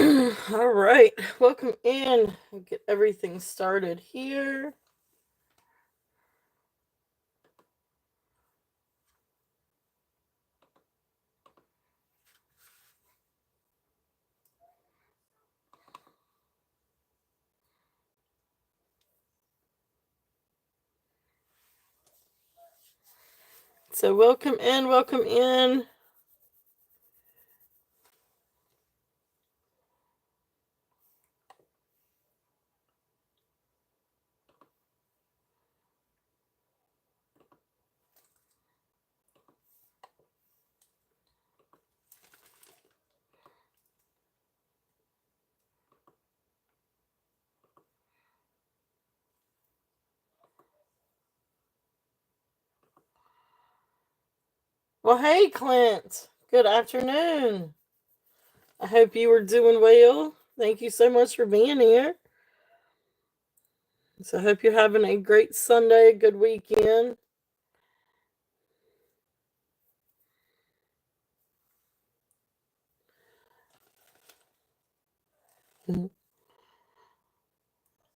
All right, welcome in. We'll get everything started here. So, welcome in, welcome in. Well, hey, Clint. Good afternoon. I hope you were doing well. Thank you so much for being here. So, I hope you're having a great Sunday, a good weekend. Mhm.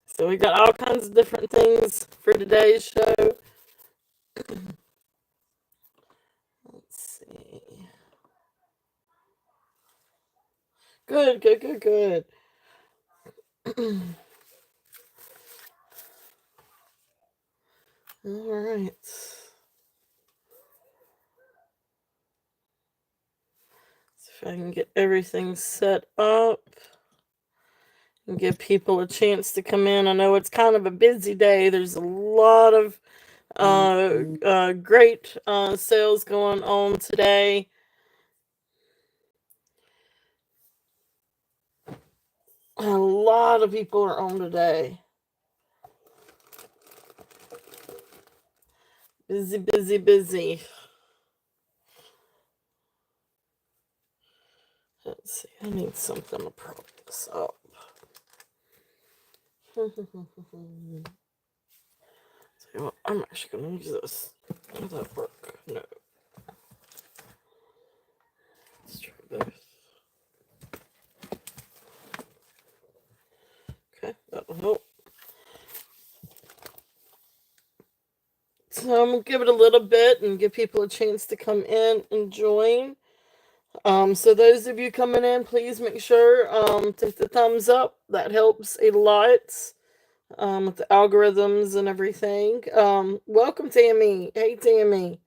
So, we got all kinds of different things for today's show. Let's see. Good, good, good, good. All right. So if I can get everything set up and give people a chance to come in. I know it's kind of a busy day. There's a lot of great sales going on today. A lot of people are on today. Busy, busy, busy. Let's see. I need something to prop this up. So I'm actually going to use this. Will that work? No. Let's try this. Okay, that'll help. So I'm gonna give it a little bit and give people a chance to come in and join. So those of you coming in, please make sure to hit the thumbs up. That helps a lot with the algorithms and everything. Welcome, Tammy. Hey, Tammy.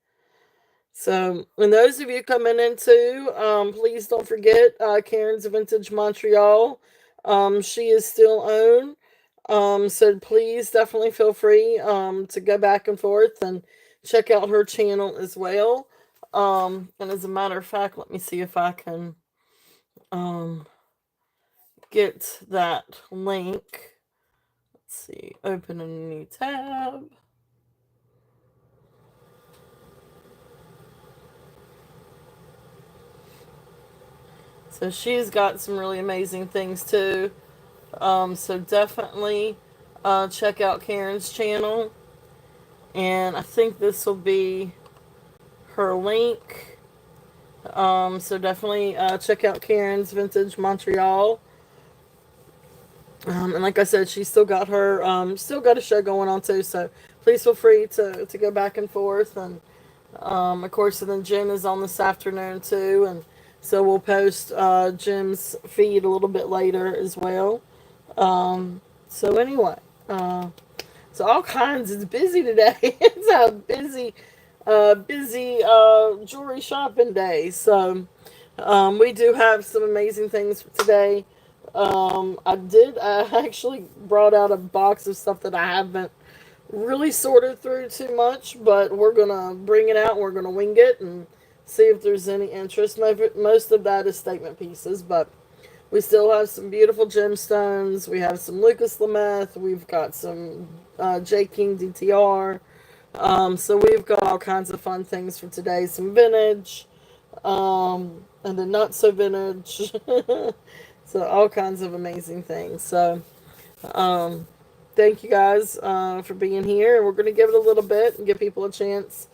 So, and those of you coming in too, please don't forget Karen's Vintage Montreal. She is still on. So please definitely feel free to go back and forth and check out her channel as well. And as a matter of fact, let me see if I can um, get that link. Let's see, open a new tab. So she's got some really amazing things too. So definitely check out Karen's channel. And I think this will be her link. So definitely check out Karen's Vintage Montreal. And like I said, she's still got a show going on too. So please feel free to go back and forth. And of course, and then Jim is on this afternoon too. And so we'll post Jim's feed a little bit later as well. So anyway, so all kinds. It's busy today. It's a busy jewelry shopping day. So we do have some amazing things for today. I actually brought out a box of stuff that I haven't really sorted through too much, but we're gonna bring it out. We're gonna wing it and see if there's any interest. Most of that is statement pieces, but we still have some beautiful gemstones. We have some Lucas Lameth. We've got some J. King DTR. So we've got all kinds of fun things for today. Some vintage, and then not so vintage. So all kinds of amazing things. So thank you guys for being here. And we're going to give it a little bit and give people a chance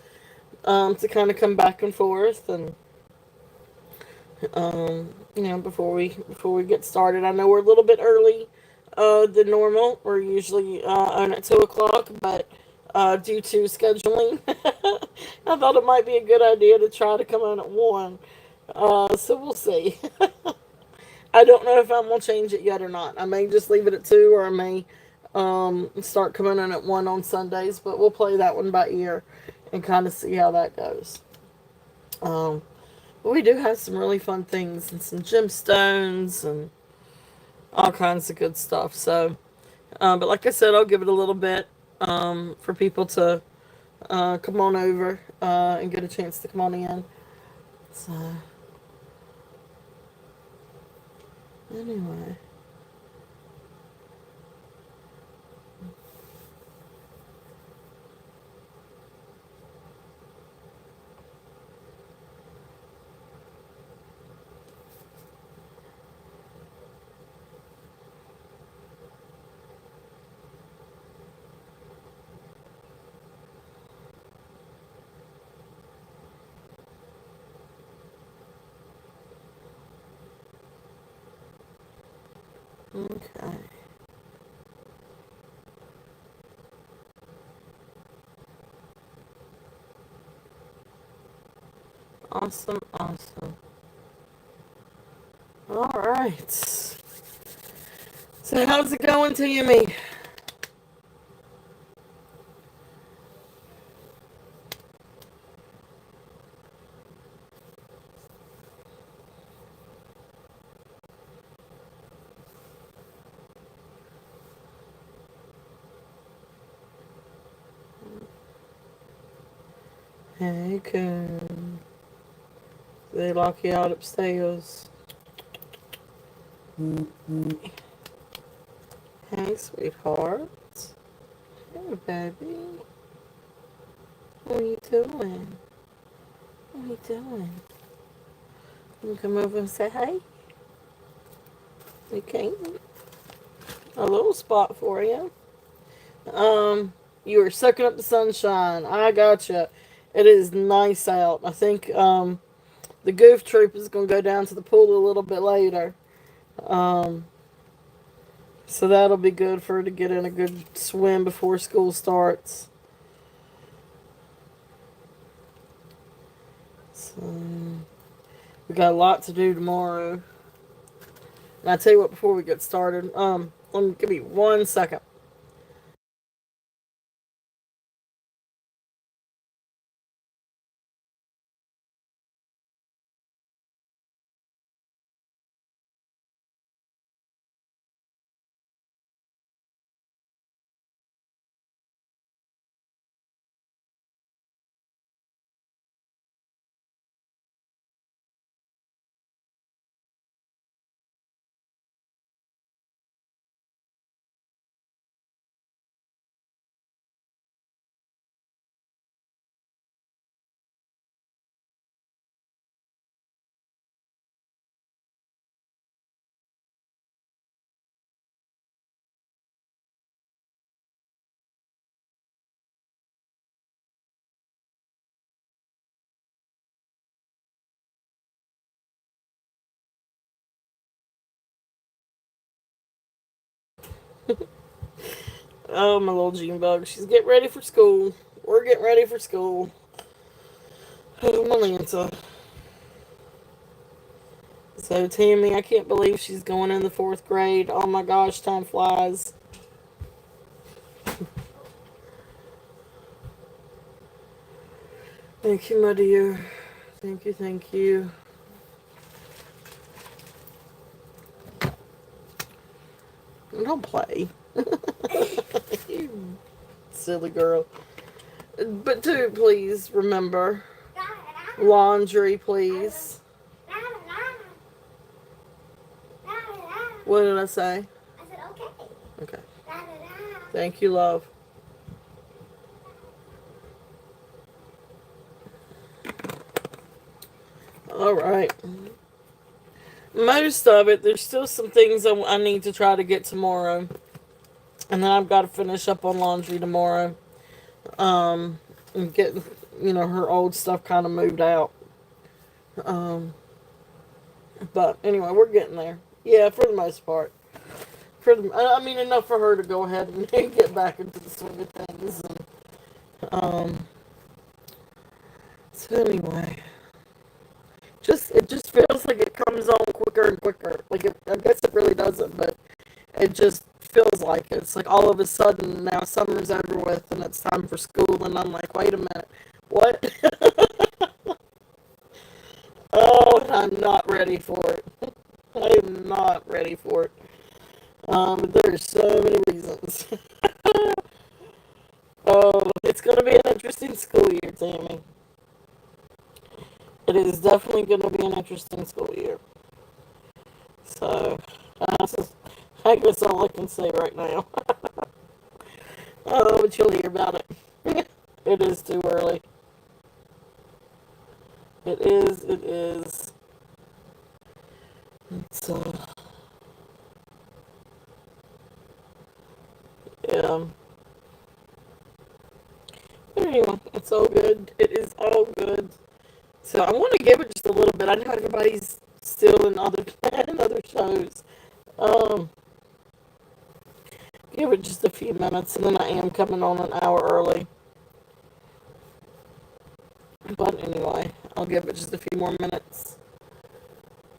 to kind of come back and forth. And Before we get started. I know we're a little bit early than normal. We're usually on at 2 o'clock, but due to scheduling, I thought it might be a good idea to try to come in at 1. So we'll see. I don't know if I'm gonna change it yet or not. I may just leave it at 2, or I may start coming in at 1 on Sundays. But we'll play that one by ear and kind of see how that goes. Um, but we do have some really fun things and some gemstones and all kinds of good stuff. So, but like I said, I'll give it a little bit for people to come on over and get a chance to come on in. So, anyway. Okay. Awesome, awesome. All right. So how's it going to you, me? Hey, Coon. They lock you out upstairs. Hey, sweetheart. Hey, baby. What are you doing? What are you doing? You come over and say hi? You can't. A little spot for you. You are soaking up the sunshine. I gotcha. It is nice out. I think, the goof troop is going to go down to the pool a little bit later. Um, so that'll be good for her to get in a good swim before school starts. So, we got a lot to do tomorrow. And I tell you what, before we get started, give me 1 second. Oh, my little June bug. She's getting ready for school. We're getting ready for school. Oh, Malanta. So, Tammy, I can't believe she's going in the 4th grade. Oh my gosh, time flies. Thank you, my dear. Thank you, thank you. Don't play. You silly girl. But do please remember laundry, please. What did I say? I said okay. Okay. Thank you, love. All right. Most of it, there's still some things I need to try to get tomorrow. And then I've got to finish up on laundry tomorrow. And get, her old stuff kind of moved out. Um, But anyway, we're getting there. Yeah, for the most part. I mean, enough for her to go ahead and get back into the swing of things. And, so anyway, it just feels like it comes on quicker and quicker. Like I guess it really doesn't, but it just feels like it. It's like all of a sudden now summer's over with and it's time for school, and I'm like, wait a minute, what? Oh, and I'm not ready for it. I am not ready for it. But there's so many reasons. Oh, it's going to be an interesting school year, Tammy. It is definitely going to be an interesting school year. So, I guess all I can say right now. Oh, but you'll hear about it. It is too early. It is. It's, yeah. But anyway, it's all good. It is all good. So I want to give it just a little bit. I know everybody's still in other in other shows. Um, give it just a few minutes, and then I am coming on an hour early. But anyway, I'll give it just a few more minutes.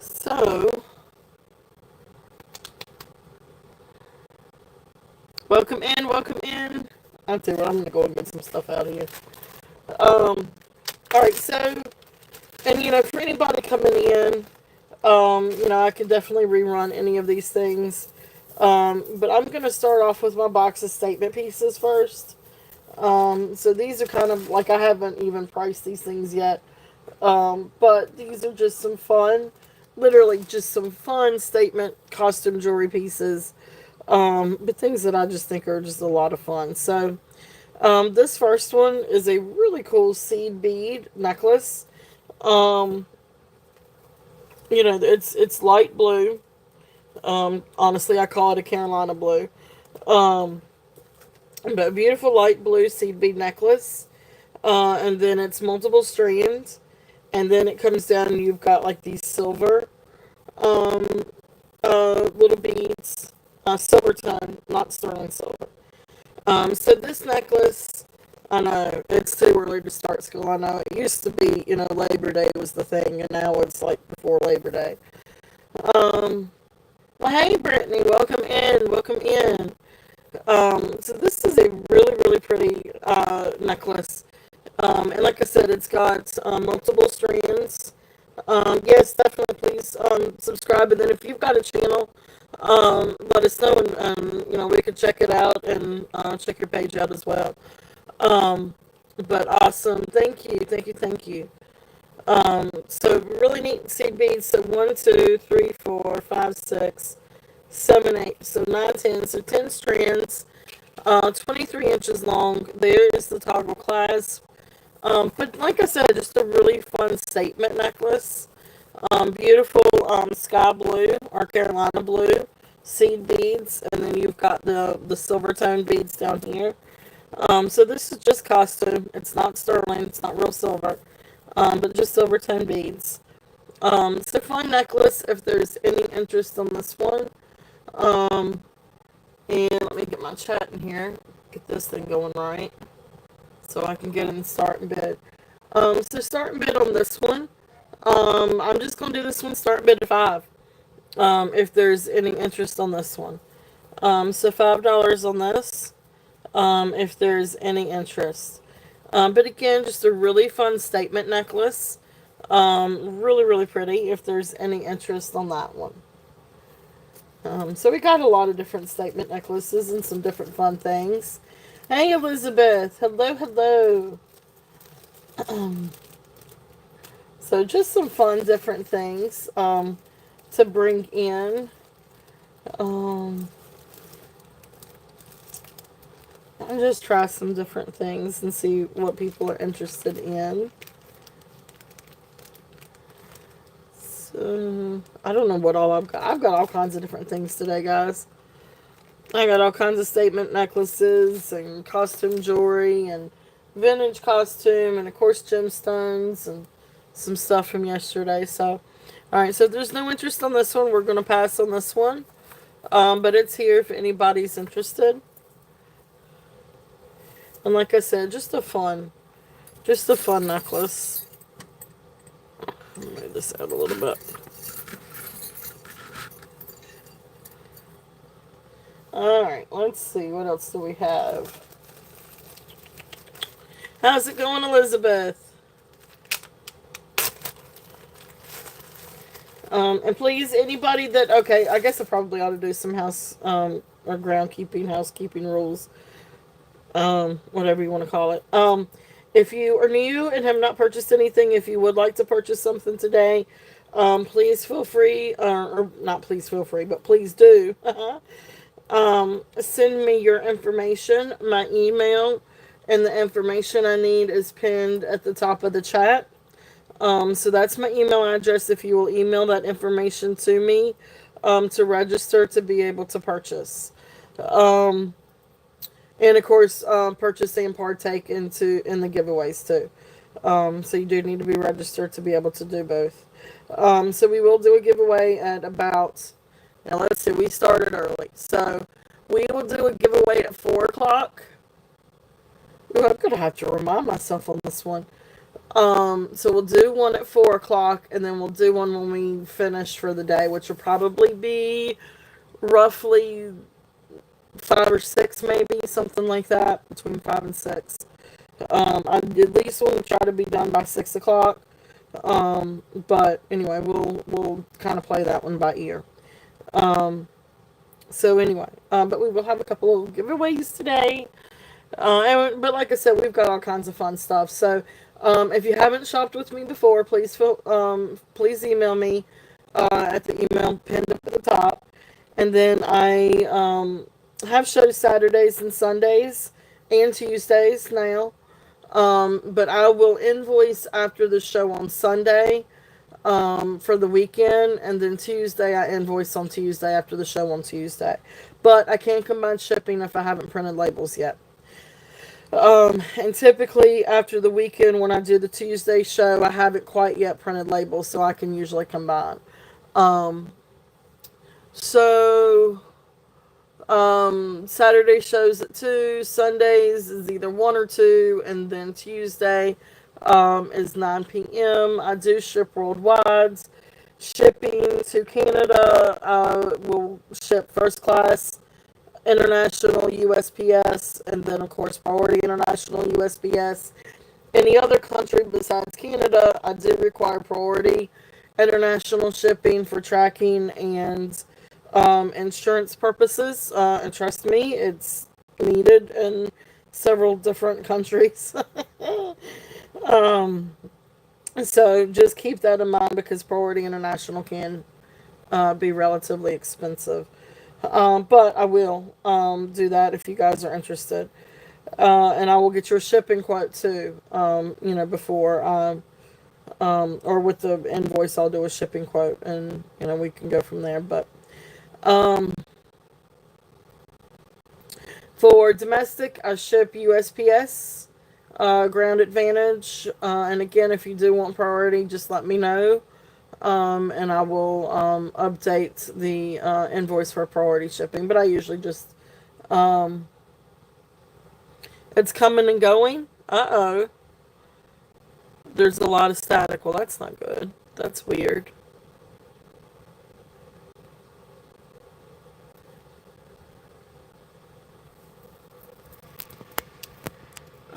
So, welcome in, welcome in. I'll tell you what, I'm gonna go and get some stuff out of here. All right. So, and for anybody coming in, I can definitely rerun any of these things. But I'm going to start off with my box of statement pieces first. So these are kind of like I haven't even priced these things yet. But these are just some fun, literally just some fun statement costume jewelry pieces. But things that I just think are just a lot of fun. So this first one is a really cool seed bead necklace. Um, it's light blue. Honestly, I call it a Carolina blue. Um, but beautiful light blue seed bead necklace. And then it's multiple strands. And then it comes down and you've got like these silver um, little beads. Silver tone, not sterling silver. So this necklace, I know it's too early to start school. I know it used to be, Labor Day was the thing, and now it's like before Labor Day. Um, well, hey, Brittany, welcome in, welcome in. So this is a really, really pretty necklace. And like I said, it's got multiple strands. Yes, definitely, please subscribe. And then if you've got a channel, let us know, and we could check it out and check your page out as well. Um, but awesome, thank you, thank you, thank you. So really neat seed beads. So 1, 2, 3, 4, 5, 6, 7, 8. So 9, 10. So 10 strands. 23 inches long. There is the toggle clasp. But like I said, just a really fun statement necklace. Beautiful sky blue or Carolina blue seed beads, and then you've got the silver tone beads down here. So this is just costume. It's not sterling. It's not real silver. But just silver tone beads. So fun necklace if there's any interest on this one. Um, and let me get my chat in here. Get this thing going right. So I can get in the starting bid. So starting bid on this one. I'm just going to do this one start bid at 5. If there's any interest on this one. So $5 on this. If there's any interest. But again, just a really fun statement necklace. Really, really pretty if there's any interest on that one. So we got a lot of different statement necklaces and some different fun things. Hey, Elizabeth. Hello, hello. So just some fun different things to bring in. Um, and just try some different things and see what people are interested in. So, I don't know what all I've got. I've got all kinds of different things today, guys. I got all kinds of statement necklaces and costume jewelry and vintage costume and, of course, gemstones and some stuff from yesterday. So, Alright, so if there's no interest on this one, we're going to pass on this one. But it's here if anybody's interested. And like I said, just a fun necklace. Let me move this out a little bit. Alright, let's see. What else do we have? How's it going, Elizabeth? And please, anybody that... Okay, I guess I probably ought to do some house... or groundkeeping, housekeeping rules. Whatever you want to call it. If you are new and have not purchased anything, if you would like to purchase something today, please feel free... or not please feel free, but please do. Send me your information. My email and the information I need is pinned at the top of the chat. So that's my email address if you will email that information to me to register to be able to purchase. And of course, purchase and partake in the giveaways too. So you do need to be registered to be able to do both. So we will do a giveaway at about... Now let's see, we started early. So we will do a giveaway at 4 o'clock. Ooh, I'm going to have to remind myself on this one. So we'll do one at 4 o'clock, and then we'll do one when we finish for the day, which will probably be roughly 5 or 6, maybe, something like that, between 5 and 6. I at least want to try to be done by 6 o'clock. But anyway, we'll kind of play that one by ear. So anyway, but we will have a couple of giveaways today. But like I said, we've got all kinds of fun stuff. So if you haven't shopped with me before, please email me at the email pinned up at the top. And then I have shows Saturdays and Sundays and Tuesdays now. But I will invoice after the show on Sunday for the weekend, and then Tuesday I invoice on Tuesday after the show on Tuesday. But I can combine shipping if I haven't printed labels yet. And typically after the weekend when I do the Tuesday show, I haven't quite yet printed labels, so I can usually combine. Saturday shows at 2, Sundays is either 1 or 2, and then Tuesday is 9 p.m. I do ship worldwide. Shipping to Canada will ship first class international USPS, and then of course priority international USPS. Any other country besides Canada, I do require priority international shipping for tracking and insurance purposes. And trust me, it's needed in several different countries. So just keep that in mind, because priority international can be relatively expensive. But I will do that if you guys are interested. And I will get your shipping quote too, before, or with the invoice, I'll do a shipping quote, and, we can go from there. But, for domestic, I ship USPS, Ground Advantage, and again, if you do want priority, just let me know. And I will update the invoice for priority shipping. But I usually just... it's coming and going. Uh-oh. There's a lot of static. Well, that's not good. That's weird.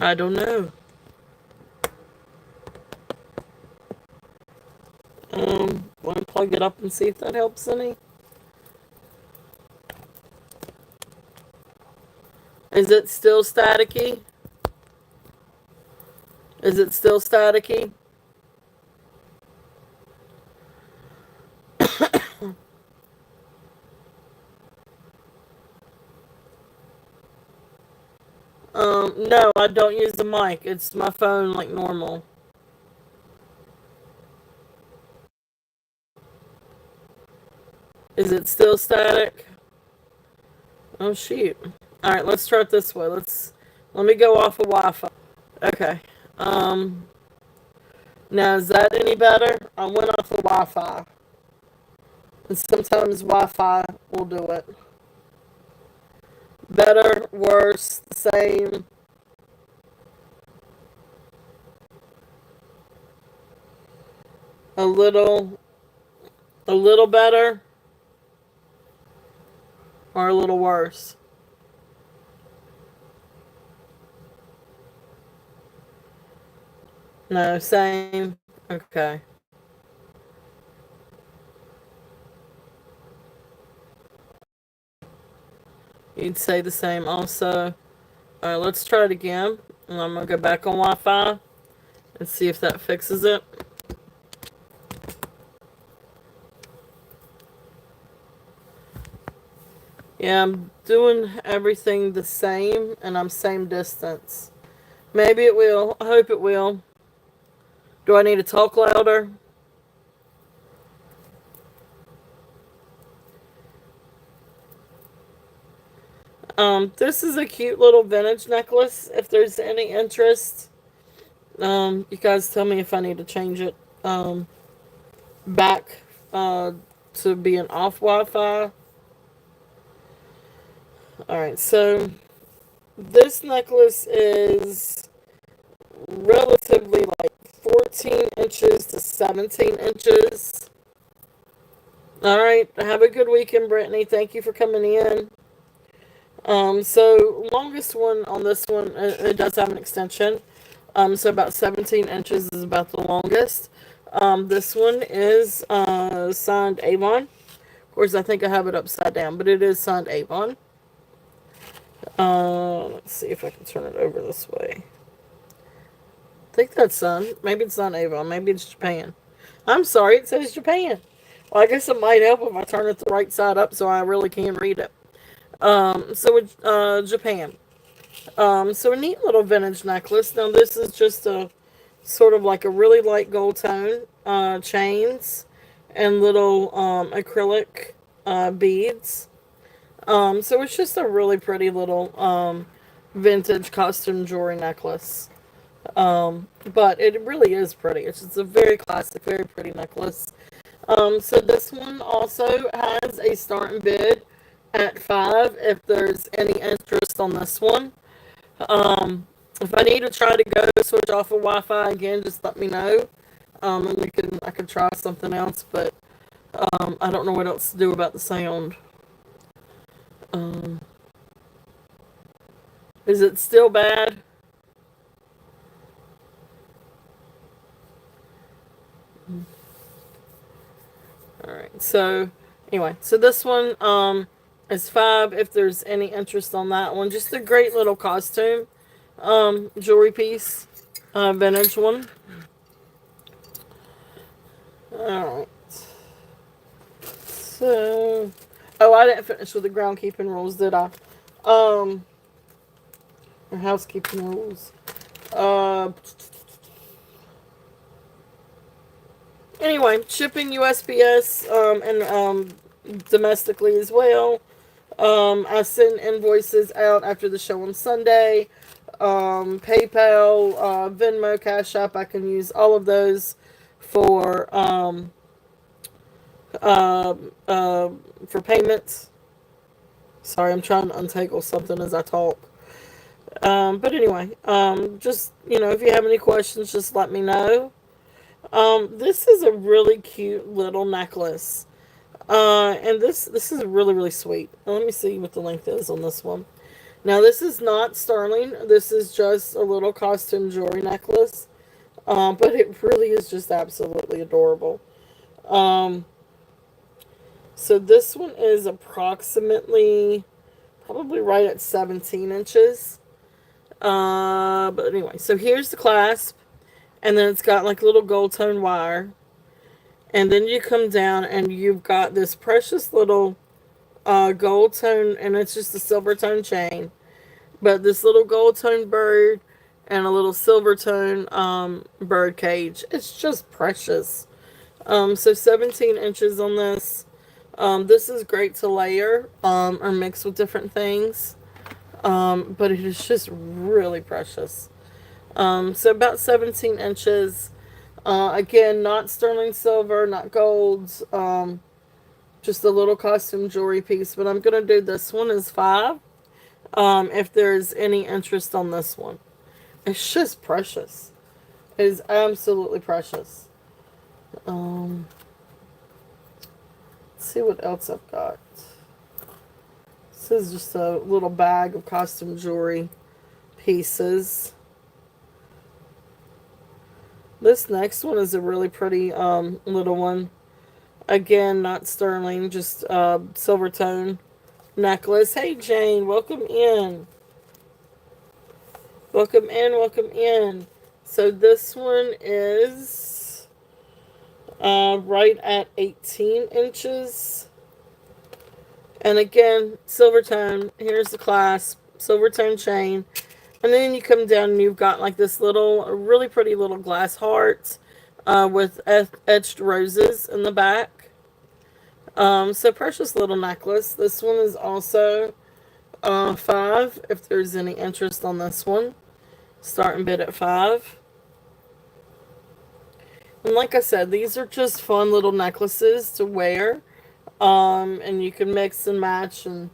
I don't know. Want to plug it up and see if that helps any? Is it still staticky? Is it still staticky? No, I don't use the mic. It's my phone like normal. Is it still static? Oh, shoot. Alright, let's try it this way. Let me go off of Wi-Fi. Okay. Now, is that any better? I went off the Wi-Fi. And sometimes Wi-Fi will do it. Better, worse, the same. A little, a little better, or a little worse. No, same. Okay. You'd say the same also. Alright, let's try it again. And I'm going to go back on Wi-Fi and see if that fixes it. Yeah, I'm doing everything the same, and I'm same distance. Maybe it will. I hope it will. Do I need to talk louder? This is a cute little vintage necklace. If there's any interest, you guys tell me if I need to change it back to being off Wi-Fi. Alright, so this necklace is relatively like 14 inches to 17 inches. Alright, have a good weekend, Brittany. Thank you for coming in. So longest one on this one, it does have an extension. So about 17 inches is about the longest. This one is signed Avon. Of course, I think I have it upside down, but it is signed Avon. Let's see if I can turn it over this way. I think that's signed. Maybe it's not Avon. Maybe it's Japan. I'm sorry, it says Japan. Well, I guess it might help if I turn it the right side up so I really can read it. So it's Japan. So a neat little vintage necklace. Now this is just a sort of like a really light gold tone, chains and little acrylic beads. So it's just a really pretty little vintage costume jewelry necklace. But it really is pretty. It's just a very classic, very pretty necklace. So this one also has a starting bid at 5 if there's any interest on this one. If I need to try to go switch off of Wi-Fi again, just let me know. And I can try something else, but I don't know what else to do about the sound. Is it still bad? Alright, so anyway, so this one is 5 if there's any interest on that one. Just a great little costume jewelry piece, vintage one. Alright. So, oh, I didn't finish with the groundkeeping rules, did I? Or housekeeping rules. Anyway, shipping USPS and domestically as well. I send invoices out after the show on Sunday. PayPal, Venmo, Cash App, I can use all of those for payments. Sorry, I'm trying to untangle something as I talk. But anyway, just, if you have any questions, just let me know. This is a really cute little necklace. And this is really, really sweet. Let me see what the length is on this one. Now, this is not sterling. This is just a little costume jewelry necklace. But it really is just absolutely adorable. So this one is approximately, probably right at 17 inches. But anyway, so here's the clasp. And then it's got like little gold tone wire. And then you come down and you've got this precious little gold tone, and it's just a silver tone chain. But this little gold tone bird and a little silver tone bird cage. It's just precious. So 17 inches on this. This is great to layer or mix with different things. But it is just really precious. So about 17 inches. Again, not sterling silver, not gold, just a little costume jewelry piece. But I'm going to do this one as 5, if there's any interest on this one. It's just precious. It is absolutely precious. Let's see what else I've got. This is just a little bag of costume jewelry pieces. This next one is a really pretty little one. Again, not sterling, just silver tone necklace. Hey Jane, welcome in. Welcome in, welcome in. So this one is right at 18 inches. And again, silver tone. Here's the clasp, silver tone chain. And then you come down and you've got like this little, really pretty little glass heart with etched roses in the back. So precious little necklace. This one is also 5, if there's any interest on this one. Starting bid at 5. And like I said, these are just fun little necklaces to wear. And you can mix and match and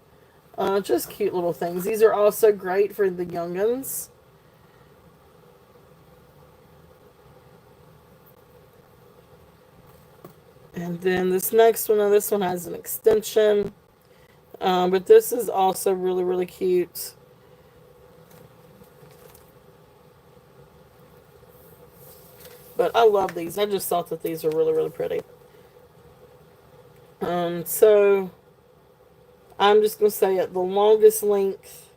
just cute little things. These are also great for the youngins. And then this next one, this one has an extension. But this is also really, really cute. But I love these. I just thought that these are really, really pretty. So I'm just going to say at the longest length,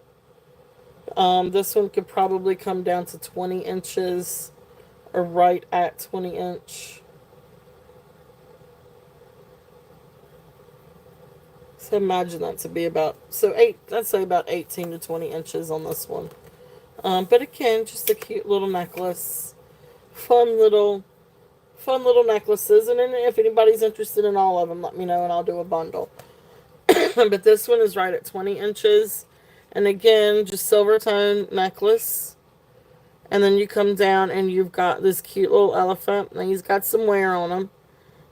this one could probably come down to 20 inches or right at 20 inch. So imagine that to be about, I'd say about 18 to 20 inches on this one. But again, just a cute little necklace. Fun little necklaces. And then if anybody's interested in all of them, let me know and I'll do a bundle. But this one is right at 20 inches. And again, just silver tone necklace. And then you come down and you've got this cute little elephant. And he's got some wear on him.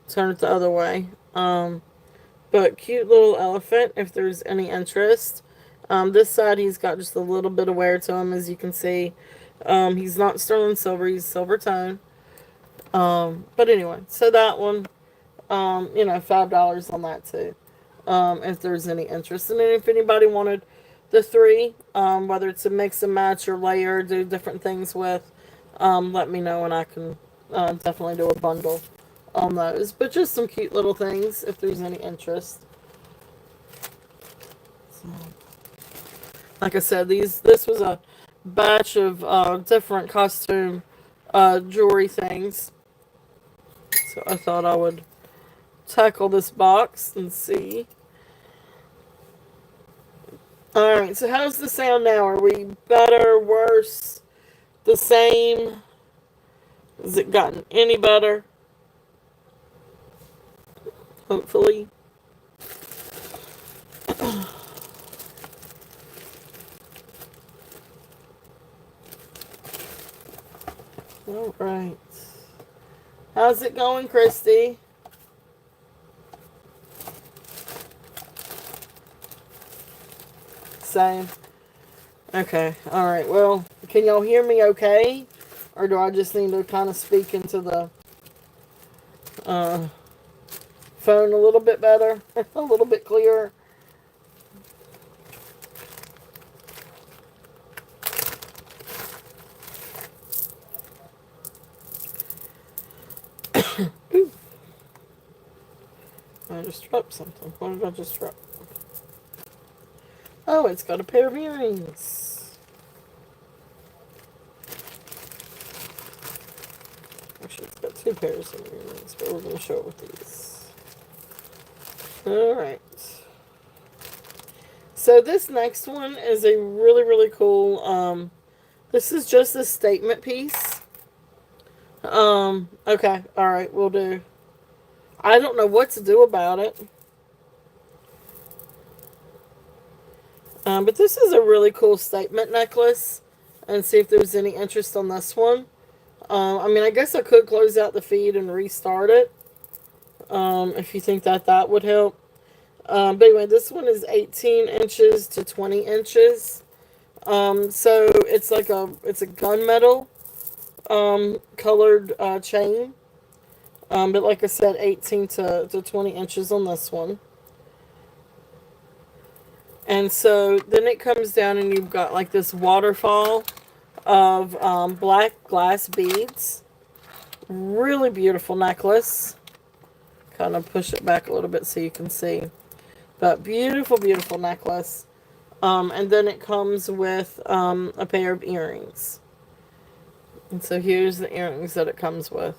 Turn it the other way. But cute little elephant if there's any interest. This side he's got just a little bit of wear to him, as you can see. He's not sterling silver, he's silver tone. But anyway, so that one, $5 on that too. If there's any interest. And then if anybody wanted the 3, whether it's a mix and match or layer, do different things with, let me know and I can definitely do a bundle on those. But just some cute little things if there's any interest. So, like I said, this was a batch of different costume jewelry things. So I thought I would tackle this box and see. Alright, so how's the sound now? Are we better, worse, the same? Has it gotten any better? Hopefully. Alright. How's it going, Christy? Same. Okay, alright. Well, can y'all hear me okay? Or do I just need to kind of speak into the phone a little bit better? A little bit clearer? I just dropped something. What did I just drop? Oh, it's got a pair of earrings. Actually, it's got 2 pairs of earrings, but we're going to show it with these. Alright. So this next one is a really, really cool, this is just a statement piece. Okay, alright, we'll do. I don't know what to do about it. But this is a really cool statement necklace. And see if there's any interest on this one. I mean, I guess I could close out the feed and restart it. If you think that that would help. But anyway, this one is 18 inches to 20 inches. So it's like it's a gunmetal colored chain. But like I said, 18 to 20 inches on this one. And so then it comes down and you've got like this waterfall of black glass beads. Really beautiful necklace. Kind of push it back a little bit so you can see. But beautiful, beautiful necklace. And then it comes with a pair of earrings. And so here's the earrings that it comes with.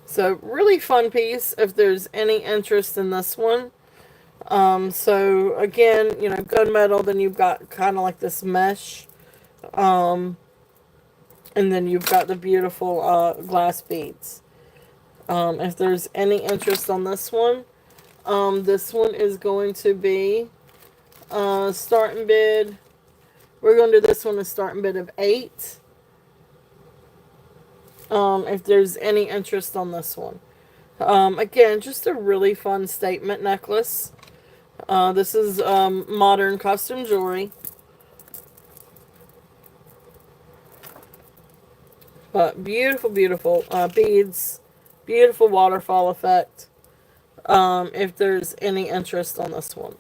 So really fun piece if there's any interest in this one. So again, you know, gunmetal, then you've got kind of like this mesh. And then you've got the beautiful glass beads. If there's any interest on this one is going to be starting bid. We're going to do this one a starting bid of 8. If there's any interest on this one. Again, just a really fun statement necklace. This is modern custom jewelry. But beautiful, beautiful beads. Beautiful waterfall effect. If there's any interest on this one.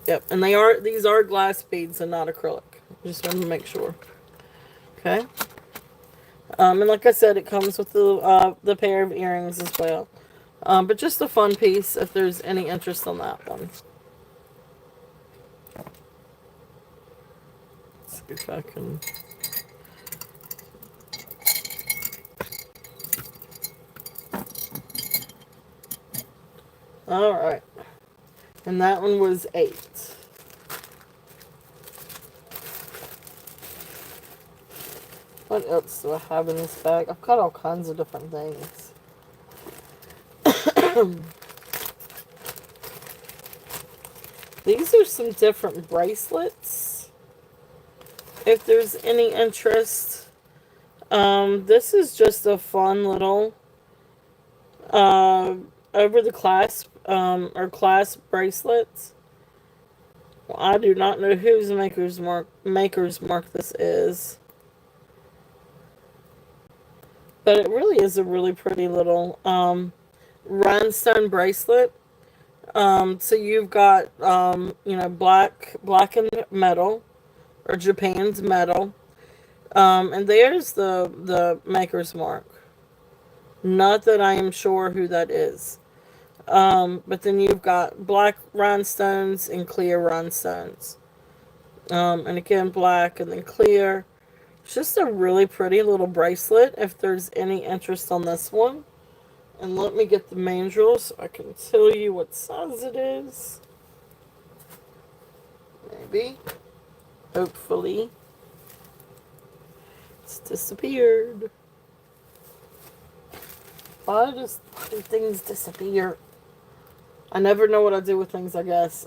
Yep, and these are glass beads and not acrylic. Just wanted to make sure. Okay. And like I said, it comes with the pair of earrings as well. But just a fun piece if there's any interest on that one. Let's see if I can... Alright. And that one was 8. What else do I have in this bag? I've got all kinds of different things. These are some different bracelets. If there's any interest. This is just a fun little over the clasp or clasp bracelets. Well, I do not know whose maker's mark this is. But it really is a really pretty little rhinestone bracelet. So you've got you know, blackened metal or Japan's metal. And there's the maker's mark. Not that I am sure who that is. But then you've got black rhinestones and clear rhinestones. And again, black and then clear. It's just a really pretty little bracelet if there's any interest on this one. And let me get the mandrel so I can tell you what size it is. Maybe. Hopefully. It's disappeared. Why do things disappear? I never know what I do with things, I guess.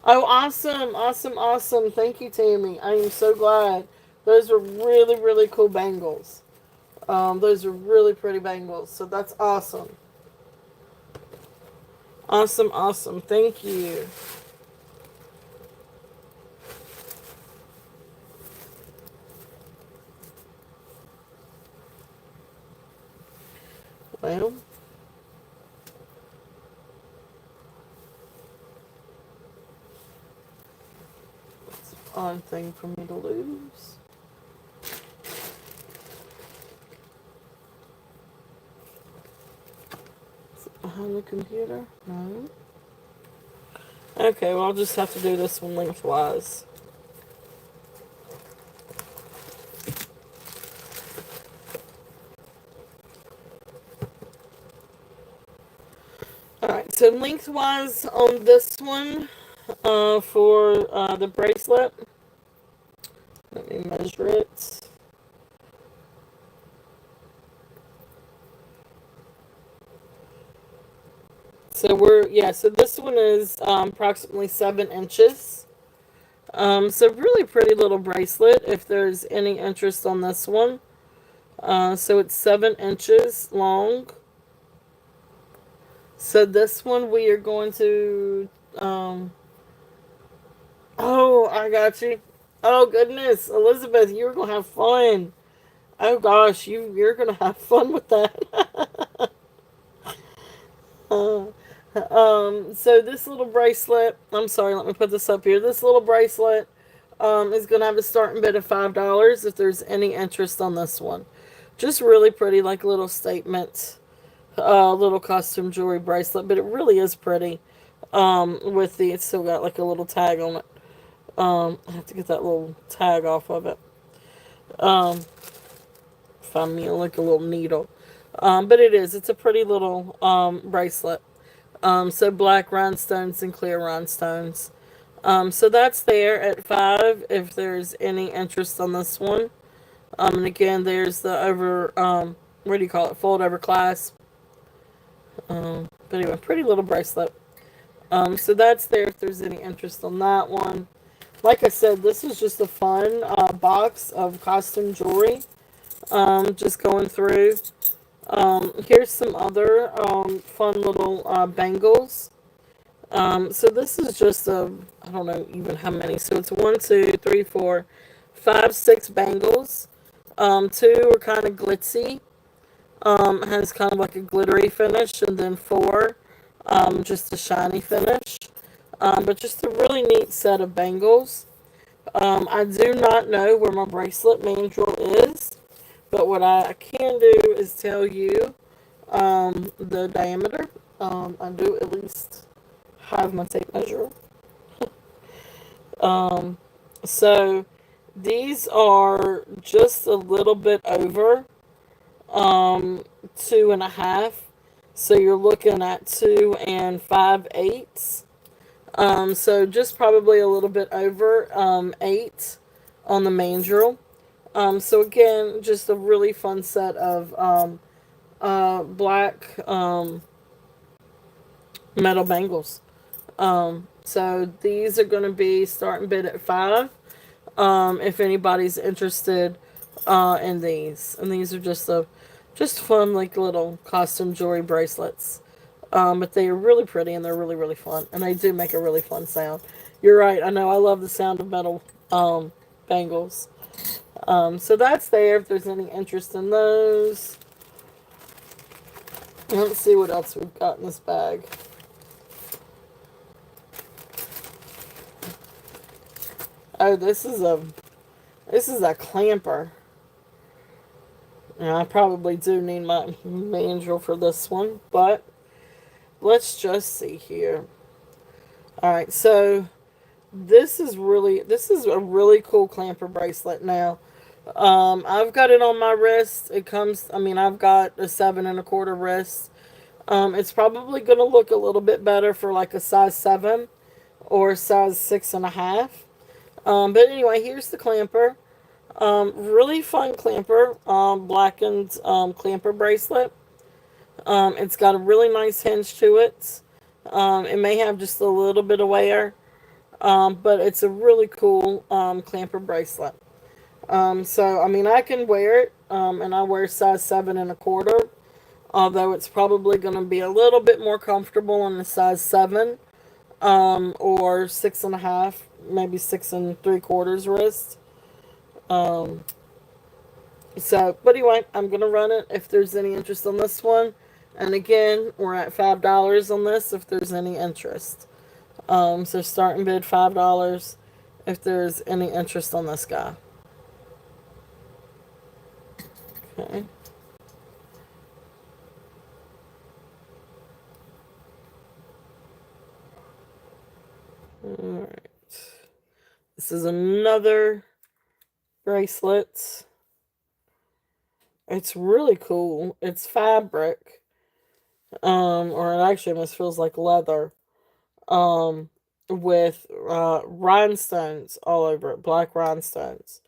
Oh, awesome, awesome, awesome. Thank you, Tammy. I am so glad. Those are really, really cool bangles. Those are really pretty bangles. So that's awesome. Awesome, awesome. Thank you. Well, it's an odd thing for me to lose. Is it behind the computer? No. Okay, well, I'll just have to do this one lengthwise. Alright, so lengthwise on this one, for the bracelet, let me measure it. It's So this one is approximately 7 inches. So really pretty little bracelet if there's any interest on this one. So it's 7 inches long. So this one we are going to, oh, I got you. Oh goodness, Elizabeth, you're gonna have fun. Oh gosh, you're gonna have fun with that. uh, so this little bracelet, I'm sorry, let me put this up here. This little bracelet is gonna have a starting bid of $5 if there's any interest on this one. Just really pretty, like little statement, little costume jewelry bracelet, but it really is pretty. It's still got like a little tag on it. I have to get that little tag off of it. Find me like a little needle. But it's a pretty little bracelet. So black rhinestones and clear rhinestones. So that's there at 5 if there's any interest on this one. And again, there's the what do you call it? Fold over clasp. But anyway, pretty little bracelet. So that's there if there's any interest on that one. Like I said, this is just a fun box of costume jewelry. Just going through. Here's some other fun little bangles. So this is just I don't know even how many. So it's 1, 2, 3, 4, 5, 6 bangles. 2 are kind of glitzy. Has kind of like a glittery finish, and then 4, just a shiny finish. But just a really neat set of bangles. I do not know where my bracelet manual is, but what I can do is tell you the diameter. I do at least have my tape measure. So these are just a little bit over 2.5. So you're looking at 2 5/8. So just probably a little bit over 8 on the mandrel. So again, just a really fun set of black metal bangles. So these are going to be starting bid at 5. If anybody's interested in these, and these are just fun like little costume jewelry bracelets. But they are really pretty and they're really really fun, and they do make a really fun sound. You're right. I know. I love the sound of metal bangles. So that's there if there's any interest in those. Let's see what else we've got in this bag. Oh, this is a clamper. And I probably do need my manual for this one, but let's just see here. Alright, so this is a really cool clamper bracelet now. I've got it on my wrist. I've got a 7 1/4 wrist. It's probably going to look a little bit better for like a size 7 or size 6.5. But anyway, here's the clamper. Really fun clamper. Blackened clamper bracelet. It's got a really nice hinge to it. It may have just a little bit of wear. But it's a really cool clamper bracelet. I can wear it. And I wear size 7 1/4. Although it's probably going to be a little bit more comfortable in the size 7. Or 6.5, maybe 6 3/4 wrist. But anyway, I'm going to run it if there's any interest on this one. And again, we're at $5 on this if there's any interest. So starting bid $5 if there's any interest on this guy. Okay. Alright. This is another bracelet. It's really cool. It's fabric. Or it actually almost feels like leather. With rhinestones all over it, black rhinestones.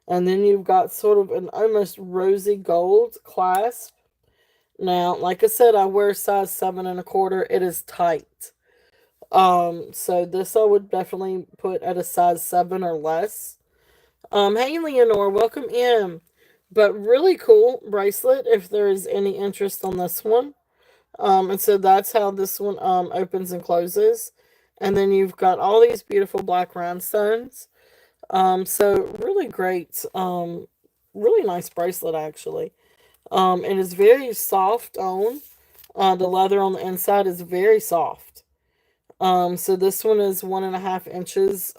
And then you've got sort of an almost rosy gold clasp. Now, like I said, I wear size 7 1/4. It is tight. So this I would definitely put at a size 7 or less. Hey Leonore, welcome in. But really cool bracelet if there is any interest on this one. And so that's how this one opens and closes. And then you've got all these beautiful black rhinestones. So really great. Really nice bracelet actually. It is very soft on. The leather on the inside is very soft. So this one is 1.5 inches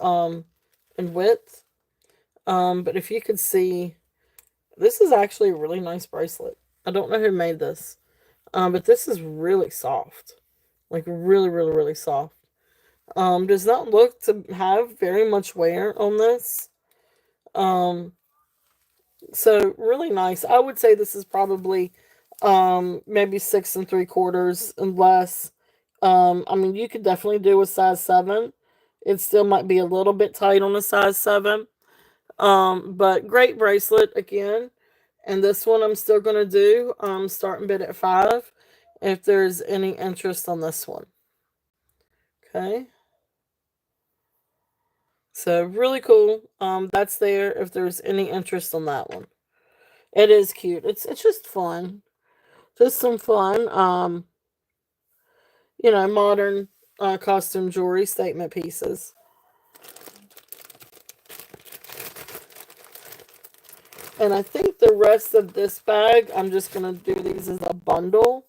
in width. But if you could see, this is actually a really nice bracelet. I don't know who made this. But this is really soft. Like really, really, really soft. Does not look to have very much wear on this. Um, so really nice. I would say this is probably maybe 6 3/4 and less. I mean you could definitely do a size 7. It still might be a little bit tight on a size 7. But great bracelet again. And this one I'm still gonna do starting bid at 5 if there's any interest on this one. Okay. So really cool. That's there if there's any interest on that one. It is cute. It's just fun. Just some fun. Modern costume jewelry statement pieces. And I think the rest of this bag, I'm just gonna do these as a bundle.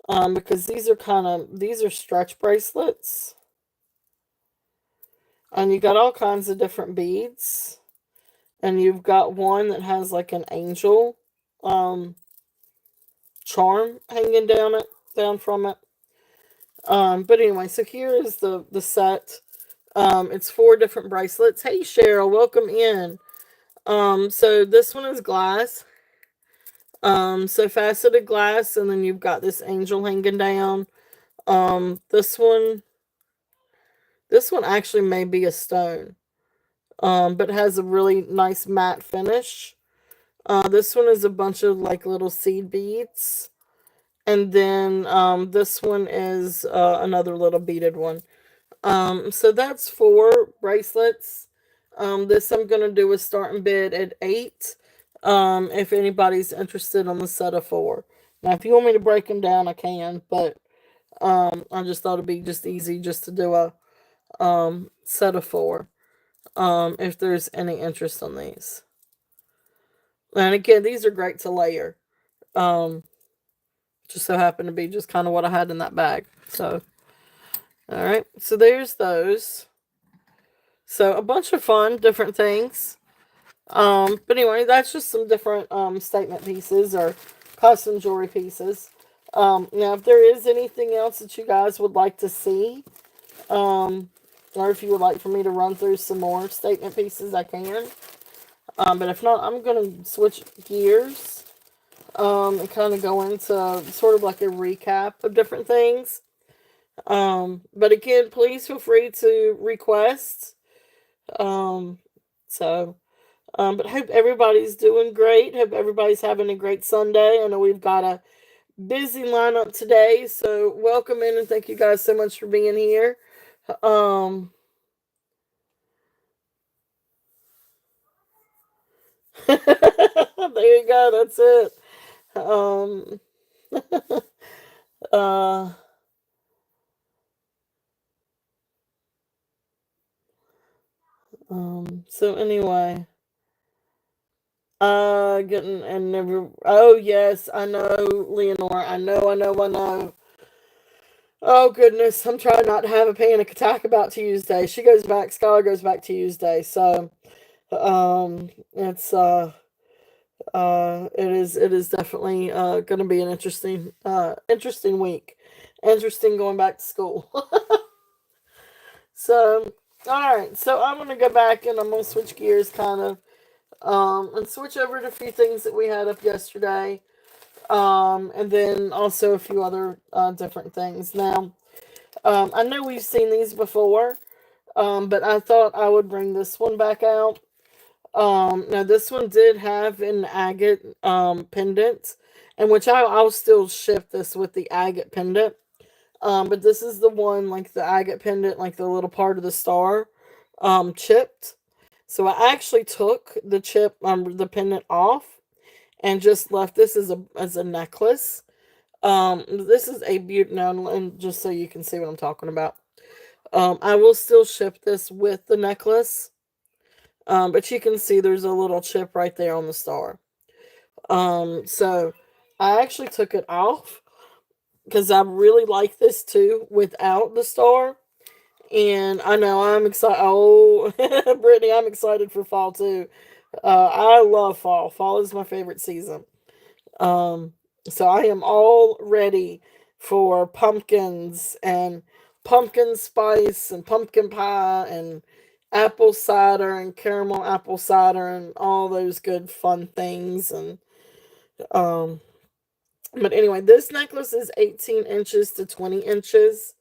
Because these are stretch bracelets. And you got all kinds of different beads. And you've got one that has like an angel charm hanging down from it. But anyway, so here is the set. It's 4 different bracelets. Hey Cheryl, welcome in. So this one is glass. So faceted glass, and then you've got this angel hanging down. This one actually may be a stone. But has a really nice matte finish. This one is a bunch of like little seed beads. And then this one is another little beaded one. So that's 4 bracelets. This I'm going to do a starting bid at 8. If anybody's interested on the set of 4. Now, if you want me to break them down, I can. But I just thought it'd be just easy just to do a set of 4. If there's any interest on these. And again, these are great to layer. Just so happened to be just kind of what I had in that bag. So, all right. So there's those. So a bunch of fun, different things. But anyway, that's just some different statement pieces or custom jewelry pieces. Now, if there is anything else that you guys would like to see, or if you would like for me to run through some more statement pieces, I can. But if not, I'm going to switch gears and kind of go into sort of like a recap of different things. But again, please feel free to request. But hope everybody's doing great. Hope everybody's having a great Sunday. I know we've got a busy lineup today, so welcome in and thank you guys so much for being here. There you go. That's it. Um, uh, so anyway, getting and never. Oh yes, I know, Leonore. I know. Oh goodness, I'm trying not to have a panic attack about Tuesday. She goes back. Skylar goes back Tuesday, so it's it is definitely going to be an interesting week. Interesting going back to school. So, all right. So I'm gonna go back and I'm gonna switch gears, kind of, and switch over to a few things that we had up yesterday, and then also a few other different things. Now, I know we've seen these before, but I thought I would bring this one back out. Now this one did have an agate pendant, and which I'll still ship this with the agate pendant. But this is the one, like the agate pendant, like the little part of the star, chipped. So I actually took the pendant off and just left this as a necklace. This is a beauty now, and just so you can see what I'm talking about. I will still ship this with the necklace. But you can see there's a little chip right there on the star. So I actually took it off because I really like this too without the star. And I know I'm excited. Oh, Brittany, I'm excited for fall too. I love fall. Fall is my favorite season. Um, so I am all ready for pumpkins and pumpkin spice and pumpkin pie and apple cider and caramel apple cider and all those good fun things. And um, but anyway, this necklace is 18 inches to 20 inches.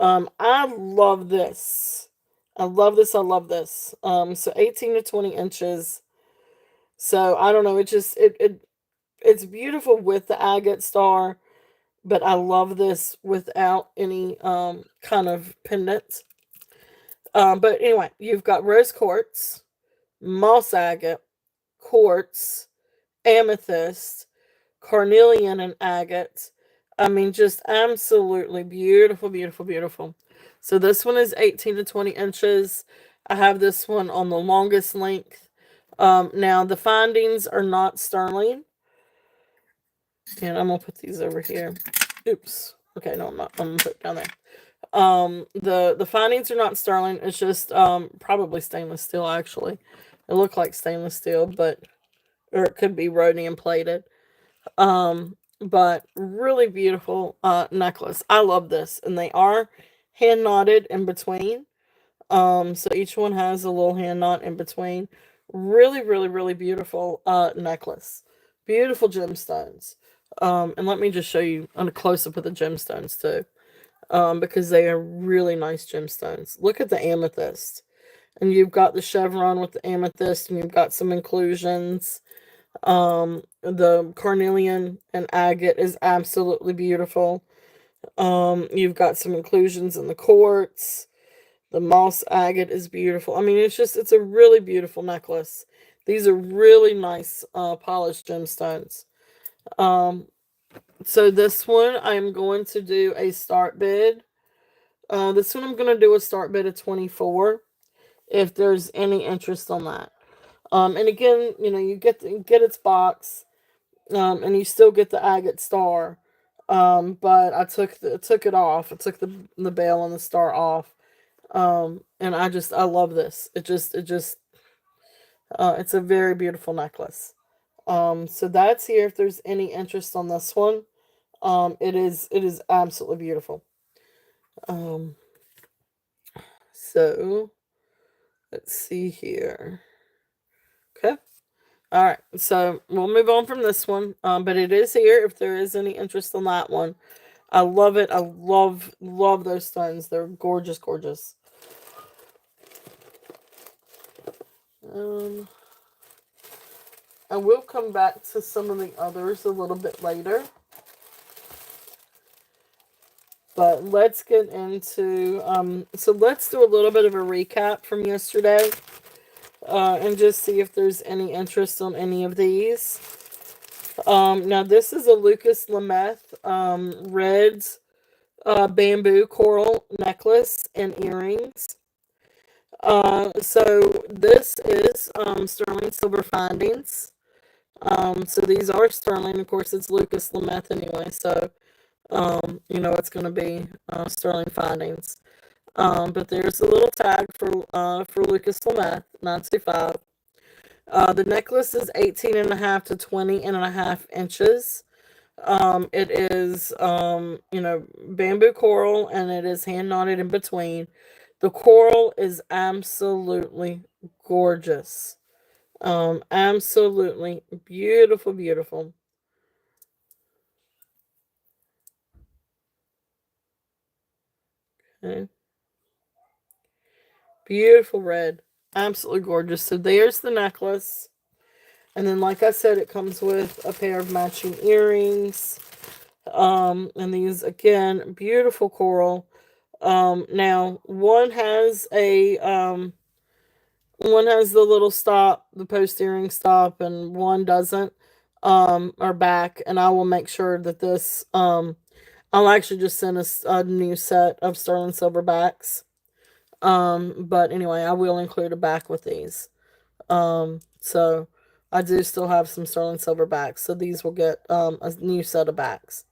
I love this. I love this. I love this. So 18 to 20 inches. So I don't know. It's beautiful with the agate star, but I love this without any kind of pendant. But anyway, you've got rose quartz, moss agate, quartz, amethyst, carnelian, and agate. I mean, just absolutely beautiful, beautiful, beautiful. So this one is 18 to 20 inches. I have this one on the longest length. Now the findings are not sterling. And I'm gonna put these over here. Oops. Okay, no, I'm not. I'm gonna put it down there. The findings are not sterling. It's just probably stainless steel. Actually, it looked like stainless steel, but or it could be rhodium plated. But really beautiful necklace. I love this, and they are hand knotted in between. So each one has a little hand knot in between. Really, really, really beautiful necklace. Beautiful gemstones. And let me just show you a close up of the gemstones too. Because they are really nice gemstones. Look at the amethyst. And you've got the chevron with the amethyst, and you've got some inclusions. The carnelian and agate is absolutely beautiful. You've got some inclusions in the quartz. The moss agate is beautiful. I mean, it's a really beautiful necklace. These are really nice polished gemstones. Um, so this one I'm going to do a start bid. This one I'm going to do a start bid of 24 if there's any interest on that. And again, you get its box, and you still get the agate star. But I took it off. I took the bell and the star off. And I love this. It's a very beautiful necklace. So that's here if there's any interest on this one. It is absolutely beautiful. Um, so let's see here. Okay. All right. So we'll move on from this one. But it is here if there is any interest on that one. I love it. I love those stones. They're gorgeous, gorgeous. Um, I will come back to some of the others a little bit later. But let's get into, so let's do a little bit of a recap from yesterday, and just see if there's any interest on any of these. Now this is a Lucas Lameth, red, bamboo coral necklace and earrings. So this is, sterling silver findings. So these are sterling. Of course, it's Lucas Lameth anyway, so it's going to be sterling findings. But there's a little tag for Lucas Lameth, 925. The necklace is 18 and a half to 20 and a half inches. It is, bamboo coral, and it is hand knotted in between. The coral is absolutely gorgeous. Absolutely beautiful, beautiful. Okay. Beautiful red. Absolutely gorgeous. So there's the necklace. And then, like I said, it comes with a pair of matching earrings. And these, again, beautiful coral. Now, one has the little stop, the post earring stop, and one doesn't, or back. And I will make sure that I'll actually just send a new set of sterling silver backs. But anyway, I will include a back with these. So I do still have some sterling silver backs, so these will get a new set of backs.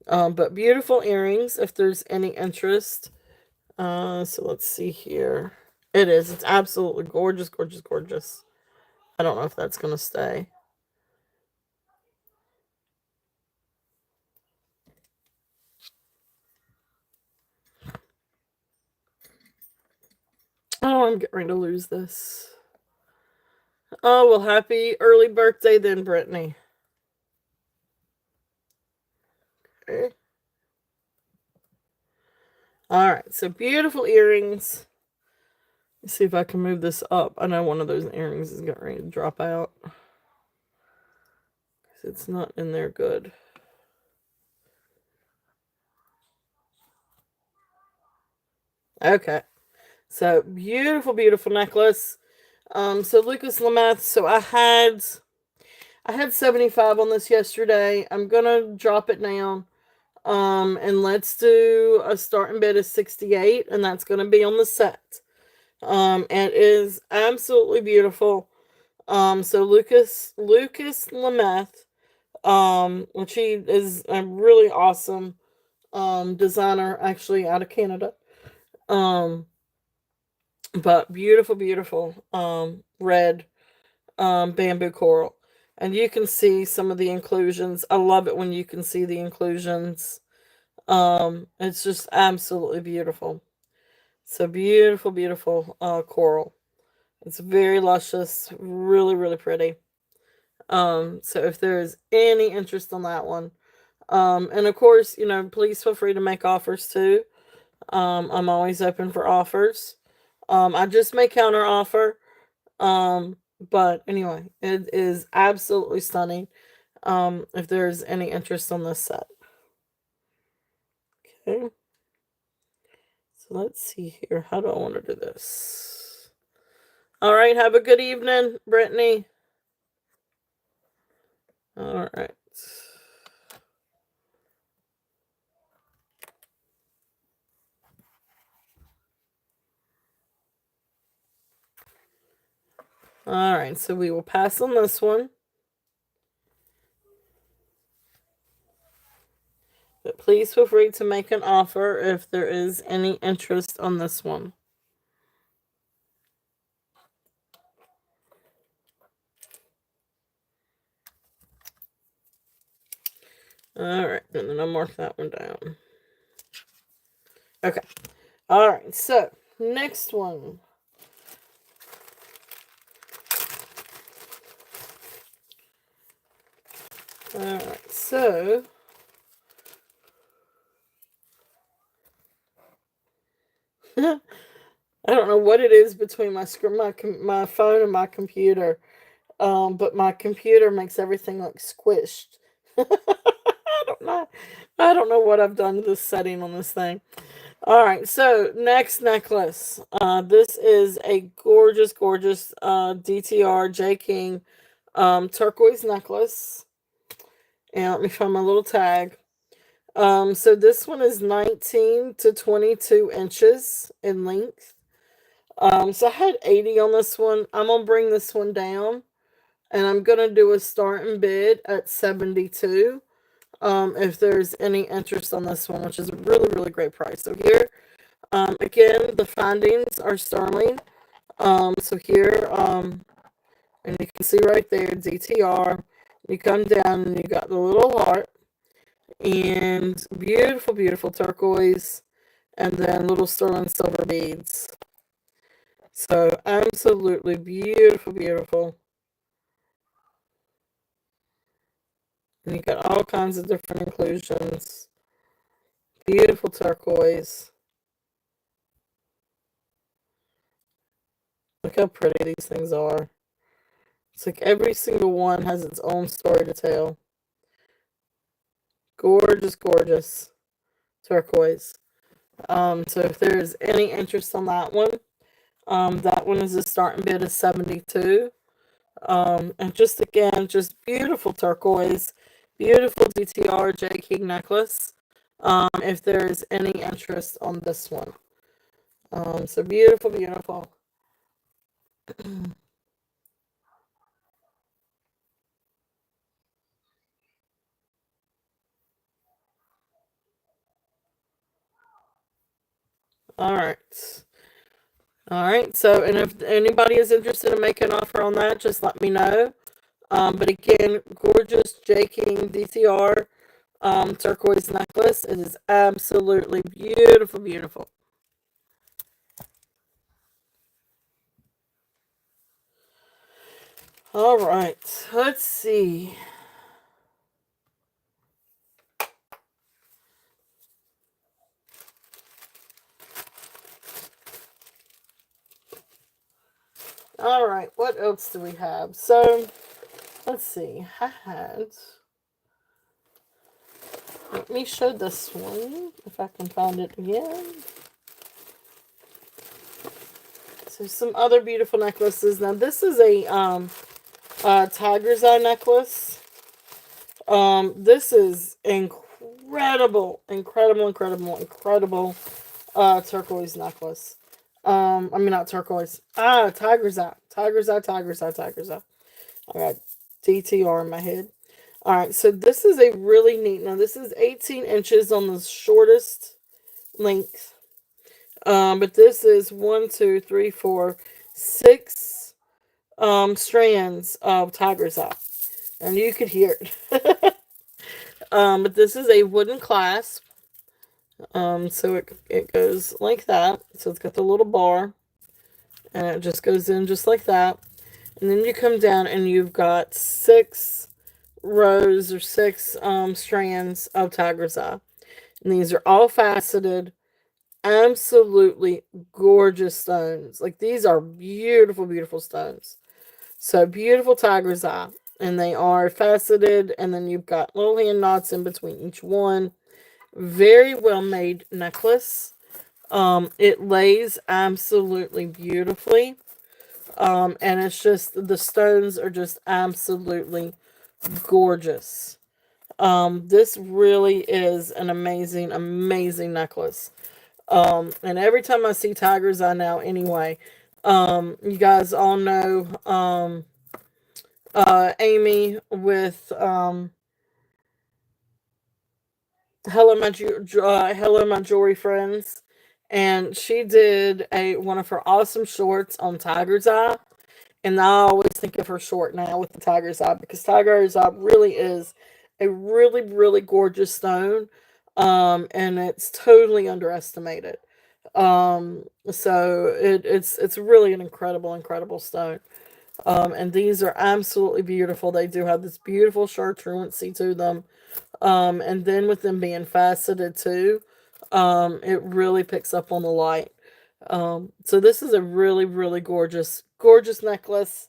But beautiful earrings if there's any interest. So let's see here. It is. It's absolutely gorgeous, gorgeous, gorgeous. I don't know if that's gonna stay. Oh, I'm getting ready to lose this. Oh, well, happy early birthday then, Brittany. Okay. All right, so beautiful earrings. Let's see if I can move this up. I know one of those earrings is getting ready to drop out. It's not in there good. Okay. So beautiful, beautiful necklace. So Lucas Lameth. So I had 75 on this yesterday. I'm gonna drop it down. And let's do a starting bid of 68, and that's gonna be on the set. It is absolutely beautiful. So Lucas Lameth, which he is a really awesome designer, actually out of Canada. Um, but beautiful, beautiful red bamboo coral. And you can see some of the inclusions. I love it when you can see the inclusions. It's just absolutely beautiful. So beautiful, beautiful coral. It's very luscious, really, really pretty. So if there's any interest on that one, and of course, please feel free to make offers too. I'm always open for offers. I just may counter offer. But anyway, it is absolutely stunning. If there's any interest on this set. Okay. So let's see here. How do I want to do this? All right. Have a good evening, Brittany. All right. All right. So we will pass on this one. But please feel free to make an offer if there is any interest on this one. All right. And then I'll mark that one down. Okay. All right. So next one. Alright, so I don't know what it is between my screen, my phone and my computer, but my computer makes everything look squished. I don't know. I don't know what I've done to this setting on this thing. All right, so next necklace. This is a gorgeous, gorgeous DTR J King turquoise necklace. And let me find my little tag. So this one is 19 to 22 inches in length. So I had 80 on this one. I'm gonna bring this one down, and I'm gonna do a starting bid at 72. If there's any interest on this one, which is a really, really great price. So here, again, the findings are sterling. So here, and you can see right there, DTR. You come down and you got the little heart. And beautiful, beautiful turquoise, and then little sterling silver beads. So absolutely beautiful, beautiful. And you got all kinds of different inclusions. Beautiful turquoise. Look how pretty these things are. It's like every single one has its own story to tell. Gorgeous, gorgeous turquoise. So if there's any interest on that one is a starting bid of 72. And just again, just beautiful turquoise, beautiful DTR J King necklace. If there's any interest on this one. So beautiful, beautiful. All right. All right. So, and if anybody is interested in making an offer on that, just let me know. But again, gorgeous J King DTR turquoise necklace. It is absolutely beautiful, beautiful. All right. Let's see. All right. What else do we have? So, let's see. I had. Let me show this one if I can find it again. So some other beautiful necklaces. Now this is a tiger's eye necklace. This is incredible, incredible, incredible, incredible turquoise necklace. I mean not turquoise. Tiger's eye. Tiger's eye, tiger's eye, tiger's eye. I got DTR in my head. Alright, so this is a really neat. Now this is 18 inches on the shortest length. But this is 1, 2, 3, 4, 6 strands of tiger's eye. And you could hear it. But this is a wooden clasp. So it goes like that. So it's got the little bar. And it just goes in just like that. And then you come down and you've got 6 rows or 6 strands of tiger's eye. And these are all faceted. Absolutely gorgeous stones. Like these are beautiful, beautiful stones. So beautiful tiger's eye. And they are faceted. And then you've got little hand knots in between each one. Very well made necklace. It lays absolutely beautifully. And it's just, the stones are just absolutely gorgeous. This really is an amazing, amazing necklace. And every time I see tiger's eye now anyway, you guys all know, Amy with, Hello My Jewelry Friends, and she did one of her awesome shorts on tiger's eye, and I always think of her short now with the tiger's eye, because tiger's eye really is a really, really gorgeous stone, and it's totally underestimated. So it's really an incredible, incredible stone. And these are absolutely beautiful. They do have this beautiful chartruancy to them. And then with them being faceted too, it really picks up on the light. So this is a really, really gorgeous, gorgeous necklace.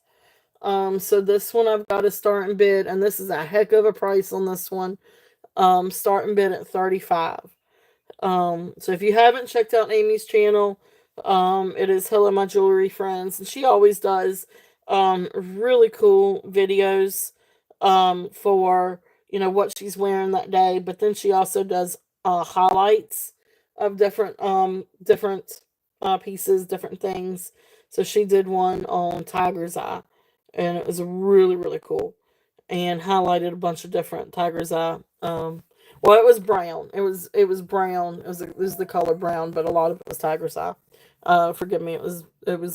So this one I've got a starting bid, and this is a heck of a price on this one. Starting bid at 35. So if you haven't checked out Amy's channel, it is Hello My Jewelry Friends, and she always does really cool videos for, you know, what she's wearing that day, but then she also does highlights of different pieces, different things. So she did one on tiger's eye, and it was really, really cool, and highlighted a bunch of different tiger's eye. Well, it was brown. It was brown. It was the color brown, but a lot of it was tiger's eye. Forgive me. It was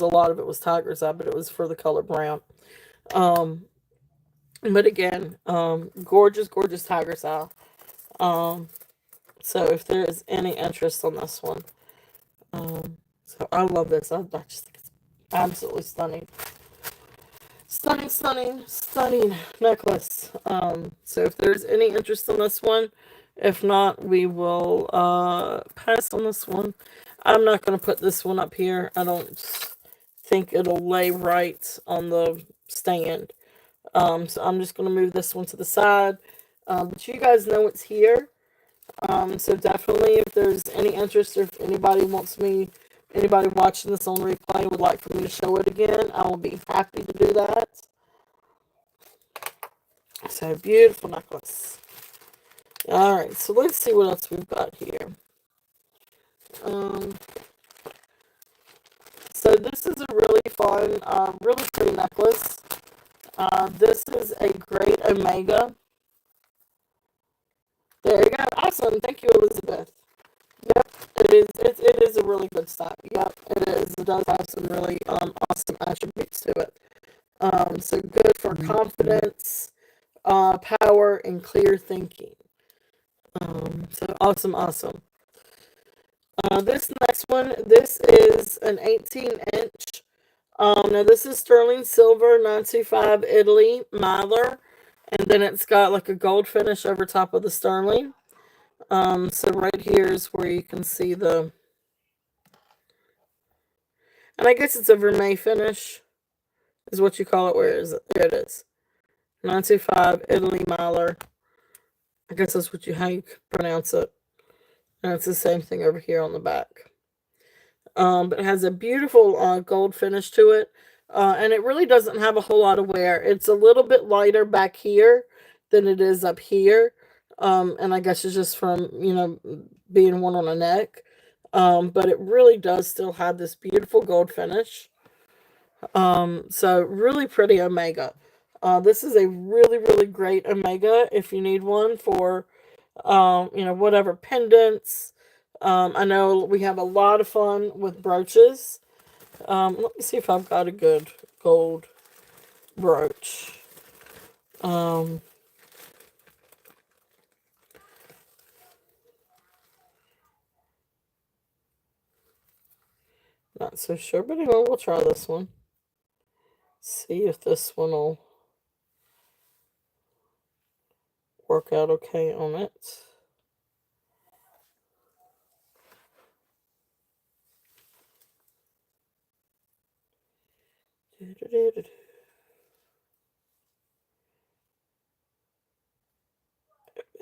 a lot of it was tiger's eye, but it was for the color brown. But again, gorgeous, gorgeous tiger's eye. So if there is any interest on this one, so I love this. I just think it's absolutely stunning. Stunning, stunning, stunning necklace. So if there's any interest in this one, if not, we will pass on this one. I'm not going to put this one up here. I don't think it'll lay right on the stand. So I'm just going to move this one to the side. But you guys know it's here. So definitely, if there's any interest, or if anybody watching this on replay would like for me to show it again, I will be happy to do that. So, beautiful necklace. Alright, so let's see what else we've got here. So this is a really fun, really pretty necklace. This is a great Omega. There you go. Awesome. Thank you, Elizabeth. Yep, it is a really good stock. Yep, it is. It does have some really awesome attributes to it. So good for confidence, power, and clear thinking. So awesome. This next one, this is an 18-inch. Now this is sterling silver, 925 Italy, Mylar. And then it's got like a gold finish over top of the sterling. So right here is where you can see the, and I guess it's a vermeil finish, is what you call it. Where is it? There it is. 925 Italy, Mylar. I guess that's how you pronounce it. And it's the same thing over here on the back. But it has a beautiful gold finish to it. And it really doesn't have a whole lot of wear. It's a little bit lighter back here than it is up here. And I guess it's just from, being one on a neck. But it really does still have this beautiful gold finish. So really pretty Omega. This is a really, really great Omega if you need one for, whatever pendants. I know we have a lot of fun with brooches. Let me see if I've got a good gold brooch. Not so sure, but anyway, we'll try this one. See if this one will work out okay on it.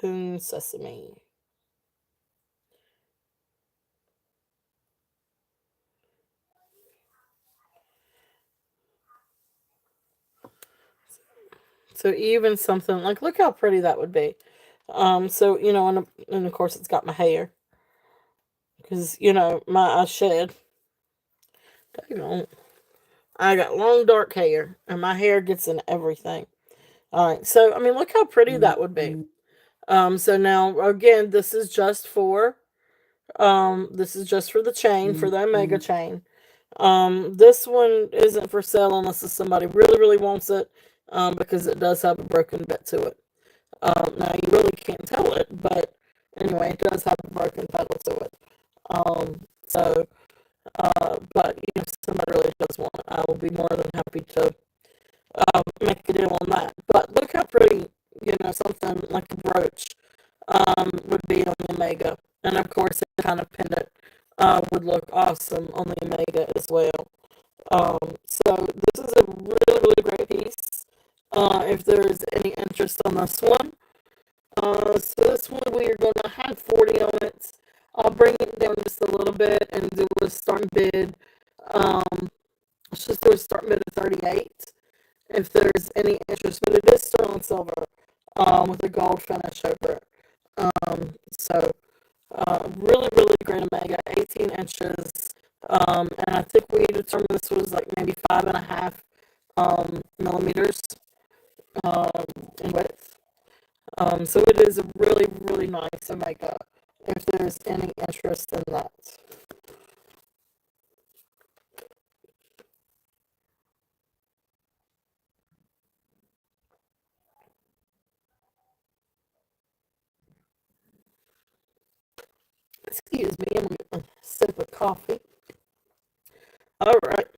And sesame. So even something like, look how pretty that would be. So, and of course it's got my hair. Because, I shed. I got long dark hair. And my hair gets in everything. Alright, so, look how pretty that would be. So now, again, this is just for the chain, for the Omega chain. This one isn't for sale unless somebody really, really wants it. Because it does have a broken bit to it. Now you really can't tell it, but anyway, it does have a broken pedal to it. But if somebody really does want it, I will be more than happy to make a deal on that. But look how pretty, something like a brooch would be on the Omega. And of course, a kind of pendant would look awesome on the Omega as well. So this is a really, really great piece. If there's any interest on this one. So this one we are going to have 40 on it. I'll bring it down just a little bit and do a starting bid. Let's just do a starting bid of 38. If there's any interest, but it is sterling silver with a gold finish over it. Really, really great Omega, 18 inches. And I think we determined this was like maybe 5.5 millimeters in width. So it is a really, really nice Omega if there's any interest in that. Excuse me, I'm getting a sip of coffee. Alright.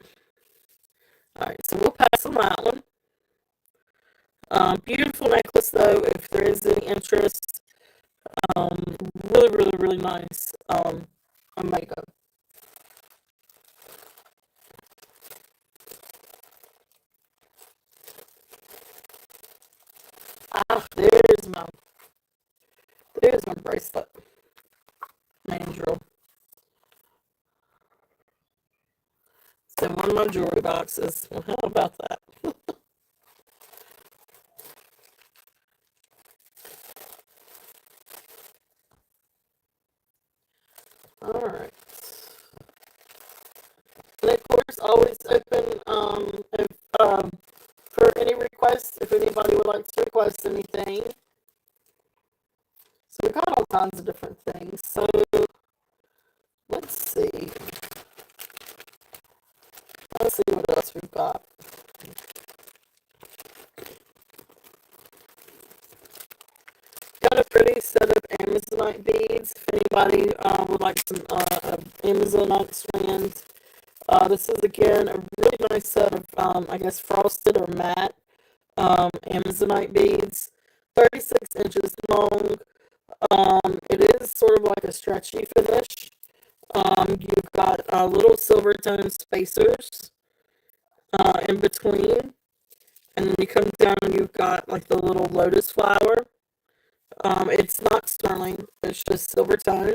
Alright, so we'll pass on that one. Beautiful necklace though, if there is any interest. Really, really, really nice Omega. Ah, there's my bracelet mandrel. It's in one of my jewelry boxes. Well, how about that? Alright. And of course, always open if, for any requests, if anybody would like to request anything. So we got all kinds of different things. So let's see. Let's see what else we've got. Got a pretty set of Amazonite beads. If anybody would like some Amazonite strands. This is again a really nice set of, I guess, frosted or matte Amazonite beads. 36 inches long. It is sort of like a stretchy finish. You've got little silver tone spacers in between. And then you come down and you've got like the little lotus flower. It's not sterling, it's just silver tone.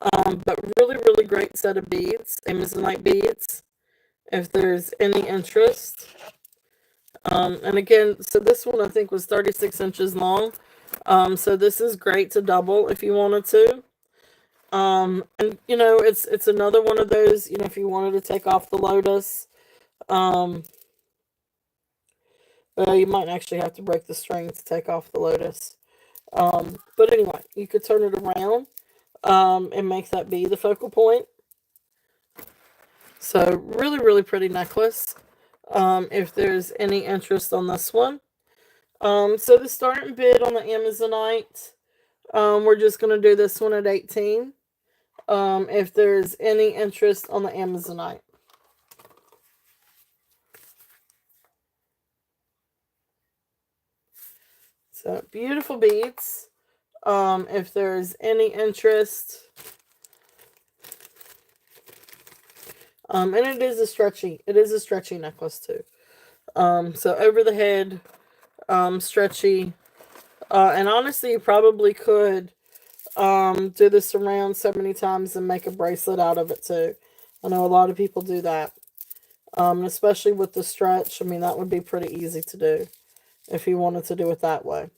But really, really great set of beads, Amazonite beads, if there's any interest. And again, so this one I think was 36 inches long. So this is great to double if you wanted to. And you know, it's another one of those, you know, if you wanted to take off the lotus, you might actually have to break the string to take off the lotus. But anyway, you could turn it around and make that be the focal point. So really, really pretty necklace. If there's any interest on this one. So the starting bid on the Amazonite, we're just going to do this one at 18. If there's any interest on the Amazonite. So beautiful beads. If there's any interest. And it is a stretchy necklace too. So over the head, stretchy. And honestly, you probably could do this around so many times and make a bracelet out of it too. I know a lot of people do that. Especially with the stretch, I mean, that would be pretty easy to do if you wanted to do it that way.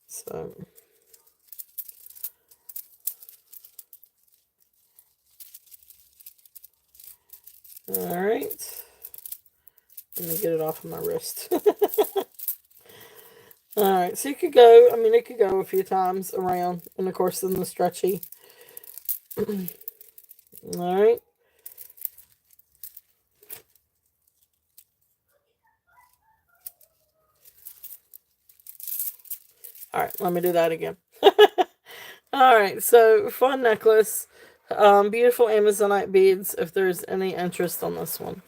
So, all right. Let me get it off of my wrist. All right, so you could go, I mean, it could go a few times around, and of course, in the stretchy. All right. All right, let me do that again. All right, so fun necklace. Beautiful Amazonite beads, if there's any interest on this one.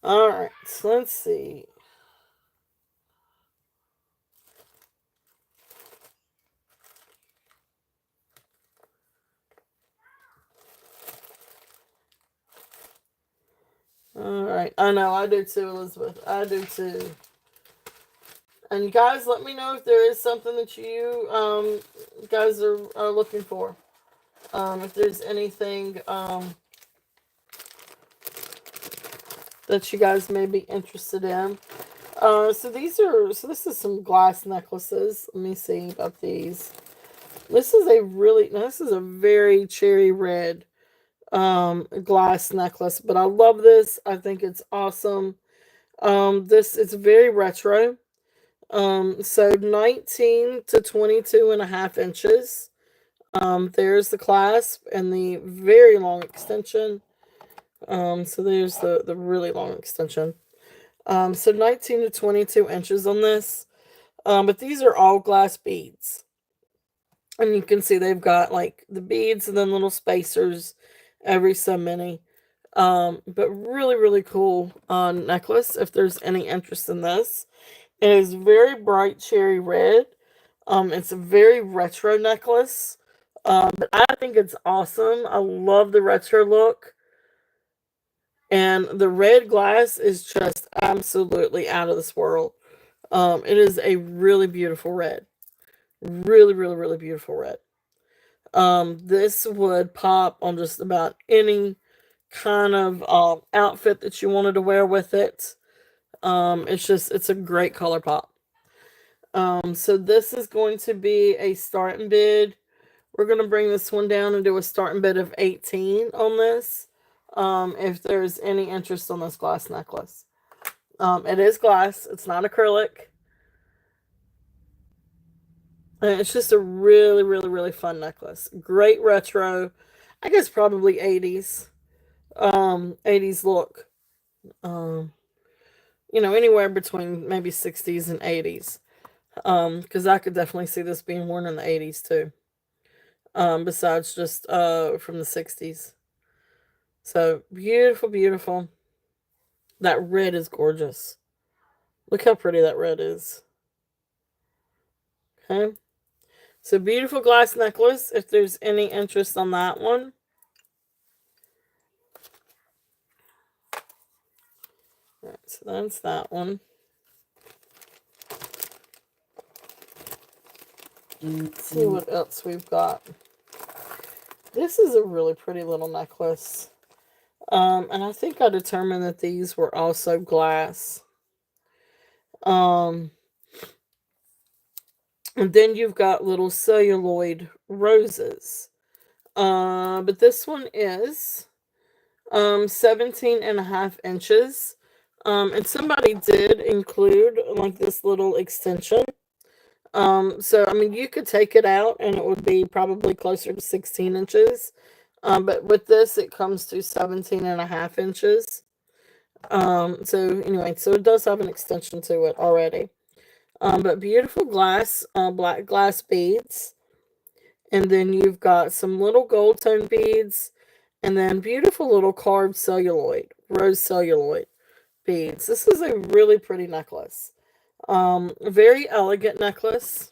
All right, so let's see. All right, I know, I do too, Elizabeth. I do too. And guys, let me know if there is something that you guys are looking for. If there's anything that you guys may be interested in. So this is some glass necklaces. Let me see about these. This is a very cherry red glass necklace, but I love this. I think it's awesome. It's very retro. So 19 to 22 and a half inches. There's the clasp and the very long extension. So there's the really long extension. So 19 to 22 inches on this. But these are all glass beads. And you can see they've got like the beads and then little spacers every so many. But really, really cool necklace if there's any interest in this. It is very bright cherry red. It's a very retro necklace. But I think it's awesome. I love the retro look. And the red glass is just absolutely out of this world. It is a really beautiful red. Really, really, really beautiful red. This would pop on just about any kind of outfit that you wanted to wear with it. It's a great color pop. So this is going to be a starting bid. We're going to bring this one down and do a starting bid of 18 on this. If there's any interest on this glass necklace. It is glass. It's not acrylic. And it's just a really, really, really fun necklace. Great retro. I guess probably 80s. 80s look. Um, anywhere between maybe 60s and 80s. Because I could definitely see this being worn in the 80s too. Besides just from the 60s. So beautiful, beautiful. That red is gorgeous. Look how pretty that red is. Okay. So beautiful glass necklace. If there's any interest on that one. Alright, so that's that one. Let's see what else we've got. This is a really pretty little necklace. And I think I determined that these were also glass. And then you've got little celluloid roses. But this one is 17 and a half inches. And somebody did include like this little extension. So I mean you could take it out and it would be probably closer to 16 inches. But with this it comes to 17 and a half inches. So anyway, so it does have an extension to it already. But beautiful glass, black glass beads. And then you've got some little gold tone beads. And then beautiful little carved celluloid, rose celluloid beads. This is a really pretty necklace. Very elegant necklace.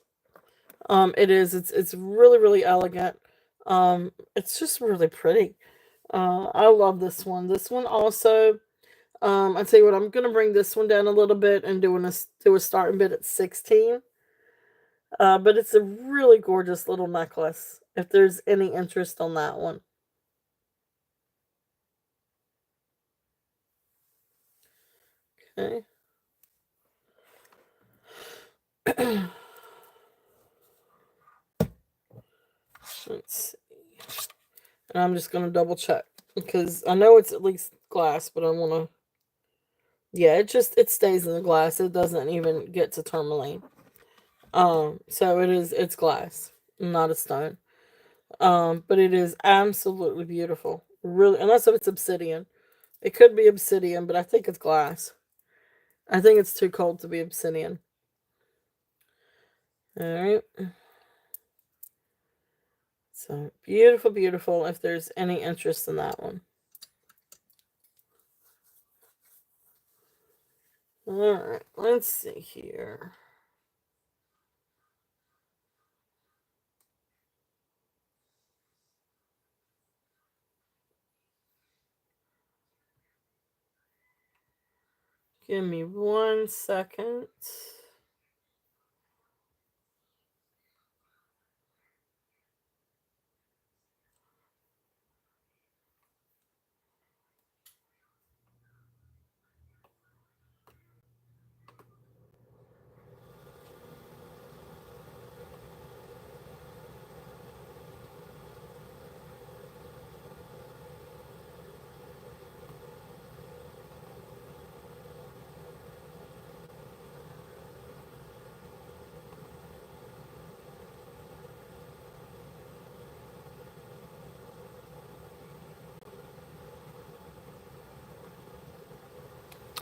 It is. It's really, really elegant. It's just really pretty. I love this one. This one also, I tell you what, I'm gonna bring this one down a little bit and do a starting bid at 16. But it's a really gorgeous little necklace. If there's any interest on that one. Okay. Let's see. And I'm just gonna double check because I know it's at least glass, but I wanna. Yeah, it stays in the glass. It doesn't even get to tourmaline. So it's glass, not a stone. But it is absolutely beautiful. Really, unless if it's obsidian. It could be obsidian, but I think it's glass. I think it's too cold to be obsidian. Alright. So beautiful, beautiful. If there's any interest in that one. Alright, let's see here. Give me 1 second.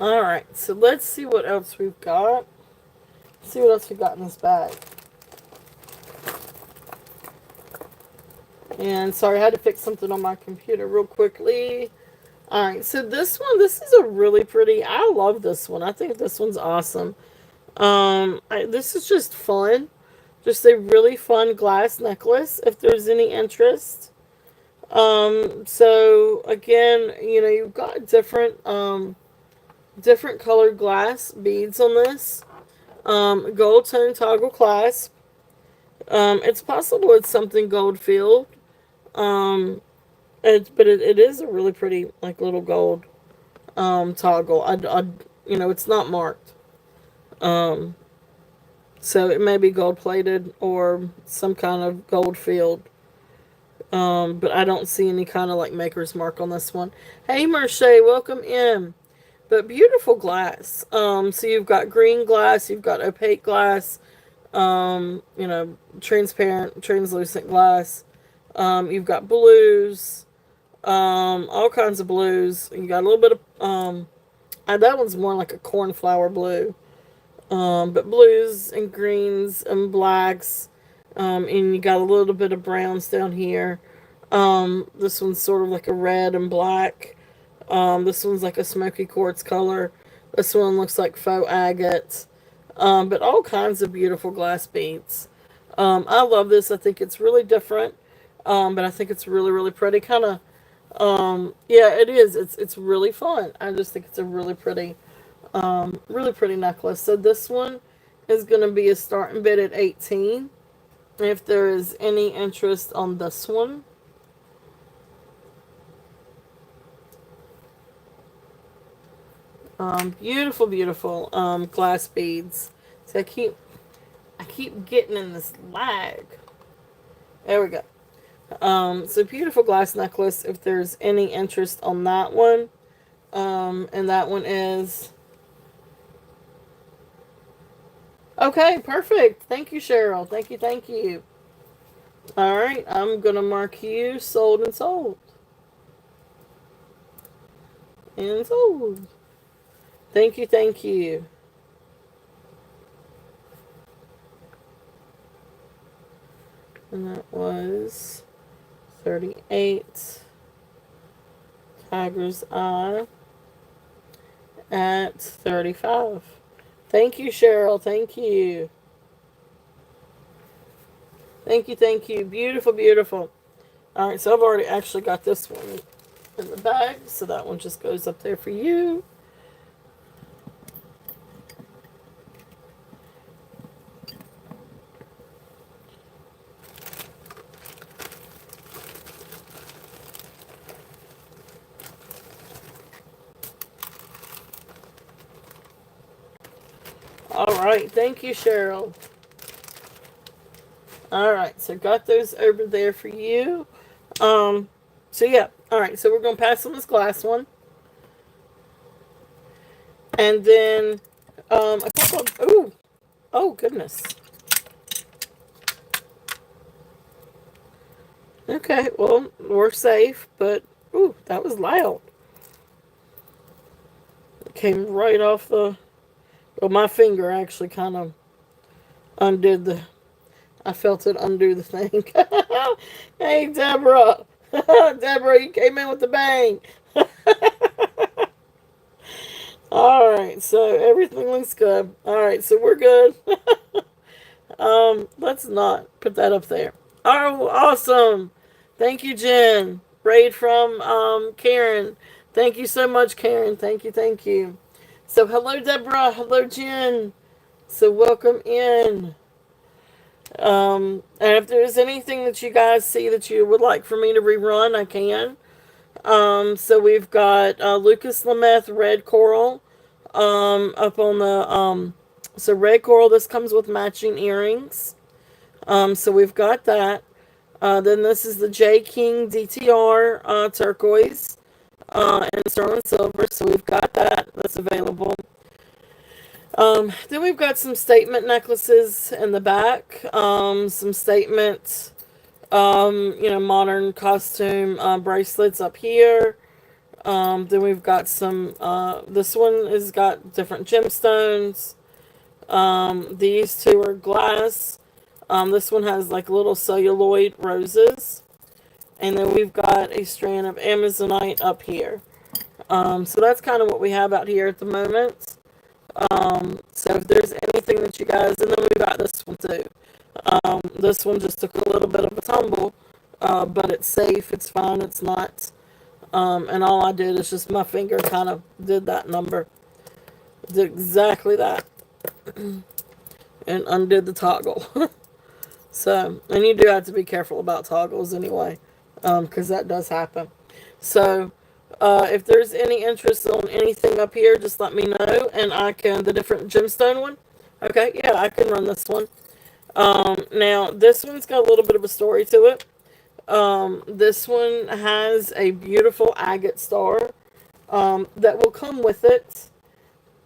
Alright, so let's see what else we've got. Let's see what else we got in this bag. And sorry, I had to fix something on my computer real quickly. Alright, so this is a really pretty, I love this one. I think this one's awesome. This is just fun. Just a really fun glass necklace, if there's any interest. So again, you know, you've got different colored glass beads on this. Gold tone toggle clasp. It's possible it's something gold filled. But it is a really pretty like little gold toggle. You know, it's not marked. Um, so it may be gold plated or some kind of gold filled. But I don't see any kind of like maker's mark on this one. Hey Merche, welcome in. But beautiful glass. So you've got green glass, you've got opaque glass, you know, transparent, translucent glass. You've got blues, all kinds of blues. You got a little bit of that one's more like a cornflower blue. But blues and greens and blacks, and you got a little bit of browns down here. This one's sort of like a red and black. This one's like a smoky quartz color. This one looks like faux agate. But all kinds of beautiful glass beads. I love this. I think it's really different. But I think it's really, really pretty. Kind of, yeah, it is. It's really fun. I just think it's a really pretty necklace. So this one is going to be a starting bid at 18. If there is any interest on this one. Beautiful, beautiful glass beads. So I keep getting in this lag. There we go. So beautiful glass necklace. If there's any interest on that one, and that one is okay. Perfect. Thank you, Cheryl. Thank you. Thank you. All right, I'm gonna mark you sold and sold and sold. Thank you. Thank you. And that was 38 Tiger's Eye at 35. Thank you, Cheryl. Thank you. Thank you, thank you. Beautiful, beautiful. Alright, so I've already actually got this one in the bag, so that one just goes up there for you. Alright, thank you, Cheryl. Alright, so got those over there for you. So yeah, alright, so we're going to pass on this glass one. And then, a couple of, ooh, oh goodness. Okay, well, we're safe, but, ooh, that was loud. It came right off the, well, my finger actually kind of undid the, I felt it undo the thing. Hey, Deborah. Deborah, you came in with the bang. Alright, so everything looks good. Alright, so we're good. Let's not put that up there. Oh, awesome. Thank you, Jen. Raid from Karen. Thank you so much, Karen. Thank you, thank you. So hello, Deborah. Hello, Jen. So welcome in. And if there's anything that you guys see that you would like for me to rerun, I can. So we've got Lucas Lameth Red Coral up on the so red coral. This comes with matching earrings. So we've got that. Then this is the J King DTR turquoise and sterling silver. So we've got that. That's available. Then we've got some statement necklaces in the back. Some statement, you know, modern costume bracelets up here. Then we've got some, this one has got different gemstones. These two are glass. This one has like little celluloid roses. And then we've got a strand of Amazonite up here. So that's kind of what we have out here at the moment. So if there's anything that you guys, and then we got this one too. This one just took a little bit of a tumble. but it's safe, it's fine, it's not. And all I did is just my finger kind of did that number. Did exactly that. And undid the toggle. So, and you do have to be careful about toggles anyway, because that does happen. So, if there's any interest on anything up here, just let me know, and I can, the different gemstone one. Okay, yeah, I can run this one. Now, this one's got a little bit of a story to it. This one has a beautiful agate star that will come with it,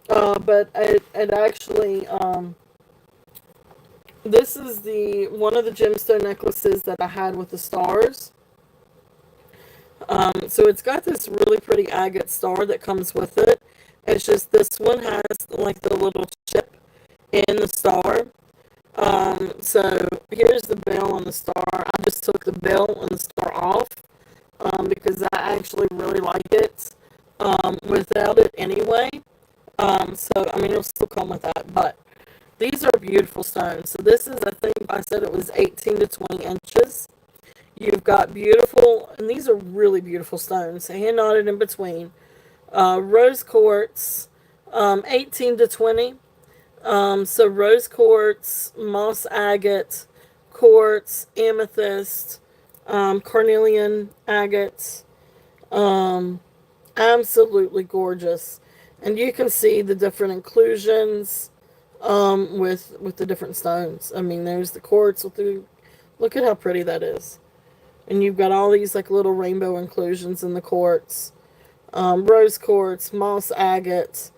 but it actually, this is the one of the gemstone necklaces that I had with the stars. So it's got this really pretty agate star that comes with it. It's just this one has like the little chip in the star. So here's the bell on the star. I just took the bell and the star off because I actually really like it without it anyway. So I mean it'll still come with that, but these are beautiful stones. So this is, I think I said it was 18 to 20 inches. You've got beautiful, and these are really beautiful stones, hand knotted in between. Rose quartz, 18 to 20. So rose quartz, moss agate, quartz, amethyst, carnelian agates. Absolutely gorgeous. And you can see the different inclusions with the different stones. I mean, there's the quartz with the, look at how pretty that is. And you've got all these like little rainbow inclusions in the quartz. Rose quartz, moss agate,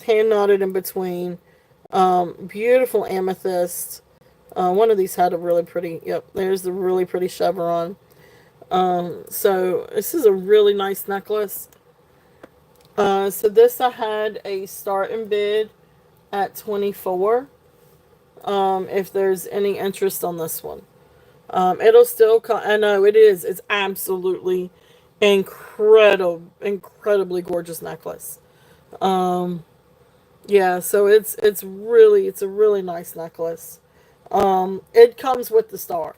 hand knotted in between. Beautiful amethyst. One of these had a really pretty, yep, there's the really pretty chevron. So this is a really nice necklace. So this I had a starting bid at 24. If there's any interest on this one. It'll still come. I know it is. It's absolutely incredibly gorgeous necklace. Yeah, so it's a really nice necklace. It comes with the star.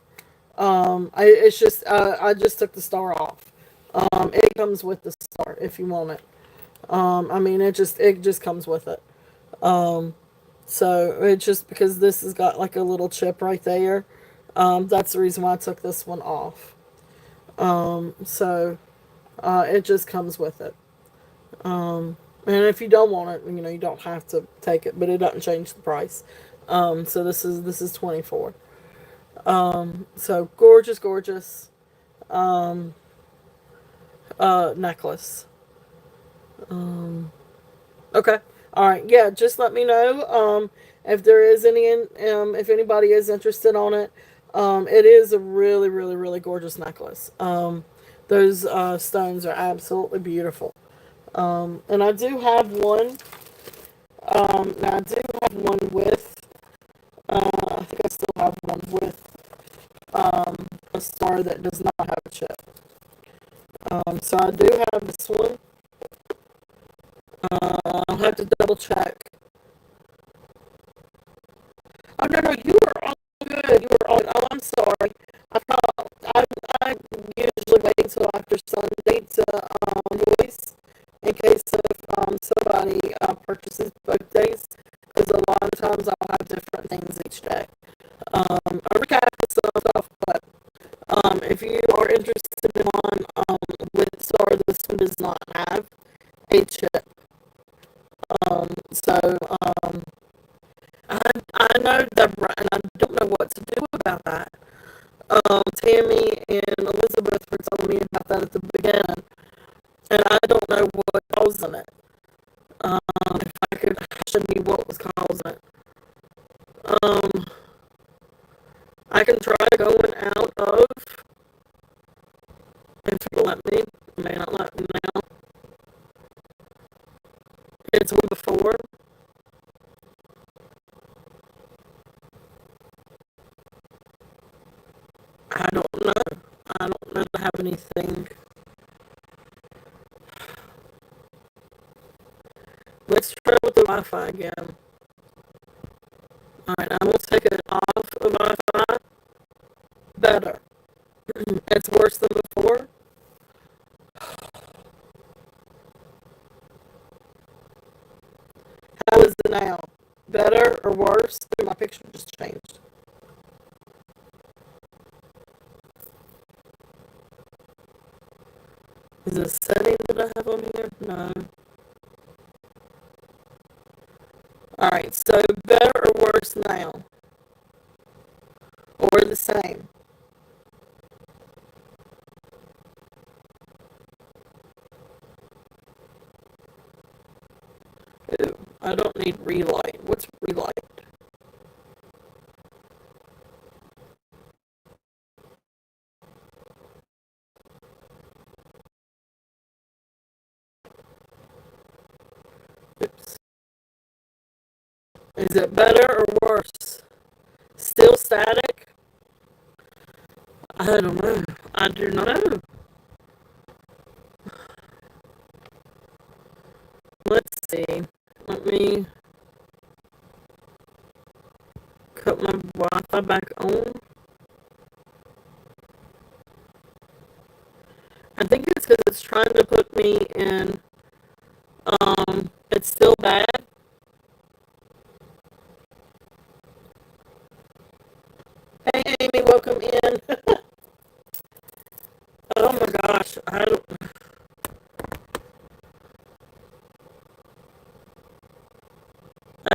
I just took the star off. It comes with the star if you want it. I mean it just comes with it. So it's just because this has got like a little chip right there. That's the reason why I took this one off. So it just comes with it. And if you don't want it, you don't have to take it, but it doesn't change the price. So this is 24. So gorgeous necklace. Okay. All right. Yeah, just let me know if there is any if anybody is interested on it. It is a really gorgeous necklace. Those stones are absolutely beautiful. And I do have one. Now I do have one with. I think I still have one with a star that does not have a chip. So I do have this one. I'll have to double check. Oh no, you were all good. You were all. Oh, I'm sorry. I thought I usually wait until after Sunday to voice in case of somebody purchases both days, because a lot of times I'll have different things each day. I recap some stuff, but if you are interested in one with star, this one does not have a chip. So I know Deborah, and I don't know what to do about that. Tammy and Elizabeth were telling me about that at the beginning, and I don't know what causing it. If I could show me what was causing it. I can try going out of, if it will let me. It may not let me now. It's one before. I don't know. I don't know if I have anything. Let's try with the Wi-Fi again. Alright, I'm going to take it off of Wi-Fi. Better. It's better or worse? My picture just changed. Is it a setting that I have on here? No. Alright, so better or worse now? Or the same? Ooh, I don't need relight. What's relight? Oops. Is it better or worse? Still static? I don't know. I do not know. Let's see. Let me cut my Wi-Fi back on. I think it's because it's trying to put me in, it's still bad. Hey Amy, welcome in. Oh my gosh, I don't...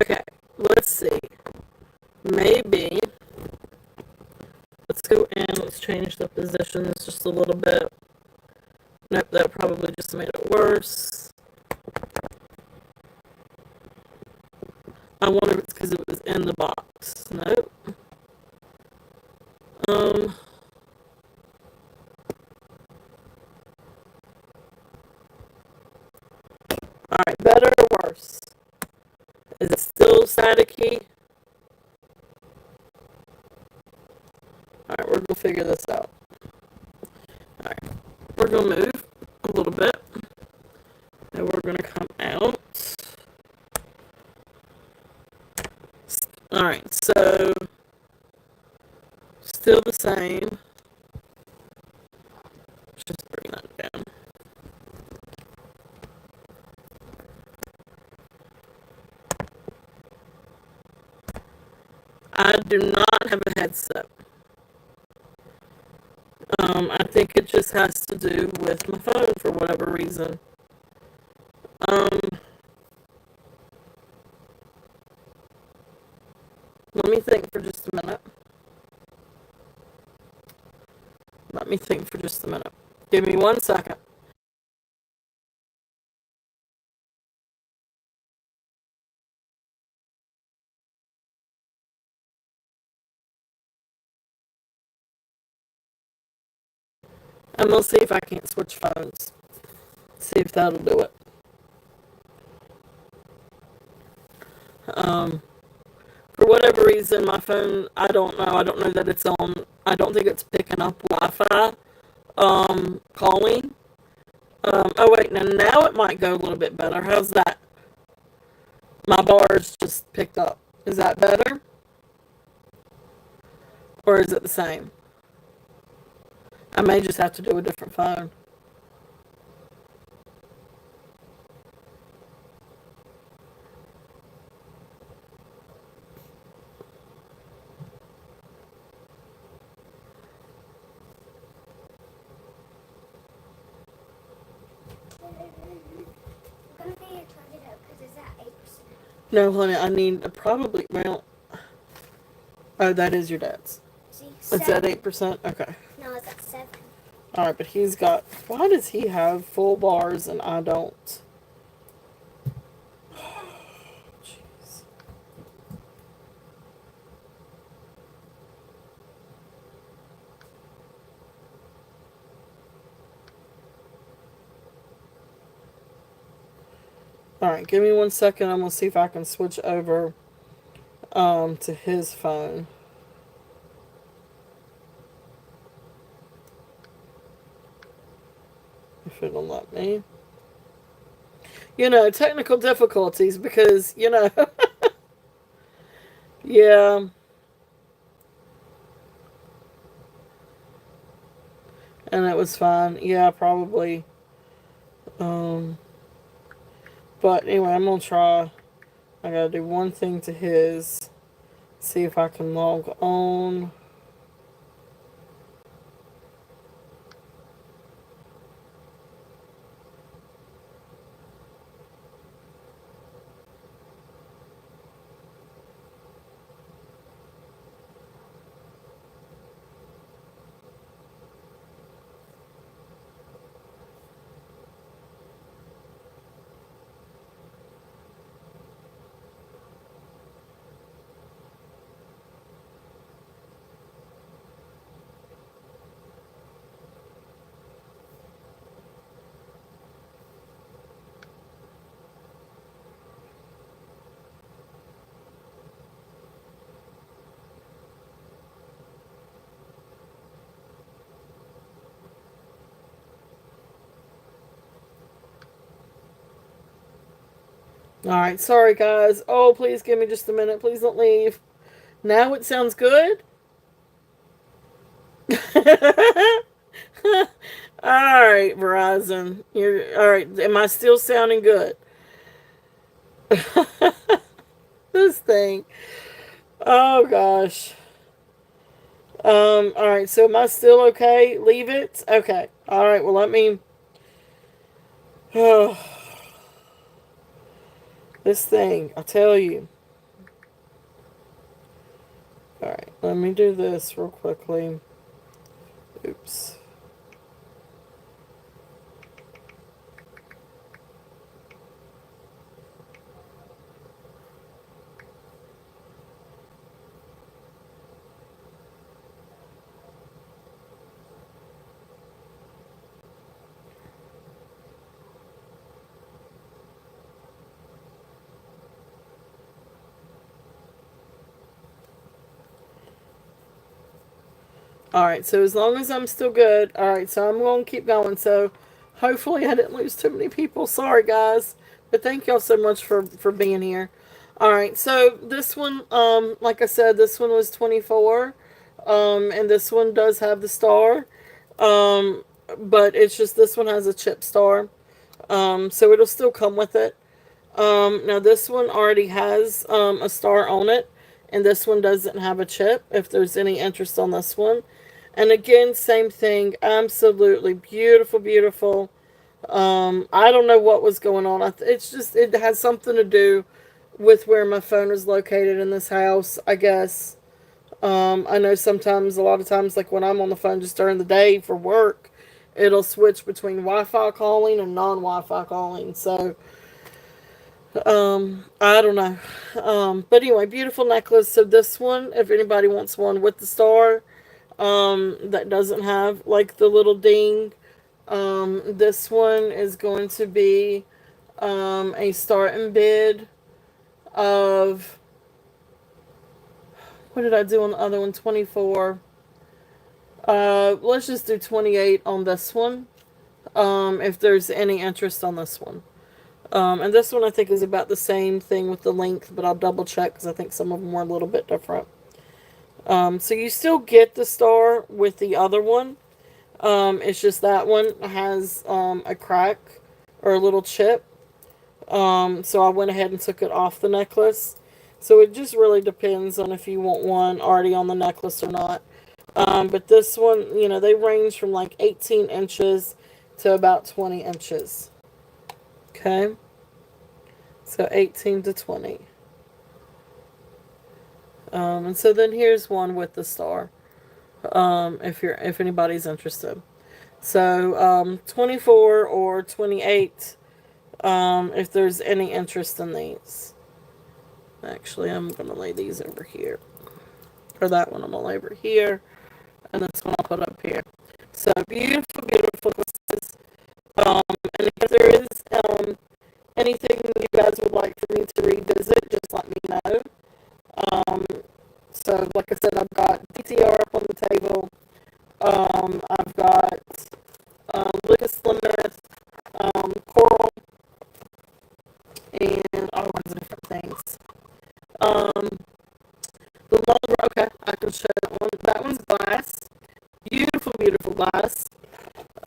Okay, let's see. Maybe, let's go in, let's change the positions just a little bit. Nope, that probably just made it worse. I wonder if it's because it was in the box. Nope. Alright, better or worse? Is it still staticky? Alright, we're gonna figure this out. Alright, we're gonna move a little bit. And we're gonna come out. Alright, so still the same. Let's just bring that down. I do not have a headset. I think it just has to do with my phone for whatever reason. Let me think for just a minute. Let me think for just a minute. Give me 1 second. I'm gonna see if I can't switch phones. See if that'll do it. For whatever reason, my phone, I don't know that it's on, I don't think it's picking up Wi-Fi, calling. Oh wait, now it might go a little bit better. How's that? My bars just picked up. Is that better? Or is it the same? I may just have to do a different phone. No, honey, I need probably, well, oh, that is your dad's. It's at 8%? Okay. No, it's at 7. Alright, but he's got, why does he have full bars and I don't? Jeez. Alright, give me 1 second. I'm gonna see if I can switch over to his phone. If it'll let me. You know, technical difficulties because, you know, yeah. And it was fine. Yeah, probably. But anyway, I'm gonna try I gotta do one thing to his. See if I can log on. Alright, sorry guys. Oh, please give me just a minute. Please don't leave. Now it sounds good? Alright, Verizon. Alright, am I still sounding good? This thing. Oh gosh. Alright, so am I still okay? Leave it? Okay. Alright, well let me this thing, I tell you. Alright, let me do this real quickly. Oops. Alright, so as long as I'm still good. Alright, so I'm going to keep going. So hopefully I didn't lose too many people. Sorry, guys. But thank y'all so much for being here. Alright, so this one, like I said, this one was 24. And this one does have the star. But it's just this one has a chip star. So it'll still come with it. Now this one already has a star on it. And this one doesn't have a chip, if there's any interest on this one. And again, same thing. Absolutely beautiful, beautiful. I don't know what was going on. It's just, it has something to do with where my phone is located in this house, I guess. I know sometimes, a lot of times, like when I'm on the phone just during the day for work, it'll switch between Wi-Fi calling and non-Wi-Fi calling. So, I don't know. But anyway, beautiful necklace. So this one, if anybody wants one with the star, that doesn't have like the little ding, this one is going to be, a starting bid of, what did I do on the other one? 24. Let's just do 28 on this one. If there's any interest on this one. And this one I think is about the same thing with the length, but I'll double check because I think some of them were a little bit different. So you still get the star with the other one. It's just that one has a crack or a little chip. So I went ahead and took it off the necklace. So it just really depends on if you want one already on the necklace or not. But this one, you know, they range from like 18 inches to about 20 inches. Okay. So 18 to 20. And so then here's one with the star. If anybody's interested. So 24 or 28, if there's any interest in these. Actually, I'm gonna lay these over here. Or that one I'm gonna lay over here. And this one I'll put up here. So beautiful, beautiful necklaces. And if there is anything you guys would like for me to revisit, just let me know. So like I said, I've got DTR up on the table. I've got Lucas Lameth, Coral, and all kinds of different things. The longer, okay, I can show that one. That one's glass. Beautiful, beautiful glass.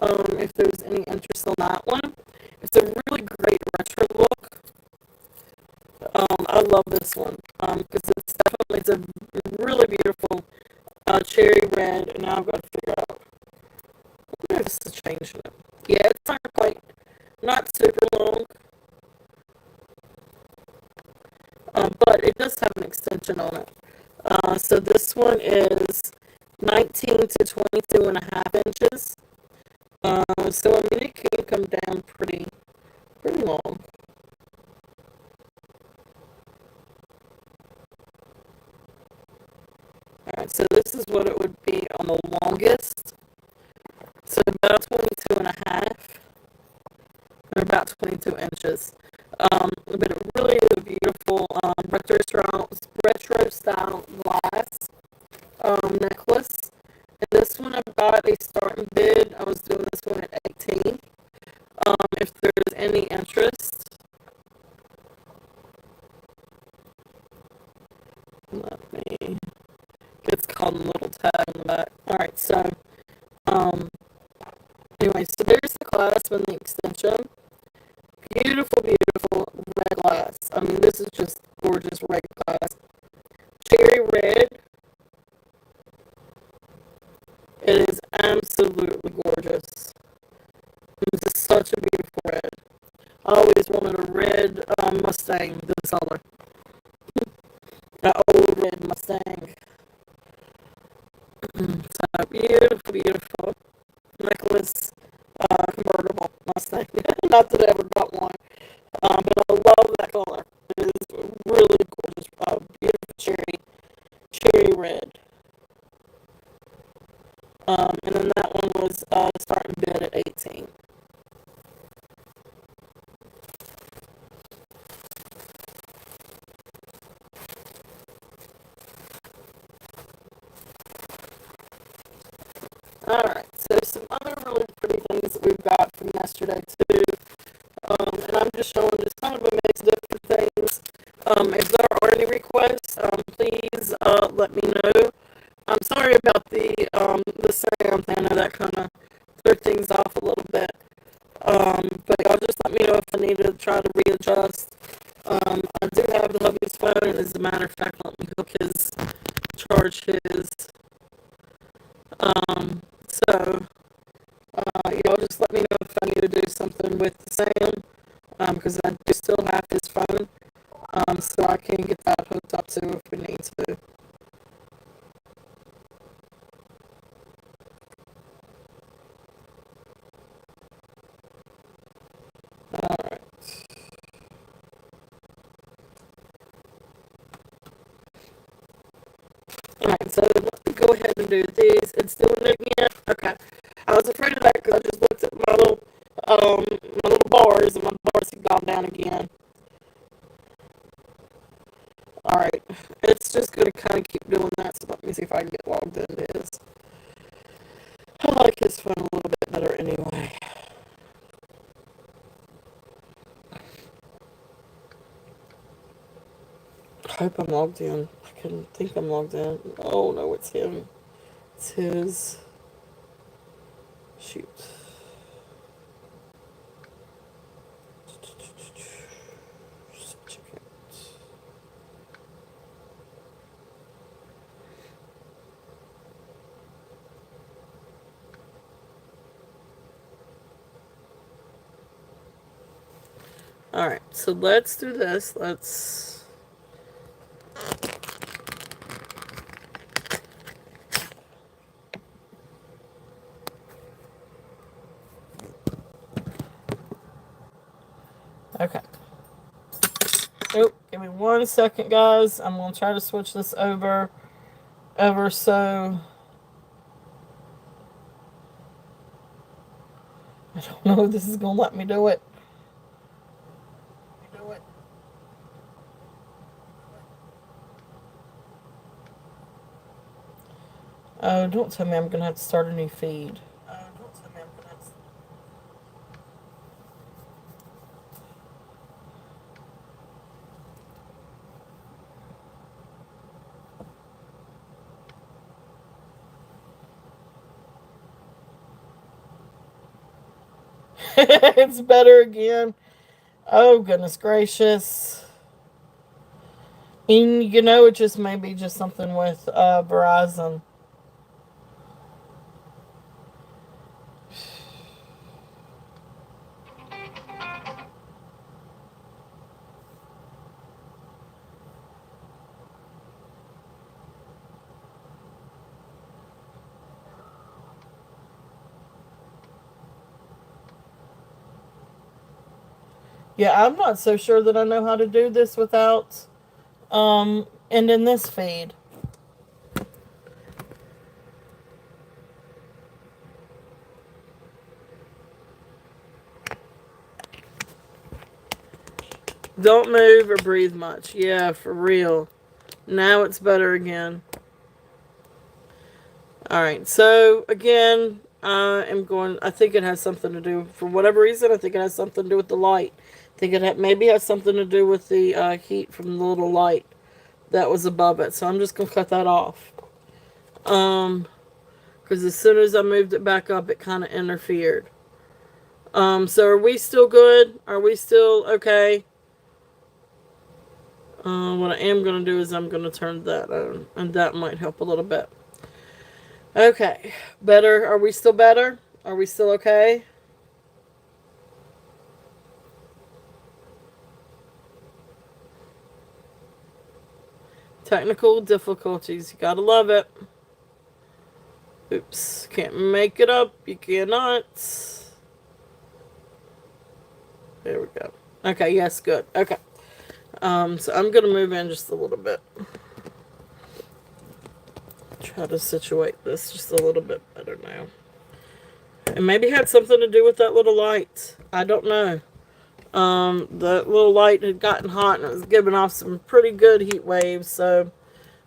If there's any interest on that one. It's a really great retro look. I love this one because it's a really beautiful cherry red, and now I've got to figure out. I wonder if this is changing it. Yeah, it's not super long, but it does have an extension on it. So this one is 19 to 22 and a half inches. So I mean it can come down pretty long. Alright, so this is what it would be on the longest. So about 22 and a half, or about 22 inches. But it really is a beautiful retro style glass necklace. And this one I got a starting bid. I was doing this one at 18. If there's any interest, let me. It's called a little tag on the back. Alright, so anyway, so there's the clasp and the extension. Beautiful, beautiful red glass. I mean, this is just gorgeous red glass. Cherry red. It is absolutely gorgeous. This is such a beautiful red. I always wanted a red Mustang this color. An old red Mustang. So beautiful, beautiful necklace, convertible Mustang. Not that I ever got one, but I love that color. It is really gorgeous, beautiful cherry red. And then that one was starting bid at 18. Alright, so some other really pretty things that we've got from yesterday too. And I'm just showing just kind of a mix of different things. If there are any requests, please let me know. I'm sorry about the sound. I know that kind of threw things off a little bit. But y'all just let me know if I need to try to readjust. I do have the hubby's phone, and as a matter of fact, let me charge his. So y'all just let me know if I need to do something with the sound, because I do still have his phone, so I can get that hooked up too if we need to. Alright. Alright, so let me go ahead and do these. It's doing it again? Okay. I was afraid of that because I just looked at my little bars, and my bars had gone down again. Alright. It's just going to kind of keep doing that, so let me see if I can get logged into his. I like his phone a little bit better anyway. I hope I'm logged in. I couldn't think I'm logged in. Oh no, it's him. It's his. Shoot. Alright, so let's do this. Okay. Oh, give me 1 second, guys. I'm going to try to switch this over ever so. I don't know if this is going to let me do it. Oh, don't tell me I'm going to have to start a new feed. It's better again. Oh, goodness gracious. And you know, it just may be just something with Verizon. Yeah, I'm not so sure that I know how to do this without ending this feed. Don't move or breathe much. Yeah, for real. Now it's better again. Alright, so again, I think it has something to do, for whatever reason, I think it has something to do with the light. I think it maybe has something to do with the heat from the little light that was above it. So I'm just going to cut that off. Because as soon as I moved it back up, it kind of interfered. So are we still good? Are we still okay? What I am going to do is I'm going to turn that on, and that might help a little bit. Okay, better. Are we still better? Are we still okay? Technical difficulties. You gotta love it. Oops, can't make it up. You cannot. There we go. Okay, yes, good. Okay. So I'm gonna move in just a little bit. Try to situate this just a little bit better now. And maybe it had something to do with that little light. I don't know. The little light had gotten hot and it was giving off some pretty good heat waves. So,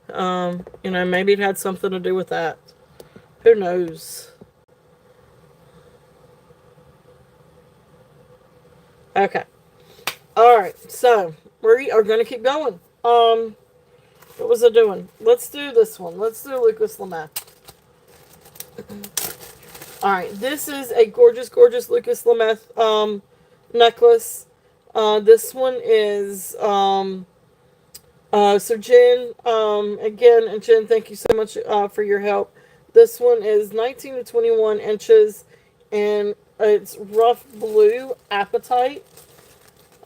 you know, maybe it had something to do with that. Who knows? Okay. Alright, so we are going to keep going. What was I doing? Let's do this one. Let's do Lucas Lameth. Alright, this is a gorgeous, gorgeous Lucas Lameth necklace. This one is, so Jen, again, and Jen, thank you so much for your help. This one is 19 to 21 inches, and it's rough blue apatite.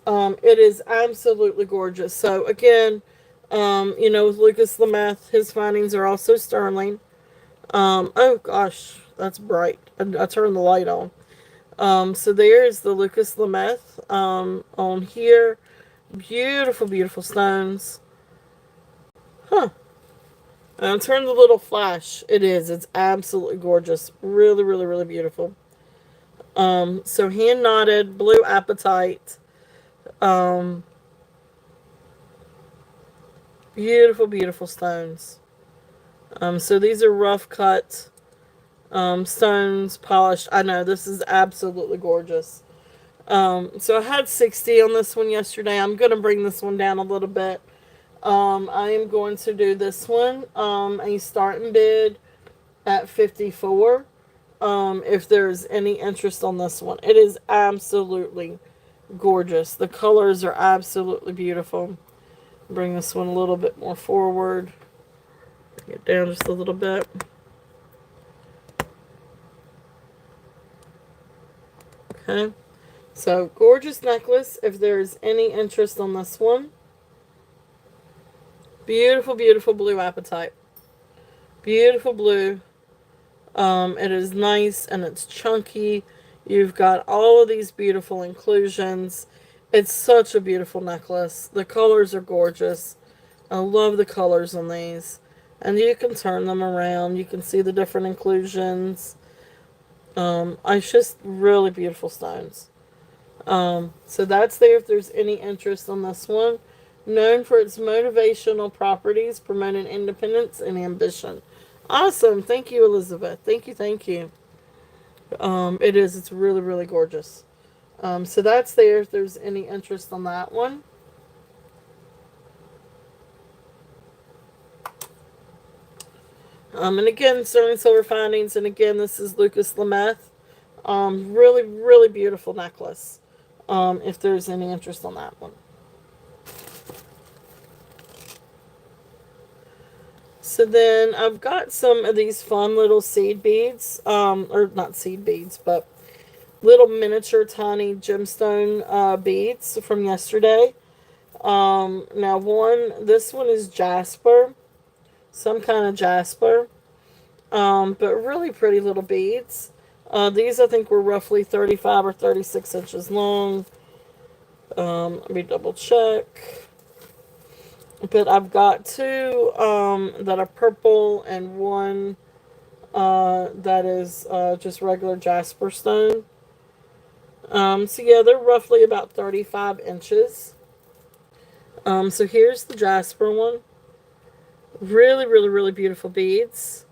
It is absolutely gorgeous. So again, you know, with Lucas Lameth, his findings are also sterling. Oh gosh, that's bright. I turned the light on. So there's the Lucas Lameth on here. Beautiful, beautiful stones. Huh. I'll turn the little flash. It is. It's absolutely gorgeous. Really, really, really beautiful. So hand knotted, blue apatite. Beautiful, beautiful stones. So these are rough cut stones, polished. I know, this is absolutely gorgeous. So I had 60 on this one yesterday. I'm going to bring this one down a little bit. I am going to do this one, a starting bid at 54. If there's any interest on this one. It is absolutely gorgeous. The colors are absolutely beautiful. Bring this one a little bit more forward. Get down just a little bit. Okay. So, gorgeous necklace. If there's any interest on this one. Beautiful, beautiful blue apatite. Beautiful blue. It is nice and it's chunky. You've got all of these beautiful inclusions. It's such a beautiful necklace. The colors are gorgeous. I love the colors on these. And you can turn them around. You can see the different inclusions. It's just really beautiful stones. So that's there if there's any interest on this one. Known for its motivational properties, promoting independence and ambition. Awesome. Thank you, Elizabeth. Thank you, thank you. It is. It's really, really gorgeous. So that's there if there's any interest on that one. And again, sterling silver findings. And again, this is Lucas Lameth. Really, really beautiful necklace. If there's any interest on that one. So then I've got some of these fun little seed beads, or not seed beads, but little miniature tiny gemstone beads from yesterday. Now this one is jasper, some kind of jasper, but really pretty little beads. These I think were roughly 35 or 36 inches long. Let me double check. But I've got two that are purple and one that is just regular jasper stone. So yeah, they're roughly about 35 inches. So here's the jasper one. Really, really, really beautiful beads.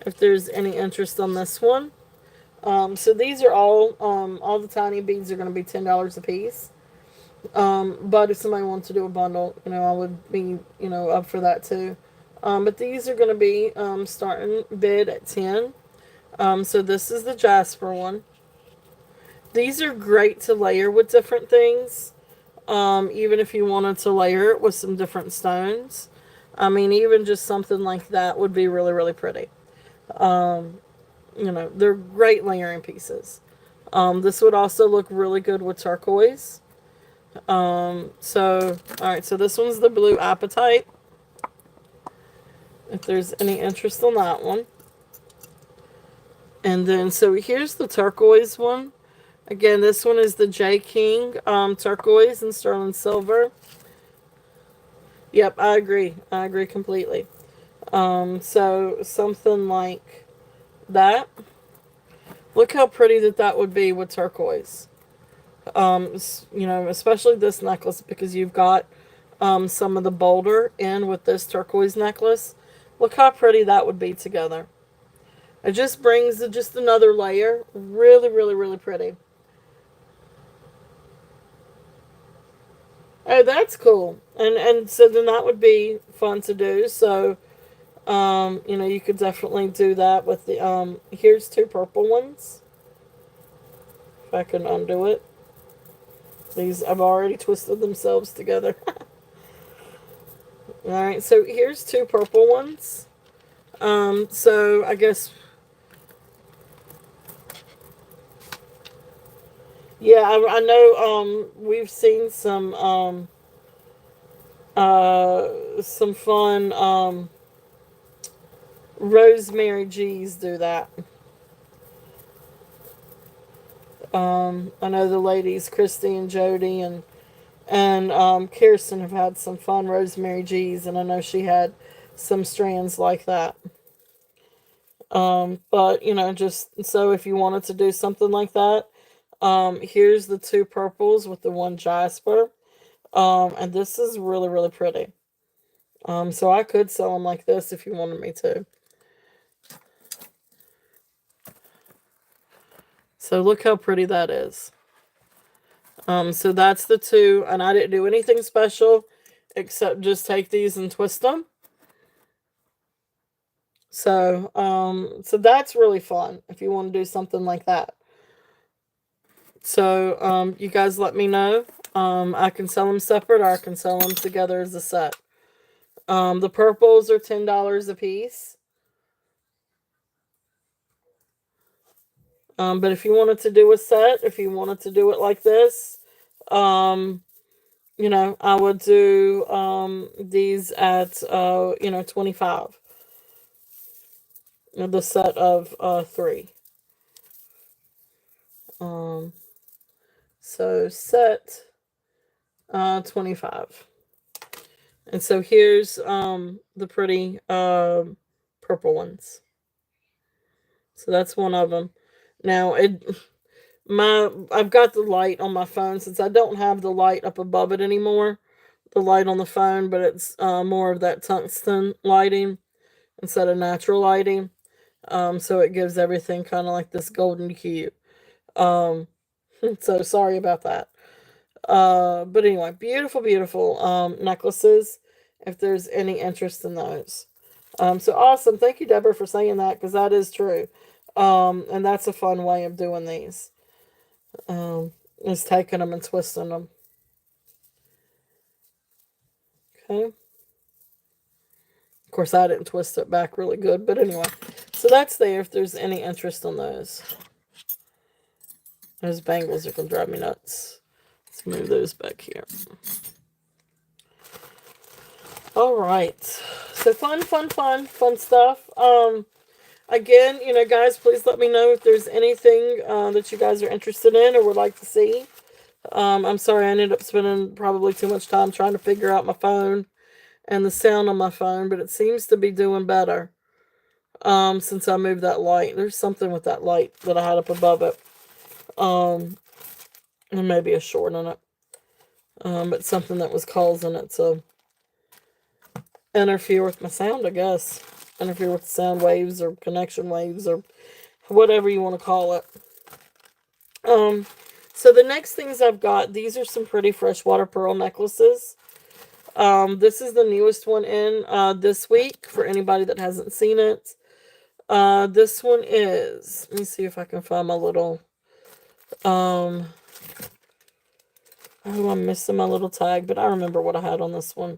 If there's any interest on this one. So these are all the tiny beads are going to be $10 a piece. But if somebody wants to do a bundle, I would be, up for that too. But these are going to be starting bid at 10. So this is the jasper one. These are great to layer with different things. Even if you wanted to layer it with some different stones. I mean, even just something like that would be really, really pretty. They're great layering pieces. This would also look really good with turquoise. Alright, so this one's the blue apatite. If there's any interest on that one. And then, so here's the turquoise one. Again, this one is the J. King turquoise and sterling silver. Yep, I agree. I agree completely. So something like that. Look how pretty that would be with turquoise. Especially this necklace because you've got some of the boulder in with this turquoise necklace. Look how pretty that would be together. It just brings just another layer. Really, really, really pretty. Oh, that's cool. And so then that would be fun to do. So, you could definitely do that with the, here's two purple ones. If I can undo it. These have already twisted themselves together. Alright, so here's two purple ones. So I guess, yeah, I know, we've seen some fun, Rosemary G's do that. I know the ladies, Christy and Jody and Kirsten have had some fun Rosemary G's, and I know she had some strands like that. But, just so if you wanted to do something like that, here's the two purples with the one jasper. And this is really, really pretty. So I could sell them like this if you wanted me to. So look how pretty that is. So that's the two, and I didn't do anything special except just take these and twist them. So that's really fun if you want to do something like that. So, you guys let me know. I can sell them separate or I can sell them together as a set. The purples are $10 a piece. But if you wanted to do a set, if you wanted to do it like this, I would do these at 25. The set of 3. So set 25. And so here's the pretty purple ones. So that's one of them. Now I've got the light on my phone since I don't have the light up above it anymore. The light on the phone, but it's more of that tungsten lighting instead of natural lighting. So it gives everything kind of like this golden hue. So sorry about that. But anyway, beautiful, beautiful necklaces. If there's any interest in those. So awesome. Thank you, Deborah, for saying that because that is true. And that's a fun way of doing these. Is taking them and twisting them. Okay. Of course, I didn't twist it back really good, but anyway. So that's there if there's any interest on those. Those bangles are going to drive me nuts. Let's move those back here. All right. So fun stuff. Again, you know, guys, please let me know if there's anything that you guys are interested in or would like to see. I'm sorry I ended up spending probably too much time trying to figure out my phone and the sound on my phone, but it seems to be doing better since I moved that light. There's something with that light that I had up above it. And maybe a short on it. But something that was causing it to interfere with my sound, I guess. Interfere with the sound waves or connection waves or whatever you want to call it. So the next things I've got, these are some pretty freshwater pearl necklaces. This is the newest one in this week for anybody that hasn't seen it. This one is, let me see if I can find my little, oh, I'm missing my little tag, but I remember what I had on this one.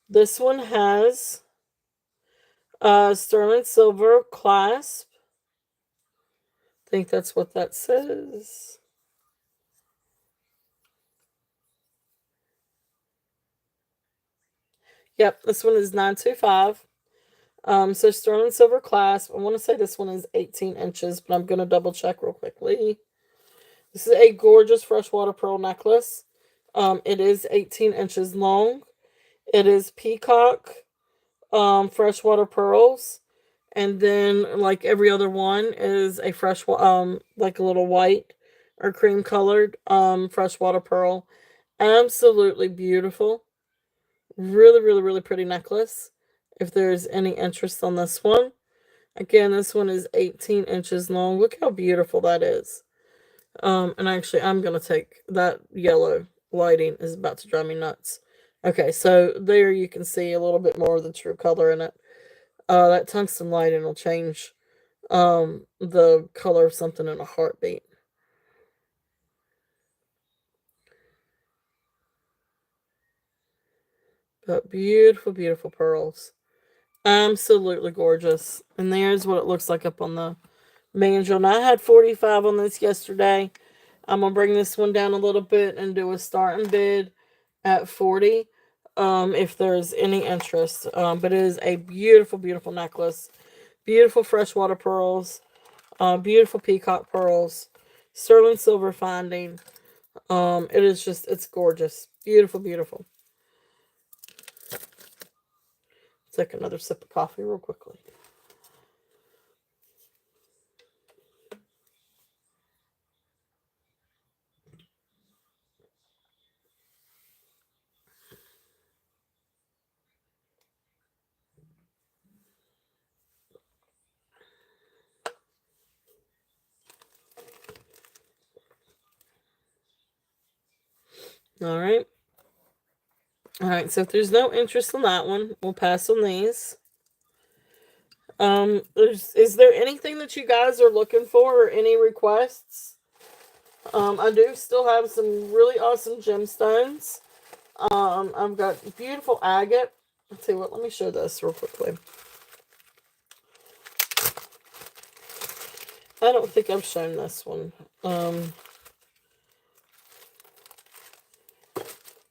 This one has sterling silver clasp. I think that's what that says. Yep, this one is 925. So sterling silver clasp. I want to say this one is 18 inches, but I'm going to double check real quickly. This is a gorgeous freshwater pearl necklace. It is 18 inches long. It is peacock freshwater pearls. And then, like every other one, is a fresh, like a little white or cream colored freshwater pearl. Absolutely beautiful. Really, really, really pretty necklace. If there's any interest on this one. Again, this one is 18 inches long. Look how beautiful that is. And actually, I'm going to take that yellow lighting is about to drive me nuts. Okay, so there you can see a little bit more of the true color in it. That tungsten lighting will change the color of something in a heartbeat. But beautiful, beautiful pearls. Absolutely gorgeous. And there's what it looks like up on the mantle. Now, I had 45 on this yesterday. I'm going to bring this one down a little bit and do a starting bid at 40 if there's any interest. But it is a beautiful, beautiful necklace. Beautiful freshwater pearls. Beautiful peacock pearls. Sterling silver finding. It is just, it's gorgeous. Beautiful, beautiful. Take another sip of coffee real quickly. All right. All right, so if there's no interest in that one, we'll pass on these. Is there anything that you guys are looking for or any requests? I do still have some really awesome gemstones. I've got beautiful agate. Let's see what, let me show this real quickly. I don't think I've shown this one.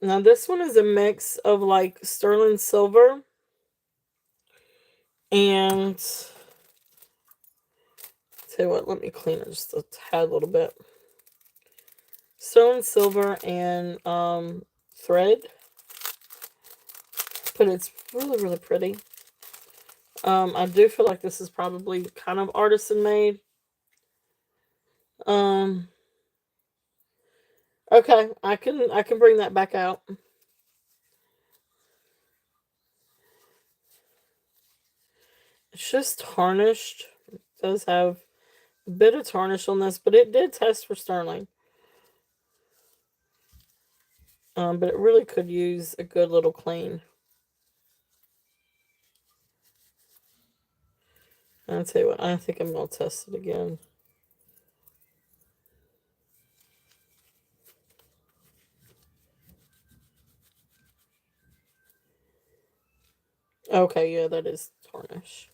Now this one is a mix of like sterling silver and tell you what, let me clean it just a tad little bit. Sterling silver and thread, but it's really, really pretty. I do feel like this is probably kind of artisan made. Okay, I can bring that back out. It's just tarnished. It does have a bit of tarnish on this, but it did test for sterling. But it really could use a good little clean. I'll tell you what, I think I'm going to test it again. Okay, yeah, that is tarnish.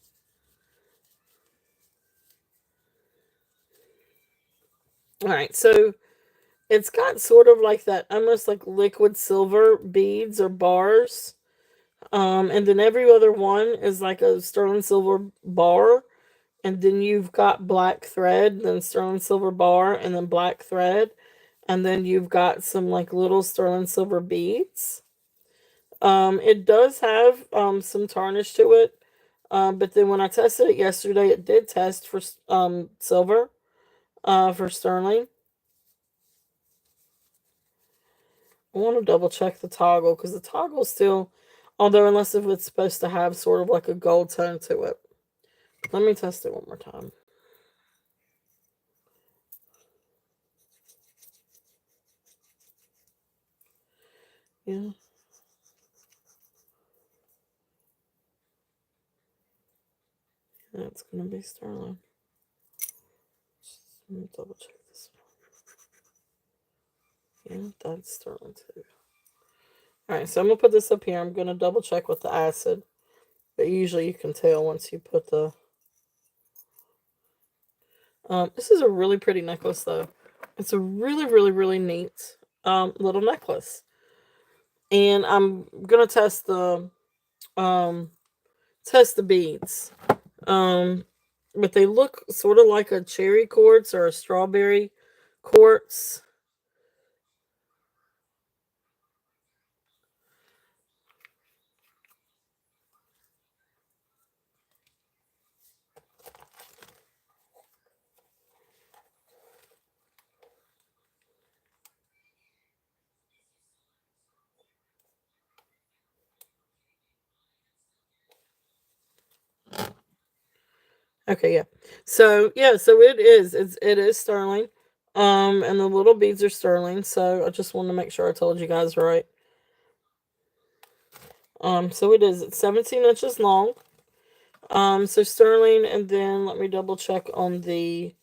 Alright, so it's got sort of like that, almost like liquid silver beads or bars. And then every other one is like a sterling silver bar. And then you've got black thread, then sterling silver bar, and then black thread. And then you've got some like little sterling silver beads. It does have some tarnish to it. But then when I tested it yesterday, it did test for silver, for sterling. I want to double check the toggle because the toggle still, although unless if it's supposed to have sort of like a gold tone to it. Let me test it one more time. Yeah. That's going to be sterling. Let me double check this one. Yeah, that's sterling too. Alright, so I'm going to put this up here. I'm going to double check with the acid. But usually you can tell once you put the... this is a really pretty necklace though. It's a really, really, really neat little necklace. And I'm going to test the beads. But they look sort of like a cherry quartz or a strawberry quartz. Okay, yeah. So yeah, so it is sterling. And the little beads are sterling, so I just wanted to make sure I told you guys right. So it's 17 inches long. So sterling, and then let me double check on the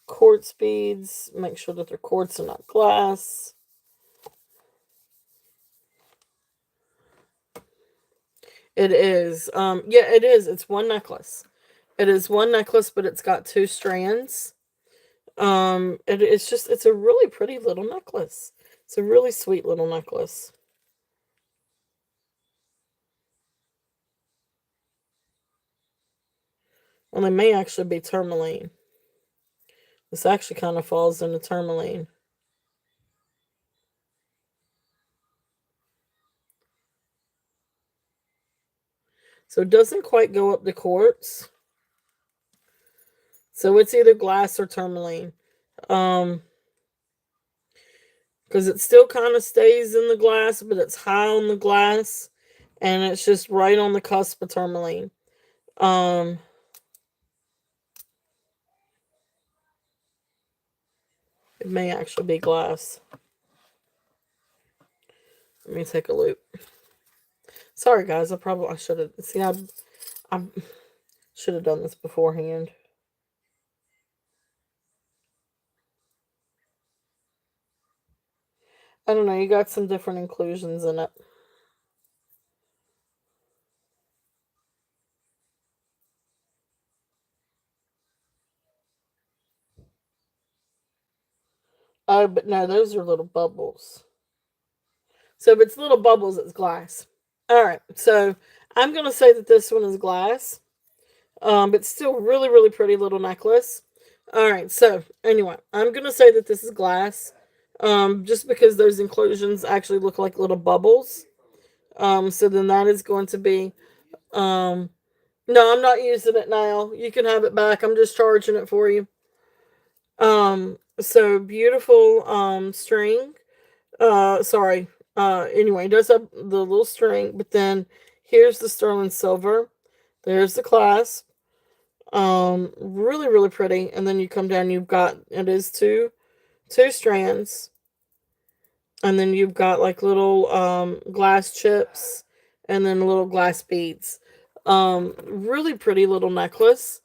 quartz beads, make sure that they're quartz and not glass. It is. Yeah, it is. It's one necklace. It is one necklace, but it's got two strands. It's a really pretty little necklace. It's a really sweet little necklace. And they may actually be tourmaline. This actually kind of falls into tourmaline. So it doesn't quite go up the quartz. So it's either glass or tourmaline. Because it still kind of stays in the glass, but it's high on the glass. And it's just right on the cusp of tourmaline. It may actually be glass. Let me take a look. Sorry, guys. I should have. See, I should have done this beforehand. I don't know. You got some different inclusions in it. Oh, but no, those are little bubbles. So if it's little bubbles, it's glass. All right. So I'm gonna say that this one is glass. But still really, really pretty little necklace. All right, so anyway, I'm gonna say that this is glass, just because those inclusions actually look like little bubbles. So then that is going to be, um, no, I'm not using it now. You can have it back. I'm just charging it for you. So beautiful, string. Sorry. Anyway, it does have the little string, but then here's the sterling silver. There's the clasp. Really, really pretty. And then you come down, you've got, it is two strands. And then you've got like little glass chips and then little glass beads. Really pretty little necklace.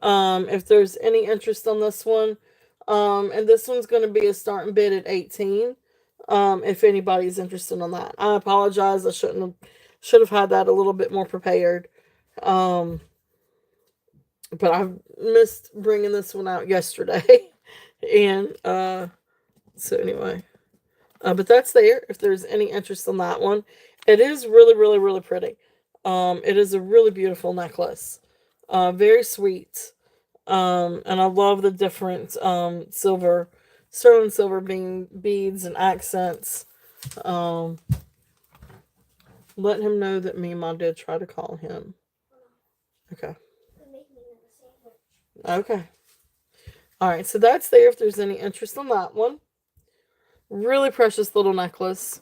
If there's any interest on this one, and this one's going to be a starting bid at 18. If anybody's interested on that. I apologize. I should have had that a little bit more prepared. Um, but I missed bringing this one out yesterday. And so anyway, but that's there if there's any interest in that one. It is really, really, really pretty. It is a really beautiful necklace. Very sweet. And I love the different silver, sterling silver beads and accents. Um, let him know that me and Mom did try to call him. Okay. Okay. All right, so that's there if there's any interest in that one. Really precious little necklace.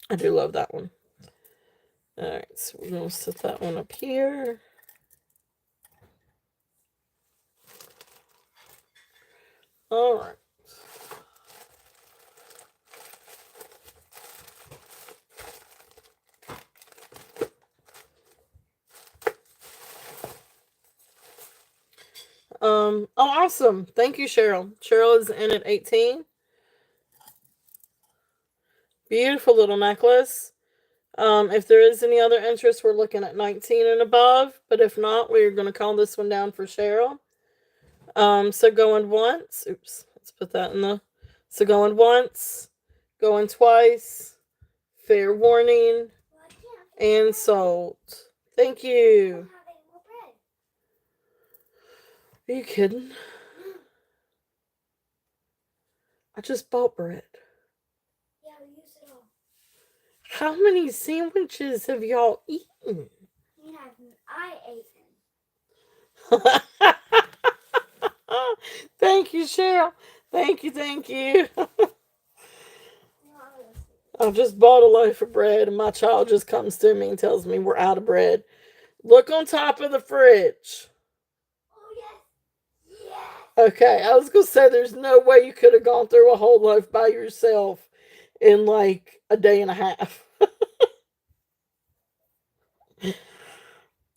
I do love that one. All right, so we're going to set that one up here. All right. Oh, awesome. Thank you, Cheryl. Cheryl is in at 18. Beautiful little necklace. If there is any other interest, we're looking at 19 and above. But if not, we're going to call this one down for Cheryl. So going once. Oops. Let's put that in the... So going once. Going twice. Fair warning. And sold. Thank you. Are you kidding? I just bought bread. Yeah, we used it all. How many sandwiches have y'all eaten? I ate them. Thank you, Cheryl. Thank you, thank you. I just bought a loaf of bread and my child just comes to me and tells me we're out of bread. Look on top of the fridge. Oh, yes. Yes. Okay, I was going to say there's no way you could have gone through a whole loaf by yourself in like a day and a half.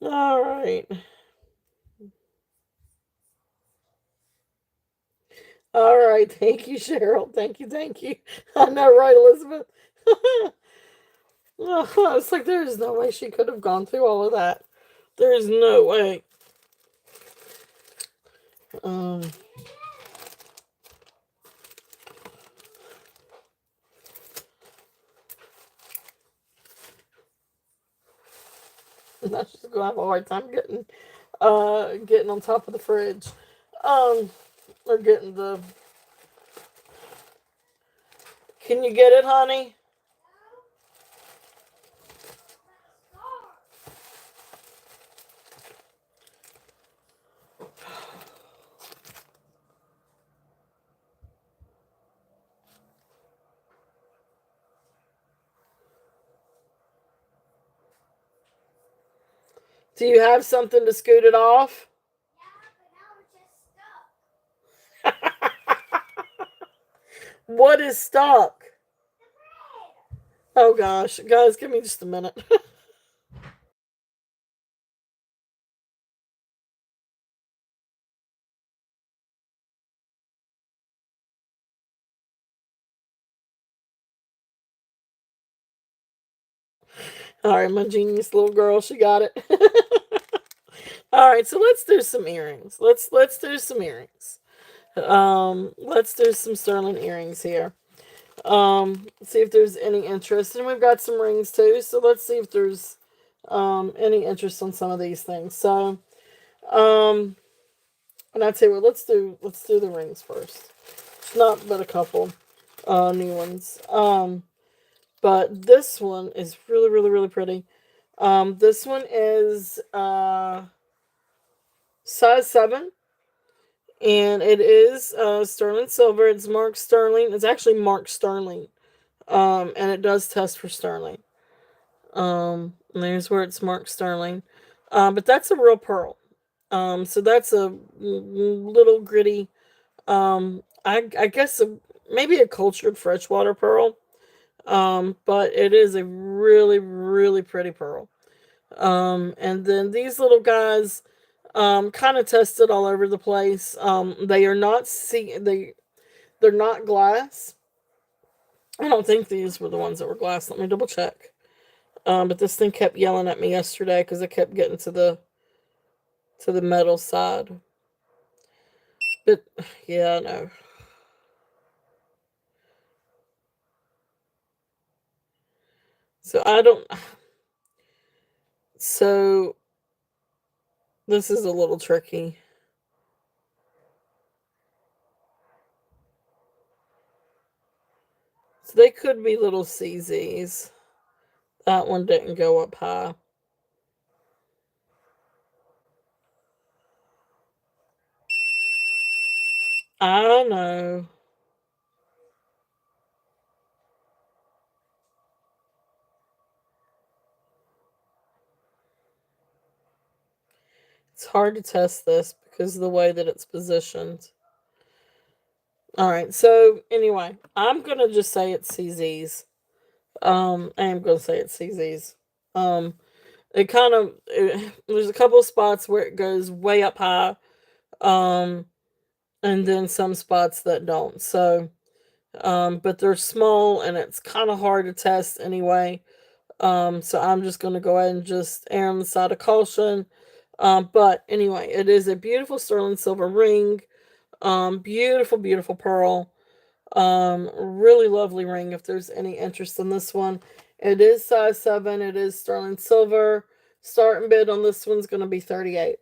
All right. All right. Thank you, Cheryl. Thank you. Thank you. I know, right, Elizabeth? It's like there is no way she could have gone through all of that. There is no way. Um, I'm just gonna have a hard time getting on top of the fridge, or getting the. Can you get it, honey? Do you have something to scoot it off? Yeah, but now it's just stuck. What is stuck? Oh gosh, guys, give me just a minute. All right, my genius little girl, she got it. All right, so let's do some earrings. Let's do some earrings. Let's do some sterling earrings here. See if there's any interest, and we've got some rings too. So let's see if there's any interest on some of these things. So, and I'd say, well, let's do the rings first. It's not but a couple new ones. But this one is really, really, really pretty. This one is size 7, and it is sterling silver. It's marked sterling. It's actually marked sterling, and it does test for sterling. And there's where it's marked sterling. But that's a real pearl. So that's a little gritty. I guess maybe a cultured freshwater pearl. But it is a really, really pretty pearl. And then these little guys, kind of tested all over the place. They are not they're not glass. I don't think these were the ones that were glass. Let me double check. But this thing kept yelling at me yesterday because I kept getting to the metal side. But yeah, no. So I don't. So this is a little tricky. So they could be little CZs. That one didn't go up high. I know. It's hard to test this because of the way that it's positioned. Alright, so anyway, I'm gonna just say it's CZs. I am gonna say it's CZs. Um, it kind of there's a couple of spots where it goes way up high, um, and then some spots that don't. So, but they're small and it's kind of hard to test anyway. So I'm just gonna go ahead and just err on the side of caution. But anyway, it is a beautiful sterling silver ring. Beautiful, beautiful pearl. Really lovely ring if there's any interest in this one. It is size 7. It is sterling silver. Starting bid on this one's going to be 38.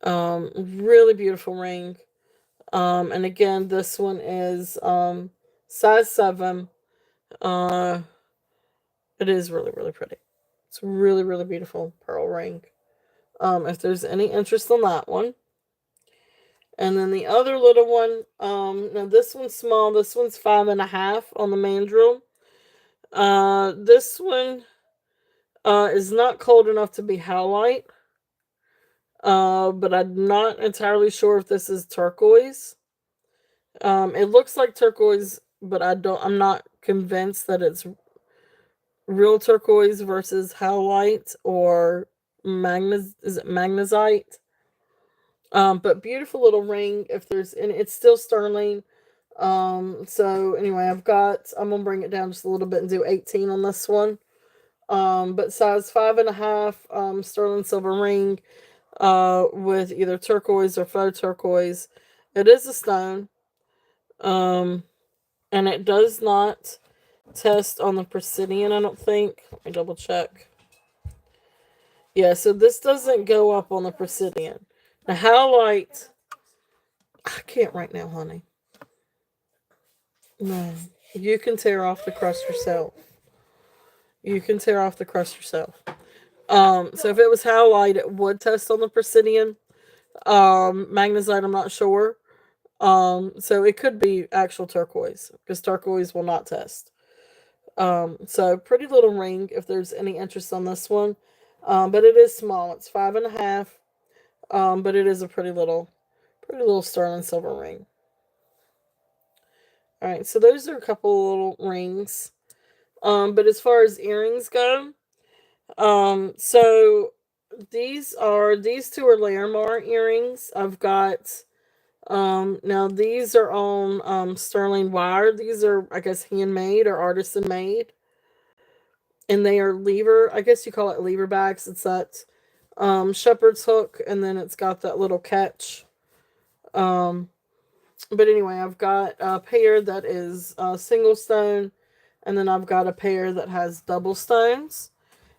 Really beautiful ring. And again, this one is size 7. Uh, it is really, really pretty. It's a really, really beautiful pearl ring. If there's any interest in that one. And then the other little one, now this one's small. This one's 5.5 on the mandrel. This one is not cold enough to be howlite. But I'm not entirely sure if this is turquoise. It looks like turquoise, but I'm not convinced that it's real turquoise versus howlite or is it magnesite? But beautiful little ring. If there's, and it's still sterling. So anyway, I'm gonna bring it down just a little bit and do 18 on this one. But size 5.5, sterling silver ring, with either turquoise or faux turquoise. It is a stone. Um, and it does not test on the Presidian, I don't think. Let me double check. Yeah, so this doesn't go up on the Presidian. Now, howlite, I can't right now, honey. No, you can tear off the crust yourself. You can tear off the crust yourself. So if it was howlite, it would test on the Presidian. Magnesite, I'm not sure. So it could be actual turquoise because turquoise will not test. So pretty little ring if there's any interest on this one. But it is small. It's 5.5. But it is a pretty little sterling silver ring. All right, so those are a couple little rings. But as far as earrings go, so these two are Larimar earrings. I've got now these are on sterling wire. These are, I guess, handmade or artisan made. And they are lever, I guess you call it lever backs. It's that shepherd's hook, and then it's got that little catch. Um but anyway, I've got a pair that is single stone, and then I've got a pair that has double stones.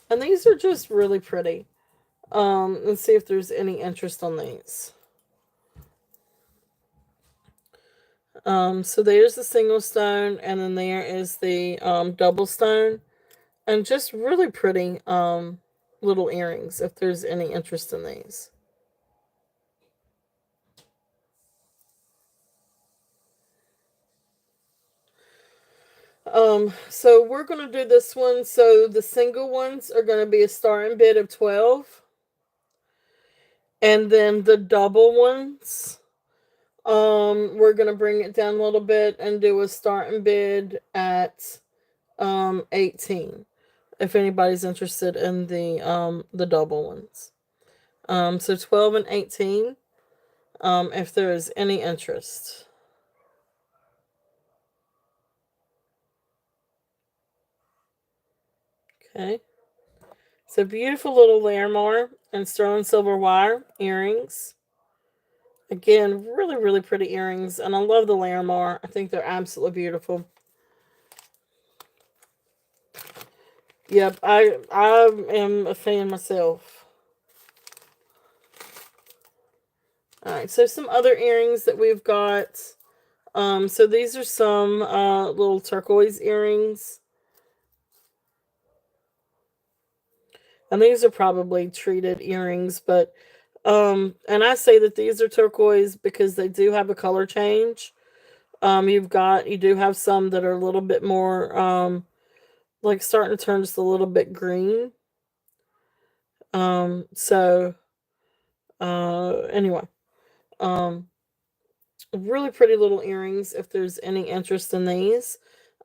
And these are just really pretty. Let's see if there's any interest on these. So there's the single stone, and then there is the double stone, and just really pretty little earrings. If there's any interest in these, so we're gonna do this one. So the single ones are gonna be a starting bid of 12, and then the double ones, we're gonna bring it down a little bit and do a starting bid at 18. If anybody's interested in the double ones. So 12 and 18, if there is any interest. Okay. So beautiful little Larimar and sterling silver wire earrings. Again, really, really pretty earrings. And I love the Larimar. I think they're absolutely beautiful. Yep, I am a fan myself. Alright, so some other earrings that we've got. So these are some little turquoise earrings. And these are probably treated earrings, but and I say that these are turquoise because they do have a color change. You do have some that are a little bit more like starting to turn just a little bit green. So anyway, um really pretty little earrings if there's any interest in these.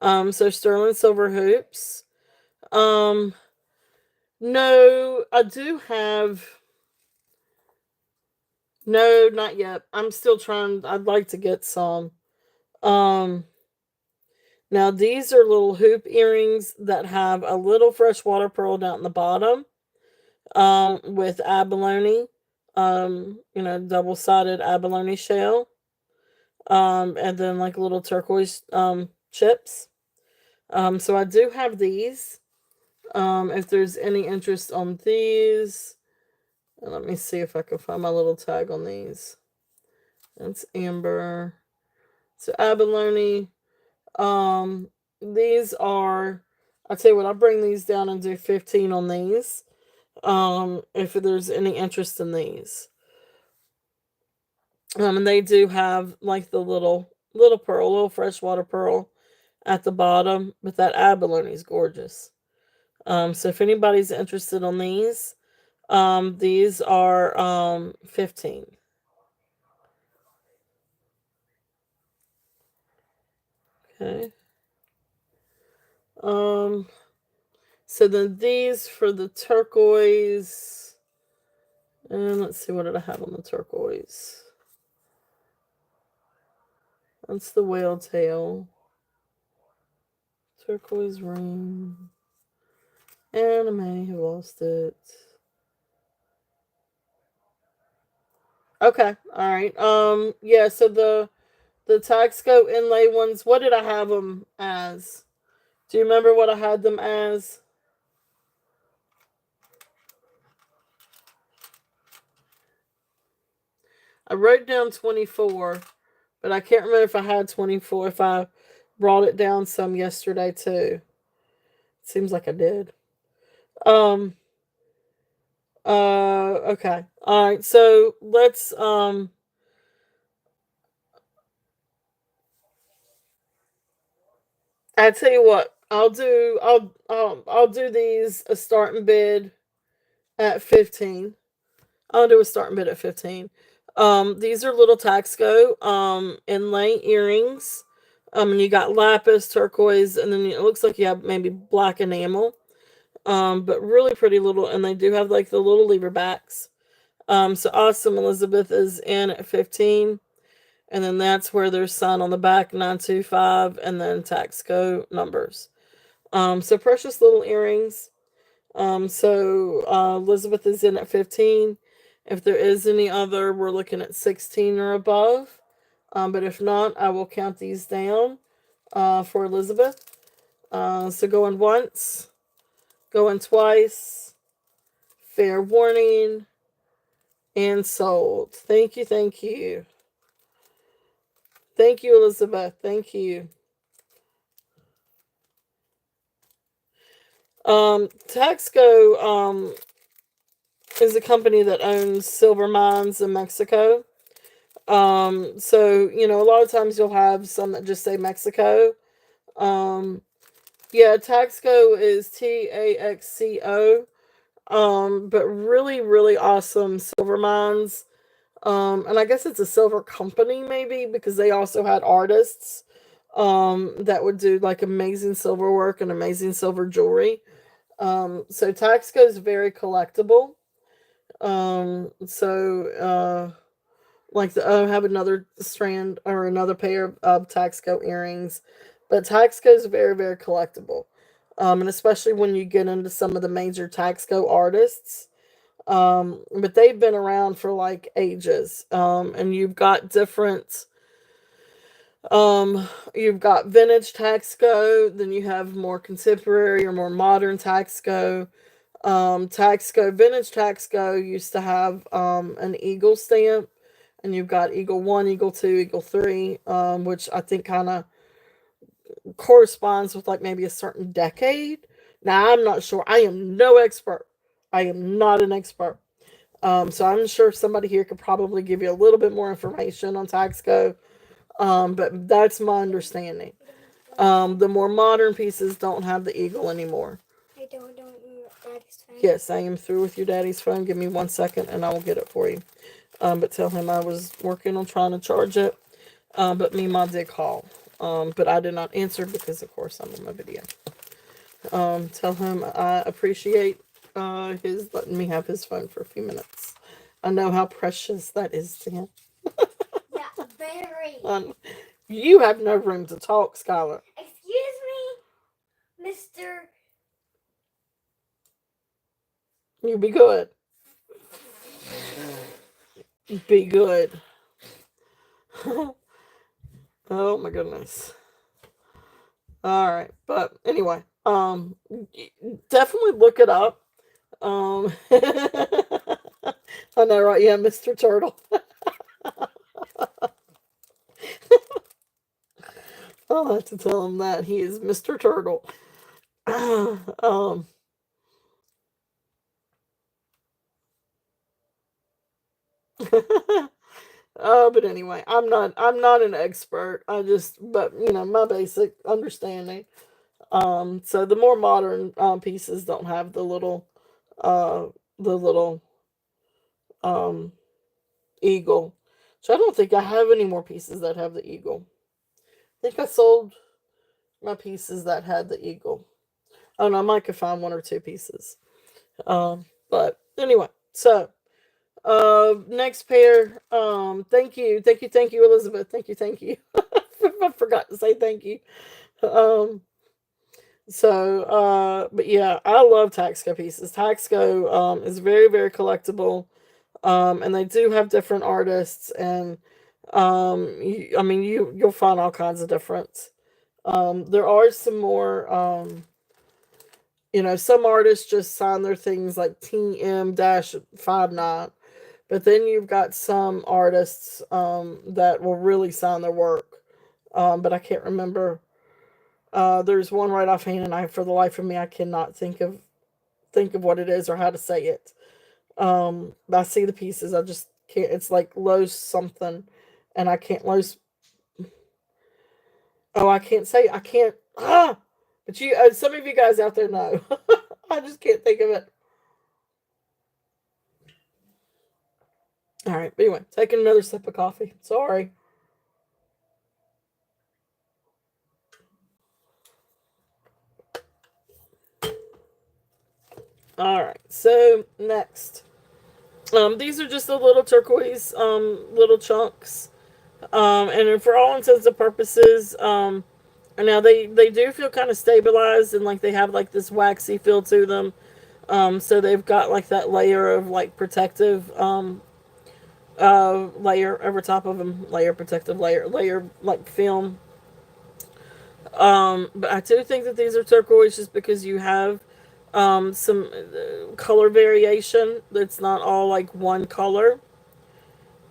So sterling silver hoops. Um no, I do have no, not yet. I'm still trying. I'd like to get some. Um Now these are little hoop earrings that have a little freshwater pearl down the bottom. With abalone, double-sided abalone shell, and then like little turquoise chips. So I do have these. If there's any interest on these, let me see if I can find my little tag on these. That's amber. So abalone. Um, these are. I'll tell you what. I'll bring these down and do 15 on these. If there's any interest in these. And they do have like the little pearl, little freshwater pearl at the bottom, but that abalone is gorgeous. So if anybody's interested on these are 15. Okay. Um so then these for the turquoise, and let's see, what did I have on the turquoise? That's the whale tail. Turquoise ring. And I may have lost it. Okay, all right. Yeah. So the Taxco inlay ones. What did I have them as? Do you remember what I had them as? I wrote down 24, but I can't remember if I had 24. If I brought it down some yesterday too. Seems like I did. Um. Okay. All right. So let's. I tell you what. I'll do these a starting bid at 15. I'll do a starting bid at 15. These are little Taxco inlay earrings. And you got lapis, turquoise, and then it looks like you have maybe black enamel. But really pretty little, and they do have like the little lever backs. So Awesome Elizabeth is in at 15. And then that's where there's sign on the back 925 and then Taxco numbers. So precious little earrings. Elizabeth is in at 15. If there is any other, we're looking at 16 or above. But if not, I will count these down for Elizabeth. So going once, going twice, fair warning, and sold. Thank you, thank you. Thank you, Elizabeth. Thank you. Taxco is a company that owns silver mines in Mexico. A lot of times you'll have some that just say Mexico. Yeah, Taxco is Taxco. But really, really awesome silver mines. And I guess it's a silver company maybe because they also had artists that would do like amazing silver work and amazing silver jewelry. So Taxco is very collectible. I have another strand or another pair of Taxco earrings, but Taxco is very, very collectible. And especially when you get into some of the major Taxco artists. But they've been around for like ages. And you've got vintage Taxco, then you have more contemporary or more modern Taxco. Vintage Taxco used to have an eagle stamp, and you've got Eagle 1, Eagle 2, Eagle 3, which I think kind of corresponds with like maybe a certain decade. Now, I'm not sure. I am no expert. I am not an expert. So I'm sure somebody here could probably give you a little bit more information on Taxco. But that's my understanding. The more modern pieces don't have the eagle anymore. I don't Daddy's phone. Yes, I am through with your daddy's phone. Give me 1 second and I will get it for you. But tell him I was working on trying to charge it. But Mima did call. But I did not answer because, of course, I'm on my video. Tell him I appreciate his letting me have his phone for a few minutes. I know how precious that is to him. Yeah, very. You have no room to talk, Skylar. Excuse me, Mr. You be good. Be good. Oh my goodness. All right, but anyway, definitely look it up. I know, right? Yeah, Mr. Turtle. I'll have to tell him that he is Mr. Turtle. um, but anyway, I'm not an expert. But my basic understanding. So the more modern pieces don't have uh, the little um eagle. So I don't think I have any more pieces that have the eagle. I think I sold my pieces that had the eagle. Oh no, I might could find one or two pieces. But anyway, so next pair. Thank you, Elizabeth. Thank you. I forgot to say thank you. Um, but yeah, I love Taxco pieces. Taxco is very, very collectible. And they do have different artists, and you'll find all kinds of difference. There are some more. Some artists just sign their things like TM-59, but then you've got some artists that will really sign their work. But I can't remember. There's one right offhand, and for the life of me, I cannot think of what it is or how to say it. But I see the pieces, I just can't. It's like Los something, and I can't Los. Oh, I can't say. I can't. But some of you guys out there know. I just can't think of it. All right, but anyway, taking another sip of coffee. Sorry. All right, so next, these are just the little turquoise, little chunks, and for all intents and purposes, and now they do feel kind of stabilized and like they have like this waxy feel to them. So they've got like that layer of like protective layer over top of them, layer protective layer like film. But I do think that these are turquoise just because you have some color variation. That's not all like one color.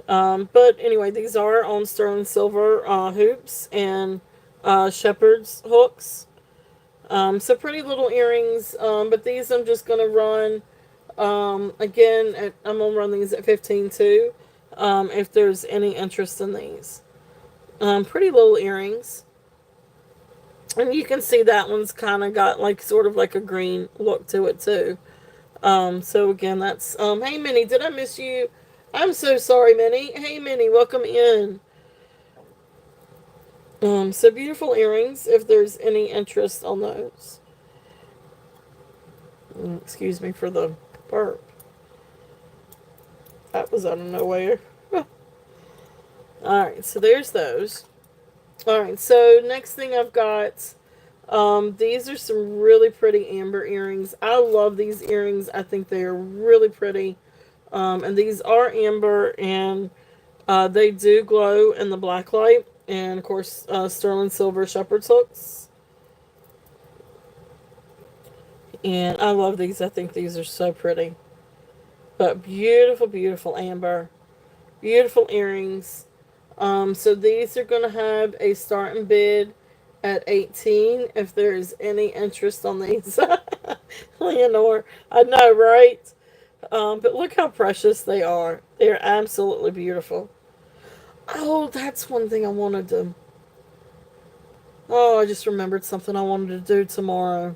But anyway, these are on sterling silver hoops and shepherd's hooks. So pretty little earrings. But these I'm just gonna run. I'm gonna run these at 15 too. If there's any interest in these. Pretty little earrings. And you can see that one's kind of got like sort of like a green look to it too. So again, that's hey Minnie, did I miss you? I'm so sorry, Minnie. Hey Minnie, welcome in. So beautiful earrings. If there's any interest on those. Excuse me for the burp. That was out of nowhere. Alright, so there's those. Alright, so next thing I've got These are some really pretty amber earrings. I love these earrings. I think they are really pretty. And these are amber, and they do glow in the black light. And of course, sterling silver shepherd's hooks. And I love these. I think these are so pretty. But beautiful, beautiful amber. Beautiful earrings. So these are going to have a starting bid at 18 if there's any interest on these. Leonore, I know, right? But look how precious they are. They're absolutely beautiful. Oh, that's one thing I wanted to. Oh, I just remembered something I wanted to do tomorrow.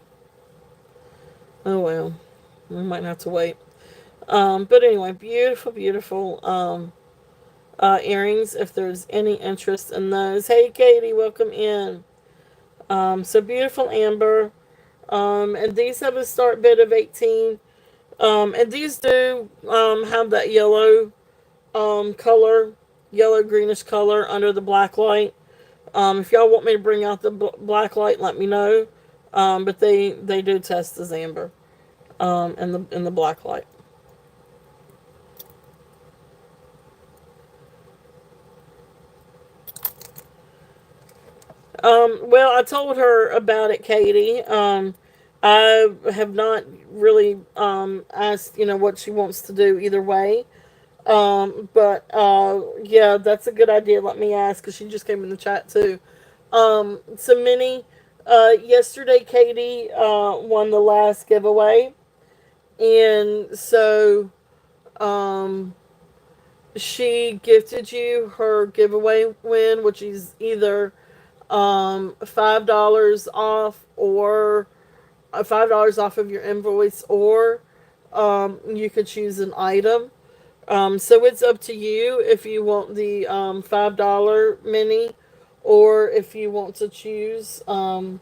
Oh well, we might have to wait. But anyway, beautiful, beautiful earrings. If there's any interest in those, hey Katie, welcome in. So beautiful amber. And these have a start bid of 18. And these do have that yellow color, yellow greenish color under the black light. If y'all want me to bring out the black light, let me know. But they do test as amber in the black light. Well, I told her about it, Katie. I have not really asked, what she wants to do either way. But yeah, that's a good idea. Let me ask, because she just came in the chat too. So Minnie, yesterday Katie won the last giveaway, and so um, she gifted you her giveaway win, which is either $5 off or $5 off of your invoice, or you could choose an item. So it's up to you if you want the $5 mini, or if you want to choose an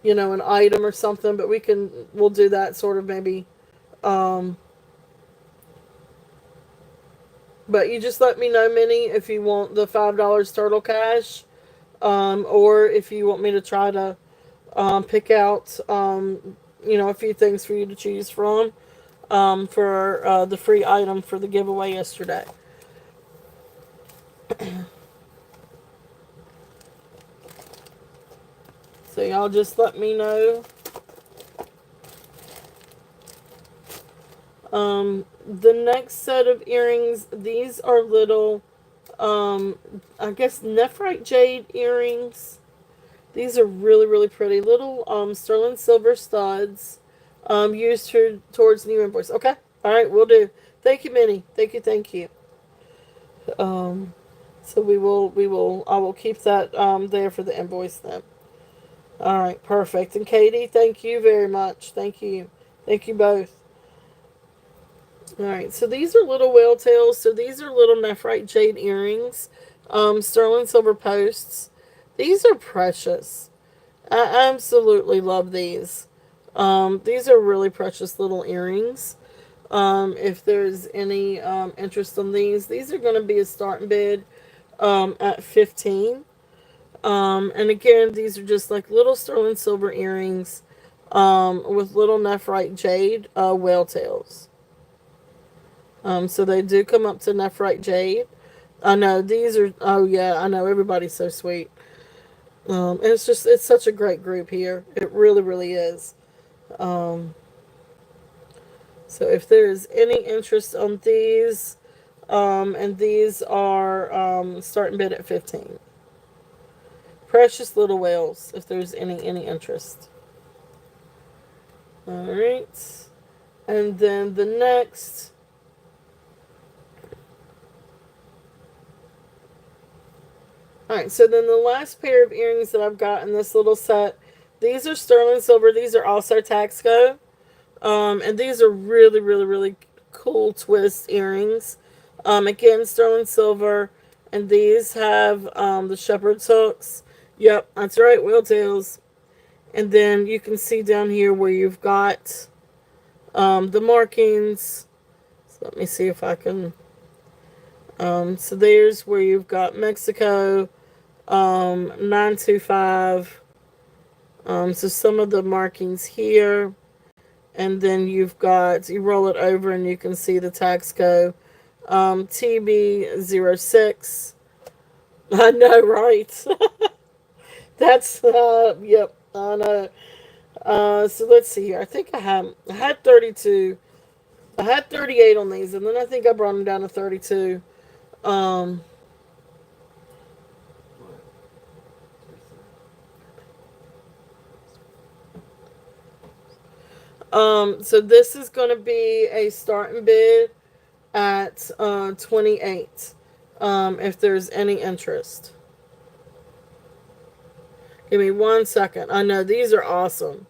item or something. But we'll do that sort of maybe. Um, but you just let me know, Minnie, if you want the $5 Turtle Cash, or if you want me to try to pick out a few things for you to choose from for the free item for the giveaway yesterday. So y'all just let me know. The next set of earrings, these are little, I guess, nephrite jade earrings. These are really, really pretty. Little sterling silver studs used towards new invoice. Okay. All right, we'll do. Thank you, Minnie. Thank you, thank you. So I will keep that there for the invoice then. All right, perfect. And Katie, thank you very much. Thank you. Thank you both. All right, so these are little whale tails. So these are little nephrite jade earrings, sterling silver posts. These are precious. I absolutely love these. These are really precious little earrings. If there's any interest in these are going to be a starting bid at 15. And again, these are just like little sterling silver earrings with little nephrite jade whale tails. So they do come up to nephrite jade. I know these are. Oh yeah, I know everybody's so sweet. And it's such a great group here. It really, really is. Um, so if there's any interest on these, and these are starting bid at 15. Precious little whales. If there's any interest. All right, and then the next. Alright, so then the last pair of earrings that I've got in this little set, these are sterling silver. These are also Taxco. And these are really, really, really cool twist earrings. Again, sterling silver. And these have the shepherd's hooks. Yep, that's right, whale tails. And then you can see down here where you've got the markings. So let me see if I can... so there's where you've got Mexico... 925, So some of the markings here, and then you roll it over and you can see the tags go TB06. I know, right? That's, yep, I know. So let's see here. I think I had 32. I had 38 on these, and then I think I brought them down to 32. Um, so this is going to be a starting bid at 28. If there's any interest. Give me 1 second. I know these are awesome.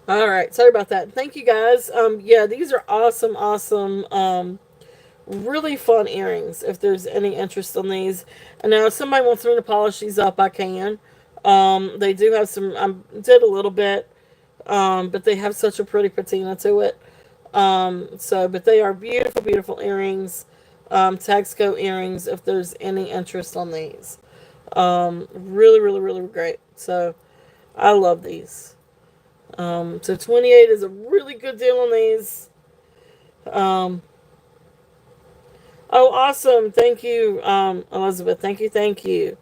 All right, sorry about that. Thank you guys. Yeah, these are awesome, awesome. Really fun earrings. If there's any interest in these, and now if somebody wants me to polish these up, I can. They do have some. I did a little bit, but they have such a pretty patina to it. But they are beautiful, beautiful earrings. Taxco earrings. If there's any interest on these, really, really, really great. So I love these. So 28 is a really good deal on these. Um, oh, awesome! Thank you, Elizabeth. Thank you, thank you.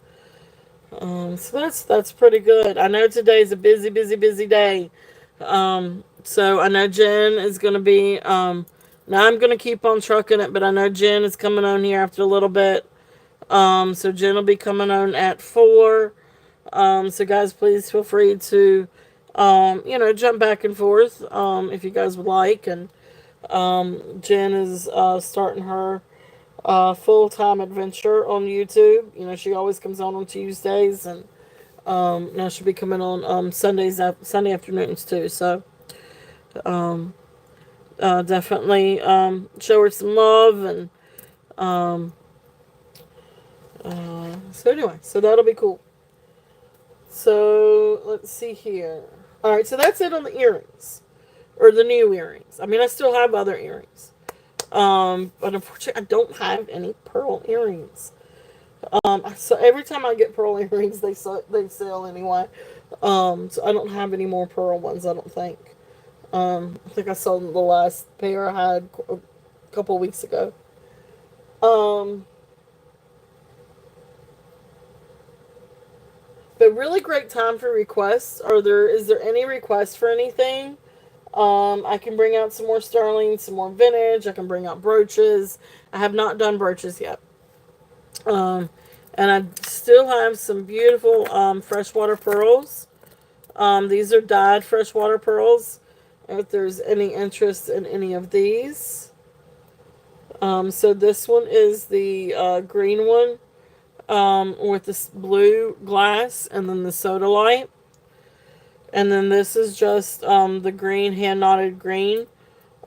So that's pretty good. I know today's a busy, busy, busy day. So I know Jen is going to be. Now I'm going to keep on trucking it, but I know Jen is coming on here after a little bit. So Jen will be coming on at 4. So guys, please feel free to, jump back and forth, if you guys would like. And Jen is starting her full-time adventure on YouTube. She always comes on Tuesdays, and now she'll be coming on Sunday afternoons too. So definitely show her some love. And um, so anyway, so that'll be cool. So let's see here. All right, so that's it on the earrings, or the new earrings. I mean, I still have other earrings, but unfortunately, I don't have any pearl earrings. So every time I get pearl earrings, they sell anyway. So I don't have any more pearl ones. I don't think. I think I sold the last pair I had a couple weeks ago. Um, but really great time for requests. Is there any requests for anything? I can bring out some more sterling, some more vintage. I can bring out brooches. I have not done brooches yet. Um, and I still have some beautiful freshwater pearls. These are dyed freshwater pearls. If there's any interest in any of these. So this one is the green one with this blue glass and then the soda light. And then this is just the green, hand knotted green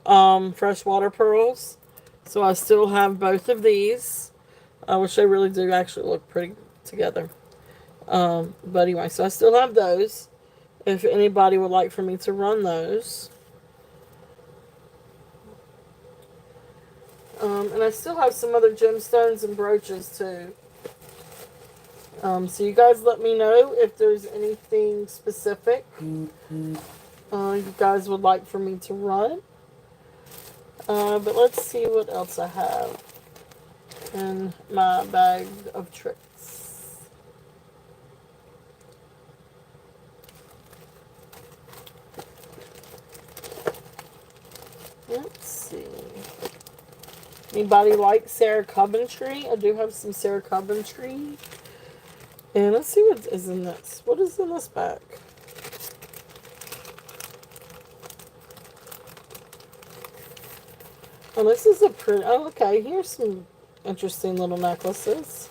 freshwater pearls. So I still have both of these, which they really do actually look pretty together. But anyway, so I still have those. If anybody would like for me to run those. And I still have some other gemstones and brooches too. So you guys let me know if there's anything specific you guys would like for me to run. But let's see what else I have in my bag of tricks. Let's see. Anybody like Sarah Coventry? I do have some Sarah Coventry. And let's see what is in this. What is in this bag? Oh, this is a pretty... Oh, okay. Here's some interesting little necklaces.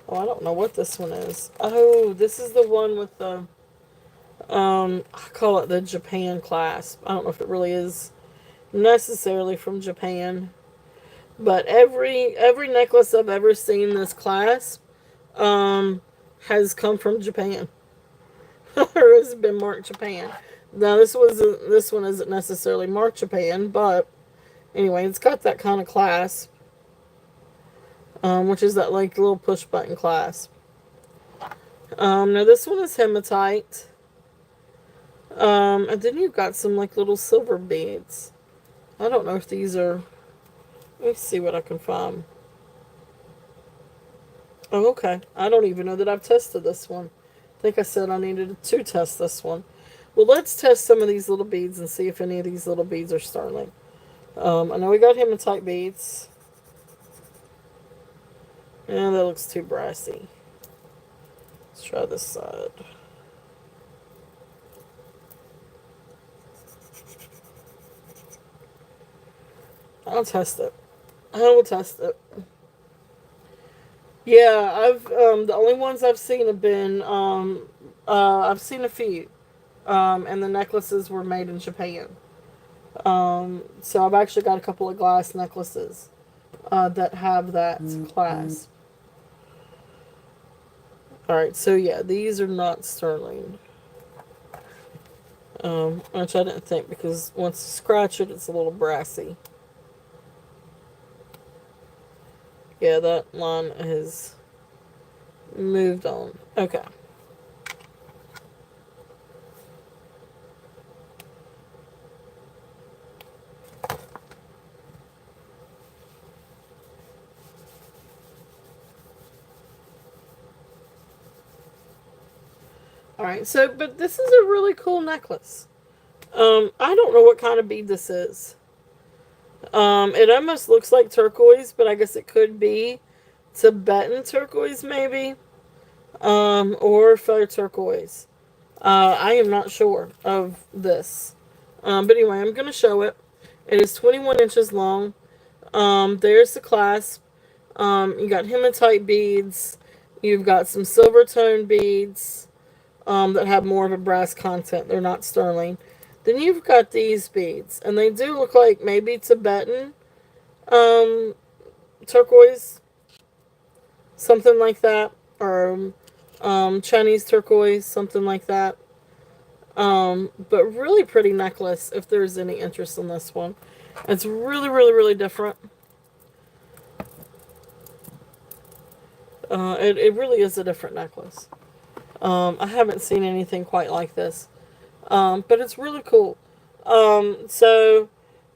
Oh, I don't know what this one is. Oh, this is the one with the... I call it the Japan clasp. I don't know if it really is necessarily from Japan. But every necklace I've ever seen this clasp has come from Japan. Or has been marked Japan. Now this one isn't necessarily marked Japan, but anyway, it's got that kind of clasp, which is that like little push button clasp. Now this one is hematite, and then you've got some like little silver beads. I don't know if these are. Let's see what I can find. Oh, okay. I don't even know that I've tested this one. I think I said I needed to test this one. Well, let's test some of these little beads and see if any of these little beads are sterling. I know we got hematite beads. And that looks too brassy. Let's try this side. I'll test it. I will test it. Yeah, the only ones I've seen have been I've seen a few, and the necklaces were made in Japan. So I've actually got a couple of glass necklaces that have that clasp. All right, so yeah, these are not sterling. Which I didn't think, because once you scratch it, it's a little brassy. Yeah, that line has moved on. Okay. Alright, so, but this is a really cool necklace. I don't know what kind of bead this is. It almost looks like turquoise, but I guess it could be Tibetan turquoise, maybe. Or faux turquoise. I am not sure of this. But anyway, I'm going to show it. It is 21 inches long. There's the clasp. You got hematite beads. You've got some silver tone beads that have more of a brass content. They're not sterling. Then you've got these beads, and they do look like maybe Tibetan turquoise, something like that, or Chinese turquoise, something like that. But really pretty necklace, if there's any interest in this one. It's really, really, really different. It really is a different necklace. I haven't seen anything quite like this. But it's really cool.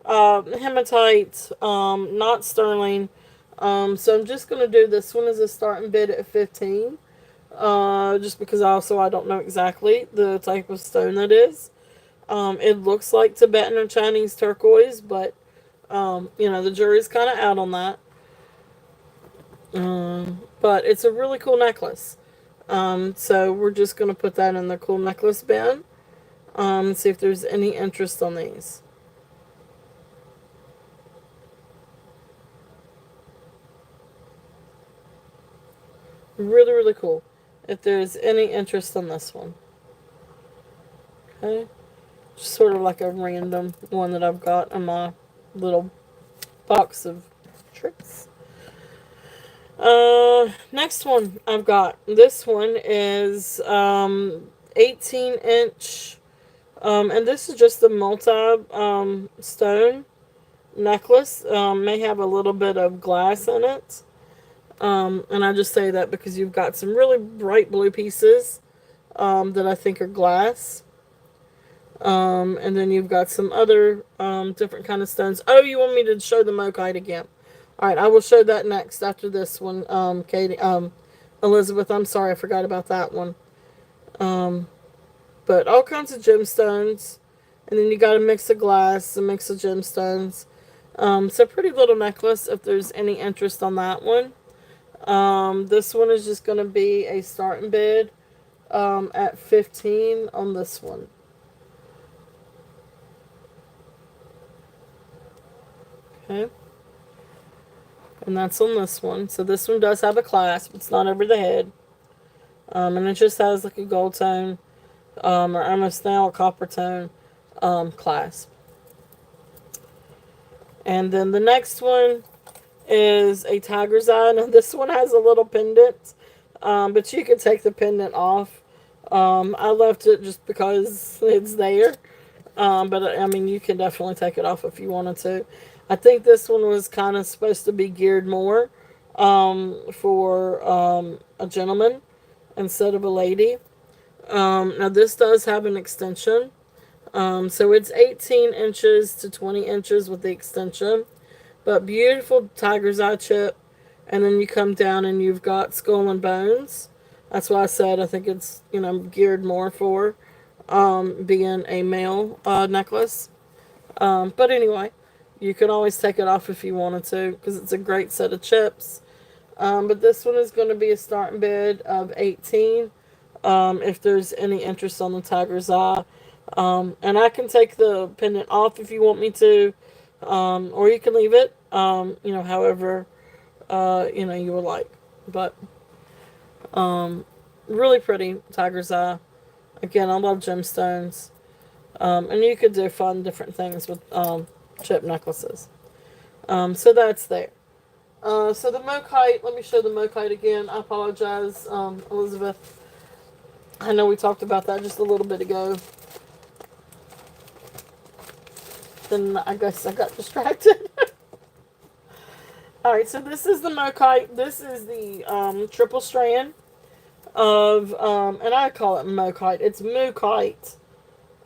Hematite, not sterling. So I'm just going to do this one as a starting bid at 15. Just because I don't know exactly the type of stone that is. It looks like Tibetan or Chinese turquoise, but, the jury's kind of out on that. But it's a really cool necklace. So we're just going to put that in the cool necklace bin. See if there's any interest on these. Really, really cool. If there's any interest on this one. Okay. Just sort of like a random one that I've got in my little box of tricks. Next one I've got. This one is 18 inch. And this is just a multi stone necklace. May have a little bit of glass in it. And I just say that because you've got some really bright blue pieces that I think are glass. And then you've got some other different kind of stones. Oh, you want me to show the Mokite again? Alright, I will show that next after this one, Katie. Elizabeth, I'm sorry, I forgot about that one. But all kinds of gemstones. And then you got a mix of glass, a mix of gemstones. So pretty little necklace if there's any interest on that one. This one is just going to be a starting bid at 15 on this one. Okay. And that's on this one. So this one does have a clasp. It's not over the head. And it just has like a gold tone, or almost now a copper tone clasp. And then the next one is a tiger's eye. Now this one has a little pendant, but you can take the pendant off. I left it just because it's there. But I mean, you can definitely take it off if you wanted to. I think this one was kind of supposed to be geared more for a gentleman instead of a lady. Now this does have an extension. So it's 18 inches to 20 inches with the extension. But beautiful tiger's eye chip. And then you come down and you've got skull and bones. That's why I said I think it's, geared more for being a male necklace. But anyway, you can always take it off if you wanted to because it's a great set of chips. But this one is going to be a starting bid of 18 if there's any interest on the tiger's eye. And I can take the pendant off if you want me to, or you can leave it, however, you would like. But really pretty tiger's eye. Again, I love gemstones. And you could do fun different things with chip necklaces. So that's there. So the Mokite, let me show the Mokite again. I apologize, Elizabeth. I know we talked about that just a little bit ago. Then I guess I got distracted. Alright, so this is the Mokite. This is the triple strand of, and I call it Mokite. It's Mookite.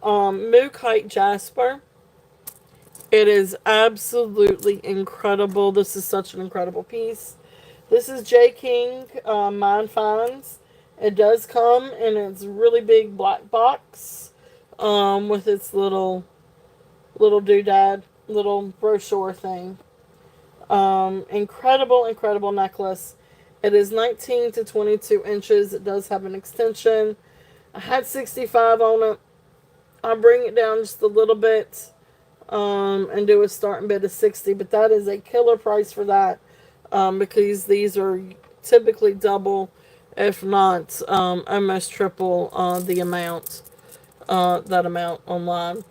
Mookite Jasper. It is absolutely incredible. This is such an incredible piece. This is J. King Mine Finds. It does come in its really big black box with its little doodad, little brochure thing. Incredible necklace. It is 19 to 22 inches. It does have an extension. I had 65 on it. I'll bring it down just a little bit and do a starting bid of 60, but that is a killer price for that because these are typically double, if not almost triple the amount, that amount online.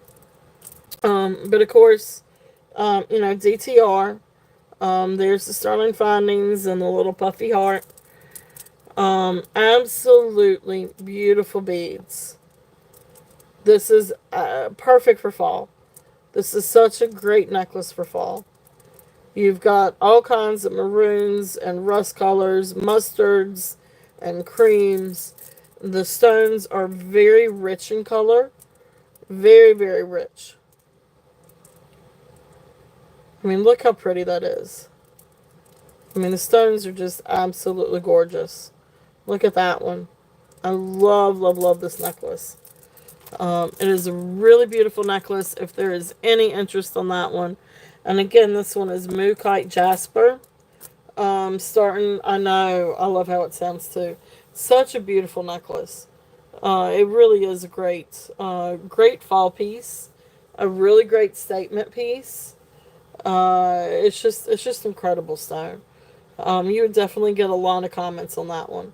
But of course, DTR, there's the Sterling Findings and the little puffy heart. Absolutely beautiful beads. This is perfect for fall. This is such a great necklace for fall. You've got all kinds of maroons and rust colors, mustards and creams. The stones are very rich in color. Very, very rich. I mean, look how pretty that is. I mean, the stones are just absolutely gorgeous. Look at that one. I love this necklace. It is a really beautiful necklace if there is any interest on that one. And again, this one is Mookite Jasper. I know, I love how it sounds too. Such a beautiful necklace. It really is a great fall piece. A really great statement piece. It's just incredible stone. You would definitely get a lot of comments on that one.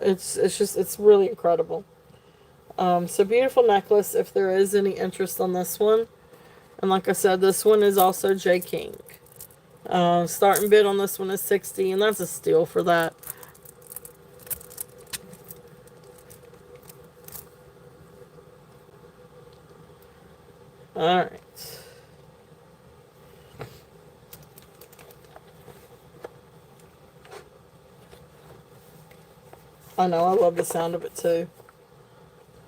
It's really incredible. So beautiful necklace if there is any interest on this one. And like I said, this one is also J. King. Starting bid on this one is 60, and that's a steal for that. Alright. I know, I love the sound of it too.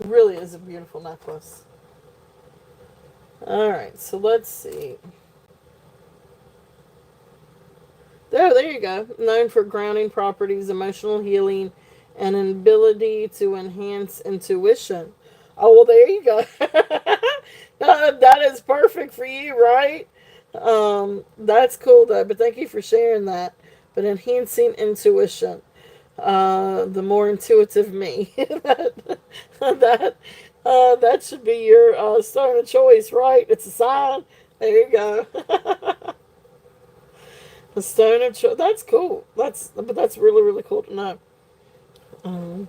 It really is a beautiful necklace. Alright, so let's see. There you go. Known for grounding properties, emotional healing, and an ability to enhance intuition. Oh, well, there you go. That is perfect for you, right? That's cool, though, but thank you for sharing that. But enhancing intuition. the more intuitive me. that that should be your stone of choice, right? It's a sign. There you go. The stone of choice. That's cool. That's really really cool to know. Um,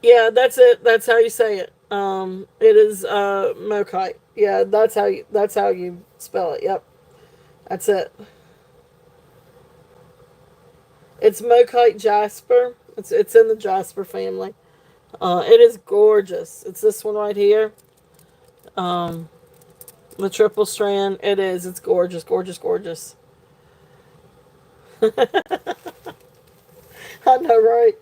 yeah, that's it. That's how you say it. It is Mokite. Yeah, that's how you spell it. Yep, that's it. It's Mokite Jasper. It's in the Jasper family. It is gorgeous. It's this one right here. Um, the triple strand. It is. It's gorgeous, gorgeous, gorgeous. I know, right?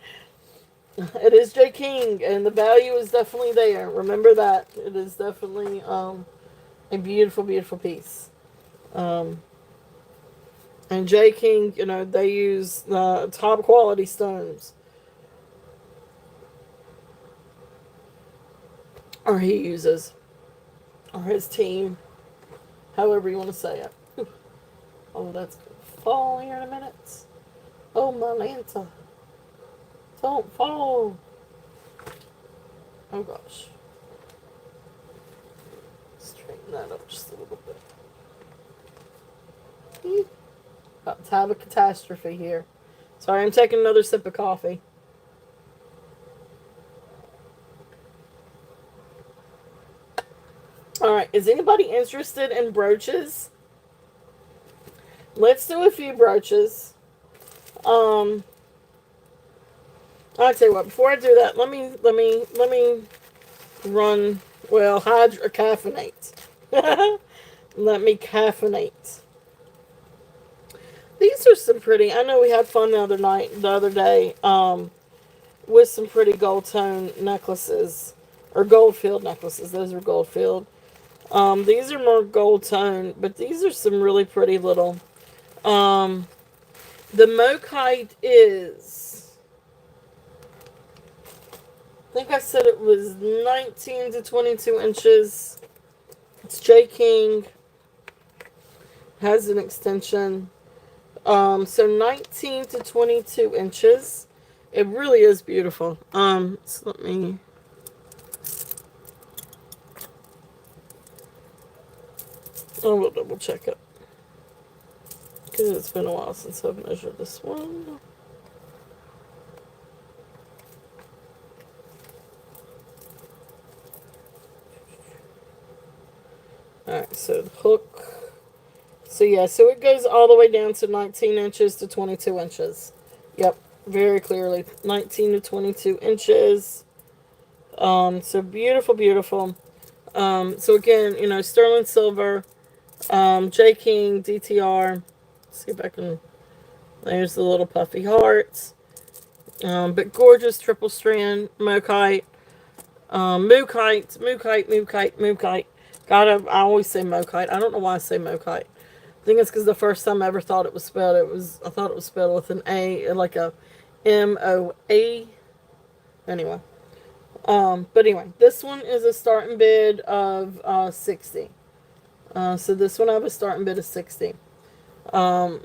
It is J. King, and the value is definitely there. Remember that. It is definitely a beautiful, beautiful piece. Um, and J. King, you know, they use top quality stones. Or he uses. Or his team. However you want to say it. Oh, that's going to fall here in a minute. Oh, my Lanta. Don't fall. Oh, gosh. Straighten that up just a little bit. About to have a catastrophe here. Sorry, I'm taking another sip of coffee. Alright, is anybody interested in brooches? Let's do a few brooches. I'll tell you what, before I do that, let me run, well, caffeinate. Let me caffeinate. These are some pretty, I know we had fun the other day, with some pretty gold tone necklaces, or gold filled necklaces. Those are gold filled. These are more gold tone, but these are some really pretty little. Um, the Mokite is, I think I said it was 19 to 22 inches. It's J. King. Has an extension. So 19 to 22 inches. It really is beautiful. So let me. Oh, we'll double check it. Because it's been a while since I've measured this one. Alright, so the hook. So yeah, so it goes all the way down to 19 inches to 22 inches. Yep, very clearly. 19 to 22 inches. So beautiful, beautiful. So again, you know, sterling silver, J. King, DTR. Let's see if I can. There's the little puffy hearts. But gorgeous triple strand Mokite. Mookite. I always say Mokite. I don't know why I say Mokite. I think it's because the first time I ever thought it was spelled, I thought it was spelled with an A, like a M-O-A. Anyway. But anyway, this one is a starting bid of 60. So this one I have a starting bid of 60.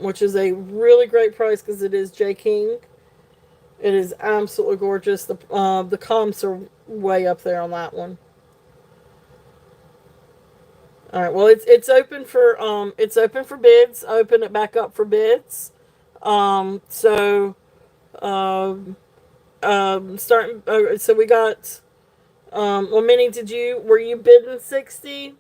Which is a really great price because it is J. King. It is absolutely gorgeous. The comps are way up there on that one. All right. Well, it's open for bids. I open it back up for bids. So starting. So we got. Well, Minnie, were you bidding 60?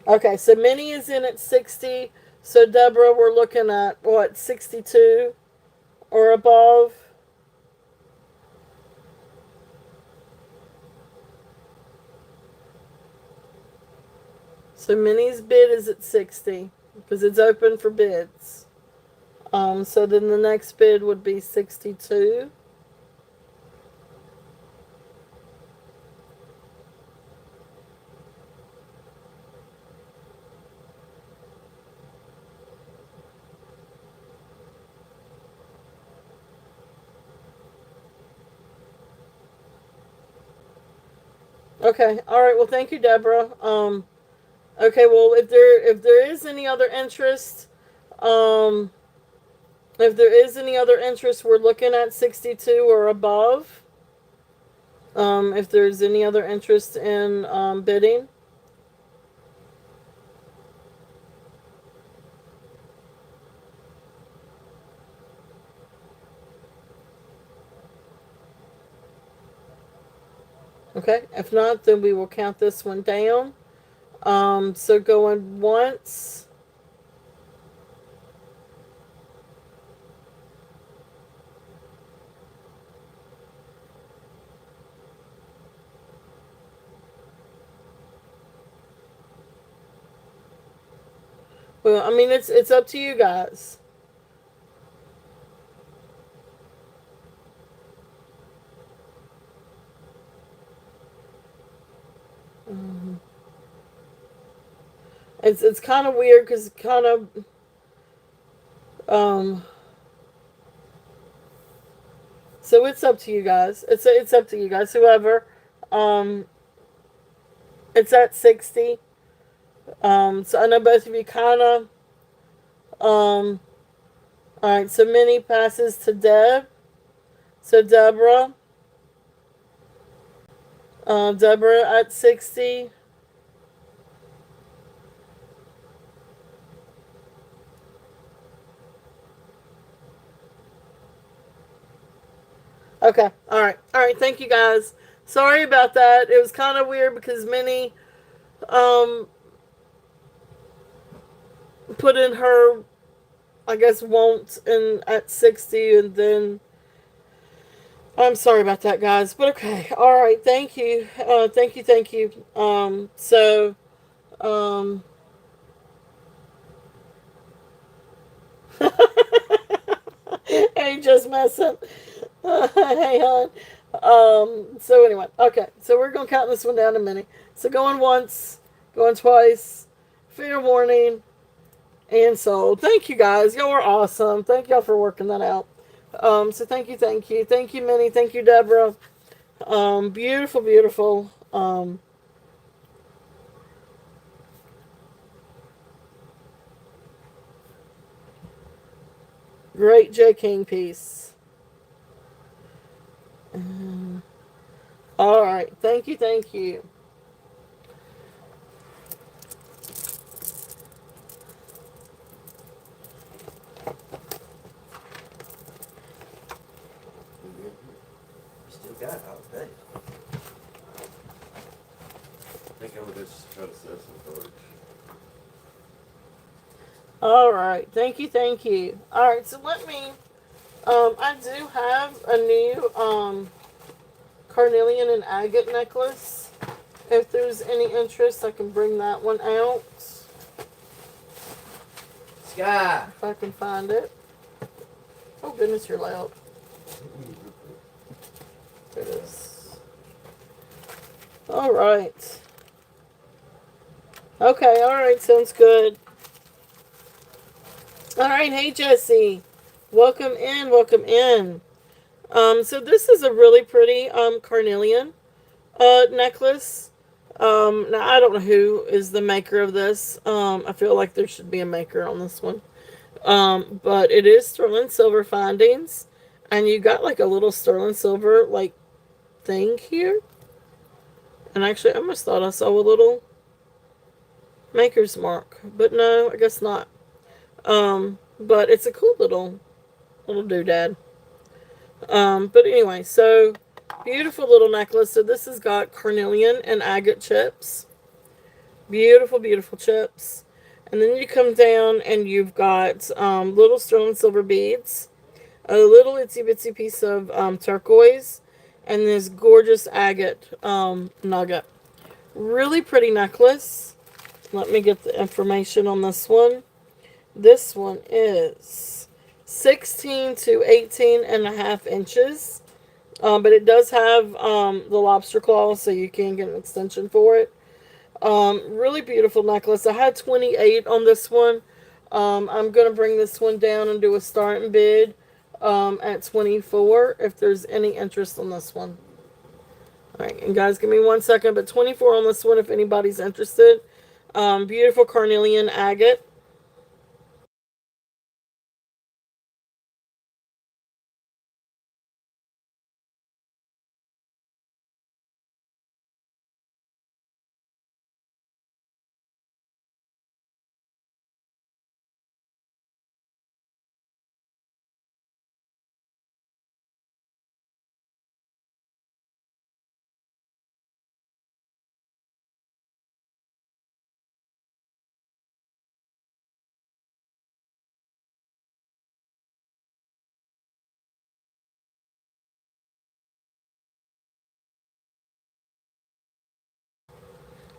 Okay, so Minnie is in at 60. So Deborah, we're looking at what, 62 or above? So Minnie's bid is at 60 because it's open for bids. So then the next bid would be 62. Okay. All right. Well, thank you, Deborah. Okay. Well, if there is any other interest, um, if there is any other interest, we're looking at 62 or above. If there's any other interest in bidding. Okay. If not, then we will count this one down. So going once. Well, I mean, it's up to you guys. Mhm. It's kind of weird because kind of um. So it's up to you guys. It's up to you guys. Whoever, um, it's at 60. So I know both of you kind of um. All right. So Minnie passes to Deb. So Deborah. Deborah at 60. Okay. All right. All right. Thank you guys. Sorry about that. It was kind of weird because Minnie um put in her, I guess, won't in at 60, and then I'm sorry about that, guys. But okay. All right. Thank you. Thank you. Thank you. Um hey, just messing. Hey, hon. So anyway, okay. So we're gonna count this one down in a minute. So going once, going twice, fair warning, and sold. Thank you guys. Y'all are awesome. Thank y'all for working that out. So thank you, thank you, thank you, Minnie. Thank you, Deborah. Beautiful, beautiful. Great J King piece. All right. Thank you, thank you. You still got Outtakes. I think I'm gonna just try to set some cards. All right. Thank you, thank you. All right. So let me. I do have a new carnelian and agate necklace. If there's any interest, I can bring that one out. Sky! If I can find it. Oh, goodness, you're loud. There it is. All right. Okay, all right, sounds good. All right, hey, Jesse. Welcome in, welcome in. So this is a really pretty carnelian necklace. Now I don't know who is the maker of this. I feel like there should be a maker on this one. But it is sterling silver findings, and you got like a little sterling silver like thing here. And actually, I almost thought I saw a little maker's mark, but no, I guess not. But it's a cool little doodad. But anyway, so beautiful little necklace. So this has got carnelian and agate chips. Beautiful, beautiful chips. And then you come down and you've got little sterling silver beads, a little itsy bitsy piece of turquoise, and this gorgeous agate nugget. Really pretty necklace. Let me get the information on this one. This one is 16 to 18 and a half inches. But it does have the lobster claw, so you can get an extension for it. Really beautiful necklace. I had 28 on this one. I'm going to bring this one down and do a starting bid at 24 if there's any interest on this one. Alright, and guys, give me 1 second, but 24 on this one if anybody's interested. Beautiful carnelian agate.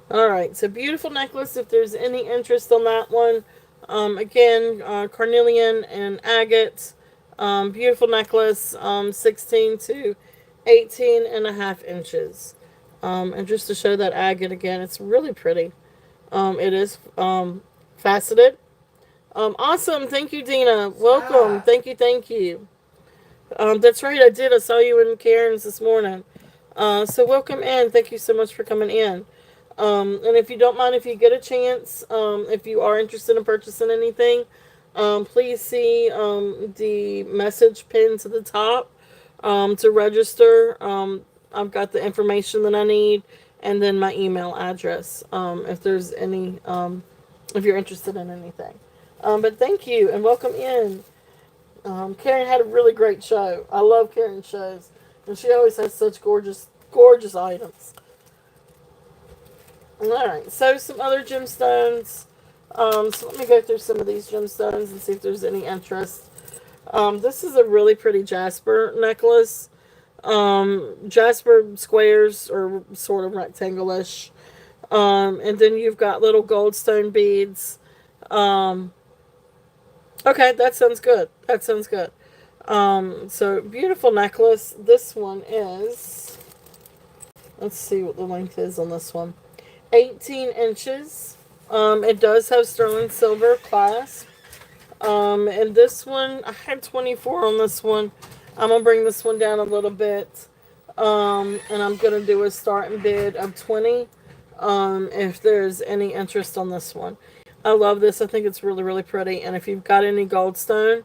Alright, so beautiful necklace if there's any interest on that one. Again, carnelian and agate. Beautiful necklace, 16 to 18 and a half inches. And just to show that agate again, it's really pretty. It is faceted. Awesome. Thank you, Dina. Welcome. Thank you. Thank you. That's right. I did. I saw you in Karen's this morning. So welcome in. Thank you so much for coming in. And if you don't mind, if you get a chance, if you are interested in purchasing anything, please see the message pinned to the top to register. I've got the information that I need and then my email address if there's any, if you're interested in anything. But thank you and welcome in. Karen had a really great show. I love Karen's shows. And she always has such gorgeous, gorgeous items. Alright, so some other gemstones. So let me go through some of these gemstones and see if there's any interest. This is a really pretty jasper necklace. Jasper squares are sort of rectangle-ish. And then you've got little goldstone beads. Okay, that sounds good. That sounds good. So beautiful necklace. This one is, let's see what the length is on this one. 18 inches. It does have sterling silver clasp. And this one, I had 24 on this one. I'm going to bring this one down a little bit. And I'm going to do a starting bid of 20. If there's any interest on this one. I love this. I think it's really, really pretty. And if you've got any goldstone,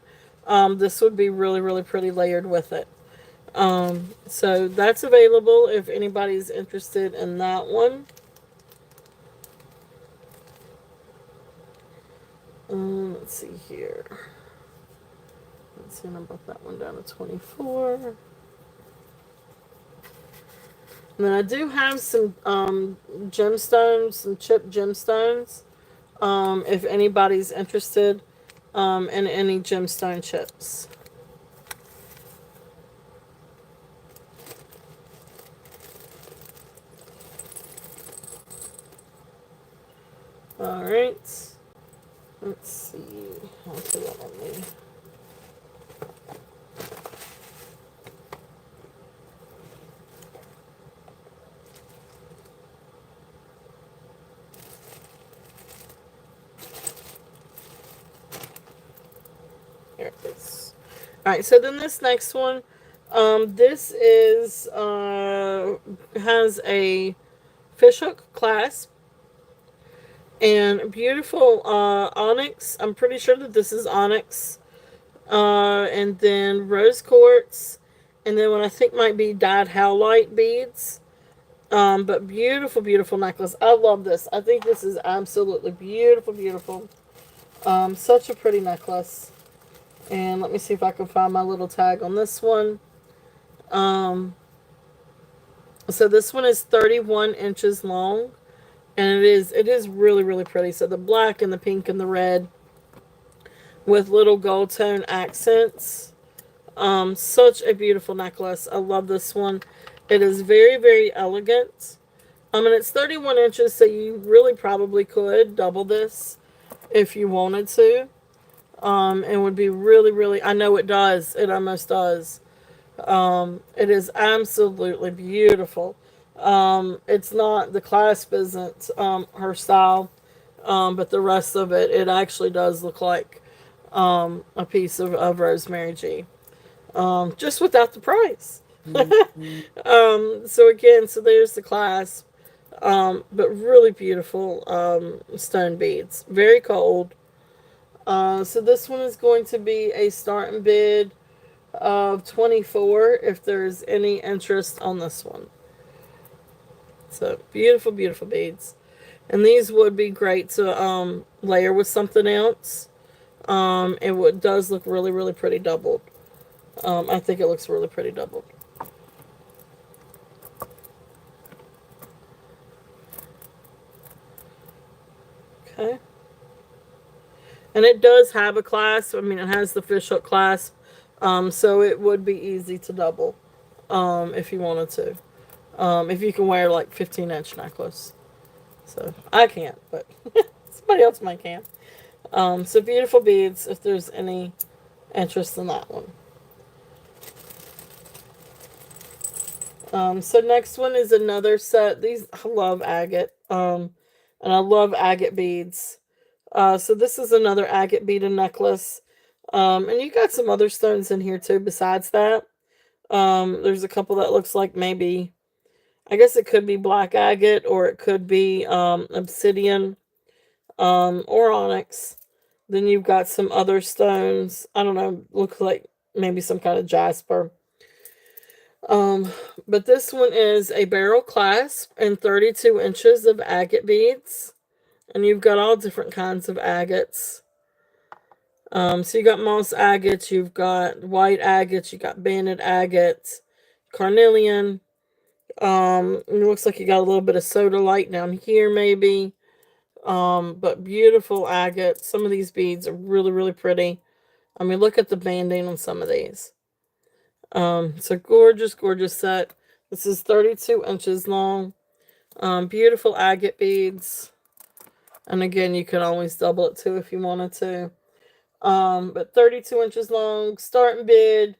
this would be really, really pretty layered with it. So that's available if anybody's interested in that one. Let's see here. Let's see, and I brought that one down to 24. And then I do have some gemstones, some chipped gemstones. If anybody's interested in any gemstone chips. All right. Let's see. I'll put that on me. Here it is. All right. So then this next one, this is has a fishhook clasp. And beautiful onyx. I'm pretty sure that this is onyx. And then rose quartz. And then what I think might be dyed howlite beads. But beautiful, beautiful necklace. I love this. I think this is absolutely beautiful, beautiful. Such a pretty necklace. And let me see if I can find my little tag on this one. So this one is 31 inches long. And it is really, really pretty. So the black and the pink and the red with little gold tone accents. Such a beautiful necklace. I love this one. It is very, very elegant. And it's 31 inches, so you really probably could double this if you wanted to. And would be really, really, I know it does. It almost does. It is absolutely beautiful. It's not, the clasp isn't her style, but the rest of it, it actually does look like a piece of Rosemary G. Just without the price. So again, so there's the clasp. But really beautiful stone beads. Very cold. So this one is going to be a starting bid of 24 if there's any interest on this one. So beautiful, beautiful beads. And these would be great to layer with something else. It does look really, really pretty doubled. I think it looks really pretty doubled. Okay. And it does have a clasp. I mean, it has the fishhook clasp. So it would be easy to double if you wanted to. If you can wear like 15-inch necklace. So I can't, but somebody else might can. So beautiful beads if there's any interest in that one. So next one is another set. These, I love agate. And I love agate beads. So this is another agate beaded necklace. And you got some other stones in here too besides that. There's a couple that looks like maybe, I guess it could be black agate or it could be obsidian or onyx. Then you've got some other stones. I don't know, look like maybe some kind of jasper. But this one is a barrel clasp and 32 inches of agate beads. And you've got all different kinds of agates. So you got moss agates, you've got white agates, you got banded agates, carnelian. It looks like you got a little bit of sodalite down here, maybe. But beautiful agate. Some of these beads are really, really pretty. I mean, look at the banding on some of these. So gorgeous, gorgeous set. This is 32 inches long. Beautiful agate beads. And again, you can always double it too if you wanted to. But 32 inches long, starting bid.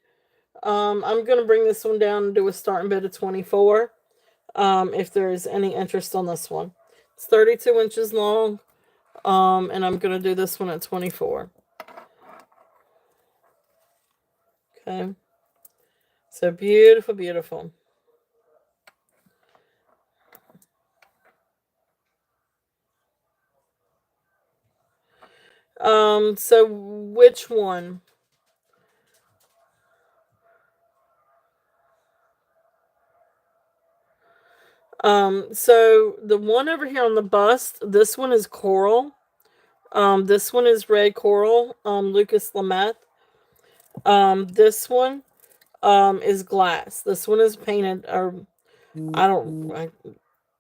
I'm going to bring this one down and do a starting bid of 24. If there is any interest on this one. It's 32 inches long. And I'm going to do this one at 24. Okay. So beautiful, beautiful. So which one? So the one over here on the bust, this one is coral. This one is red coral, Lucas Lameth. This one, is glass. This one is painted, or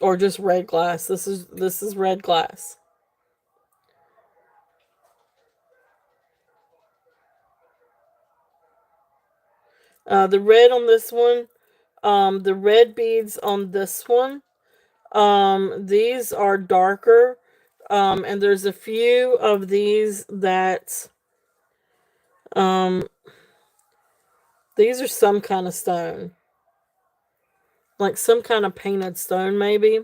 or just red glass. This is red glass. The red on this one, the red beads on this one, these are darker. And there's a few of these that, um, these are some kind of stone. Like some kind of painted stone, maybe.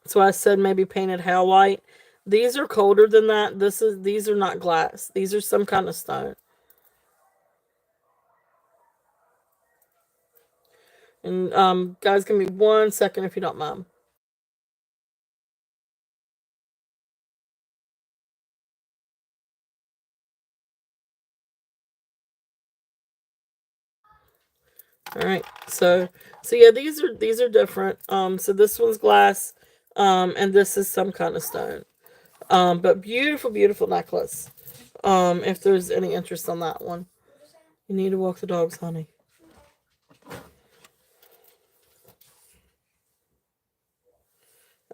So I said maybe painted halite. These are colder than that. These are not glass. These are some kind of stone. And guys, give me 1 second if you don't mind. All right. So yeah, these are different. So this one's glass, and this is some kind of stone. But beautiful, beautiful necklace. If there's any interest on that one, you need to walk the dogs, honey.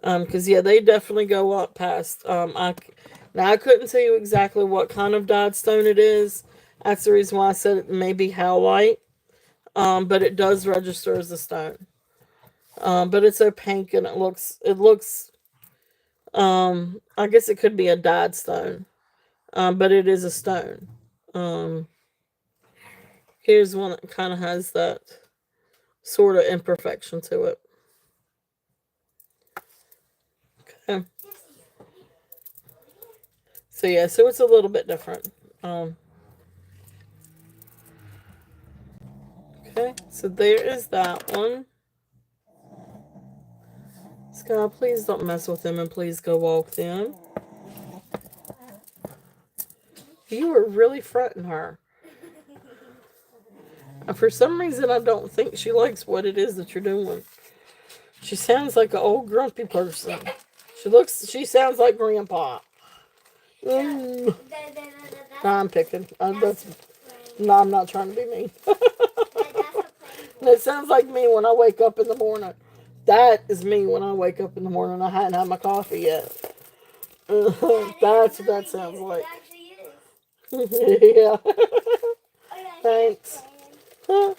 Because yeah, they definitely go up past. Now I couldn't tell you exactly what kind of dyed stone it is. That's the reason why I said it may be halite. But it does register as a stone. But it's so pink and it looks. I guess it could be a dyed stone. But it is a stone. Um, Here's one that kind of has that sort of imperfection to it. Okay. So yeah, so it's a little bit different. Okay. Okay, so there is that one. Sky, please don't mess with them and please go walk them. You were really fretting her. For some reason, I don't think she likes what it is that you're doing. She sounds like an old grumpy person. She sounds like Grandpa. Mm. No, I'm picking. No, I'm not trying to be mean. It sounds like me when I wake up in the morning. That is me when I wake up in the morning. I hadn't had my coffee yet. That's what that sounds like. Yeah. Thanks. All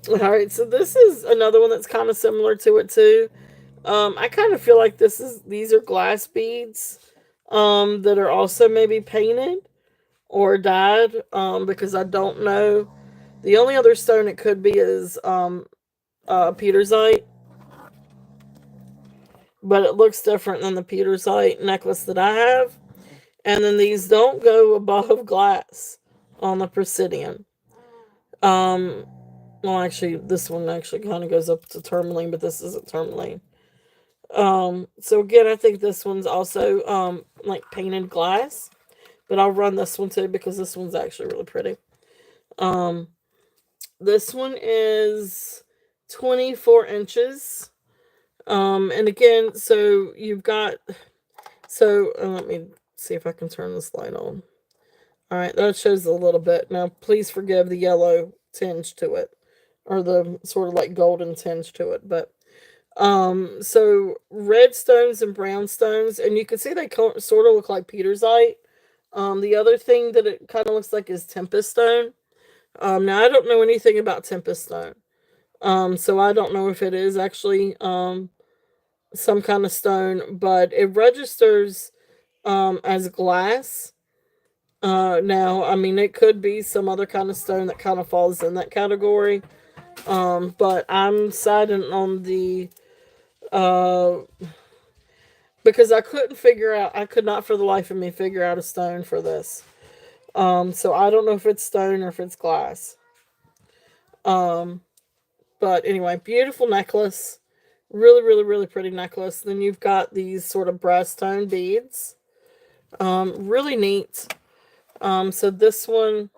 right, so this is another one that's kind of similar to it too. I kind of feel like these are glass beads that are also maybe painted or dyed because I don't know. The only other stone it could be is Petersite, but it looks different than the Petersite necklace that I have. And then these don't go above glass on the Presidian. Well, actually, this one actually kind of goes up to tourmaline, but this isn't tourmaline. So again, I think this one's also like painted glass, but I'll run this one too because this one's actually really pretty. This one is 24 inches. And again, so you've got, let me see if I can turn this light on. All right, that shows a little bit. Now, please forgive the yellow tinge to it, or the sort of like golden tinge to it. But so red stones and brown stones, and you can see they sort of look like Petersite. The other thing that it kind of looks like is Tempest stone. Now I don't know anything about Tempest stone. So I don't know if it is actually some kind of stone, but it registers as glass. Now, I mean, it could be some other kind of stone that kind of falls in that category. But I'm siding on the, because I could not for the life of me figure out a stone for this. So I don't know if it's stone or if it's glass. But anyway, beautiful necklace. Really, really, really pretty necklace. Then you've got these sort of brass tone beads. Really neat. So this one,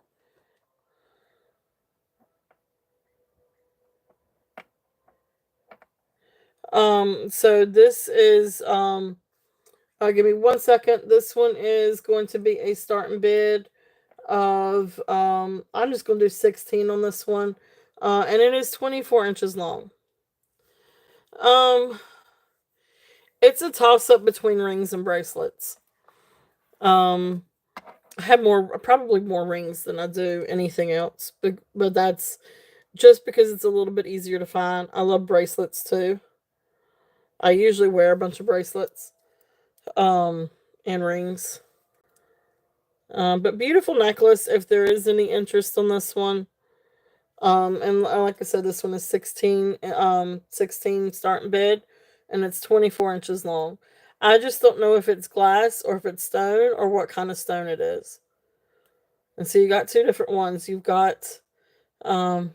so this is, give me 1 second. This one is going to be a starting bid of, I'm just going to do 16 on this one. And it is 24 inches long. It's a toss up between rings and bracelets. I have probably more rings than I do anything else, but that's just because it's a little bit easier to find. I love bracelets too. I usually wear a bunch of bracelets, and rings. But beautiful necklace if there is any interest on this one. And like I said, this one is 16 starting bid, and it's 24 inches long. I just don't know if it's glass or if it's stone or what kind of stone it is. And so you got two different ones. You've got, gotcha.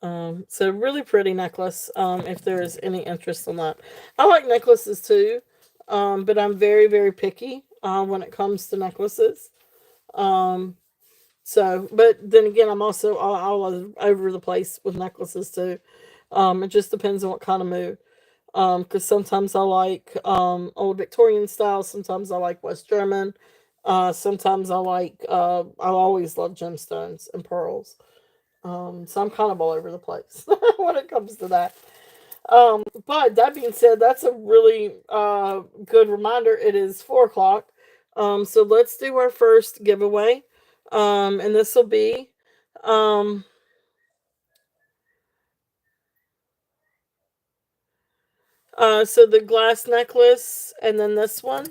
So really pretty necklace, if there is any interest in that. I like necklaces too, but I'm very, very picky, when it comes to necklaces. So, but then again, I'm also all over the place with necklaces too. It just depends on what kind of mood. Because sometimes I like old Victorian style. Sometimes I like West German. Sometimes I always love gemstones and pearls. So I'm kind of all over the place when it comes to that. But that being said, that's a really good reminder. It is 4 o'clock. So let's do our first giveaway. And this will be so the glass necklace and then this one.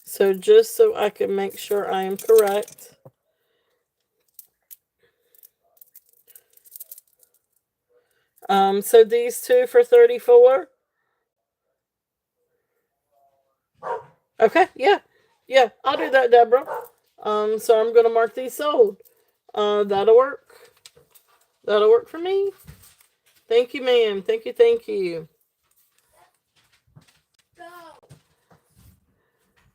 So just so I can make sure I am correct. So these two for 34. Okay, yeah. Yeah, I'll do that, Deborah. So I'm gonna mark these sold. That'll work. That'll work for me. Thank you, ma'am. Thank you, thank you. Go.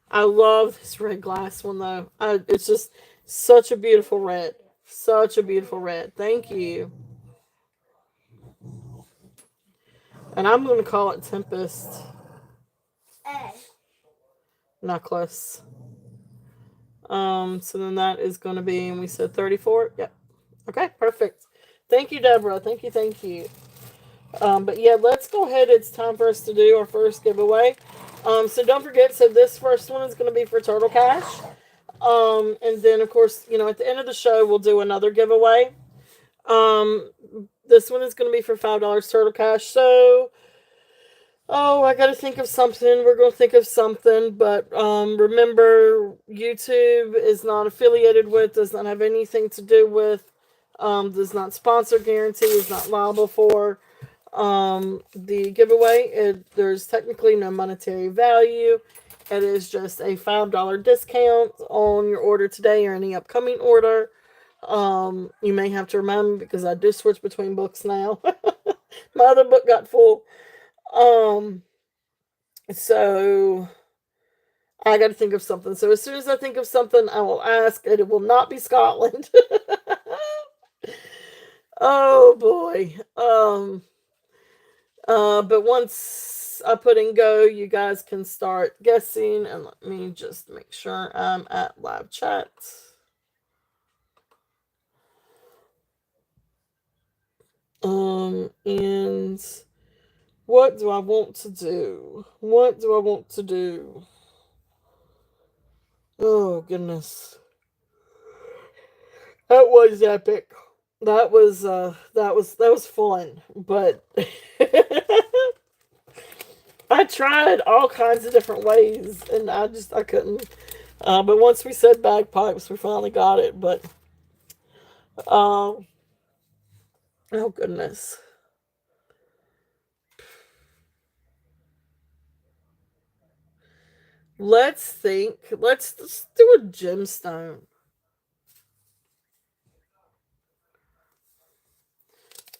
I love this red glass one though. It's just such a beautiful red. Such a beautiful red. Thank you. And I'm gonna call it Tempest A. Necklace. So then that is gonna be, and we said 34. Yep. Okay, perfect. Thank you, Deborah. Thank you, thank you. But yeah, let's go ahead. It's time for us to do our first giveaway. So don't forget. So this first one is going to be for Turtle Cash. And then of course, at the end of the show, we'll do another giveaway. This one is going to be for $5 Turtle Cash. So, oh, I got to think of something. We're going to think of something. But remember, YouTube is not affiliated with, does not have anything to do with, does not sponsor, guarantee, is not liable for the giveaway. There's technically no monetary value. It is just a $5 discount on your order today or any upcoming order. You may have to remind me because I do switch between books now. My other book got full. So I got to think of something. So as soon as I think of something, I will ask, and it will not be Scotland. Oh boy. But once I put in go, you guys can start guessing. And let me just make sure I'm at live chat. And what do I want to do? What do I want to do? Oh goodness. That was epic. That was fun. But I tried all kinds of different ways and I couldn't. But once we said bagpipes, we finally got it. But um oh goodness. Let's think. Let's do a gemstone.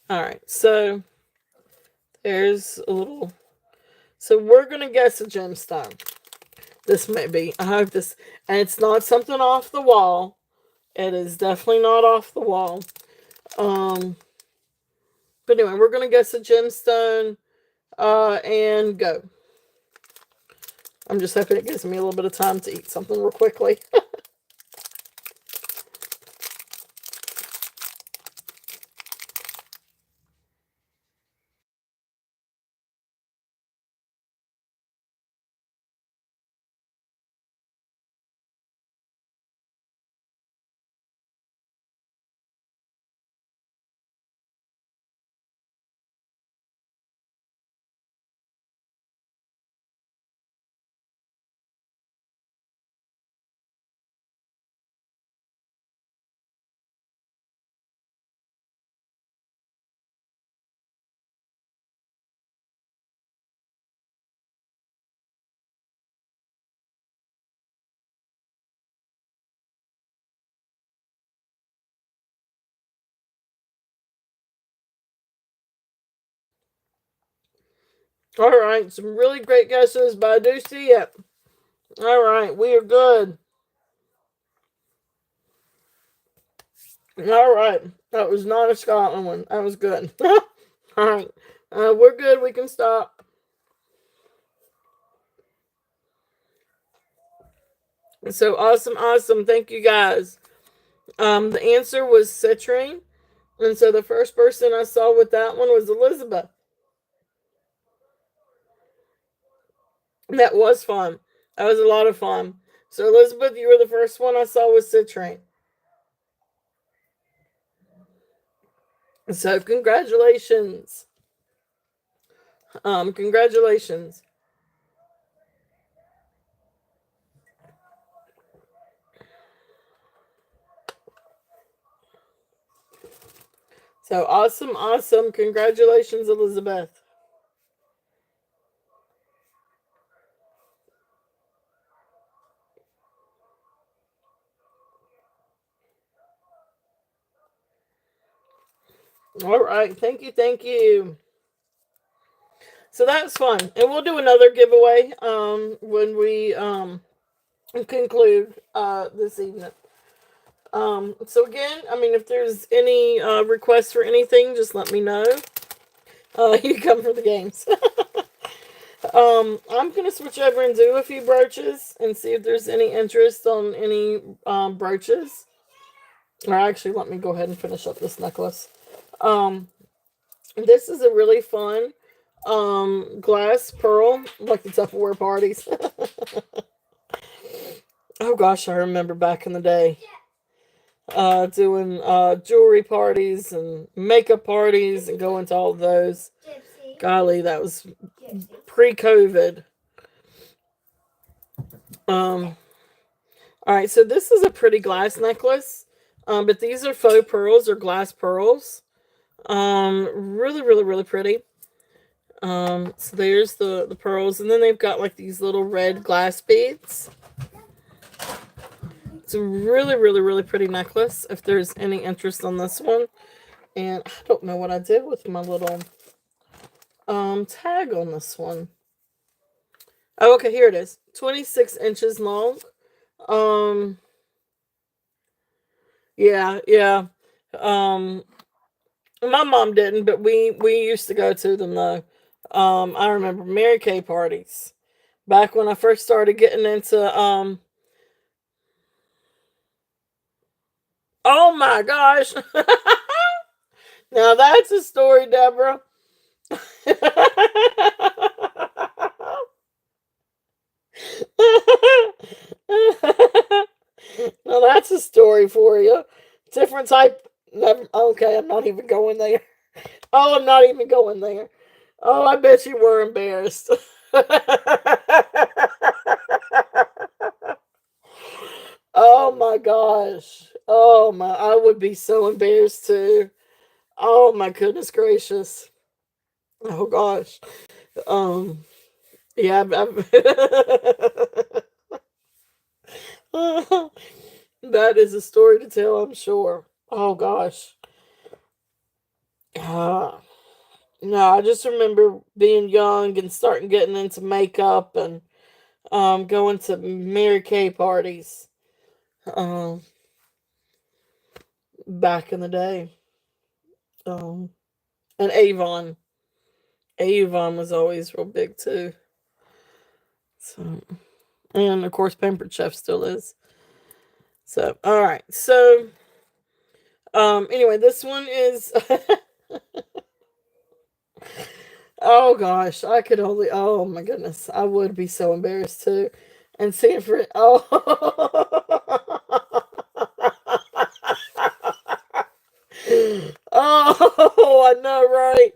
All right. So there's a little. So we're gonna guess a gemstone. This may be. I hope this, and it's not something off the wall. It is definitely not off the wall. Um. But anyway, we're gonna guess a gemstone. And go. I'm just hoping it gives me a little bit of time to eat something real quickly. All right, some really great guesses, but I do see it. All right, we are good. All right, that was not a Scotland one. That was good. All right, we're good. We can stop. So awesome, awesome. Thank you guys. The answer was citrine, and so the first person I saw with that one was Elizabeth. That was fun. That was a lot of fun. So Elizabeth, you were the first one I saw with citrine. So congratulations. Congratulations. So awesome, awesome. Congratulations, Elizabeth. All right. Thank you. Thank you. So that's fun. And we'll do another giveaway when we conclude this evening. So again, I mean, if there's any requests for anything, just let me know. You come for the games. I'm gonna switch over and do a few brooches and see if there's any interest on any brooches. Or actually, let me go ahead and finish up this necklace. This is a really fun glass pearl, like the Tupperware parties. Oh gosh, I remember back in the day doing jewelry parties and makeup parties and going to all of those. Gypsy. Golly, that was Gypsy. pre-COVID. All right, so this is a pretty glass necklace, but these are faux pearls or glass pearls. Really, really, really pretty. So there's the pearls, and then they've got like these little red glass beads. It's a really, really, really pretty necklace. If there's any interest on this one, and I don't know what I did with my little tag on this one. Oh, okay, here it is. 26 inches long. Yeah. My mom didn't, but we used to go to them though. I remember Mary Kay parties back when I first started getting into oh my gosh. Now that's a story, Deborah. Now that's a story for you. Different type. Never, okay, I'm not even going there. Oh, I'm not even going there. Oh, I bet you were embarrassed. Oh my gosh. Oh my, I would be so embarrassed too. Oh my goodness gracious. Oh gosh. Um, yeah, that is a story to tell, I'm sure. Oh gosh. No, I just remember being young and starting getting into makeup and going to Mary Kay parties um, back in the day. Um, and Avon. Avon was always real big too. So, and of course, Pampered Chef still is. So, all right. So, anyway, this one is. Oh gosh, I could only. Oh my goodness, I would be so embarrassed too. And seeing for oh. Oh, I know, right?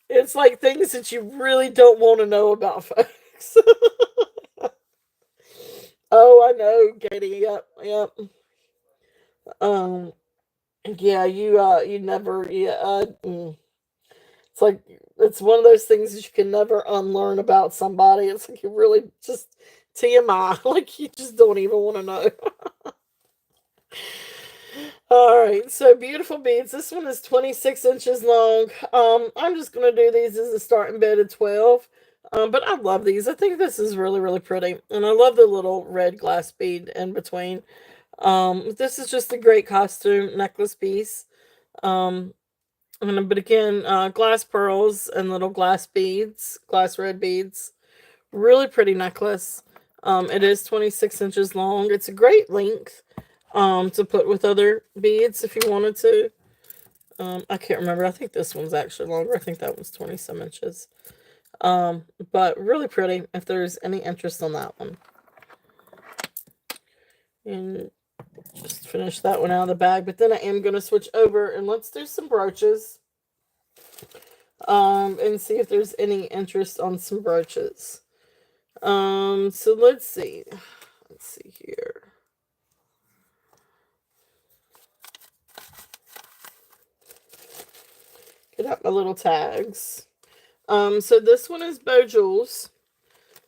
It's like things that you really don't want to know about, folks. Oh, I know, Katie. Yep. Um, yeah, you never, it's like it's one of those things that you can never unlearn about somebody. It's like you really just TMI, like you just don't even want to know. All right, so beautiful beads. This one is 26 inches long. I'm just gonna do these as a starting bid of 12. But I love these. I think this is really, really pretty, and I love the little red glass bead in between. This is just a great costume necklace piece. Um, but again, glass pearls and little glass beads, glass red beads. Really pretty necklace. It is 26 inches long. It's a great length to put with other beads if you wanted to. I can't remember. I think this one's actually longer. I think that one's 20 some inches. But really pretty if there's any interest on that one. And just finish that one out of the bag. But then I am going to switch over and let's do some brooches. And see if there's any interest on some brooches. So let's see. Let's see here. Get out my little tags. So this one is Beau Jewels.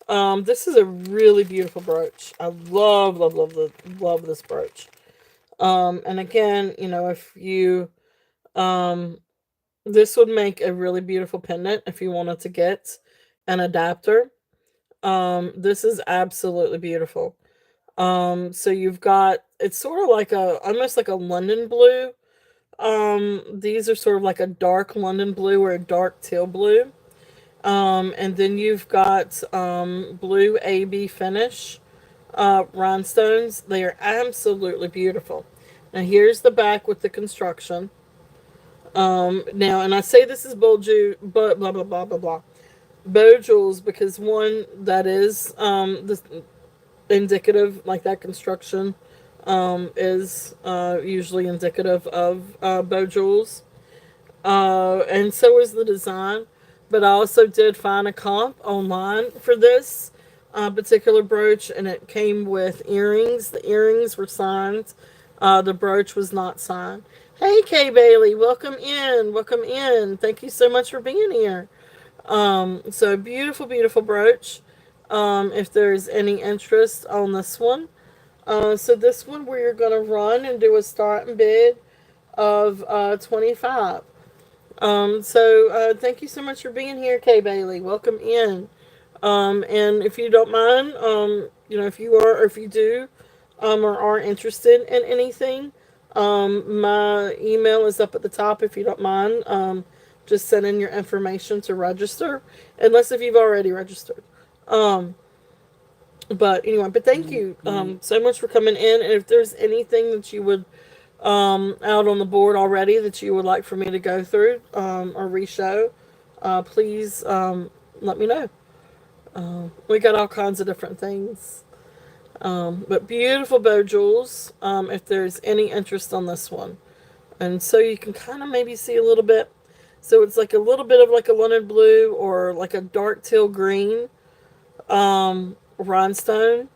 This is a really beautiful brooch. I love this brooch. And again, if you This would make a really beautiful pendant if you wanted to get an adapter. This is absolutely beautiful. So you've got, it's sort of like almost like a London blue. These are sort of like a dark London blue or a dark teal blue. And then you've got blue AB finish rhinestones. They are absolutely beautiful. Now here's the back with the construction. Now, and I say this is but blah blah blah blah blah. Bow jewels because one that is this indicative, like that construction is usually indicative of bow jewels. And so is the design. But I also did find a comp online for this particular brooch, and it came with earrings. The earrings were signed. The brooch was not signed. Hey, Kay Bailey, welcome in. Welcome in. Thank you so much for being here. So beautiful, beautiful brooch. If there's any interest on this one. So this one we're going to run and do a starting bid of 25. Thank you so much for being here, Kay Bailey. Welcome in. And if you don't mind, if you are or if you do, or are interested in anything, my email is up at the top if you don't mind. Just send in your information to register, unless if you've already registered. Um, but anyway, but thank you so much for coming in. And if there's anything that you would out on the board already that you would like for me to go through or re-show, please let me know. We got all kinds of different things. But beautiful bow jewels, if there's any interest on this one. And so you can kind of maybe see a little bit. So it's like a little bit of like a London blue or like a dark teal green rhinestone.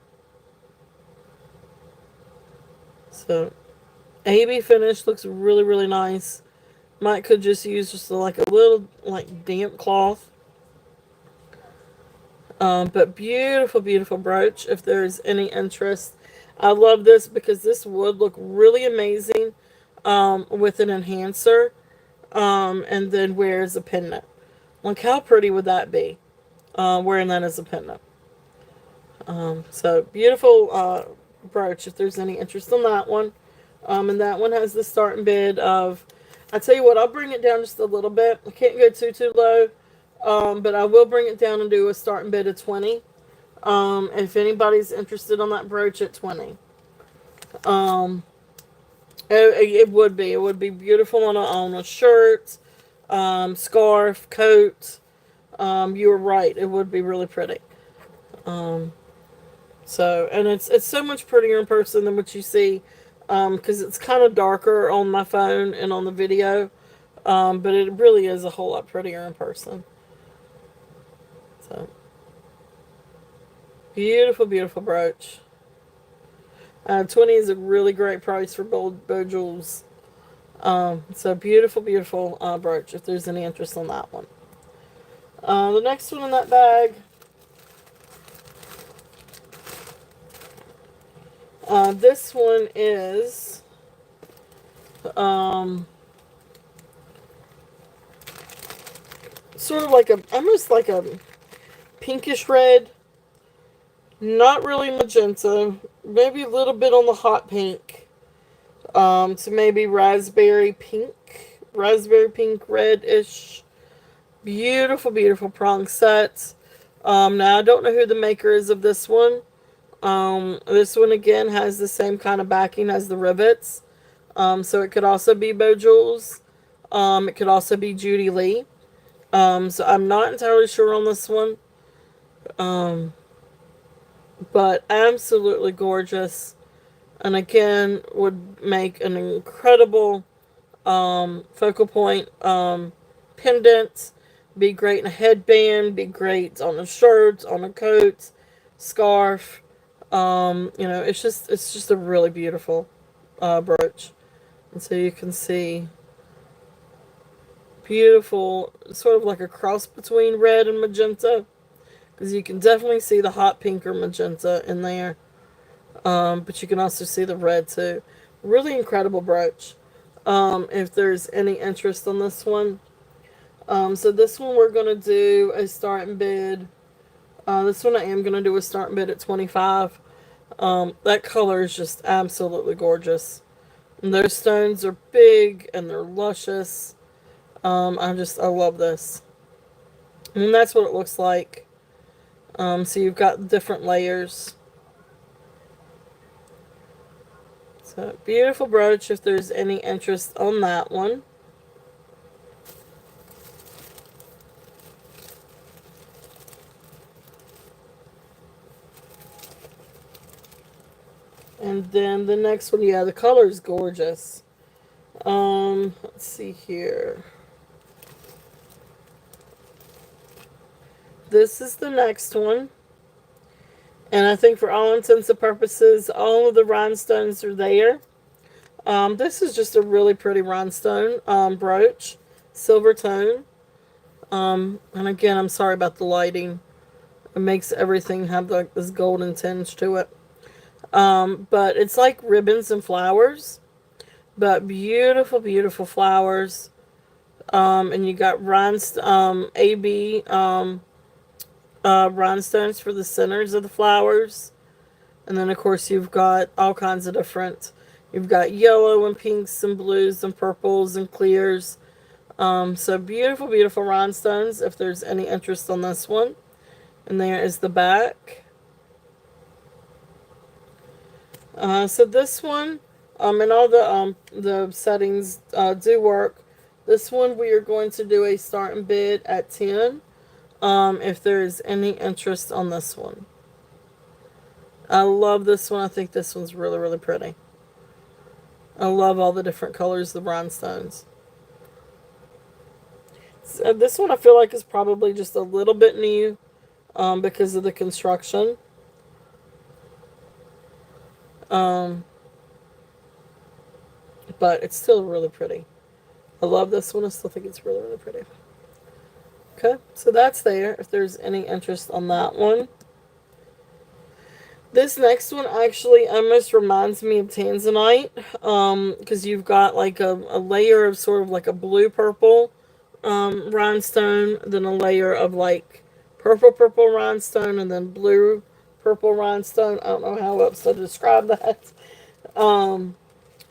So AB finish looks really, really nice. Might could just use just like a little like damp cloth. But beautiful, beautiful brooch if there's any interest. I love this because this would look really amazing with an enhancer and then wear as a pendant. Like how pretty would that be wearing that as a pendant? So beautiful brooch if there's any interest on that one. And that one has the starting bid of, I tell you what, I'll bring it down just a little bit. I can't go too low, but I will bring it down and do a starting bid of 20. If anybody's interested on that brooch at 20. It would be beautiful on a shirt, scarf, coat. You were right, it would be really pretty. And it's so much prettier in person than what you see, because it's kind of darker on my phone and on the video, but it really is a whole lot prettier in person. So beautiful, beautiful brooch. 20 is a really great price for bow jewels. So beautiful, beautiful brooch if there's any interest on that one. The next one in that bag. This one is sort of like almost like a pinkish red. Not really magenta. Maybe a little bit on the hot pink. To maybe raspberry pink, red-ish. Beautiful, beautiful prong set. Now I don't know who the maker is of this one. This one again has the same kind of backing as the rivets. So it could also be Bow Jewels. It could also be Judy Lee. So I'm not entirely sure on this one. But absolutely gorgeous. And again, would make an incredible focal point pendant. Be great in a headband. Be great on a shirt, on a coat, scarf. It's just a really beautiful brooch. And so you can see beautiful, sort of like a cross between red and magenta. Because you can definitely see the hot pink or magenta in there. But you can also see the red too. Really incredible brooch. If there's any interest on this one. So this one we're going to do a starting bid. This one I am going to do a starting bid at 25. That color is just absolutely gorgeous. And those stones are big and they're luscious. I love this. And that's what it looks like. So you've got different layers. So beautiful brooch if there's any interest on that one. And then the next one, yeah, the color is gorgeous. Let's see here. This is the next one. And I think for all intents and purposes, all of the rhinestones are there. This is just a really pretty rhinestone brooch, silver tone. And again, I'm sorry about the lighting. It makes everything have like this golden tinge to it. But it's like ribbons and flowers, but beautiful, beautiful flowers. And you got AB rhinestones for the centers of the flowers. And then, of course, you've got all kinds of different. You've got yellow and pinks and blues and purples and clears. So beautiful, beautiful rhinestones if there's any interest on this one. And there is the back. So this one, and all the settings do work. This one we are going to do a starting bid at 10. If there's any interest on this one. I love this one. I think this one's really, really pretty. I love all the different colors of the rhinestones. So this one I feel like is probably just a little bit new because of the construction. But it's still really pretty. I love this one. I still think it's really, really pretty. Okay, so that's there if there's any interest on that one. This next one actually almost reminds me of Tanzanite, because you've got like a layer of sort of like a blue-purple rhinestone, then a layer of like purple rhinestone, and then blue-purple rhinestone. I don't know how else to describe that.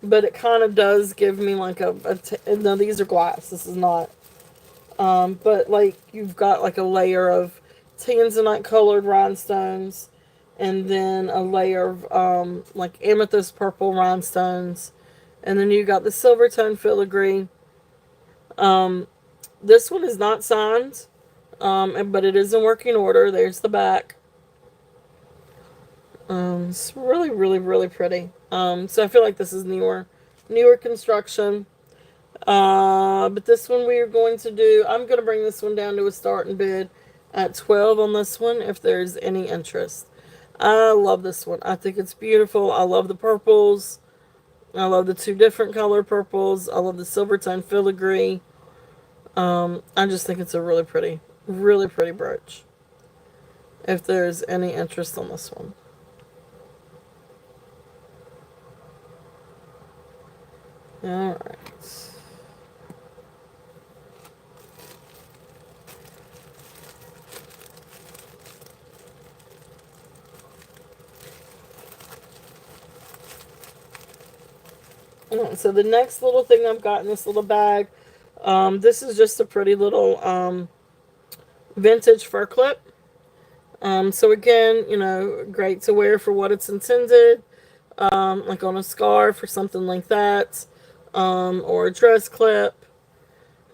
But it kind of does give me like no, these are glass. This is not. But like you've got like a layer of Tanzanite colored rhinestones, and then a layer of like amethyst purple rhinestones, and then you got the silver tone filigree. This one is not signed, but it is in working order. There's the back. It's really, really, really pretty. So I feel like this is newer construction. But this one we are going to do, I'm going to bring this one down to a starting bid at 12 on this one if there's any interest. I love this one. I think it's beautiful. I love the purples. I love the two different color purples. I love the silver tone filigree. I just think it's a really pretty brooch. If there's any interest on this one. Alright. So the next little thing I've got in this little bag, this is just a pretty little vintage fur clip. So again, you know, great to wear for what it's intended, like on a scarf or something like that, or a dress clip.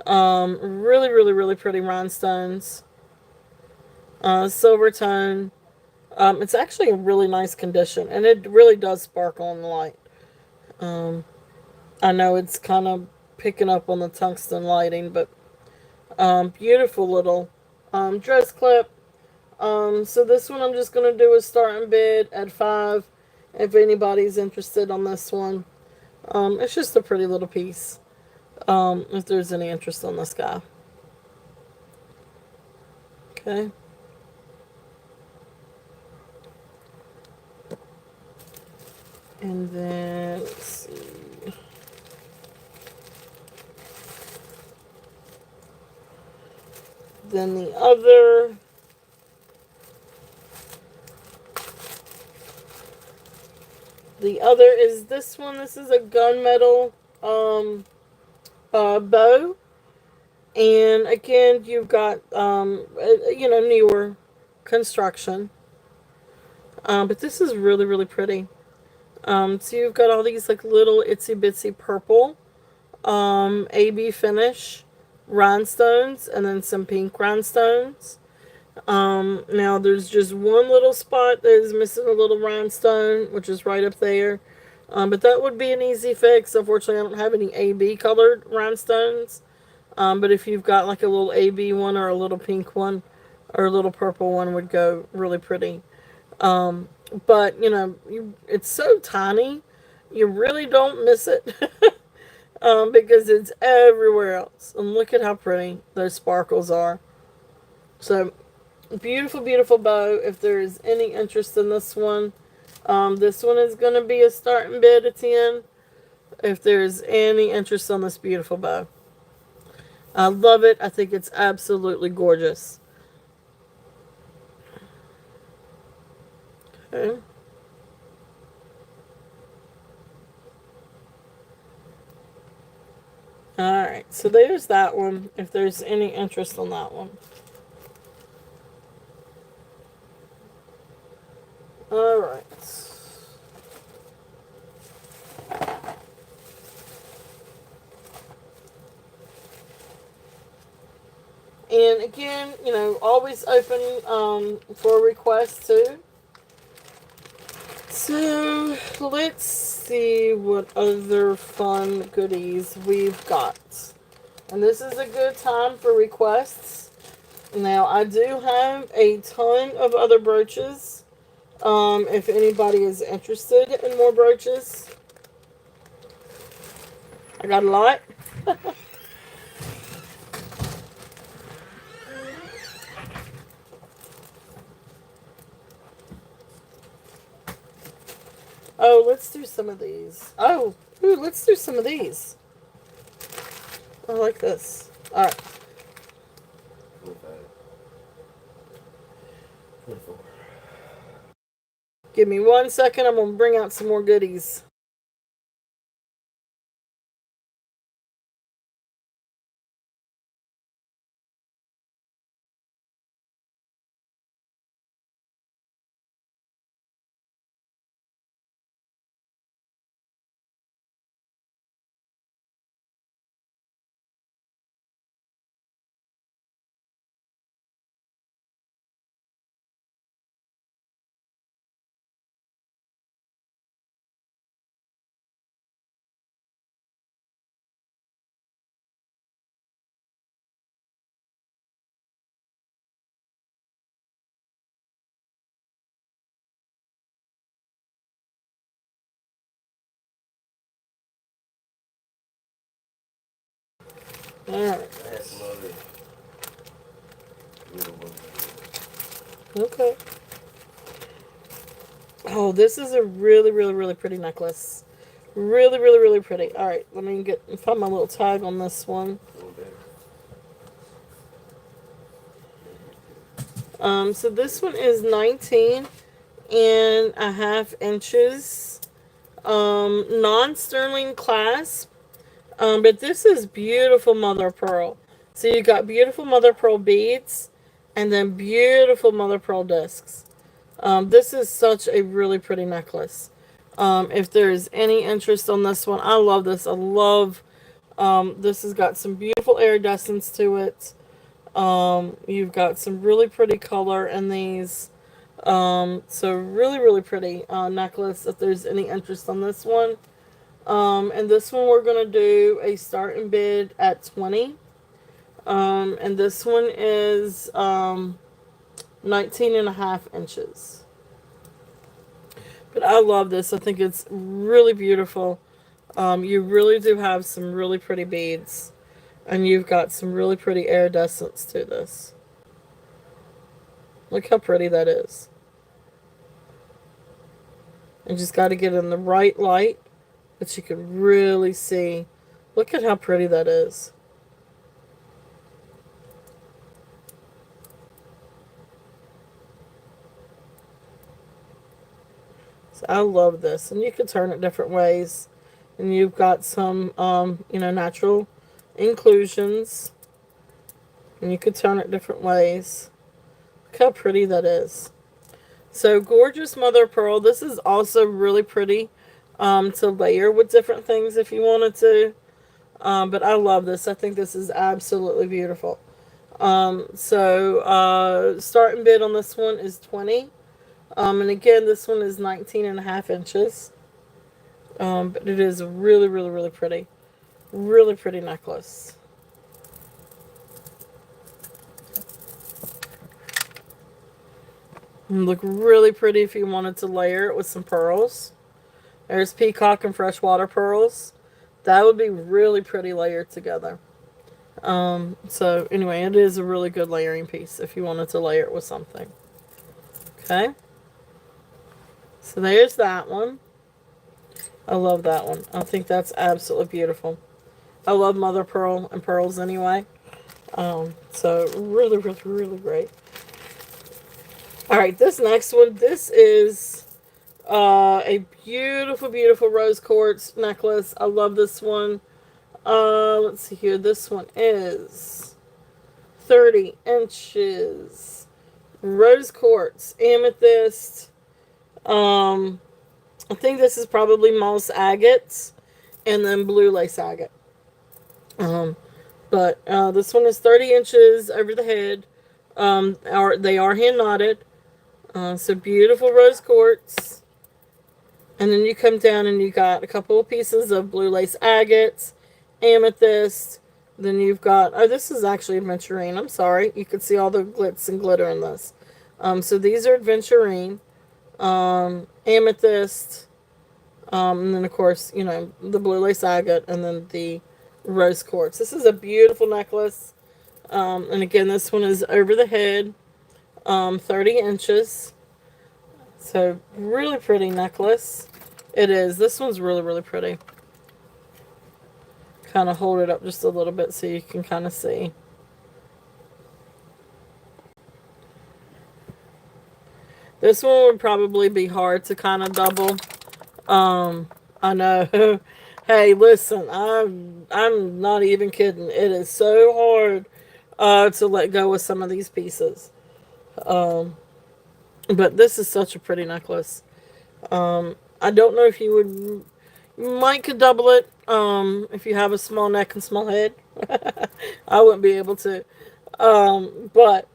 Really, really, really pretty rhinestones. Silver tone. It's actually in really nice condition, and it really does sparkle in the light. I know it's kind of picking up on the tungsten lighting, but beautiful little dress clip. So this one I'm just going to do a starting bid at 5 if anybody's interested on this one. It's just a pretty little piece if there's any interest on this guy. Okay. And then, let's see. Then the other. The other is this one. This is a gunmetal bow. And again, you've got, newer construction. But this is really, really pretty. So you've got all these like little itsy bitsy purple AB finish rhinestones and then some pink rhinestones. Now there's just one little spot that is missing a little rhinestone, which is right up there. But that would be an easy fix. Unfortunately, I don't have any AB colored rhinestones. But if you've got like a little AB one or a little pink one or a little purple one would go really pretty. But, it's so tiny, you really don't miss it because it's everywhere else. And look at how pretty those sparkles are. So, beautiful, beautiful bow. If there is any interest in this one is going to be a starting bid at 10. If there's any interest on this beautiful bow. I love it. I think it's absolutely gorgeous. Okay. Alright, so there's that one, if there's any interest on that one. Alright. And again, always open for requests too. So, let's see what other fun goodies we've got. And this is a good time for requests. Now, I do have a ton of other brooches. If anybody is interested in more brooches. I got a lot. Oh, let's do some of these. Oh, ooh, let's do some of these. I like this. Alright. 25. 24. Give me 1 second. I'm going to bring out some more goodies. Alright. That's lovely. Okay. Oh, this is a really, really, really pretty necklace. Really, really, really pretty. Alright, let me find my little tag on this one. So this one is 19.5 inches. Non-sterling clasp. But this is beautiful mother of pearl. So you got beautiful mother of pearl beads and then beautiful mother of pearl discs. This is such a really pretty necklace. If there's any interest on this one, I love this. I love, this has got some beautiful iridescence to it. You've got some really pretty color in these. So really, really pretty necklace if there's any interest on this one. And this one we're going to do a starting bid at 20. And this one is 19.5 inches. But I love this. I think it's really beautiful. You really do have some really pretty beads. And you've got some really pretty iridescence to this. Look how pretty that is. You just got to get in the right light. But you can really see. Look at how pretty that is. I love this. And you can turn it different ways. And you've got some, natural inclusions. And you can turn it different ways. Look how pretty that is. So, gorgeous mother of pearl. This is also really pretty to layer with different things if you wanted to. But I love this. I think this is absolutely beautiful. Starting bid on this one is 20. And again, this one is 19.5 inches. But it is really, really, really pretty. Really pretty necklace. And look really pretty if you wanted to layer it with some pearls. There's peacock and freshwater pearls. That would be really pretty layered together. So anyway, it is a really good layering piece if you wanted to layer it with something. Okay. So there's that one. I love that one. I think that's absolutely beautiful. I love mother pearl and pearls anyway. So really, really, really great. All right, this next one, this is a beautiful, beautiful rose quartz necklace. I love this one. Let's see here. This one is 30 inches. Rose quartz, amethyst. I think this is probably moss agate and then blue lace agate. But this one is 30 inches over the head. They are hand knotted. So beautiful rose quartz. And then you come down and you got a couple of pieces of blue lace agates, amethyst. Then you've got, oh, this is actually aventurine. I'm sorry. You can see all the glitz and glitter in this. So these are aventurine, amethyst, and then of course, the blue lace agate, and then the rose quartz. This is a beautiful necklace. And again, this one is over the head, 30 inches. So, really pretty necklace. It is. This one's really, really pretty. Kind of hold it up just a little bit so you can kind of see. This one would probably be hard to kind of double. I know. Hey, listen, I'm not even kidding. It is so hard to let go with some of these pieces. But this is such a pretty necklace. I don't know if you could double it if you have a small neck and small head. I wouldn't be able to. But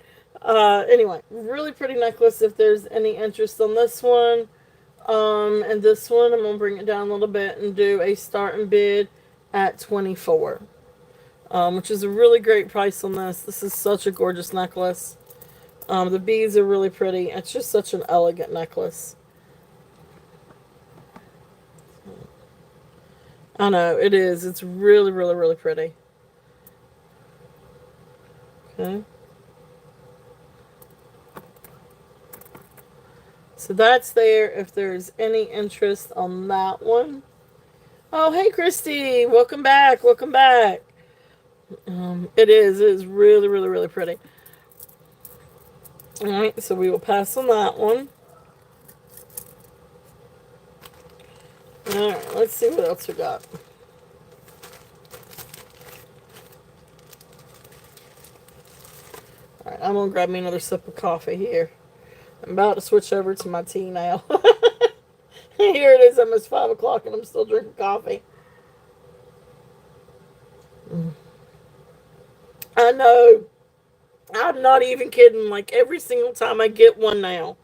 anyway, really pretty necklace if there's any interest on this one. And this one, I'm going to bring it down a little bit and do a starting bid at 24. Which is a really great price on this. This is such a gorgeous necklace. The beads are really pretty. It's just such an elegant necklace. I know, it is. It's really, really, really pretty. Okay. So that's there if there's any interest on that one. Oh, hey, Christy. Welcome back. Welcome back. It is really, really, really pretty. Alright, so we will pass on that one. Alright, let's see what else we got. Alright, I'm going to grab me another sip of coffee here. I'm about to switch over to my tea now. Here it is, almost 5 o'clock and I'm still drinking coffee. I know. I'm not even kidding. Like every single time I get one now,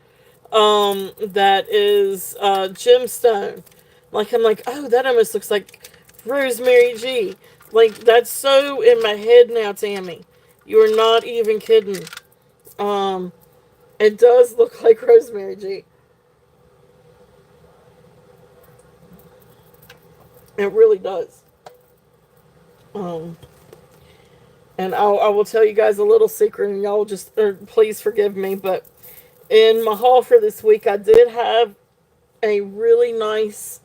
that is Gemstone. Like I'm like, oh, that almost looks like Rosemary G. Like that's so in my head now, Tammy. You're not even kidding. It does look like Rosemary G. It really does. And I will tell you guys a little secret, and y'all just, please forgive me, but in my haul for this week, I did have a really nice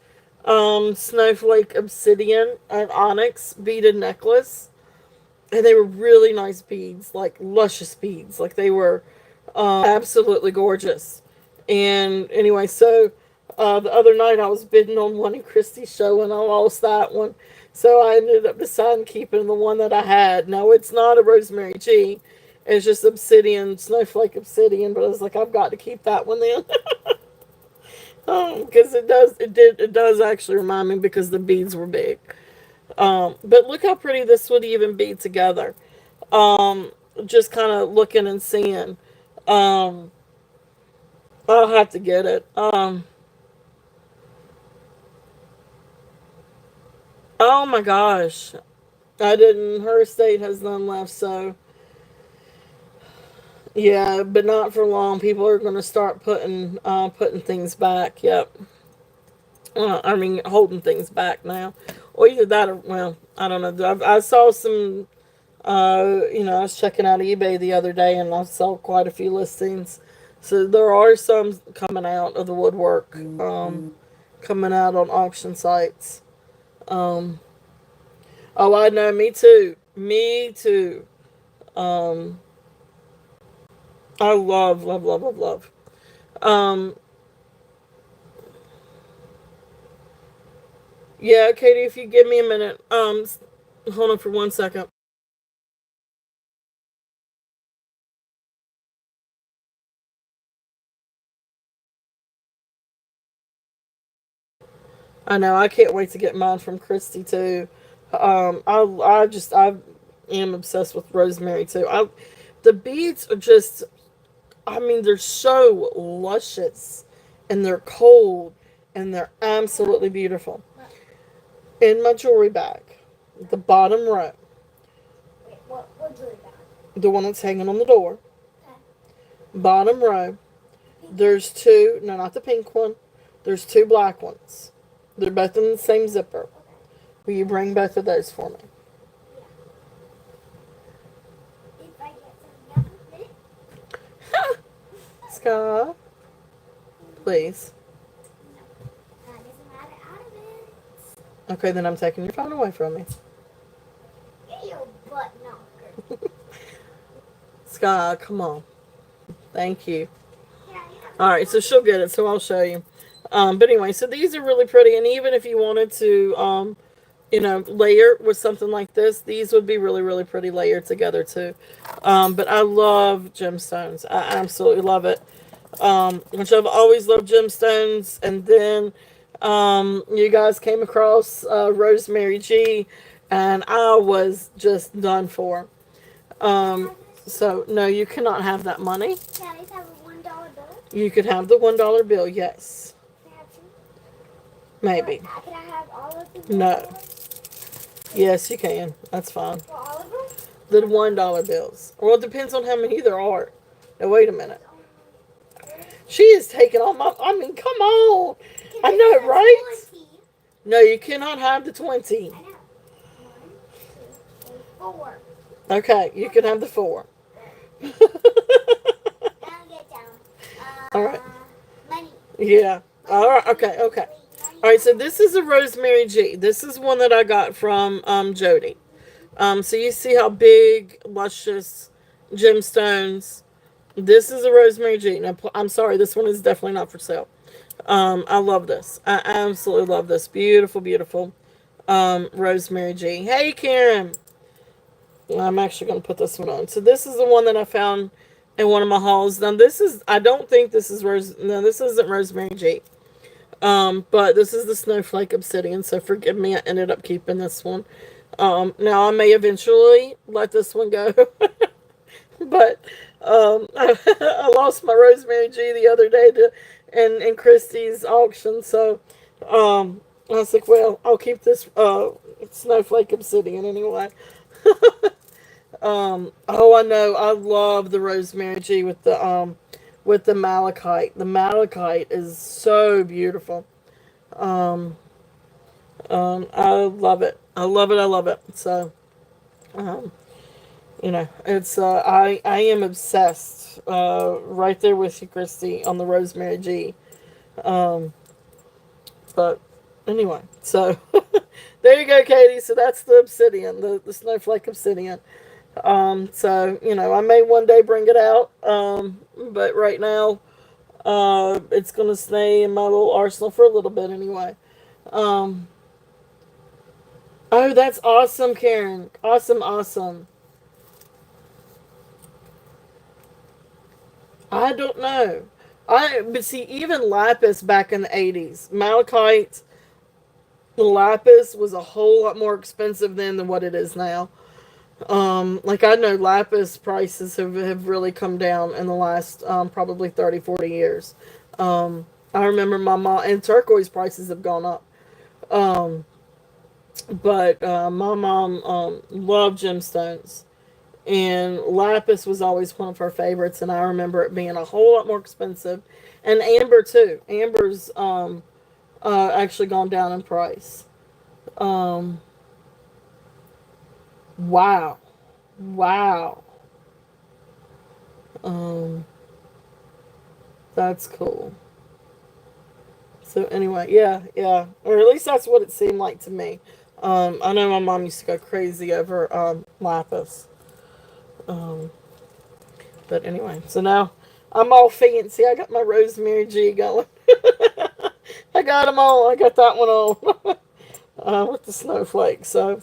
snowflake obsidian and onyx beaded necklace. And they were really nice beads, like luscious beads. Like they were absolutely gorgeous. And anyway, so the other night I was bidding on one in Christie's show and I lost that one. So I ended up deciding keeping the one that I had. Now it's not a Rosemary G. It's just obsidian, snowflake obsidian, but I was like, I've got to keep that one then. Because it does actually remind me because the beads were big. But look how pretty this would even be together. Just kind of looking and seeing. Um, I'll have to get it. Oh my gosh. I didn't, her estate has none left, so yeah, but not for long. People are going to start putting things back. Yep. I mean, holding things back now. Or either that or, well, I don't know. I saw some, I was checking out eBay the other day and I saw quite a few listings. So there are some coming out of the woodwork, coming out on auction sites. Um, oh, I know, me too. Me too. Um, I love, love, love, love, love. Um, yeah, Katie, if you give me a minute, hold on for 1 second. I know, I can't wait to get mine from Christy too. I am obsessed with rosemary too. The beads are just, I mean, they're so luscious, and they're cold, and they're absolutely beautiful. In my jewelry bag, the bottom row, Wait, what jewelry bag? the one that's hanging on the door, Okay. bottom row, there's two, no, not the pink one, there's two black ones. They're both in the same zipper. Okay. Will you bring both of those for me? Yeah. If I get some minute. Scott, please. No. That doesn't matter out of it. Okay, then I'm taking your phone away from me. Get your butt knocker. Scott, come on. Thank you. Yeah, yeah. Alright, so she'll get it, so I'll show you. But anyway, so these are really pretty, and even if you wanted to, layer with something like this, these would be really, really pretty layered together too. But I love gemstones. I absolutely love it. Which I've always loved gemstones, and then you guys came across Rosemary G, and I was just done for. So no, you cannot have that money. Can I just have a $1 bill? You could have the $1 bill, yes, Can I have two? maybe. Can I have all of the No. $1? Yes, you can. That's fine. For all of them? The $1 bills. Well, it depends on how many there are. Now wait a minute. She is taking all my. I mean, come on. I know, right? 20. No, you cannot have the 20. I know. 1, 2, 3, 4. Okay, you can have the 4. Now get down. All right. Money. Yeah. All right. Okay. Okay. All right. So this is a Rosemary G. This is one that I got from Jody. So you see how big, luscious gemstones. This is a Rosemary G. Now, I'm sorry, this one is definitely not for sale. I love this. I absolutely love this. Beautiful, beautiful Rosemary G. Hey, Karen. I'm actually going to put this one on. So this is the one that I found in one of my hauls. Now, I don't think this is no, this isn't Rosemary G. But this is the Snowflake Obsidian, so forgive me, I ended up keeping this one. Now, I may eventually let this one go. But I lost my Rosemary G the other day in Christie's auction, so I was like, well, I'll keep this Snowflake Obsidian anyway. Oh, I know, I love the Rosemary G with the malachite. The malachite is so beautiful. Um, I love it. I love it. I love it. So, um, it's I am obsessed. Right there with you, Christy, on the Rosemary G. Um, but anyway, so there you go, Katie. So that's the obsidian, the snowflake obsidian. So I may one day bring it out. But right now, It's gonna stay in my little arsenal for a little bit anyway. Um, oh, that's awesome, Karen. Awesome, awesome. I don't know. But see, even lapis back in the 80s, malachite lapis was a whole lot more expensive then than what it is now. Like I know lapis prices have really come down in the last probably 30, 40 years. I remember my mom, and turquoise prices have gone up. Um, but my mom loved gemstones, and lapis was always one of her favorites, and I remember it being a whole lot more expensive. And amber too. Amber's actually gone down in price. Um, wow. Wow. Um, that's cool. So anyway, yeah, yeah, or at least that's what it seemed like to me. I know my mom used to go crazy over lapis. Um, but anyway, so now I'm all fancy. I got my Rosemary G going. I got them all. I got that one on with the snowflake. So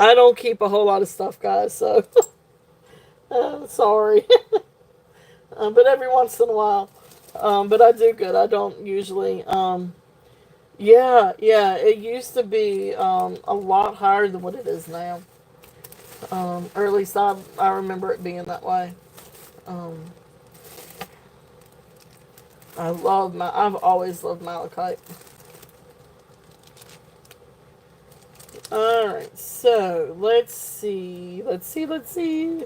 I don't keep a whole lot of stuff, guys. So sorry. But every once in a while. But I do good. I don't usually. Yeah, yeah. It used to be a lot higher than what it is now. Or at least I remember it being that way. Um, I've always loved malachite. Alright, so let's see. Let's see.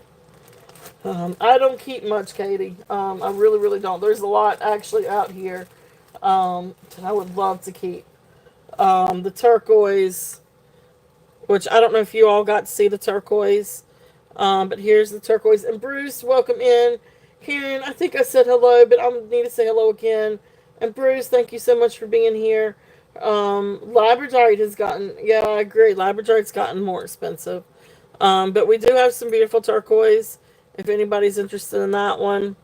I don't keep much, Katie. I really, really don't. There's a lot actually out here that I would love to keep. The turquoise, which I don't know if you all got to see the turquoise, but here's the turquoise. And Bruce, welcome in. Karen, I think I said hello, but I need to say hello again. And Bruce, thank you so much for being here. Labradorite has gotten, yeah, I agree. Labradorite's gotten more expensive. But we do have some beautiful turquoise if anybody's interested in that one.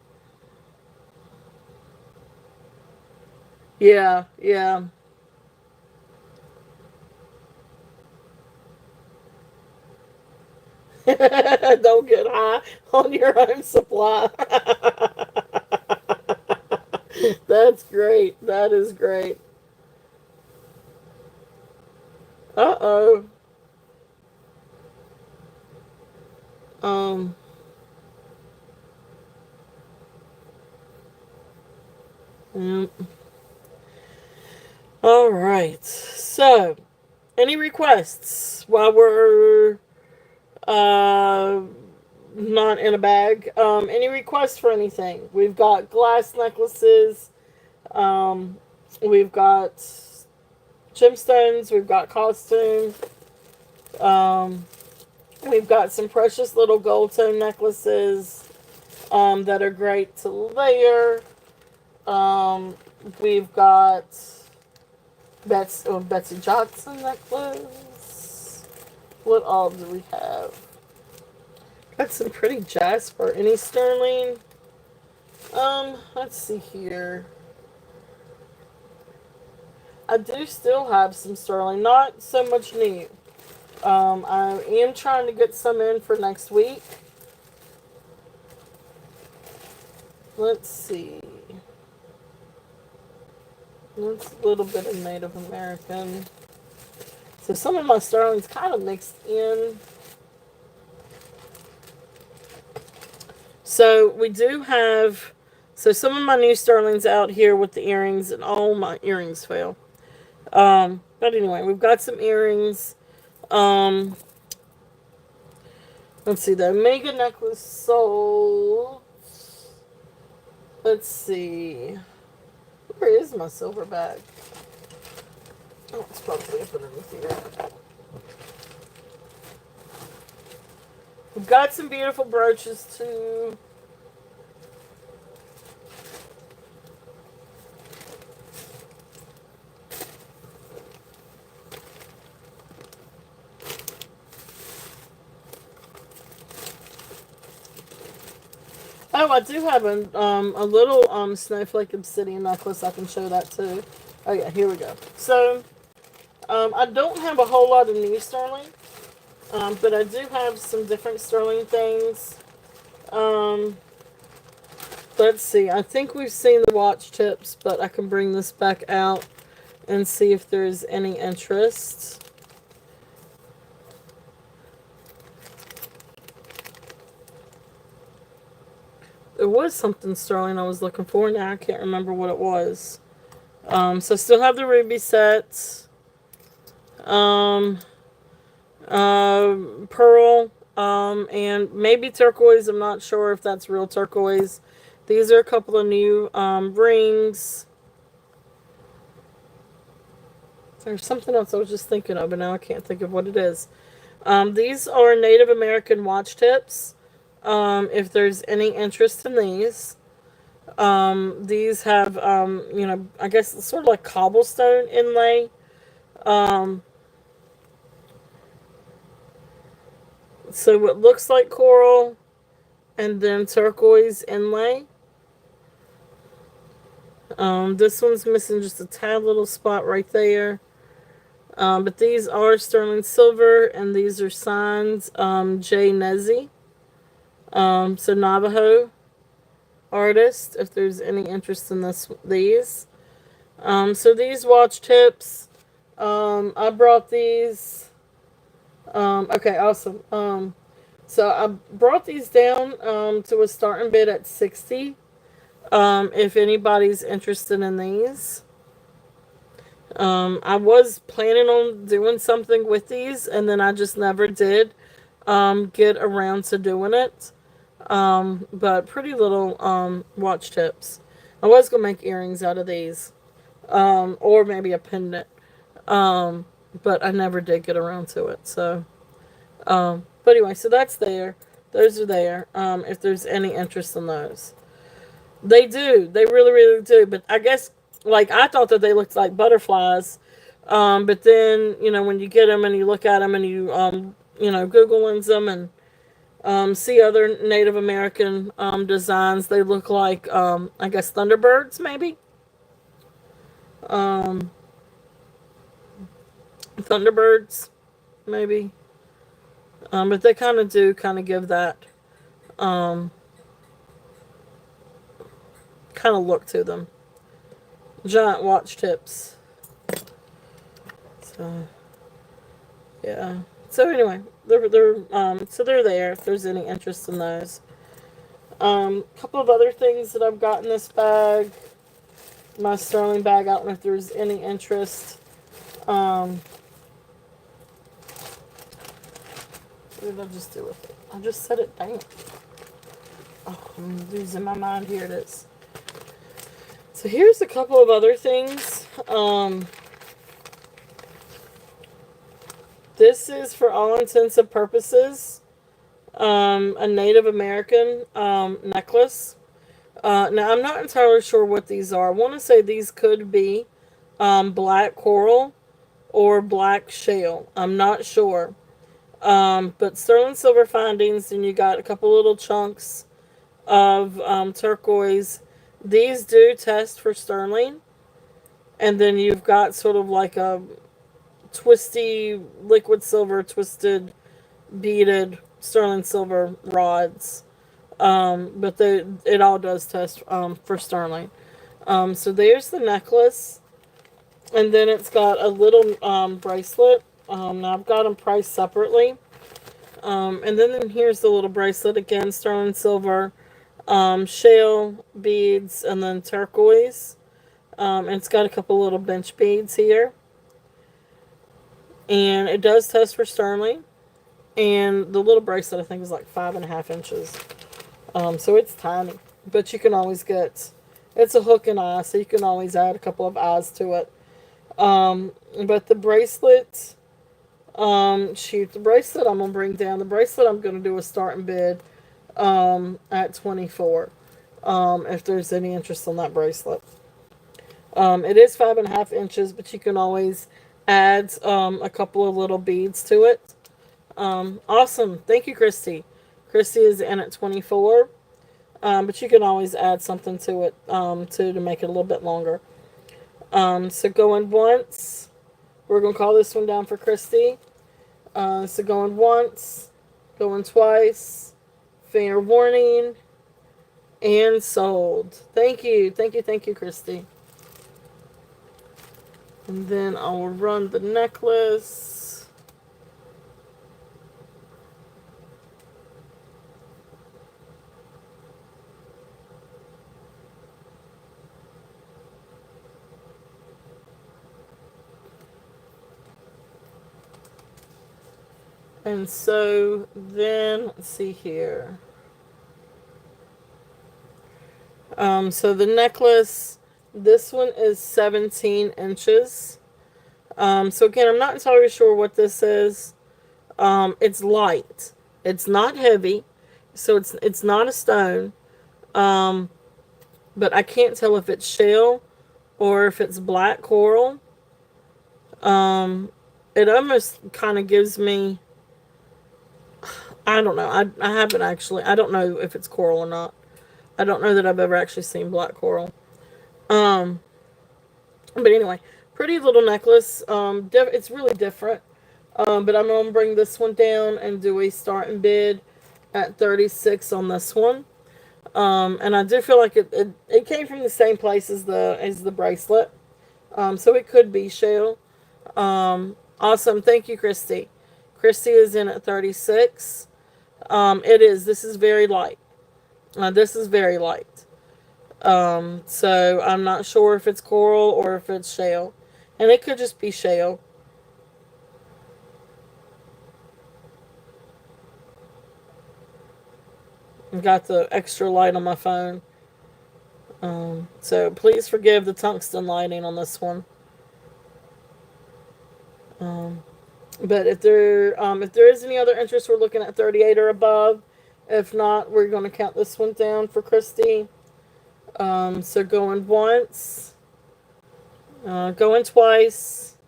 Yeah, yeah. Don't get high on your own supply. That's great. That is great. Uh oh. Um. mm, All right. So, any requests while we're uh not in a bag? Any requests for anything? We've got glass necklaces. Um, we've got gemstones. We've got costume. Um, we've got some precious little gold tone necklaces that are great to layer. Um, we've got Betsy Johnson necklace. What all do we have? Got some pretty jasper. Any sterling? Let's see here. I do still have some sterling, not so much new. I am trying to get some in for next week. Let's see. That's a little bit of Native American. So some of my sterling's kind of mixed in. So we do have, so some of my new sterling's out here with the earrings, and all my earrings fail. But anyway, we've got some earrings. Um, let's see, the Omega necklace sold. Let's see. Where is my silver bag? Oh, it's probably up underneath here. We've got some beautiful brooches too. Oh, I do have a little snowflake obsidian necklace. I can show that too. Oh yeah, here we go. So I don't have a whole lot of new sterling, but I do have some different sterling things. Um, let's see. I think we've seen the watch tips, but I can bring this back out and see if there's any interest. There was something sterling I was looking for. Now I can't remember what it was. So I still have the ruby sets. Pearl. And maybe turquoise. I'm not sure if that's real turquoise. These are a couple of new rings. There's something else I was just thinking of, but now I can't think of what it is. These are Native American watch tips. If there's any interest in these. These have, I guess sort of like cobblestone inlay. So it looks like coral and then turquoise inlay. This one's missing just a tad little spot right there. But these are sterling silver, and these are signs J. Nezi. So Navajo artist, if there's any interest in these. So these watch tips, I brought these. Okay, awesome. So I brought these down to a starting bid at 60. If anybody's interested in these. I was planning on doing something with these, and then I just never did get around to doing it. But pretty little watch tips. I was going to make earrings out of these. Or maybe a pendant. But I never did get around to it. So, but anyway, so that's there. Those are there. If there's any interest in those. They do. They really, really do. But I guess, like, I thought that they looked like butterflies. But then, when you get them and you look at them and you, Google lens them and see other Native American designs, they look like, I guess, thunderbirds, maybe? Thunderbirds, maybe. But they kind of do give that kind of look to them. Giant watch tips. So yeah. So anyway, they're there if there's any interest in those. Couple of other things that I've got in this bag. My sterling bag. I don't know if there's any interest. What did I just do with it? I just set it down. Oh, I'm losing my mind. Here it is. So here's a couple of other things. This is, for all intents and purposes, a Native American necklace. Now, I'm not entirely sure what these are. I want to say these could be black coral or black shale. I'm not sure. But sterling silver findings, and you got a couple little chunks of turquoise. These do test for sterling. And then you've got sort of like a twisty liquid silver, twisted, beaded sterling silver rods. But it all does test for sterling. So there's the necklace. And then it's got a little bracelet. Now I've got them priced separately. And then here's the little bracelet again, sterling silver. Shale beads, and then turquoise. And it's got a couple little bench beads here. And it does test for sterling. And the little bracelet, I think, is like 5.5 inches. So it's tiny. But you can always get... It's a hook and eye, so you can always add a couple of eyes to it. But the bracelet... the bracelet I'm going to bring down. The bracelet I'm going to do a starting bid at 24, if there's any interest on that bracelet. It is 5.5 inches, but you can always add a couple of little beads to it. Awesome. Thank you, Christy. Christy is in at 24. But you can always add something to it to make it a little bit longer. So going once. We're going to call this one down for Christy. So going once, going twice, fair warning, and sold. Thank you, thank you, thank you, Christy. And then I'll run the necklace. And so then, let's see here. So the necklace, this one is 17 inches. So again, I'm not entirely sure what this is. It's light. It's not heavy, so it's not a stone. But I can't tell if it's shell or if it's black coral. It almost kind of gives me, I don't know. I haven't actually. I don't know if it's coral or not. I don't know that I've ever actually seen black coral. Um, but anyway, pretty little necklace. It's really different. But I'm gonna bring this one down and do a start and bid at 36 on this one. And I do feel like it came from the same place as the bracelet. So it could be shell. Awesome. Thank you, Christy. Christy is in at 36. It is. This is very light. This is very light. So I'm not sure if it's coral or if it's shell. And it could just be shell. Got the extra light on my phone. So please forgive the tungsten lighting on this one. But if there is any other interest, we're looking at 38 or above. If not, we're going to count this one down for Christy. So going once, going twice,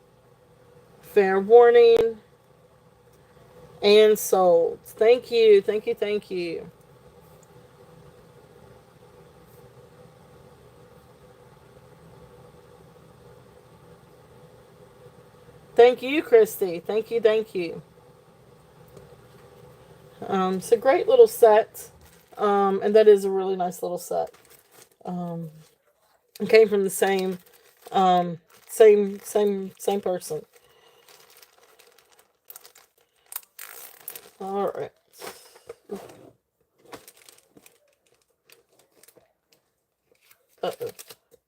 fair warning, and sold. Thank you, thank you, thank you. Thank you, Christy. Thank you, thank you. It's a great little set. And that is a really nice little set. It came from the same person. All right. Uh-oh.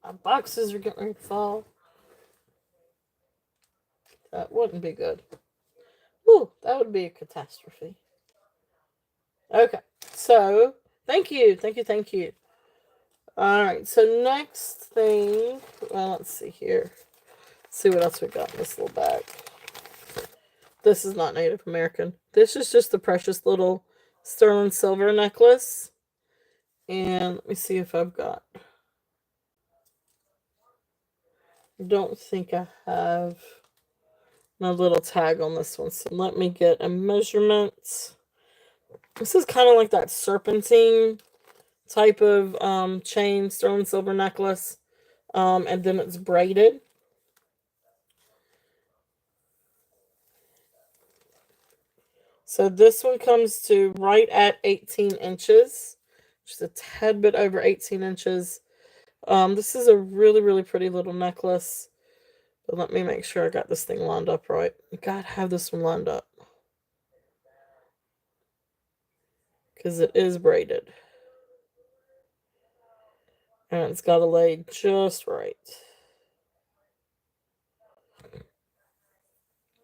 My boxes are getting ready to fall. That wouldn't be good. Ooh, that would be a catastrophe. Okay, so thank you, thank you, thank you. All right, so next thing, well, let's see here. Let's see what else we got in this little bag. This is not Native American. This is just a precious little sterling silver necklace. And let me see if I've got. I don't think I have my little tag on this one. So let me get a measurement. This is kind of like that serpentine type of chain, sterling silver necklace. And then it's braided. So this one comes to right at 18 inches. Just a tad bit over 18 inches. This is a really, really pretty little necklace. But let me make sure I got this thing lined up right. You gotta have this one lined up. Because it is braided. And it's got to lay just right.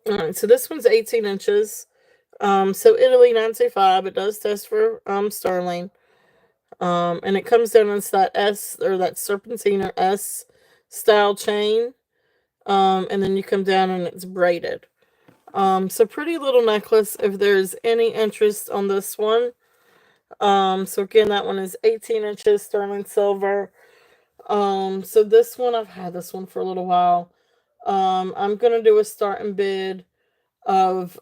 Alright, so this one's 18 inches. So Italy 925. It does test for sterling. And it comes down as that S or that serpentine or S style chain. And then you come down and it's braided. So pretty little necklace if there's any interest on this one. So again, that one is 18 inches sterling silver. So this one, I've had this one for a little while. I'm gonna do a start and bid of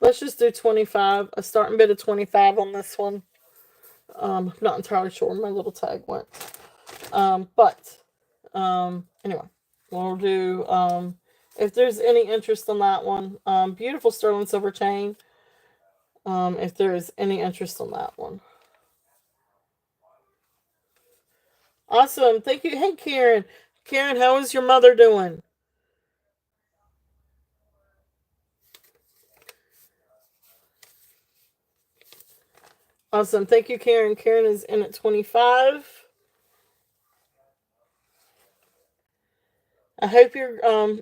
let's just do 25, a start and bid of 25 on this one. I'm not entirely sure where my little tag went. But anyway, we'll do, if there's any interest in that one, beautiful sterling silver chain. If there is any interest in that one. Awesome. Thank you. Hey, Karen. Karen, how is your mother doing? Awesome. Thank you, Karen. Karen is in at 25. I hope your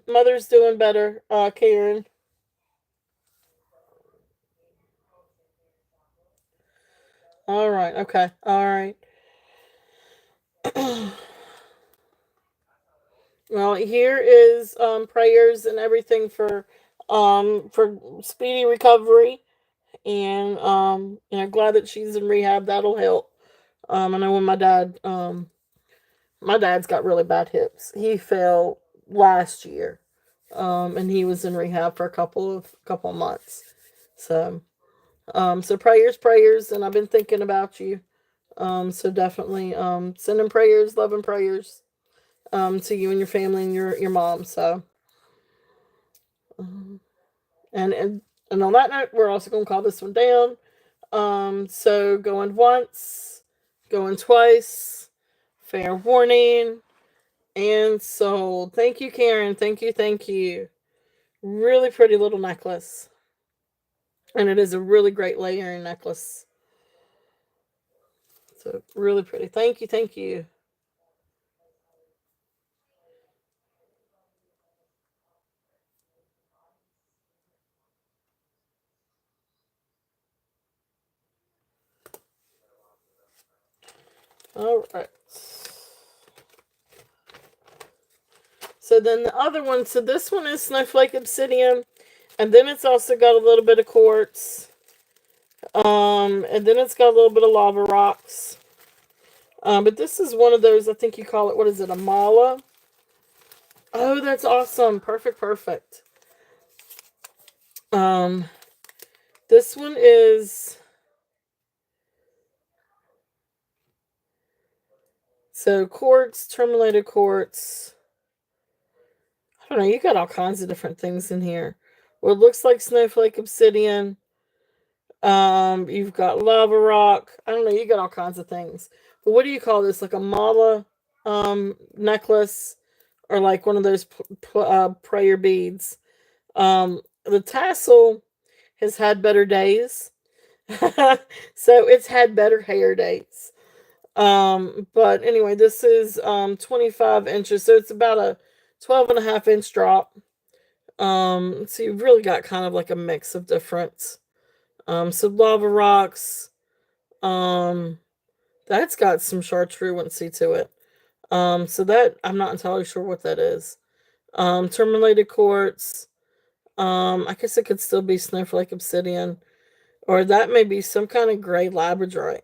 mother's doing better, Karen. All right. Okay. All right. Well, here is prayers and everything for speedy recovery, and glad that she's in rehab. That'll help. I know when my dad's got really bad hips. He fell last year, and he was in rehab for a couple of months. So so prayers, and I've been thinking about you. So definitely sending prayers, loving prayers to you and your family and your mom. So um, and on that note, we're also gonna call this one down. So going once, going twice, fair warning, and sold. Thank you, Karen. Thank you, thank you. Really pretty little necklace. And it is a really great layering necklace. So really pretty. Thank you, thank you. All right. So then the other one, so this one is Snowflake Obsidian, and then it's also got a little bit of quartz, and then it's got a little bit of lava rocks. But this is one of those, I think you call it, what is it, a mala? Oh, that's awesome. Perfect, perfect. Um, this one is, so quartz, terminated quartz. I don't know, you got all kinds of different things in here. What looks like snowflake obsidian. You've got lava rock. I don't know, you got all kinds of things. But what do you call this? Like a mala necklace, or like one of those prayer beads. The tassel has had better days. So it's had better hair days. But anyway, this is 25 inches, so it's about a 12.5 inch drop. So you've really got kind of like a mix of different some lava rocks. Um, that's got some chartreuse to it. So that I'm not entirely sure what that is. Terminated quartz. I guess it could still be snowflake obsidian, or that may be some kind of gray labradorite.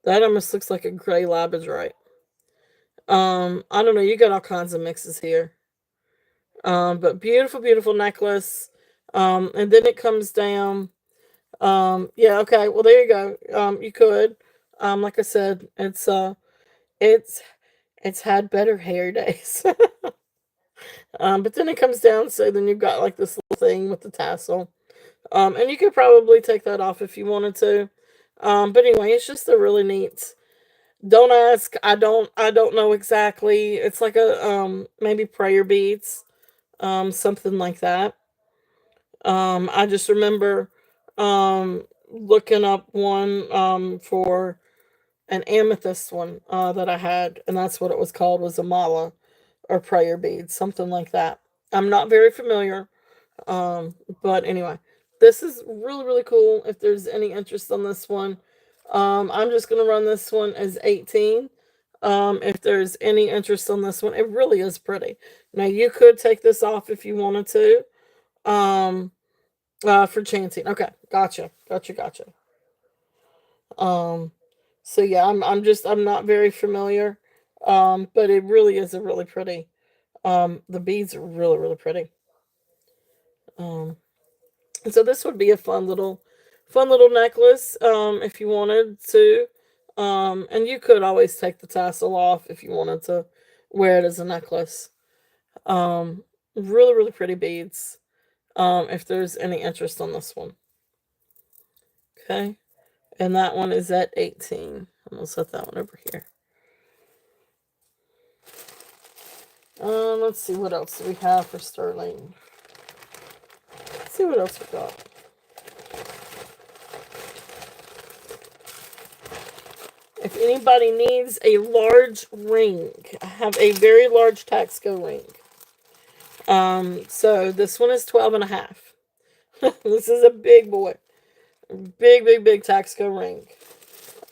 That almost looks like a gray labradorite. I don't know. You got all kinds of mixes here. But beautiful, beautiful necklace. And then it comes down. Yeah, okay. Well, there you go. You could. Like I said, it's it's had better hair days. But then it comes down, so then you've got like this little thing with the tassel. And you could probably take that off if you wanted to. But anyway, it's just a really neat. Don't ask. I don't know exactly. It's like a maybe prayer beads, something like that. I just remember looking up one for an amethyst one that I had, and that's what it was called, was a mala or prayer bead, something like that. I'm not very familiar, but anyway, this is really really cool. If there's any interest on this one, I'm just gonna run this one as 18. If there's any interest on this one, it really is pretty. Now you could take this off if you wanted to. For chanting. Okay, gotcha. Um, so yeah, I'm not very familiar. But it really is a really pretty. The beads are really really pretty. Um, so this would be a fun little necklace. If you wanted to. And you could always take the tassel off if you wanted to wear it as a necklace. Um, really, really pretty beads. If there's any interest on this one. Okay. And that one is at 18. I'm going to set that one over here. Let's see what else do we have for sterling. Let's see what else we got. If anybody needs a large ring, I have a very large Taxco ring. So this one is 12 and a half. This is a big boy. Big, big, big Taxco ring.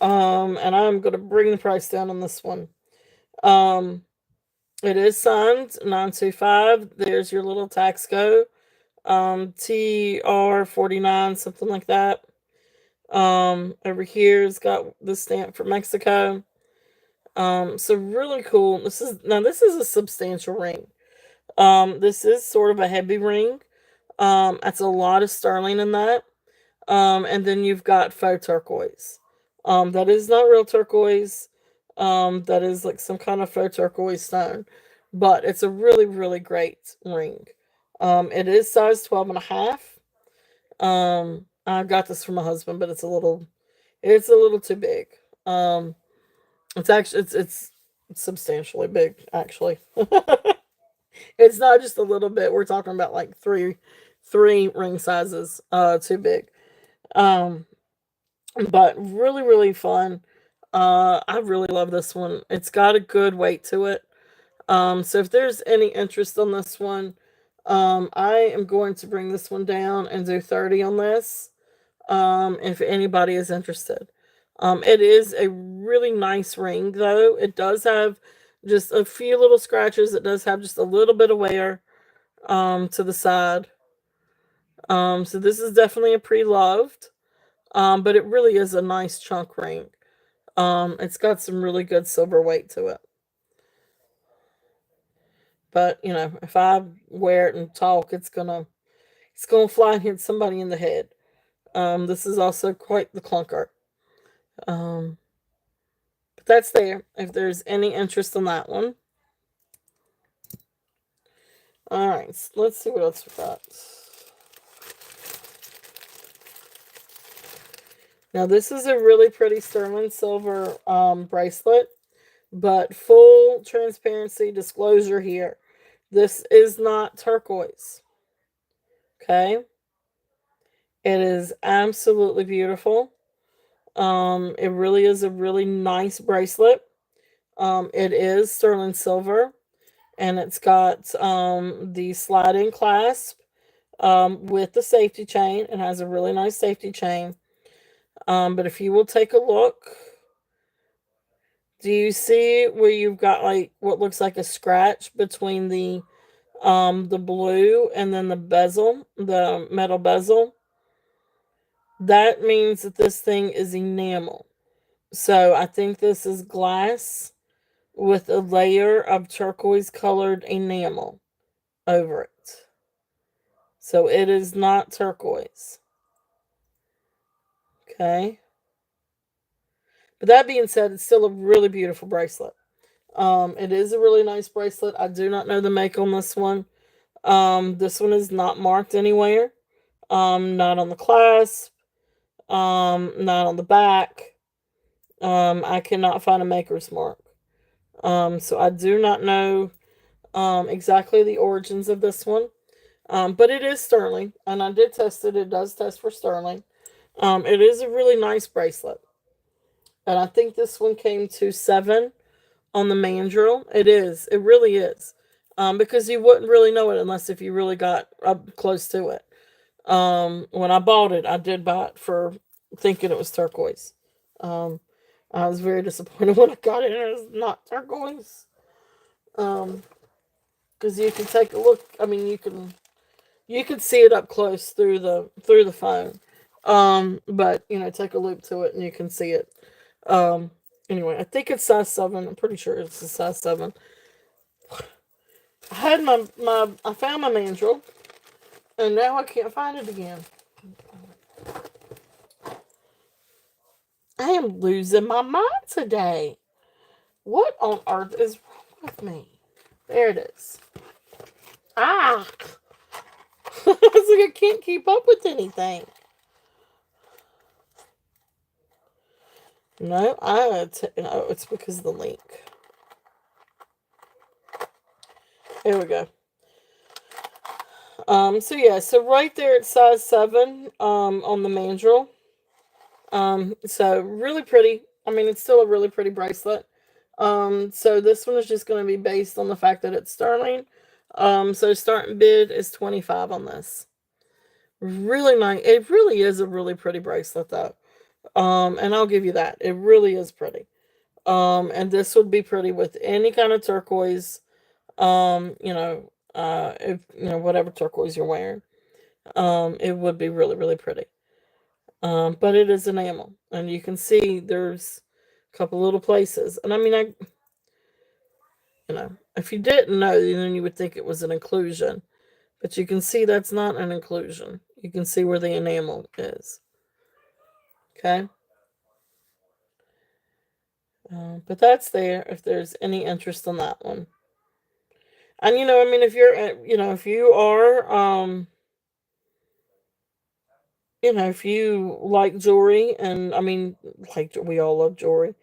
And I'm going to bring the price down on this one. It is signed 925. There's your little Taxco. TR49, something like that. Over here it's got the stamp for Mexico. So really cool. This is a substantial ring. This is sort of a heavy ring. That's a lot of sterling in that. And then you've got faux turquoise. That is not real turquoise. That is like some kind of faux turquoise stone. But it's a really, really great ring. It is size 12 and a half. I got this from my husband, but it's a little too big. It's actually it's substantially big, actually. It's not just a little bit. We're talking about like three ring sizes too big. But really, really fun. I really love this one. It's got a good weight to it. So if there's any interest on this one, I am going to bring this one down and do 30 on this. If anybody is interested. It is a really nice ring, though. It does have just a few little scratches. It does have just a little bit of wear to the side. So this is definitely a pre-loved. But it really is a nice chunk ring. It's got some really good silver weight to it. But, you know, if I wear it and talk, it's gonna fly and hit somebody in the head. This is also quite the clunker. But that's there if there's any interest in that one. Alright, so let's see what else we got. Now this is a really pretty sterling silver bracelet, but full transparency disclosure here. This is not turquoise. Okay? It is absolutely beautiful. It really is a really nice bracelet. It is sterling silver, and it's got the slide-in clasp with the safety chain. It has a really nice safety chain. But if you will take a look, do you see where you've got like what looks like a scratch between the blue and then the bezel, the metal bezel? That means that this thing is enamel. So I think this is glass with a layer of turquoise colored enamel over it. So it is not turquoise. Okay. But that being said, it's still a really beautiful bracelet. It is a really nice bracelet. I do not know the make on this one. This one is not marked anywhere. Not on the clasp. Not on the back. I cannot find a maker's mark. So I do not know exactly the origins of this one. But it is sterling, and I did test it. It does test for sterling. It is a really nice bracelet. And I think this one came to 7 on the mandrel. It is. It really is. Because you wouldn't really know it unless if you really got up close to it. When I bought it, I did buy it for thinking it was turquoise. I was very disappointed when I got it and it was not turquoise. Because you can take a look. I mean, you can see it up close through the phone. But you know, take a loop to it and you can see it. Anyway, I think it's size 7. I'm pretty sure it's a size 7. I had I found my mandrel, and now I can't find it again. I am losing my mind today. What on earth is wrong with me? There it is. Ah! It's like I can't keep up with anything. No, no, it's because of the link. Here we go. So yeah, so right there it's size 7, on the mandrel. So really pretty. I mean, it's still a really pretty bracelet. So this one is just going to be based on the fact that it's sterling. So starting bid is 25 on this. Really nice. It really is a really pretty bracelet though. And I'll give you that. It really is pretty. And this would be pretty with any kind of turquoise, if whatever turquoise you're wearing. It would be really, really pretty. But it is enamel, and you can see there's a couple little places. And I mean, if you didn't know, then you would think it was an inclusion. But you can see that's not an inclusion. You can see where the enamel is. Okay? But that's there if there's any interest in that one. And, I mean, if you're, if you are, if you like jewelry, and I mean, like, we all love jewelry.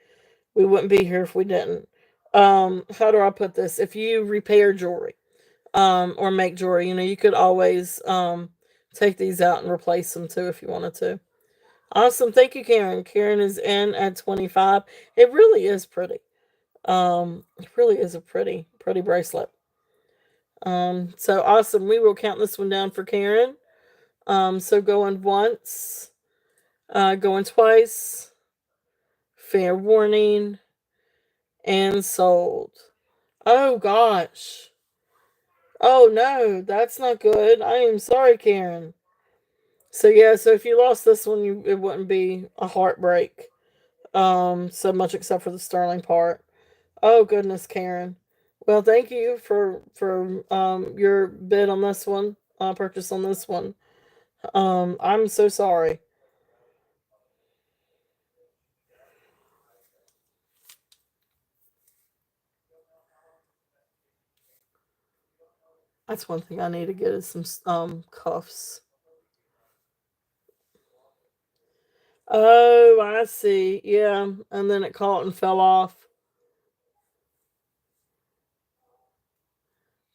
We wouldn't be here if we didn't. How do I put this? If you repair jewelry, or make jewelry, you could always, take these out and replace them too if you wanted to. Awesome. Thank you, Karen. Karen is in at 25. It really is pretty. It really is a pretty, pretty bracelet. So awesome. We will count this one down for Karen. So going once, going twice, fair warning, and sold. Oh gosh. Oh no, that's not good. I am sorry, Karen. So yeah, so if you lost this one, it wouldn't be a heartbreak. So much except for the sterling part. Oh goodness, Karen. Well, thank you for your bid on this one, purchase on this one. I'm so sorry. That's one thing I need to get is some cuffs. Oh, I see. Yeah, and then it caught and fell off.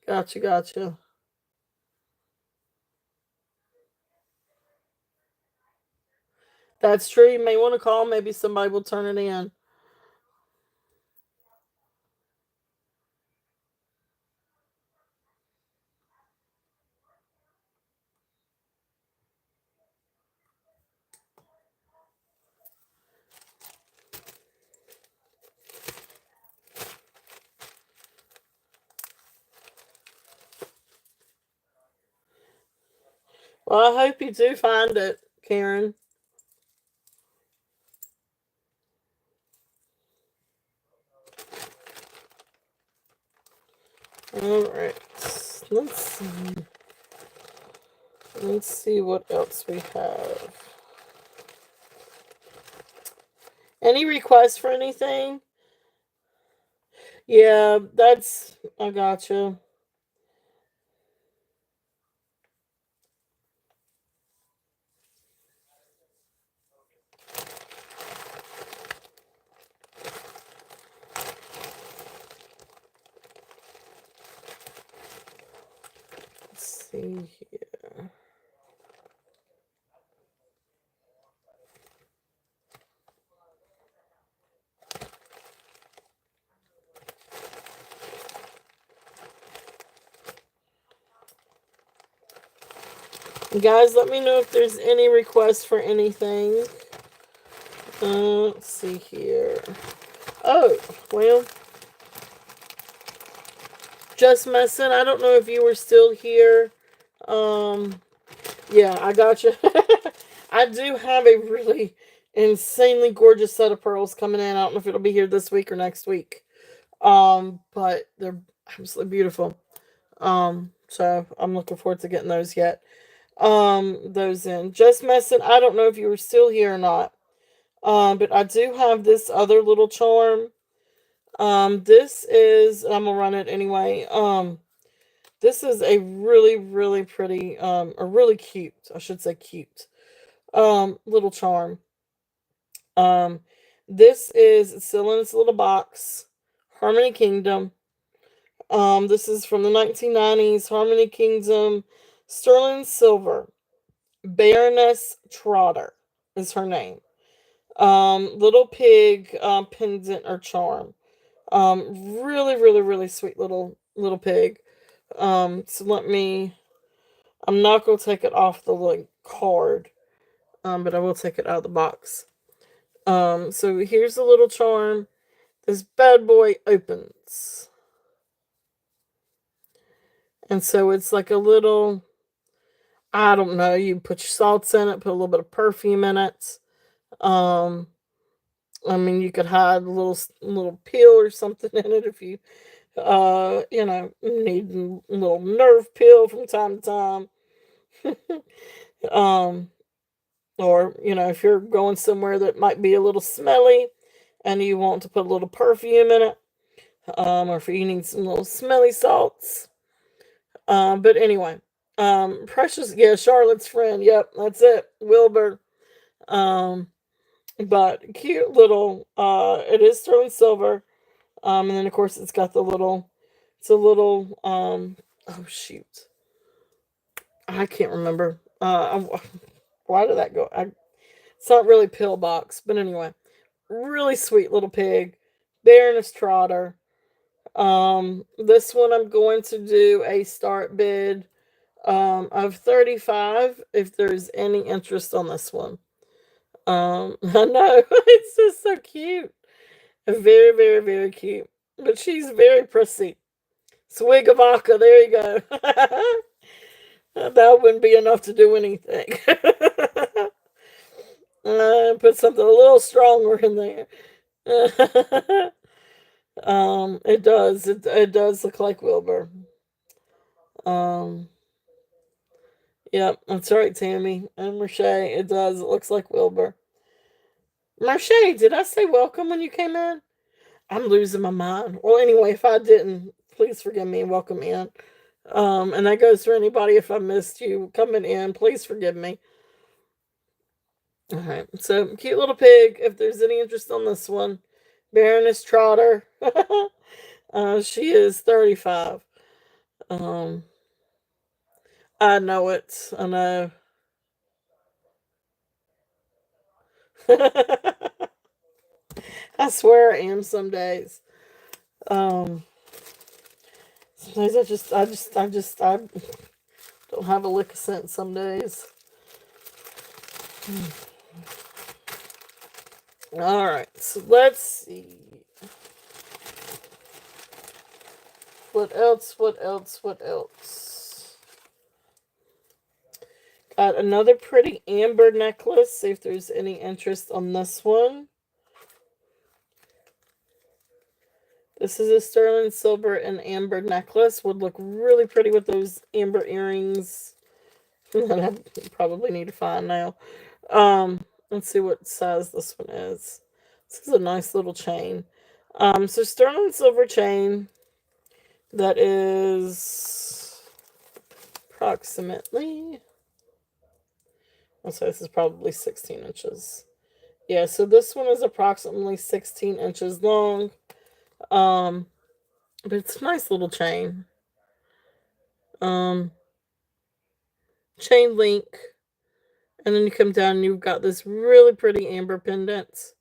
Gotcha, gotcha. That's true. You may want to call. Maybe somebody will turn it in. Well, I hope you do find it, Karen. All right. Let's see. Let's see what else we have. Any requests for anything? Yeah, I gotcha. Let's see here. Guys, let me know if there's any requests for anything. Let's see here. Oh, well. Just messing. I don't know if you were still here. Yeah, I got you. I do have a really insanely gorgeous set of pearls coming in. I don't know if it'll be here this week or next week. But they're absolutely beautiful. So I'm looking forward to getting those yet. Those in. Just messing. I don't know if you were still here or not. But I do have this other little charm. This is, I'm gonna run it anyway. This is a really, really pretty, or really cute, I should say cute, little charm. Um, this is it's still in its little box. Harmony Kingdom. This is from the 1990s. Harmony Kingdom, sterling silver. Baroness Trotter is her name. Little pig, pendant or charm. Really, really, really sweet little pig. So let me. I'm not gonna take it off the like card. But I will take it out of the box. So here's the little charm. This bad boy opens. And so it's like a little, I don't know, you put your salts in it, put a little bit of perfume in it. Um, I mean, you could hide a little peel or something in it if you, need a little nerve pill from time to time. um, or, if you're going somewhere that might be a little smelly and you want to put a little perfume in it, or if you need some little smelly salts. But anyway, Precious, yeah, Charlotte's friend. Yep, that's it, Wilbur. Um, but cute little. It is sterling silver. And then of course it's got the little. It's a little. Oh shoot, I can't remember. Why did that go? It's not really pillbox, but anyway, really sweet little pig, Baroness Trotter. This one I'm going to do a start bid of 35 if there's any interest on this one. I know it's just so cute, very, very, very cute. But she's very prissy. Swig of vodka, there you go. That wouldn't be enough to do anything. Put something a little stronger in there. It does. It does look like Wilbur. Um, yep, that's right, Tammy and Marche. It does. It looks like Wilbur. Marche, did I say welcome when you came in? I'm losing my mind. Well, anyway, if I didn't, please forgive me and welcome in. And that goes for anybody if I missed you coming in. Please forgive me. All right, so cute little pig. If there's any interest on this one, Baroness Trotter. She is 35. Um, I know it. I know. I swear I am some days. Um, Sometimes I don't have a lick of sense some days. All right, so let's see. What else? What else? What else? Got another pretty amber necklace. See if there's any interest on this one. This is a sterling silver and amber necklace. Would look really pretty with those amber earrings that I probably need to find now. Let's see what size this one is. This is a nice little chain. So sterling silver chain that is approximately, I'll say this is probably 16 inches. Yeah, so this one is approximately 16 inches long. But it's a nice little chain. Um, Chain link. And then you come down and you've got this really pretty amber pendant.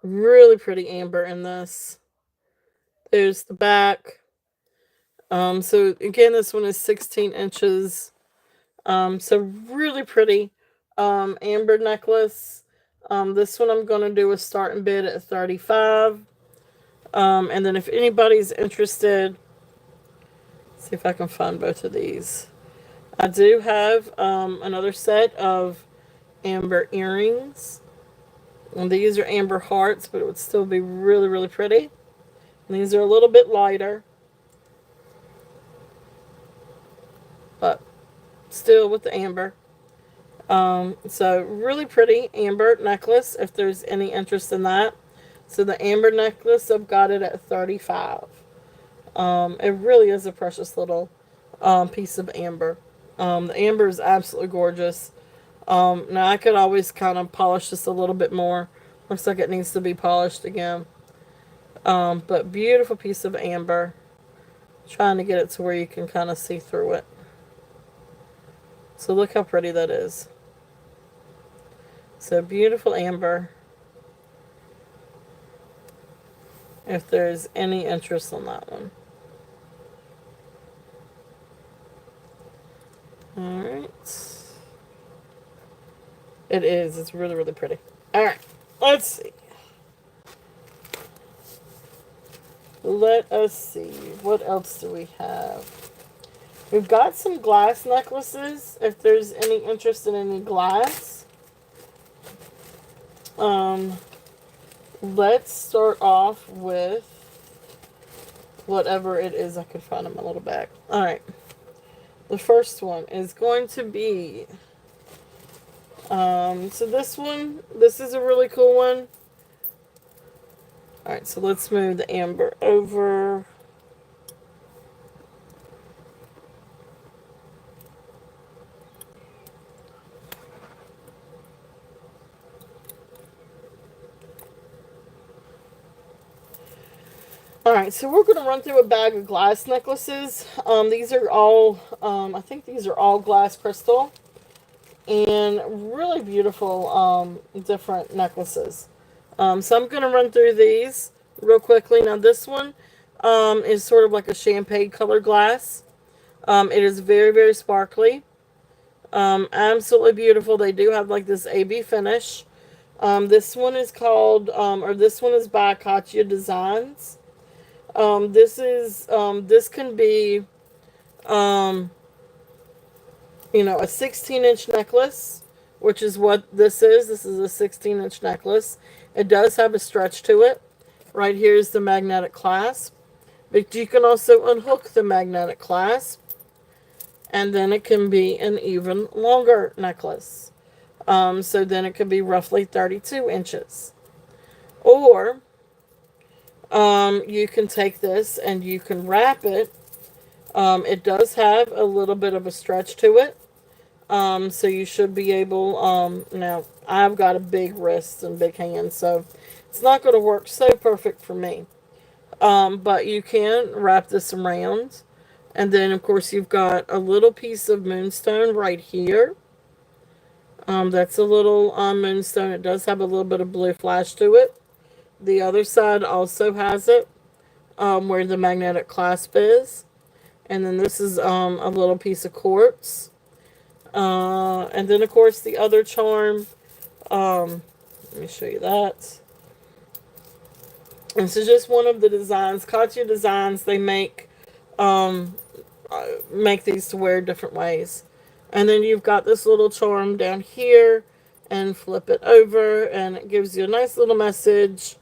Really pretty amber in this. There's the back. So again, this one is 16 inches. So really pretty amber necklace. This one I'm going to do a starting bid at 35. And then if anybody's interested, see if I can find both of these. I do have another set of amber earrings. And these are amber hearts, but it would still be really, really pretty. And these are a little bit lighter, but still with the amber. So really pretty amber necklace if there's any interest in that. So the amber necklace, I've got it at $35. It really is a precious little piece of amber. The amber is absolutely gorgeous. Now I could always kind of polish this a little bit more. Looks like it needs to be polished again. But beautiful piece of amber. Trying to get it to where you can kind of see through it. So look how pretty that is. So beautiful amber. If there's any interest on that one. Alright. It is. It's really, really pretty. Alright. Let's see. Let us see. What else do we have? We've got some glass necklaces. If there's any interest in any glass. Let's start off with whatever it is I could find in my little bag. Alright. The first one is going to be so this is a really cool one. Alright, so let's move the amber over. Alright, so we're going to run through a bag of glass necklaces. These are all, I think these are all glass crystal. And really beautiful, different necklaces. So I'm going to run through these real quickly. Now this one is sort of like a champagne color glass. It is very, very sparkly. Absolutely beautiful. They do have like this AB finish. This one is called, or this one is by Katya Designs. This can be, you know, a 16-inch necklace, which is what this is. This is a 16-inch necklace. It does have a stretch to it. Right here is the magnetic clasp. But you can also unhook the magnetic clasp. And then it can be an even longer necklace. So then it could be roughly 32 inches. Or you can take this and you can wrap it. It does have a little bit of a stretch to it. So you should be able, now I've got a big wrist and big hands, so it's not going to work so perfect for me. But you can wrap this around. And then, of course, you've got a little piece of moonstone right here. That's a little moonstone. It does have a little bit of blue flash to it. The other side also has it, where the magnetic clasp is. And then this is a little piece of quartz. And then, of course, the other charm. Let me show you that. This is just one of the designs. Katya Designs, they make these to wear different ways. And then you've got this little charm down here. And flip it over. And it gives you a nice little message.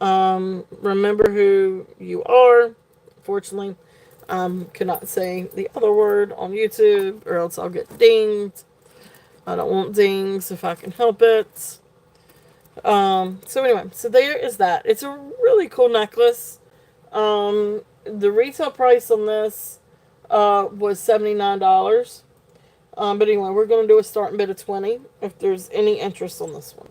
Remember who you are. Fortunately, cannot say the other word on YouTube, or else I'll get dinged. I don't want dings if I can help it. So anyway, so there is that. It's a really cool necklace. The retail price on this was $79. But anyway, we're going to do a starting bid of $20 if there's any interest on this one.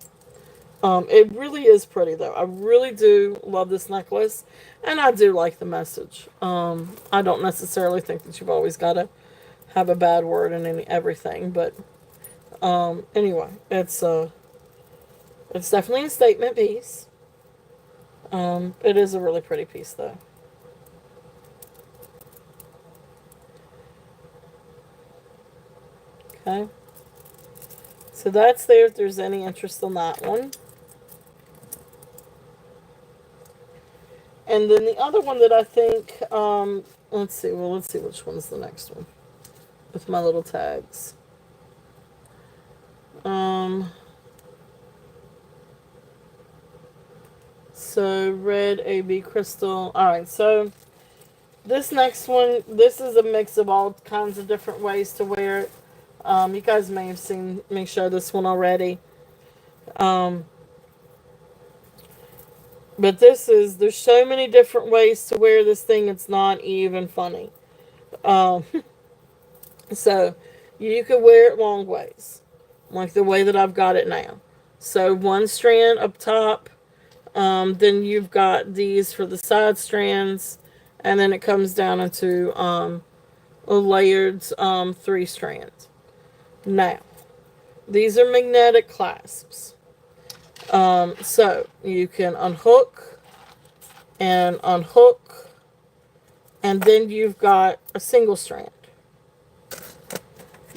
It really is pretty, though. I really do love this necklace, and I do like the message. I don't necessarily think that you've always got to have a bad word in everything, but anyway, it's definitely a statement piece. It is a really pretty piece, though. Okay. So that's there if there's any interest on that one. And then the other one that I think, let's see which one's the next one with my little tags. So red AB crystal. Alright, so this next one, this is a mix of all kinds of different ways to wear it. You guys may have seen me show this one already. Um, but there's so many different ways to wear this thing, it's not even funny. Um, so you could wear it long ways, like the way that I've got it now. So one strand up top, then you've got these for the side strands, and then it comes down into a layered 3 strands. Now, these are magnetic clasps. So you can unhook and unhook, and then you've got a single strand.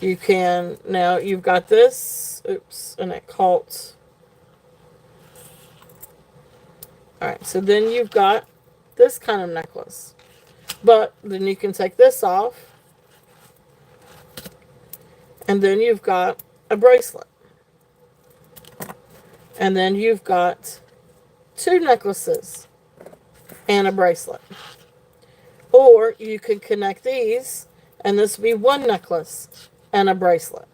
You can, now you've got this, oops, and it caught. Alright, so then you've got this kind of necklace. But then you can take this off, and then you've got a bracelet. And then you've got 2 necklaces and a bracelet. Or you could connect these, and this would be 1 necklace and a bracelet.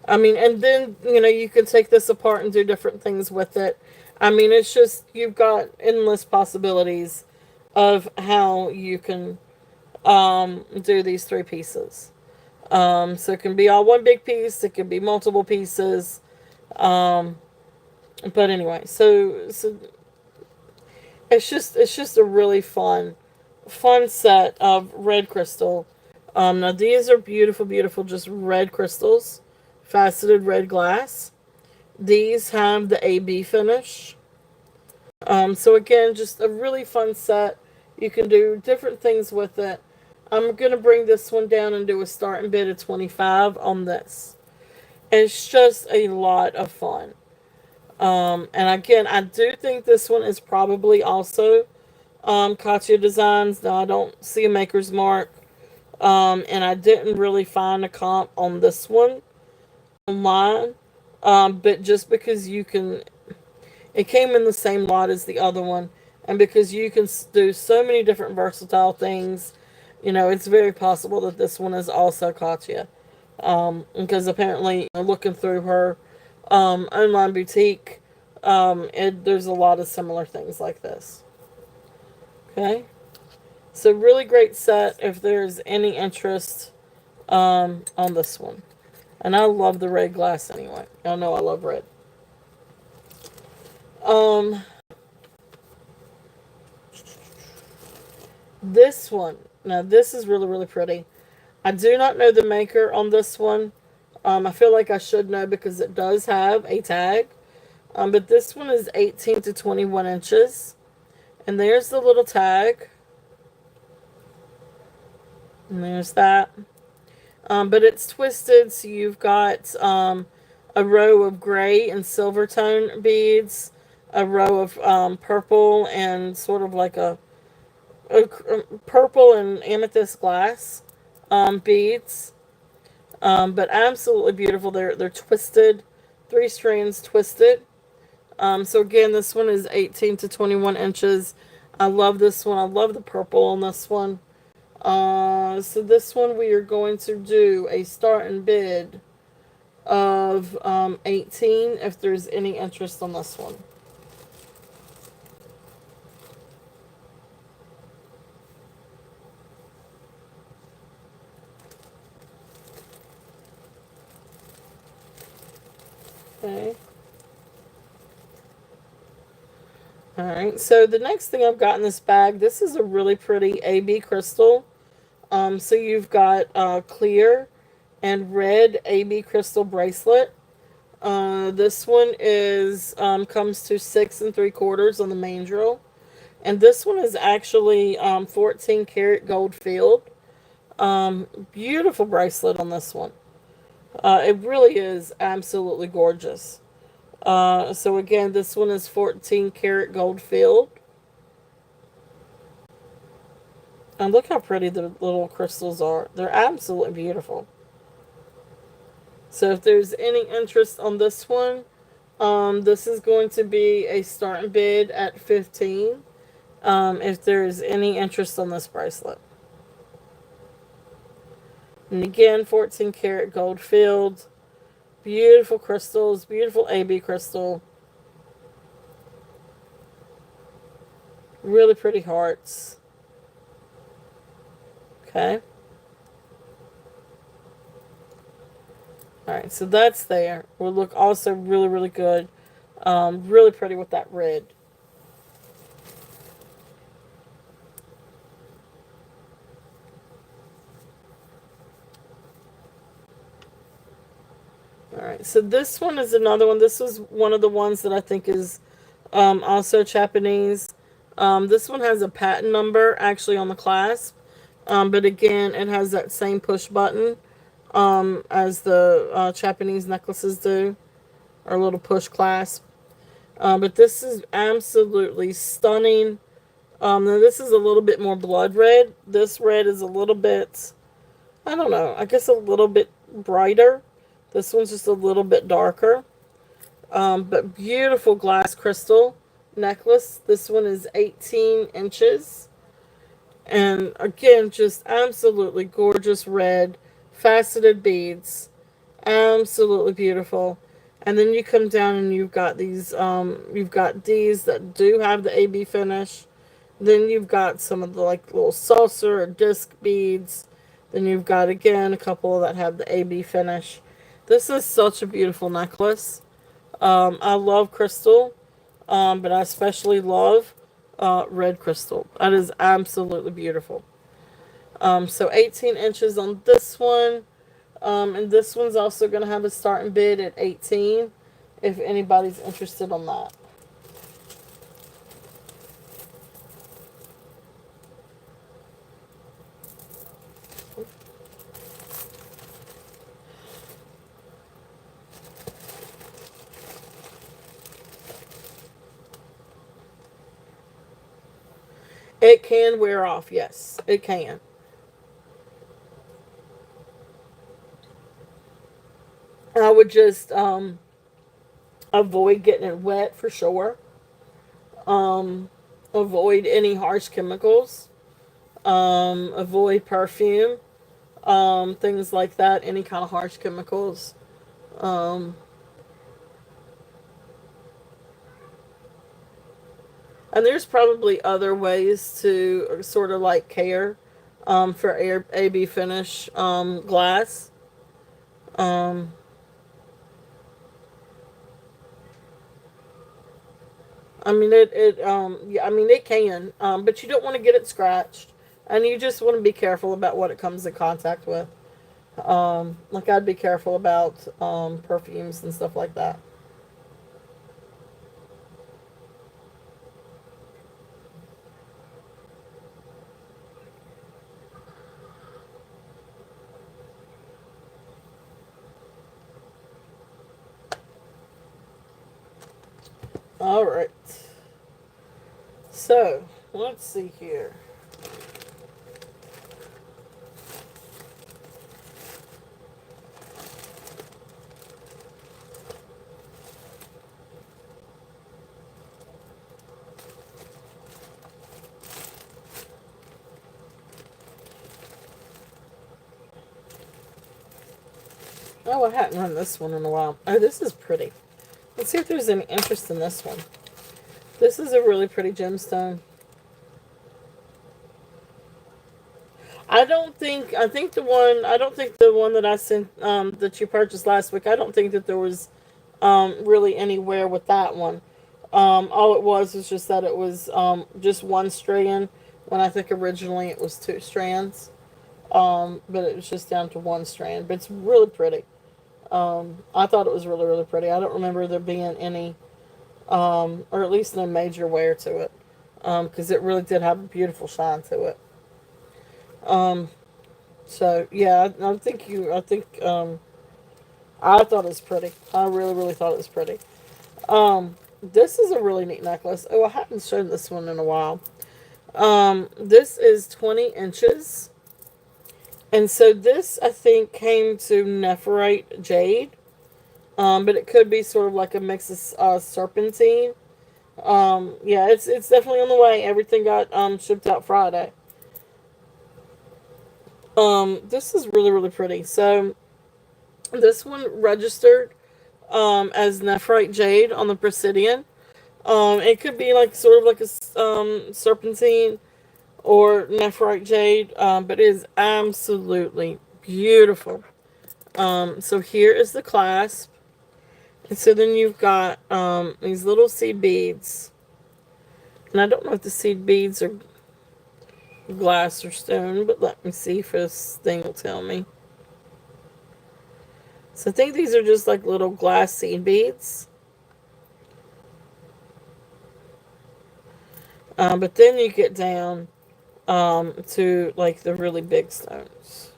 I mean, and then, you can take this apart and do different things with it. I mean, it's just, you've got endless possibilities of how you can do these 3 pieces. So it can be all one big piece, it can be multiple pieces. But anyway, so it's just a really fun set of red crystal. Now these are beautiful, beautiful, just red crystals, faceted red glass. These have the AB finish. So again, just a really fun set. You can do different things with it. I'm going to bring this one down and do a starting bid of 25 on this. It's just a lot of fun. And again, I do think this one is probably also Katya Designs. Now, I don't see a maker's mark. And I didn't really find a comp on this one online. But just because it came in the same lot as the other one. And because you can do so many different versatile things, it's very possible that this one is also Katya. Because apparently, looking through her online boutique, there's a lot of similar things like this. Okay, so really great set if there's any interest on this one. And I love the red glass anyway. Y'all know I love red. This one, now this is really, really pretty. I do not know the maker on this one. I feel like I should know because it does have a tag. But this one is 18 to 21 inches. And there's the little tag. And there's that. But it's twisted, so you've got a row of gray and silver tone beads, a row of purple and sort of like a purple and amethyst glass beads. But absolutely beautiful. They're twisted, 3 strands twisted. So again, this one is 18 to 21 inches. I love this one. I love the purple on this one. So this one we are going to do a starting bid of 18 if there's any interest on this one. Okay. Alright, so the next thing I've got in this bag, this is a really pretty AB crystal. So you've got clear and red AB crystal bracelet. This one is comes to 6 3/4 on the main drill. And this one is actually 14 karat gold filled. Beautiful bracelet on this one. It really is absolutely gorgeous. So again, this one is 14 karat gold filled. And look how pretty the little crystals are. They're absolutely beautiful. So if there's any interest on this one, this is going to be a starting bid at 15. If there's any interest on this bracelet. And again, 14 karat gold filled. Beautiful crystals, beautiful AB crystal. Really pretty hearts. Okay. Alright, so that's there. Will look also really, really good. Really pretty with that red. Alright, so this one is another one. This was one of the ones that I think is also Japanese. This one has a patent number actually on the clasp. But again, it has that same push button as the Japanese necklaces do. Or little push clasp. But this is absolutely stunning. Now this is a little bit more blood red. This red is a little bit, I don't know, I guess a little bit brighter. This one's just a little bit darker. But beautiful glass crystal necklace. This one is 18 inches. And again, just absolutely gorgeous red, faceted beads. Absolutely beautiful. And then you come down and you've got these, you've got these that do have the AB finish. Then you've got some of the like little saucer or disc beads. Then you've got again a couple that have the AB finish. This is such a beautiful necklace. I love crystal, but I especially love red crystal. That is absolutely beautiful. So 18 inches on this one. And this one's also going to have a starting bid at 18 if anybody's interested on that. It can wear off, yes, it can. I would just avoid getting it wet for sure. Um, Avoid any harsh chemicals. Avoid perfume. Things like that. Any kind of harsh chemicals. Um, and there's probably other ways to sort of like care for AB finish glass. Um, I mean yeah, I mean it can, but you don't want to get it scratched, and you just want to be careful about what it comes in contact with. Like I'd be careful about perfumes and stuff like that. All right. So let's see here. Oh, I hadn't run this one in a while. Oh, this is pretty. Let's see if there's any interest in this one. This is a really pretty gemstone. I don't think the one that I sent, that you purchased last week, I don't think that there was, really anywhere with that one. All it was just that it was, just one strand, when I think originally it was two strands. But it was just down to one strand, but it's really pretty. I thought it was really, really pretty. I don't remember there being any, or at least no major wear to it, because it really did have a beautiful shine to it. Um, so yeah, I thought it was pretty. I really, really thought it was pretty. This is a really neat necklace. Oh, I haven't shown this one in a while. This is 20 inches. And so this, I think, came to Nephrite Jade. But it could be sort of like a mix of serpentine. Yeah, it's definitely on the way. Everything got shipped out Friday. This is really, really pretty. So this one registered as nephrite jade on the Presidian. It could be like sort of like a serpentine or nephrite jade, but it is absolutely beautiful. So here is the clasp. And so then you've got these little seed beads. And I don't know if the seed beads are glass or stone, but let me see if this thing will tell me. So I think these are just like little glass seed beads. But then you get down to like the really big stones.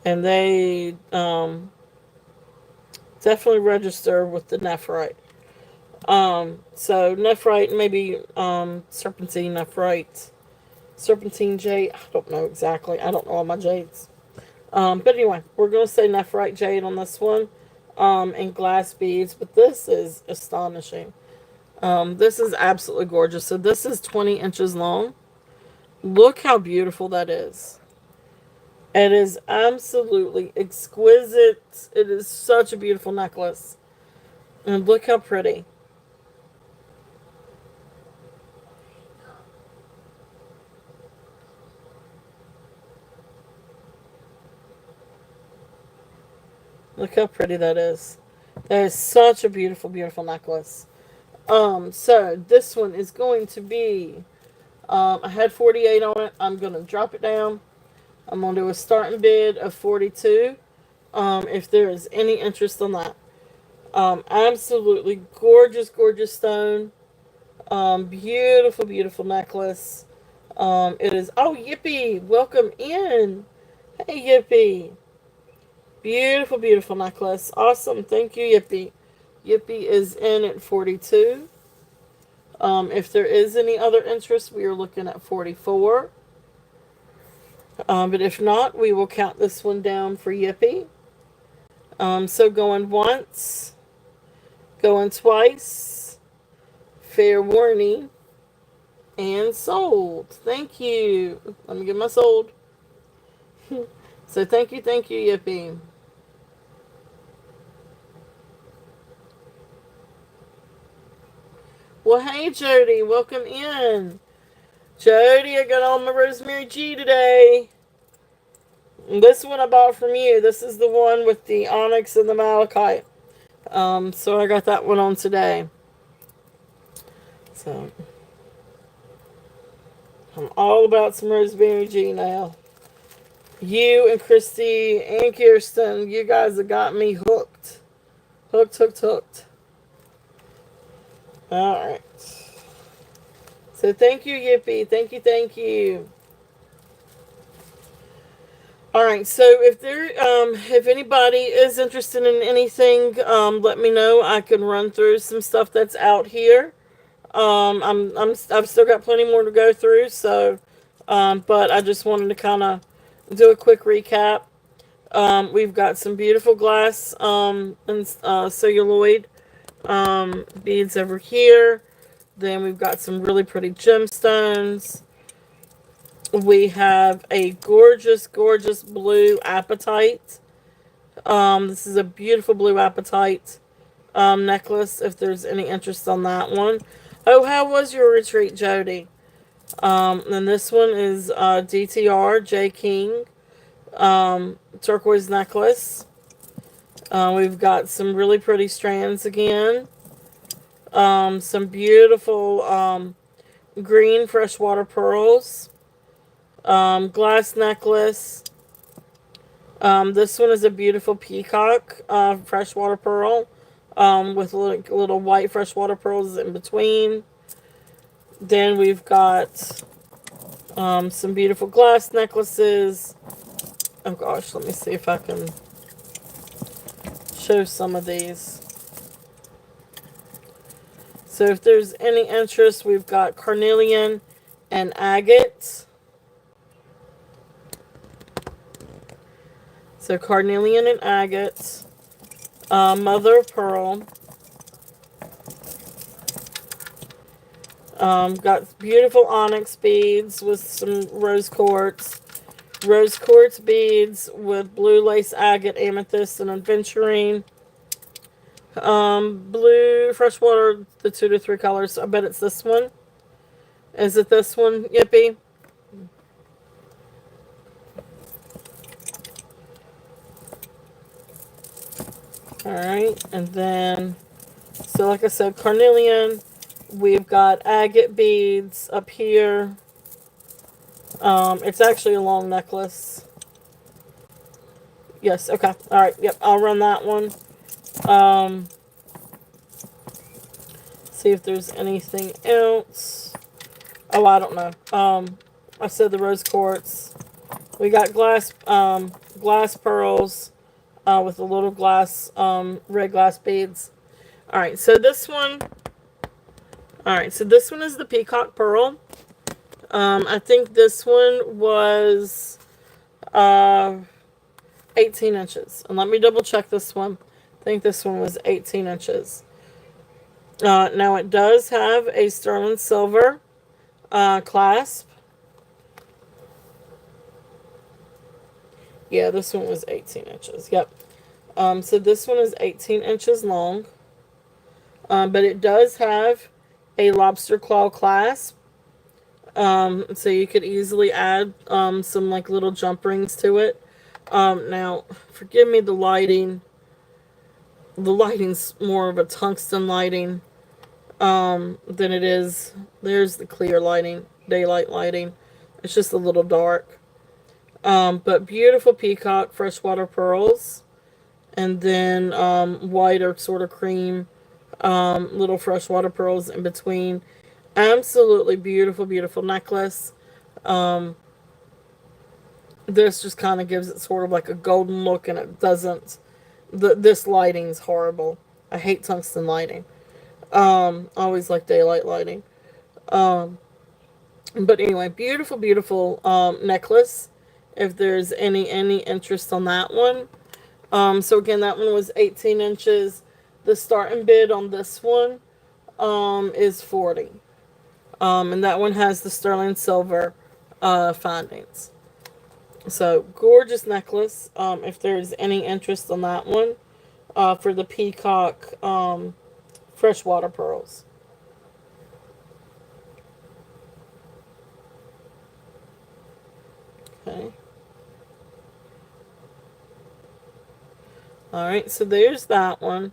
And they definitely register with the nephrite. So nephrite, maybe serpentine nephrite, serpentine jade. I don't know exactly. I don't know all my jades. But anyway, we're going to say nephrite jade on this one, and glass beads. But this is astonishing. This is absolutely gorgeous. So this is 20 inches long. Look how beautiful that is. It is absolutely exquisite. It is such a beautiful necklace. And look how pretty. Look how pretty that is. That is such a beautiful, beautiful necklace. So this one is going to be, I had 48 on it. I'm going to drop it down. I'm going to do a starting bid of 42. If there is any interest on that. Absolutely gorgeous, gorgeous stone. Beautiful, beautiful necklace. It is, oh, Yippee, welcome in. Hey, Yippee. Beautiful, beautiful necklace. Awesome. Thank you, Yippee. Yippee is in at 42. If there is any other interest, we are looking at 44. But if not, we will count this one down for Yippee. So going once, going twice, fair warning, and sold. Thank you. Let me get my sold. So thank you, Yippee. Well, hey, Jody, welcome in. Jody, I got all my Rosemary G today. And this one I bought from you. This is the one with the onyx and the malachite. So I got that one on today. So I'm all about some Rosemary G now. You and Christy and Kirsten, you guys have got me hooked. Hooked. Alright. So thank you, Yippee. Thank you. Alright, so if anybody is interested in anything, let me know. I can run through some stuff that's out here. I've still got plenty more to go through, so but I just wanted to kind of do a quick recap. We've got some beautiful glass and celluloid beads over here. Then we've got some really pretty gemstones. We have a gorgeous, gorgeous blue apatite. This is a beautiful blue apatite necklace, if there's any interest on that one. Oh, how was your retreat, Jody? And this one is DTR J King turquoise necklace. We've got some really pretty strands again. Some beautiful green freshwater pearls. Glass necklace. This one is a beautiful peacock freshwater pearl with little white freshwater pearls in between. Then we've got some beautiful glass necklaces. Oh gosh, let me see if I can show some of these. So if there's any interest, we've got carnelian and agate. So carnelian and agate. Mother of pearl. Got beautiful onyx beads with some rose quartz. Rose quartz beads with blue lace agate, amethyst, and aventurine. Blue freshwater, the 2 to 3 colors. I bet it's this one. Is it this one, Yippee? Alright, and then, so like I said, carnelian. We've got agate beads up here. It's actually a long necklace. Yes, okay. Alright, yep, I'll run that one. See if there's anything else. Oh, I don't know. I said the rose quartz. We got glass pearls with the little glass, red glass beads. Alright, so this one. Alright, so this one is the peacock pearl. I think this one was 18 inches. And let me double check this one. I think this one was 18 inches. Now it does have a sterling silver clasp. Yeah, this one was 18 inches. Yep. So this one is 18 inches long. But it does have a lobster claw clasp. So you could easily add some like little jump rings to it. Now, forgive me the lighting. The lighting's more of a tungsten lighting than it is. There's the clear lighting, daylight lighting. It's just a little dark. But beautiful peacock freshwater pearls. And then white or sort of cream little freshwater pearls in between. Absolutely beautiful, beautiful necklace. This just kind of gives it sort of like a golden look, and it doesn't. This lighting's horrible. I hate tungsten lighting. Always like daylight lighting. But anyway, beautiful, beautiful necklace. If there's any interest on that one. So again, that one was 18 inches. The starting bid on this one is 40. And that one has the sterling silver findings. So, gorgeous necklace. If there's any interest on that one, for the peacock freshwater pearls. Okay. Alright, so there's that one.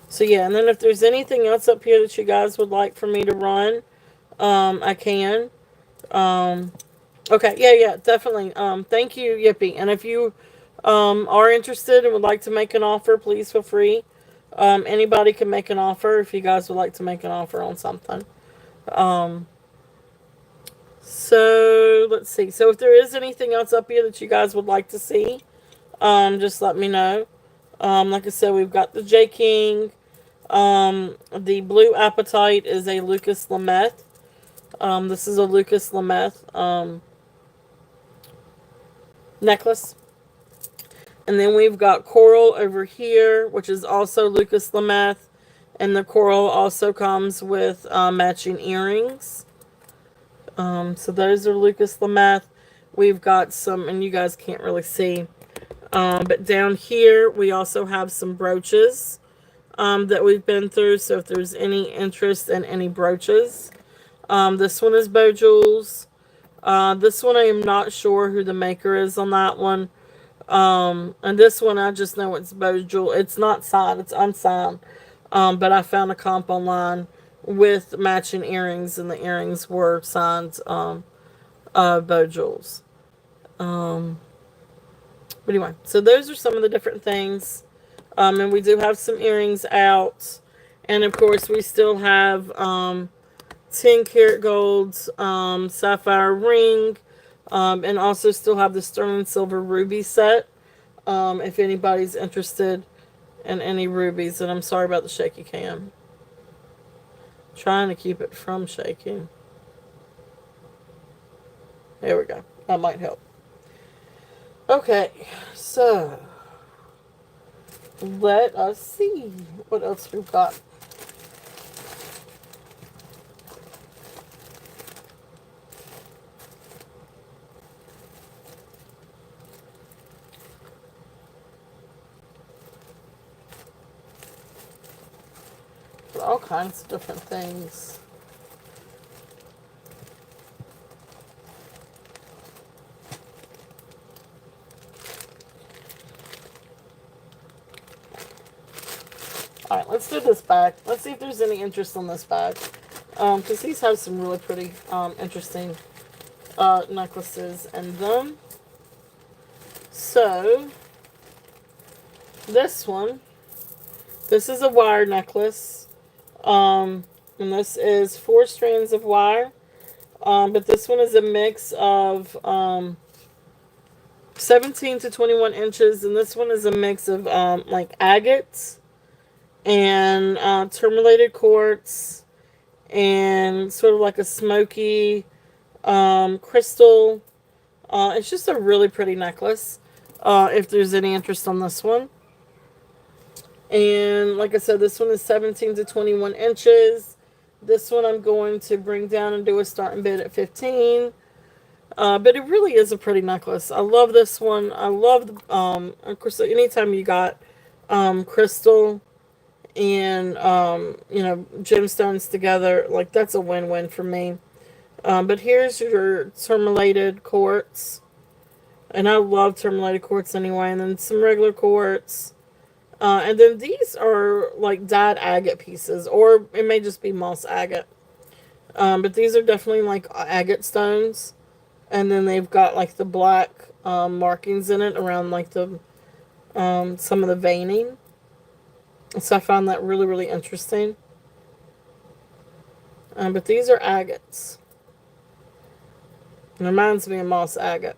So yeah, and then if there's anything else up here that you guys would like for me to run, I can. Okay, yeah, definitely. Thank you, Yippee. And if you are interested and would like to make an offer, please feel free. Anybody can make an offer if you guys would like to make an offer on something. So let's see. So if there is anything else up here that you guys would like to see, just let me know. Like I said, we've got the J King. The blue apatite is a Lucas Lameth. This is a Lucas Lameth necklace. And then we've got coral over here, which is also Lucas Lameth. And the coral also comes with matching earrings. So those are Lucas Lameth. We've got some, and you guys can't really see. But down here, we also have some brooches that we've been through. So if there's any interest in any brooches. This one is Beau Jewels. This one I am not sure who the maker is on that one. And this one I just know it's Beau Jewel. It's not signed, it's unsigned. But I found a comp online with matching earrings, and the earrings were signed Beau Jewels. But anyway, so those are some of the different things. And we do have some earrings out. And of course we still have 10 karat gold sapphire ring, and also still have the sterling silver ruby set, if anybody's interested in any rubies. And I'm sorry about the shaky cam, trying to keep it from shaking. There we go, that might help. Okay, so let us see what else we've got. All kinds of different things. Alright, let's do this bag. Let's see if there's any interest on this bag. Because these have some really pretty, interesting necklaces in them. So, this one. This is a wire necklace. And this is 4 strands of wire. But this one is a mix of 17 to 21 inches. And this one is a mix of like agates and tourmalated quartz and sort of like a smoky crystal. It's just a really pretty necklace. If there's any interest on this one. And like I said, this one is 17 to 21 inches. This one I'm going to bring down and do a starting bid at 15. But it really is a pretty necklace. I love this one. I love, of course, anytime you got crystal and, gemstones together, like that's a win-win for me. But here's your tourmalated quartz. And I love tourmalated quartz anyway. And then some regular quartz. And then these are like dyed agate pieces, or it may just be moss agate. But these are definitely like agate stones. And then they've got like the black markings in it around like the some of the veining. So I found that really, really interesting. But these are agates. It reminds me of moss agate.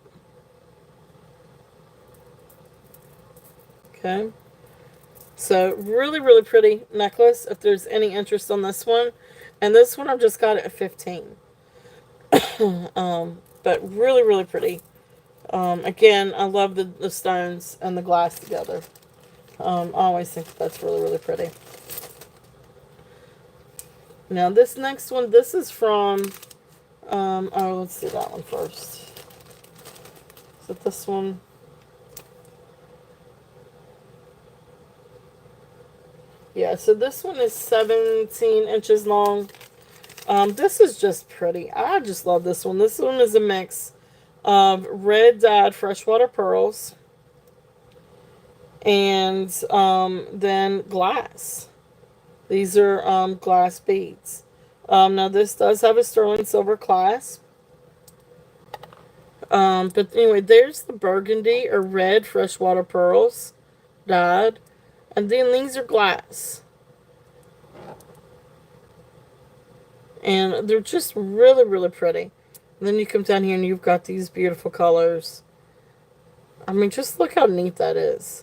Okay. So, really, really pretty necklace, if there's any interest on this one. And this one I've just got it at 15. But really, really pretty. Again, I love the stones and the glass together. I always think that's really, really pretty. Now, this next one, this is from, let's see that one first. Is it this one? Yeah, so this one is 17 inches long. This is just pretty. I just love this one. This one is a mix of red dyed freshwater pearls and then glass. These are glass beads. Now this does have a sterling silver clasp. But anyway, there's the burgundy or red freshwater pearls dyed. And then these are glass. And they're just really, really pretty. And then you come down here and you've got these beautiful colors. I mean, just look how neat that is.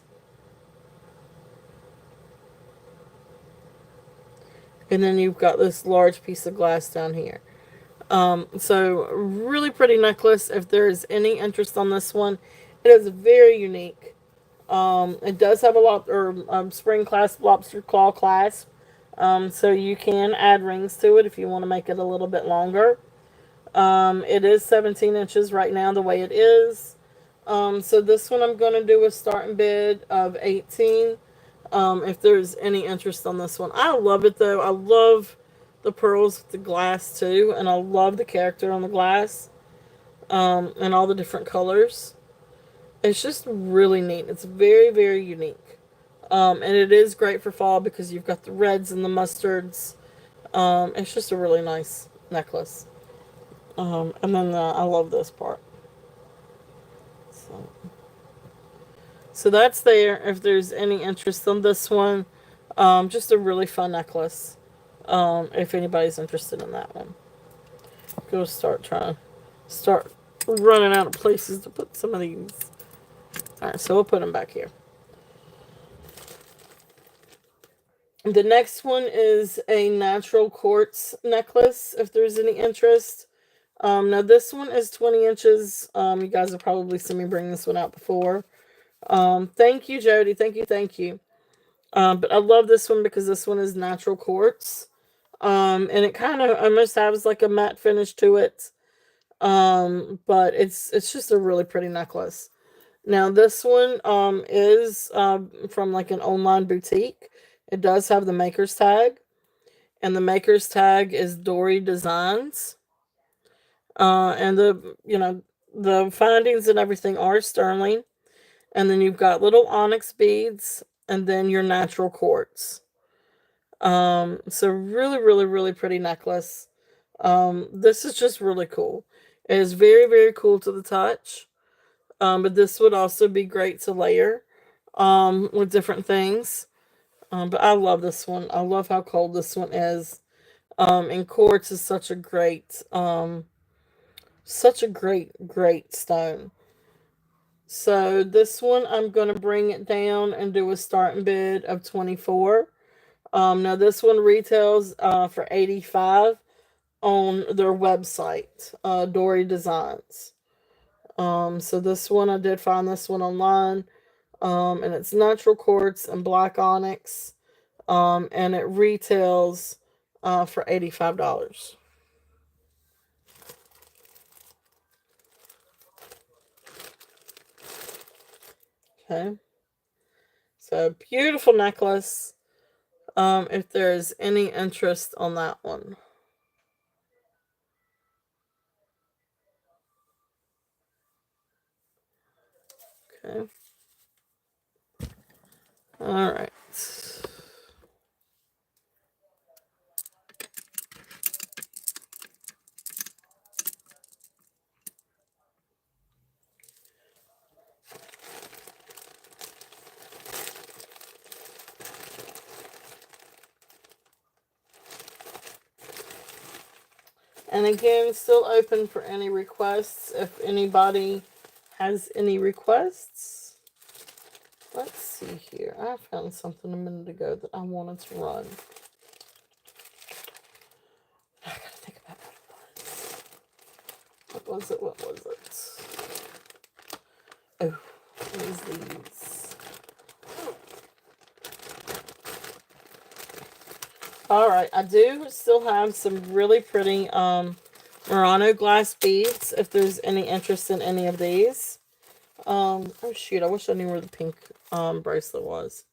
And then you've got this large piece of glass down here. So, really pretty necklace. If there is any interest on this one, it is very unique. It does have a spring clasp, lobster claw clasp. So you can add rings to it if you want to make it a little bit longer. It is 17 inches right now the way it is. So this one I'm going to do a starting bid of 18. If there's any interest on this one. I love it though. I love the pearls with the glass too. And I love the character on the glass. And all the different colors. It's just really neat. It's very, very unique. And it is great for fall because you've got the reds and the mustards. It's just a really nice necklace. And then I love this part. So that's there. If there's any interest on this one, just a really fun necklace. If anybody's interested in that one. Go start running out of places to put some of these. Alright, so we'll put them back here. The next one is a natural quartz necklace, if there's any interest. Now this one is 20 inches. You guys have probably seen me bring this one out before. Thank you, Jody. Thank you. But I love this one because this one is natural quartz. And it kind of almost has like a matte finish to it. But it's just a really pretty necklace. Now this one is from like an online boutique. It does have the maker's tag, and the maker's tag is Dory Designs. And the findings and everything are sterling, and then you've got little onyx beads, and then your natural quartz. So really, really, really pretty necklace. This is just really cool. It is very, very cool to the touch. But this would also be great to layer with different things. But I love this one. I love how cold this one is. And quartz is such a great stone. So this one, I'm going to bring it down and do a starting bid of 24. Now this one retails for 85 on their website, Dory Designs. So this one, I did find this one online. And it's natural quartz and black onyx. And it retails for $85. Okay. So beautiful necklace. If there's any interest on that one. Okay. All right. And again, still open for any requests. If anybody has any requests. Let's see here. I found something a minute ago that I wanted to run. I gotta think about what it was. What was it? Oh, what is these? Alright, I do still have some really pretty Murano glass beads, if there's any interest in any of these. Oh shoot, I wish I knew where the pink bracelet was.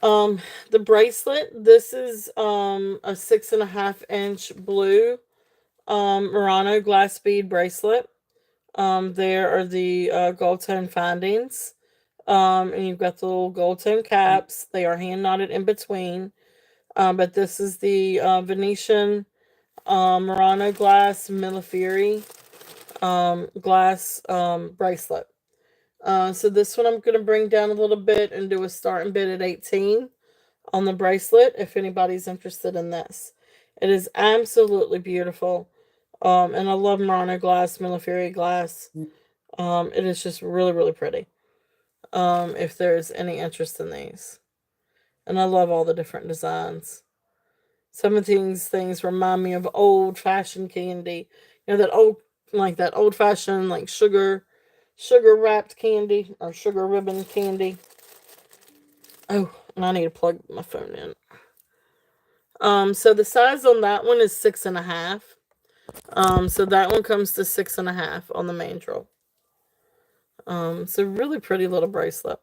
The bracelet, this is a 6.5-inch blue Murano glass bead bracelet. There are the gold tone findings. And you've got the little gold tone caps. They are hand knotted in between. But this is the Venetian Murano glass Millefiori glass bracelet. So this one I'm going to bring down a little bit and do a starting bid at 18 on the bracelet if anybody's interested in this. It is absolutely beautiful. And I love Murano glass, Millefiori glass. It is just really, really pretty. If there's any interest in these. And I love all the different designs. Some of these things remind me of old-fashioned candy. You know, that old-fashioned, like, sugar-wrapped candy, or sugar ribbon candy. Oh, and I need to plug my phone in. So the size on that one is 6.5. So that one comes to 6.5 on the mandrel. It's a really pretty little bracelet.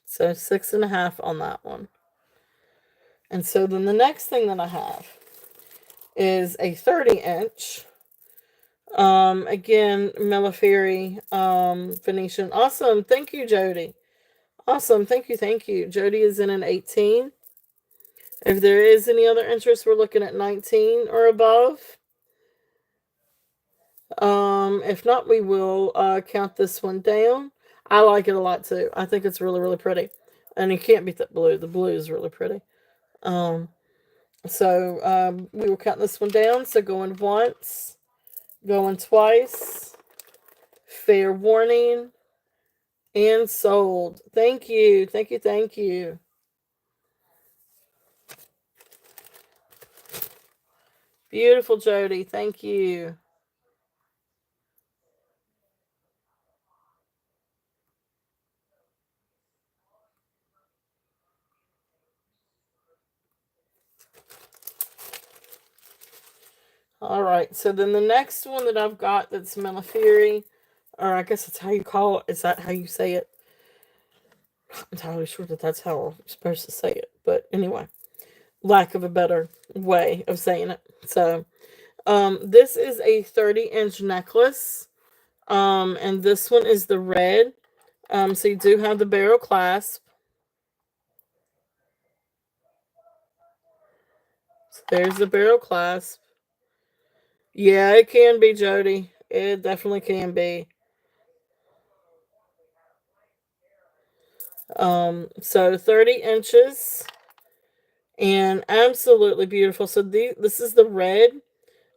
So 6.5 on that one. And so then the next thing that I have is a 30-inch. Again, Millefiori, Venetian. Awesome. Thank you, Jody. Awesome. Thank you. Jody is in an 18. If there is any other interest, we're looking at 19 or above. If not, we will count this one down. I like it a lot too. I think it's really, really pretty. And you can't beat that blue. The blue is really pretty. So we will count this one down. So going once, going twice, fair warning, and sold. Thank you. Beautiful, Jody. Thank you. All right. So then the next one that I've got that's Melifieri, or I guess that's how you call it. Is that how you say it? I'm entirely sure that that's how I'm supposed to say it. But anyway, lack of a better way of saying it. So, this is a 30-inch necklace. And this one is the red. So you do have the barrel clasp. So there's the barrel clasp. Yeah, it can be, Jody. It definitely can be. So 30 inches and absolutely beautiful. So this is the red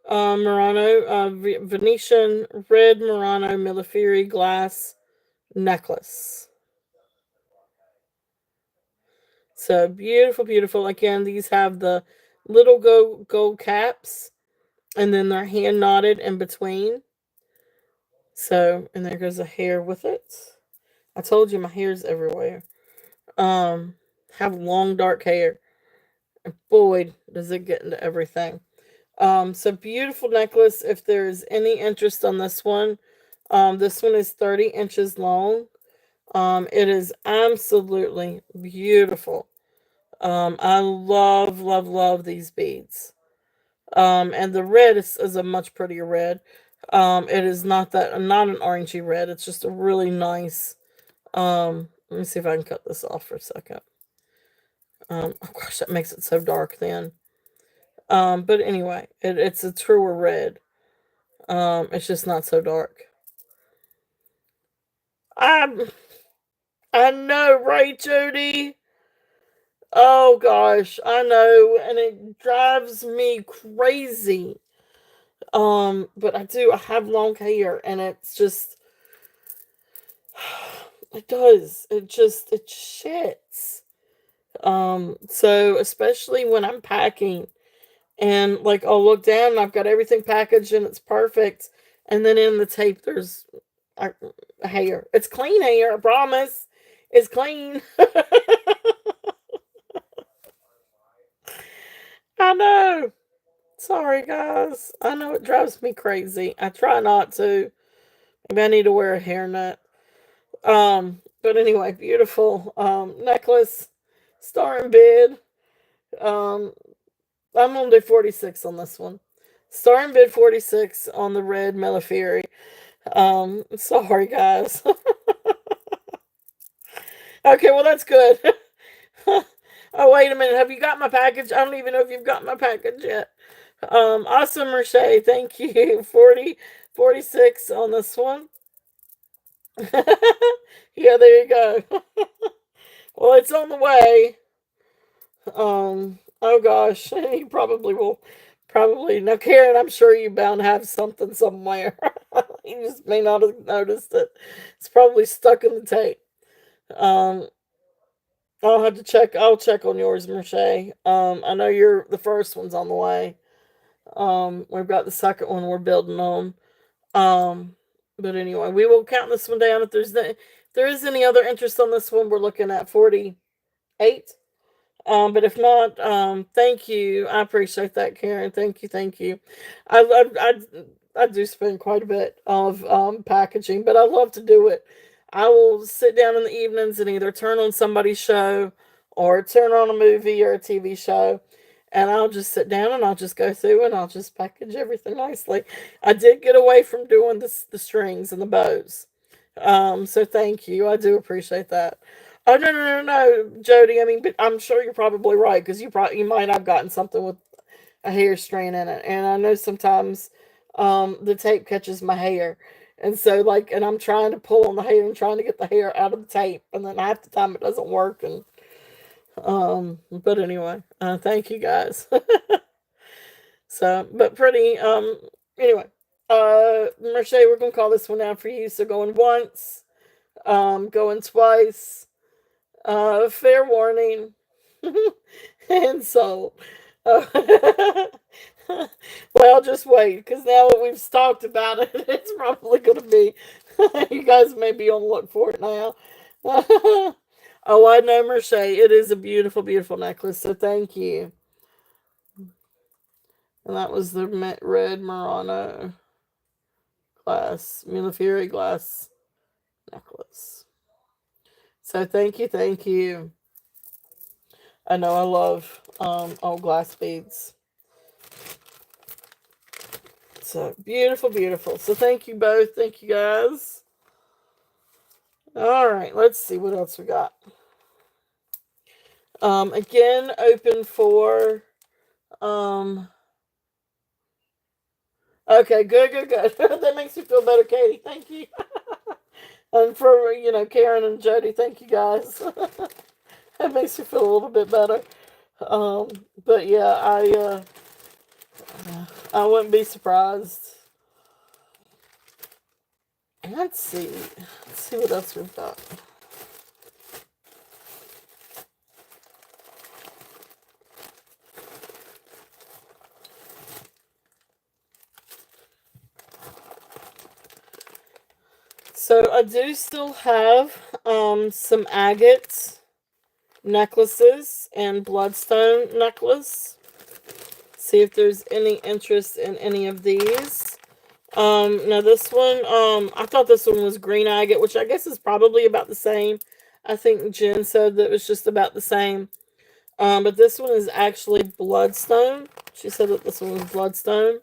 Murano, Venetian red Murano Millefiori glass necklace. So beautiful, beautiful. Again, these have the little gold caps, and then they're hand knotted in between. So, and there goes the hair with it. I told you my hair's everywhere. Um, have long dark hair. And boy, does it get into everything. So beautiful necklace. If there's any interest on this one is 30 inches long. It is absolutely beautiful. I love, love, love these beads. And the red is a much prettier red. It is not not an orangey red. It's just a really nice. Let me see if I can cut this off for a second. Oh gosh, that makes it so dark then. But anyway, it's a truer red. It's just not so dark. I I know, right, Jody? Oh gosh, I know, and it drives me crazy. But I have long hair, and it's just it does. It shits. So especially when I'm packing and like I'll look down and I've got everything packaged and it's perfect, and then in the tape there's uh, hair. It's clean hair, I promise. It's clean. I know. Sorry, guys. I know it drives me crazy. I try not to. Maybe I need to wear a hairnet. But anyway, beautiful necklace, star and bid. Um, I'm on day 46 on this one. Star and bid 46 on the red Melifieri. Sorry, guys. Okay, well that's good. Oh, wait a minute. Have you got my package? I don't even know if you've got my package yet. Awesome, Merche. Thank you. 46 on this one. Yeah, there you go. Well, it's on the way. Oh gosh, you probably will. Probably. Now, Karen, I'm sure you bound to have something somewhere. You just may not have noticed it. It's probably stuck in the tape. Um, I'll have to check. I'll check on yours, Merche. I know the first one's on the way. We've got the second one we're building on. Um, but anyway, we will count this one down. If there is any other interest on this one, we're looking at 48. But if not, thank you. I appreciate that, Karen. Thank you, thank you. I do spend quite a bit of packaging, but I love to do it. I will sit down in the evenings and either turn on somebody's show or turn on a movie or a TV show, and I'll just sit down and I'll just go through and I'll just package everything nicely. I did get away from doing the strings and the bows. So thank you. I do appreciate that. Oh no, no, no, no, Jody. I mean, but I'm sure you're probably right because you might have gotten something with a hair strain in it, and I know sometimes the tape catches my hair, and so like, and I'm trying to pull on the hair and trying to get the hair out of the tape, and then half the time it doesn't work, and but anyway, thank you guys. So, but pretty anyway, Merche, we're gonna call this one out for you. So going once, going twice. Fair warning. And so, uh, Well, just wait, because now that we've talked about it, it's probably going to be. You guys may be on the look for it now. Oh, I know, Merche. It is a beautiful, beautiful necklace. So thank you. And that was the red Murano glass, Millefiori glass necklace. So thank you, thank you. I know I love old glass beads. So beautiful, beautiful. So thank you both. Thank you guys. All right, let's see what else we got. Again, open for okay, good, good, good. That makes me feel better, Katie. Thank you. And for Karen and Jody, thank you guys. That makes me feel a little bit better. But yeah, I wouldn't be surprised. Let's see. Let's see what else we've got. So I do still have some agate necklaces and bloodstone necklace. See if there's any interest in any of these. Now this one, I thought this one was green agate, which I guess is probably about the same. I think Jen said that it was just about the same. But this one is actually bloodstone. She said that this one was bloodstone.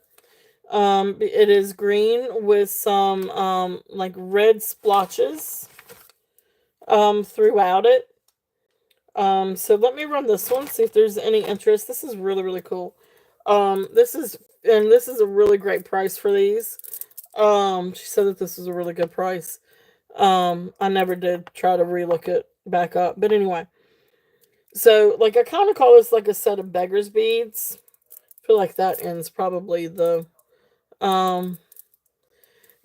It is green with some like red splotches throughout it. So let me run this one, see if there's any interest. This is really, really cool. This is a really great price for these. She said that this was a really good price. I never did try to relook it back up, but anyway. So like I kind of call this like a set of beggar's beads. I feel like that ends probably the um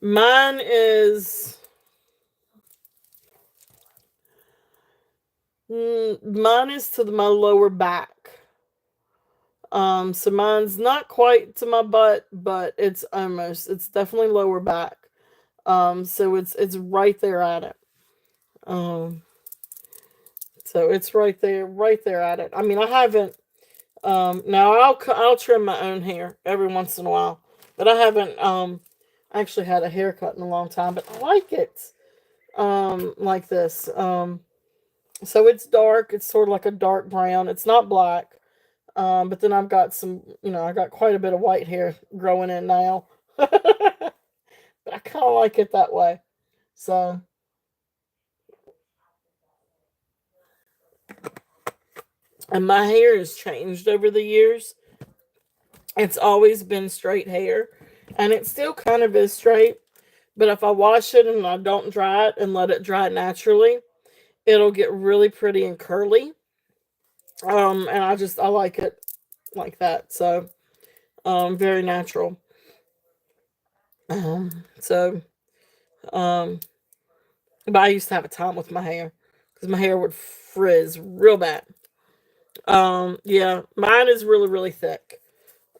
mine is to my lower back. So mine's not quite to my butt, but it's definitely lower back. So it's right there at it. Um, so it's right there at it. I mean, I haven't. Now I'll trim my own hair every once in a while, but I haven't actually had a haircut in a long time. But I like it like this. So it's dark. It's sort of like a dark brown. It's not black. But then I've got I got quite a bit of white hair growing in now. But I kind of like it that way. So, and my hair has changed over the years. It's always been straight hair, and it still kind of is straight. But if I wash it and I don't dry it and let it dry naturally, it'll get really pretty and curly. And I like it like that. So, very natural. So, um, but I used to have a time with my hair because my hair would frizz real bad. Yeah, mine is really, really thick.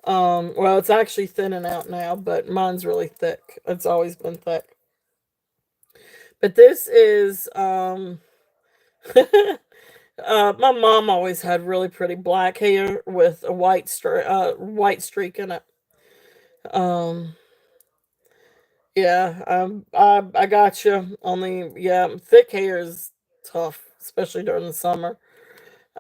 Well, it's actually thinning out now, but mine's really thick. It's always been thick. But this is, my mom always had really pretty black hair with a white streak in it. Um, yeah, I got you. Only, yeah, thick hair is tough, especially during the summer.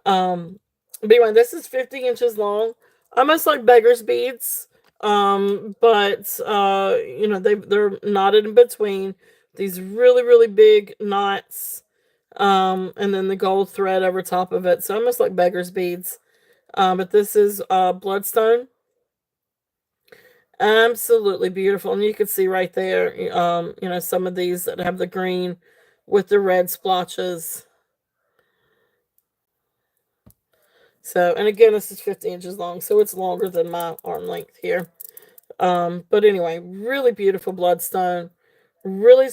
But anyway, this is 50 inches long, almost like beggar's beads. But they're knotted in between these really, really big knots. And then the gold thread over top of it, so almost like beggar's beads. But this is bloodstone. Absolutely beautiful, and you can see right there, some of these that have the green with the red splotches. So, and again, this is 50 inches long, so it's longer than my arm length here. But anyway, really beautiful bloodstone. Really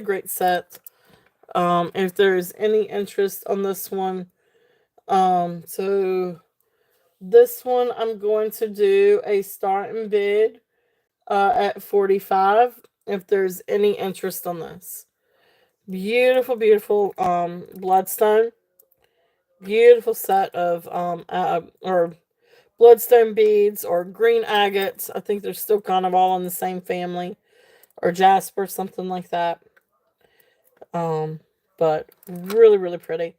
great set. If there's any interest on this one, so This one I'm going to do a start and bid at 45 if there's any interest on this. Beautiful, beautiful bloodstone. Beautiful set of or bloodstone beads or green agates. I think they're still kind of all in the same family, or jasper, something like that. But really, really pretty.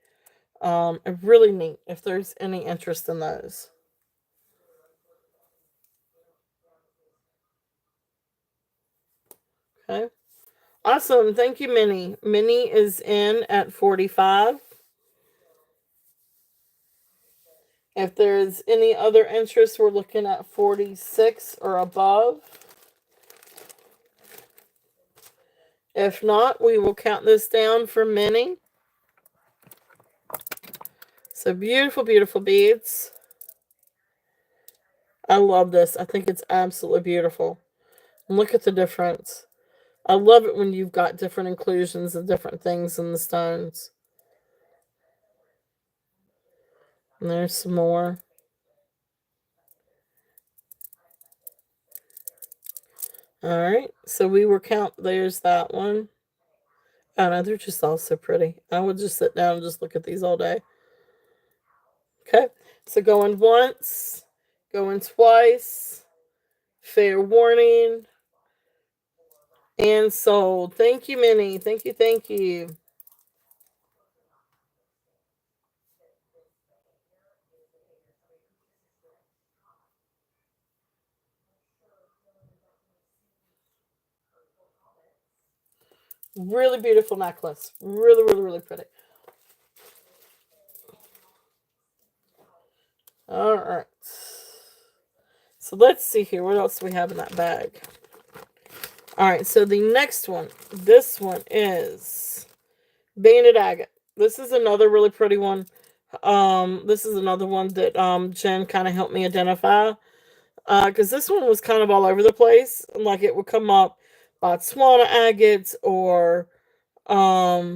And really neat if there's any interest in those. Okay. Awesome. Thank you, Minnie. Minnie is in at 45. If there's any other interest, we're looking at 46 or above. If not, we will count this down for Minnie. So beautiful, beautiful beads. I love this. I think it's absolutely beautiful. And look at the difference. I love it when you've got different inclusions and different things in the stones. And there's some more. Alright, so we will count. There's that one. Oh no, they're just all so pretty. I would just sit down and just look at these all day. Okay, so going once, going twice, fair warning, and sold. Thank you, Minnie. Thank you, thank you. Really beautiful necklace. Really, really, really pretty. Alright. So let's see here. What else do we have in that bag? Alright, so the next one. This one is Banded Agate. This is another really pretty one. This is another one that Jen kind of helped me identify. Because this one was kind of all over the place. Like it would come up Botswana agates or what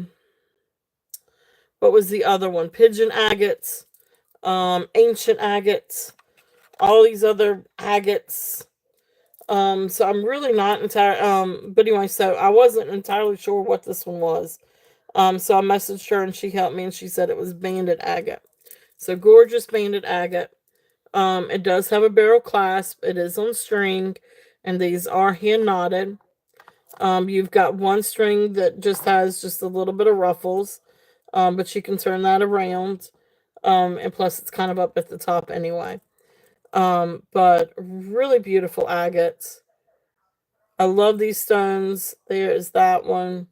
was the other one? Pigeon agates, ancient agates, all these other agates. So I'm really not entirely but anyway, so I wasn't entirely sure what this one was. So I messaged her and she helped me and she said it was banded agate. So gorgeous banded agate. It does have a barrel clasp. It is on string, and these are hand knotted. You've got one string that just has just a little bit of ruffles, but you can turn that around. And plus it's kind of up at the top anyway. But really beautiful agates. I love these stones. There's that one.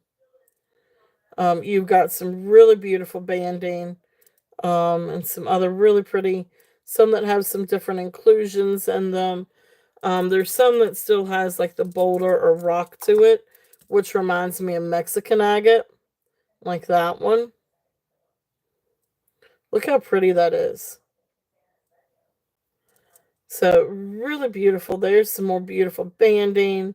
You've got some really beautiful banding, and some other really pretty, some that have some different inclusions in them. There's some that still has like the boulder or rock to it, which reminds me of Mexican agate, like that one. Look how pretty that is. So really beautiful. There's some more beautiful banding.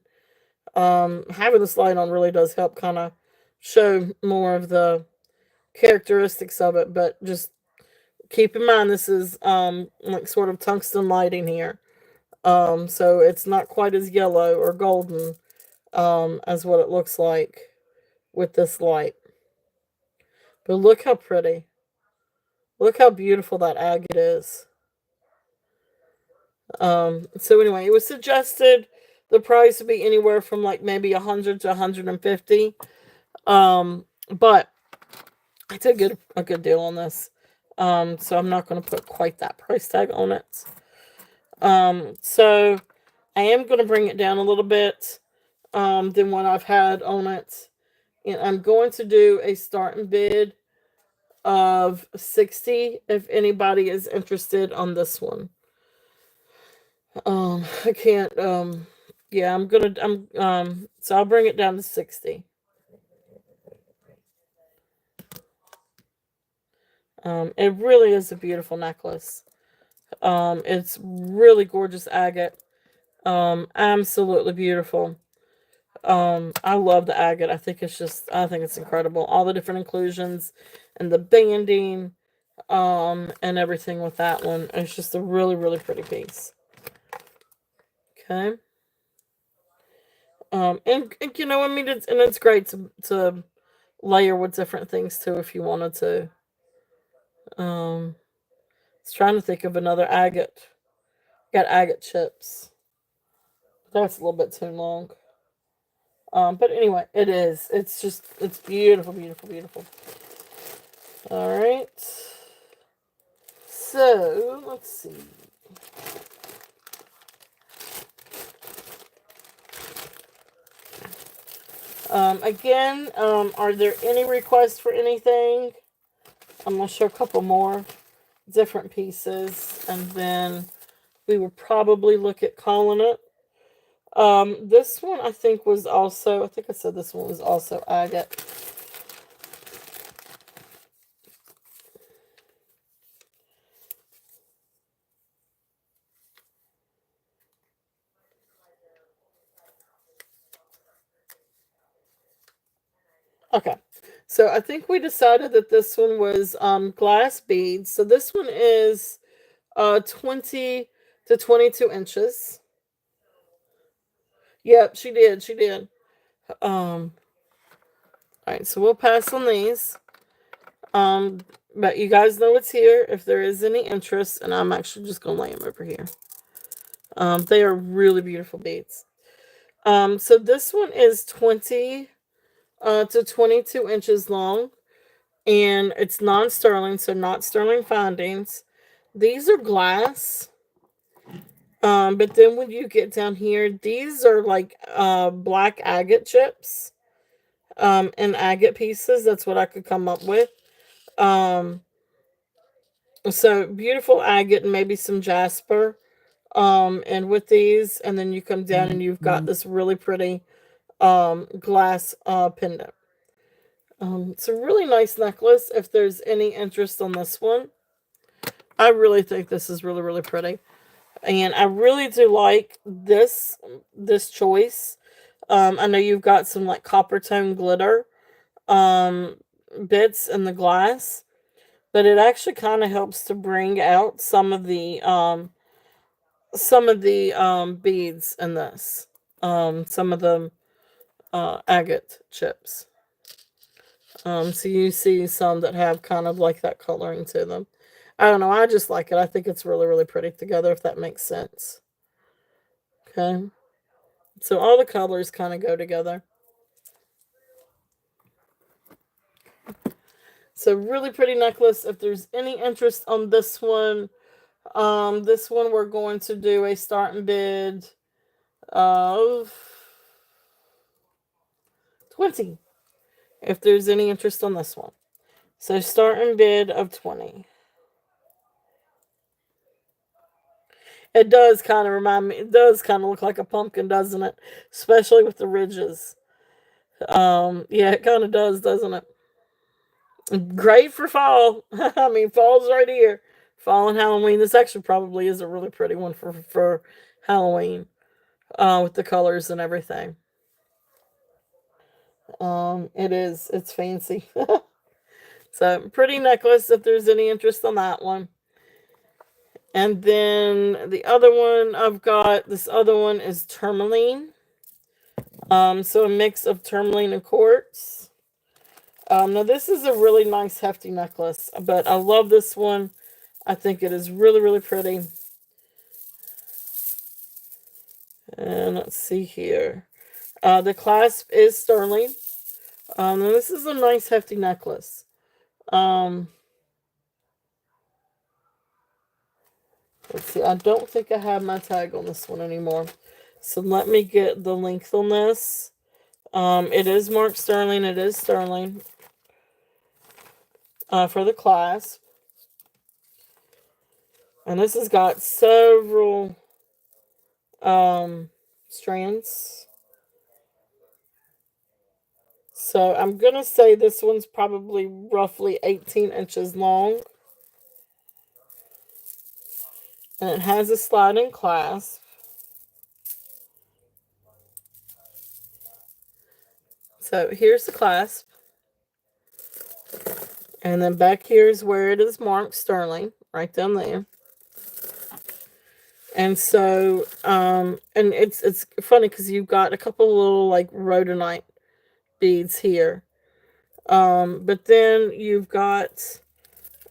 Having this light on really does help kind of show more of the characteristics of it, but just keep in mind this is like sort of tungsten lighting here. So it's not quite as yellow or golden as what it looks like with this light. But look how pretty. Look how beautiful that agate is. So anyway, it was suggested the price would be anywhere from like maybe 100 to 150. But I did get a good deal on this. So I'm not going to put quite that price tag on it. So I am going to bring it down a little bit than what I've had on it. And I'm going to do a starting bid of 60 if anybody is interested on this one. I can't yeah, so I'll bring it down to 60. It really is a beautiful necklace. It's really gorgeous agate. Absolutely beautiful. I love the agate. I think it's incredible. All the different inclusions and the banding. and everything with that one. It's just a really, really pretty piece. Okay. And you know, I mean, it's great to layer with different things too if you wanted to. I was trying to think of another agate. Got agate chips. That's a little bit too long. But anyway, it is. It's beautiful, beautiful, beautiful. All right. So let's see. Again, are there any requests for anything? I'm gonna show a couple more different pieces, and then we will probably look at calling it. This one I think was also. I think I said this one was also agate. Okay. So I think we decided that this one was glass beads. So this one is 20 to 22 inches. Yep, she did. She did. All right, so we'll pass on these. But you guys know it's here if there is any interest, and I'm actually just gonna lay them over here. They are really beautiful beads. So this one is 20 to 22 inches long, and it's non-sterling, so not sterling findings. These are glass. But then when you get down here, these are like black agate chips. And agate pieces. That's what I could come up with. Um, so beautiful agate and maybe some jasper. And with these, and then you come down and you've got this really pretty glass pendant. It's a really nice necklace. If there's any interest on this one, I really think this is really, really pretty. And I really do like this choice. I know you've got some like copper tone glitter um bits in the glass, but it actually kind of helps to bring out some of the beads in this. Some of the agate chips. So you see some that have kind of like that coloring to them. I don't know, I just like it. I think it's really, really pretty together, if that makes sense. Okay. So all the colors kind of go together. So really pretty necklace. If there's any interest on this one we're going to do a starting bid of 20. If there's any interest on this one. So starting bid of 20. It does kind of remind me, it does kind of look like a pumpkin, doesn't it? Especially with the ridges. Yeah, it kind of does, doesn't it? Great for fall. I mean, fall's right here. Fall and Halloween. This actually probably is a really pretty one for Halloween, with the colors and everything. It is. It's fancy. So pretty necklace. If there's any interest on that one. And then the other one I've got. This other one is tourmaline. So a mix of tourmaline and quartz. Now this is a really nice hefty necklace, but I love this one. I think it is really, really pretty. And let's see here. The clasp is sterling. And this is a nice hefty necklace. Let's see. I don't think I have my tag on this one anymore. So let me get the length on this. It is marked sterling. It is sterling. For the clasp. And this has got several strands. So I'm going to say this one's probably roughly 18 inches long. And it has a sliding clasp. So here's the clasp. And then back here is where it is marked sterling, right down there. And so, and it's funny because you've got a couple of little like rhodonite beads here. But then you've got,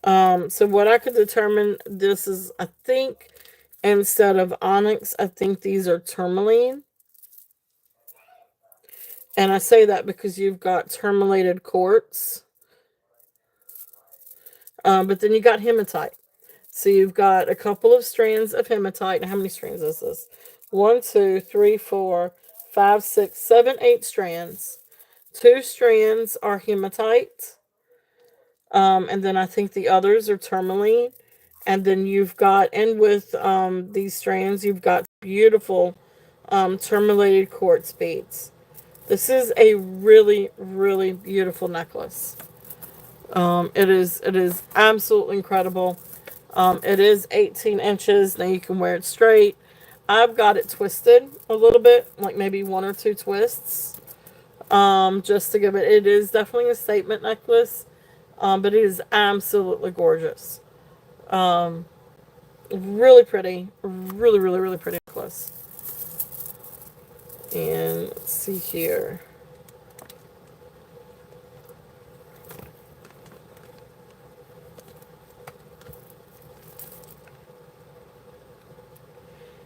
so what I could determine, this is, I think, instead of onyx, I think these are tourmaline. And I say that because you've got tourmalated quartz. But then you got hematite. So you've got a couple of strands of hematite. Now, how many strands is this? 1, 2, 3, 4, 5, 6, 7, 8 strands. 2 strands are hematite. And then I think the others are tourmaline. And then you've got, and with these strands, you've got beautiful tourmalated quartz beads. This is a really, really beautiful necklace. It is absolutely incredible. It is 18 inches. Now you can wear it straight. I've got it twisted a little bit, like maybe 1 or 2 twists, just to give it. It is definitely a statement necklace, but it is absolutely gorgeous. Really pretty, really, really, really pretty necklace. And let's see here.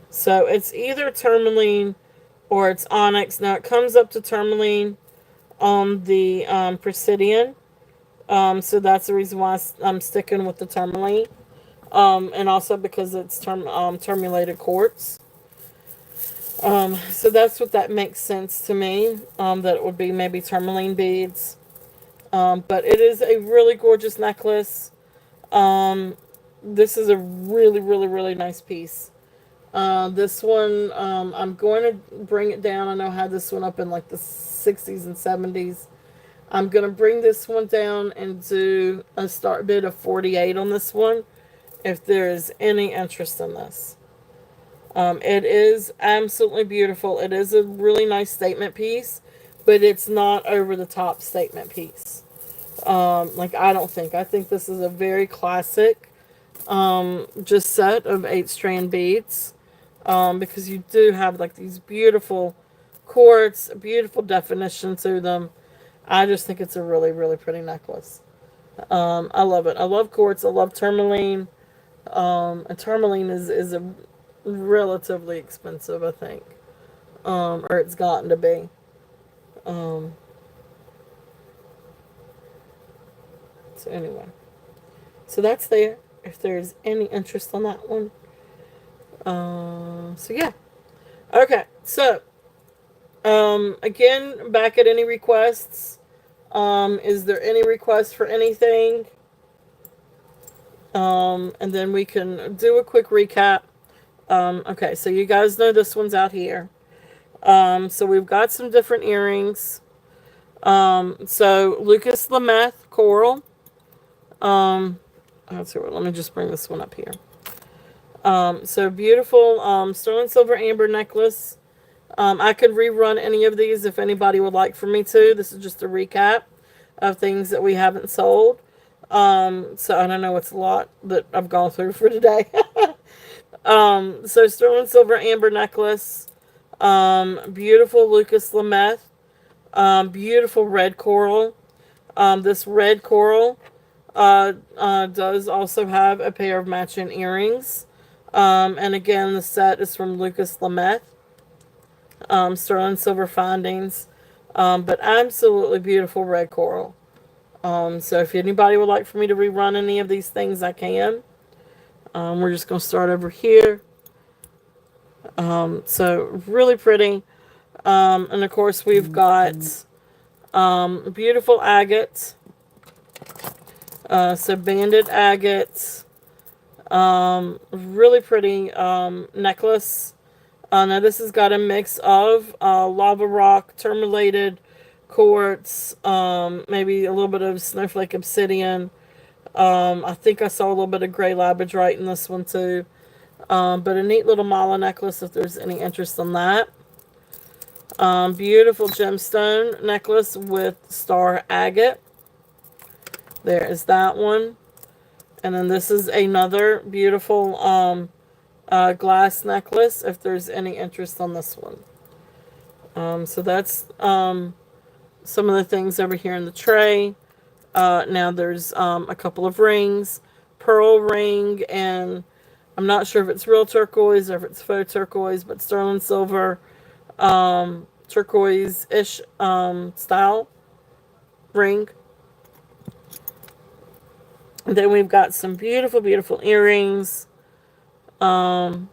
So it's either tourmaline or it's onyx. Now it comes up to tourmaline on the Presidian. So that's the reason why I'm sticking with the tourmaline. And also because it's tourmalated quartz. So that's what that makes sense to me. That it would be maybe tourmaline beads. But it is a really gorgeous necklace. This is a really, really, really nice piece. This one, I'm going to bring it down. I know I had this one up in like the 60s and 70s. I'm going to bring this one down and do a start bid of 48 on this one, if there is any interest in this. It is absolutely beautiful. It is a really nice statement piece, but it's not over the top statement piece. Like I don't think. I think this is a very classic, just set of 8 strand beads. Because you do have like these beautiful quartz, beautiful definition to them. I just think it's a really, really pretty necklace. I love it. I love quartz. I love tourmaline. And tourmaline is a relatively expensive, I think. Or it's gotten to be. So anyway. So that's there. If there's any interest on that one. So yeah. Okay. So, again, back at any requests. Is there any request for anything? And then we can do a quick recap. Okay, so you guys know this one's out here. So we've got some different earrings. So Lucas Lameth coral. Let's see, let me just bring this one up here. So beautiful sterling silver amber necklace. I could rerun any of these if anybody would like for me to. This is just a recap of things that we haven't sold. So I don't know, it's a lot that I've gone through for today. So sterling silver amber necklace. Beautiful Lucas Lameth. Beautiful red coral. This red coral does also have a pair of matching earrings. And again, the set is from Lucas Lameth. Sterling silver findings. But absolutely beautiful red coral. So if anybody would like for me to rerun any of these things, I can. We're just going to start over here. So really pretty. And of course we've got beautiful agate. So banded agate. Really pretty necklace. Now this has got a mix of lava rock, tourmalated quartz, maybe a little bit of snowflake obsidian. I think I saw a little bit of gray labradorite in this one too. But a neat little mala necklace if there's any interest in that. Beautiful gemstone necklace with star agate. There is that one. And then this is another beautiful glass necklace, if there's any interest on this one. So that's some of the things over here in the tray. Now there's a couple of rings, pearl ring, and I'm not sure if it's real turquoise or if it's faux turquoise, but sterling silver, turquoise-ish style ring. And then we've got some beautiful, beautiful earrings. So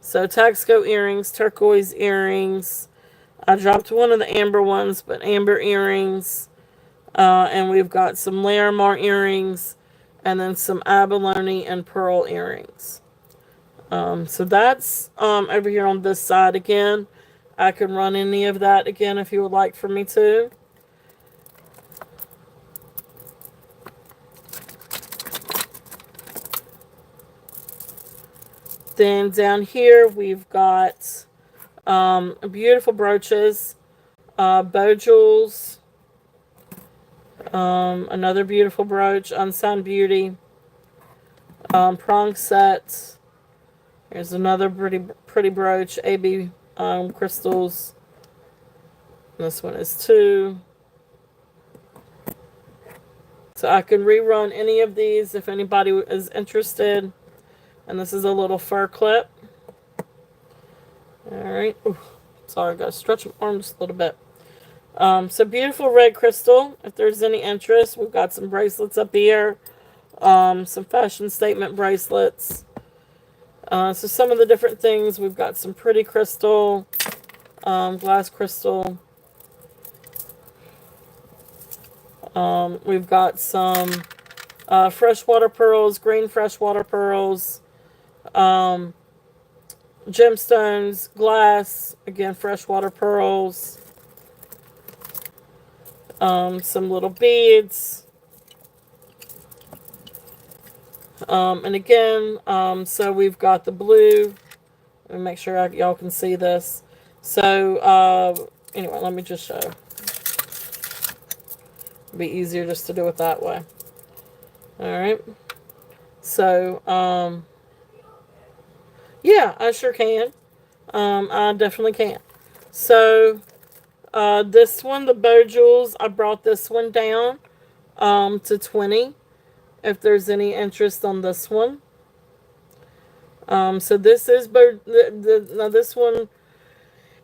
Taxco earrings, turquoise earrings. I dropped one of the amber ones, but amber earrings. And we've got some Larimar earrings, and then some abalone and pearl earrings. So that's over here on this side again. I can run any of that again if you would like for me to. Then down here we've got beautiful brooches, bow jewels, another beautiful brooch, Unsigned Beauty, prong set. Here's another pretty brooch, AB crystals. This one is 2. So I can rerun any of these if anybody is interested. And this is a little fur clip. Alright. Sorry, I gotta stretch my arms a little bit. So beautiful red crystal, if there's any interest. We've got some bracelets up here. Some fashion statement bracelets. So some of the different things. We've got some pretty crystal, glass crystal. We've got some freshwater pearls, green freshwater pearls. Gemstones, glass, again, freshwater pearls, some little beads, and again, so we've got the blue. Let me make sure y'all can see this. So, anyway, let me just show. It'll be easier just to do it that way. Alright. So, yeah, I sure can. I definitely can. So, this one, the bow jewels, I brought this one down to 20. If there's any interest on this one. So this is now this one,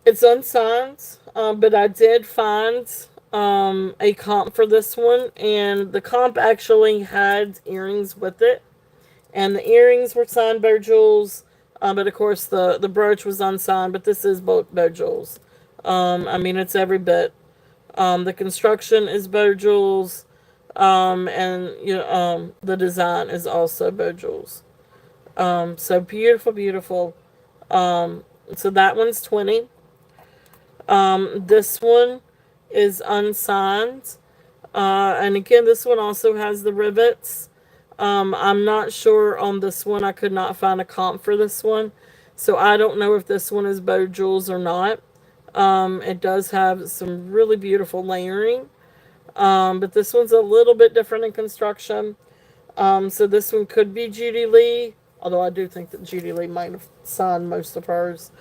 it's unsigned, but I did find a comp for this one, and the comp actually had earrings with it, and the earrings were signed bow jewels, but of course the brooch was unsigned, but this is bow jewels. I mean, it's every bit. The construction is bow jewels, and you know, the design is also bow jewels. So beautiful, beautiful. So that one's 20. This one is unsigned. And again, this one also has the rivets. I'm not sure on this one. I could not find a comp for this one. So I don't know if this one is bow jewels or not. It does have some really beautiful layering. But this one's a little bit different in construction. So this one could be Judy Lee. Although I do think that Judy Lee might have signed most of hers.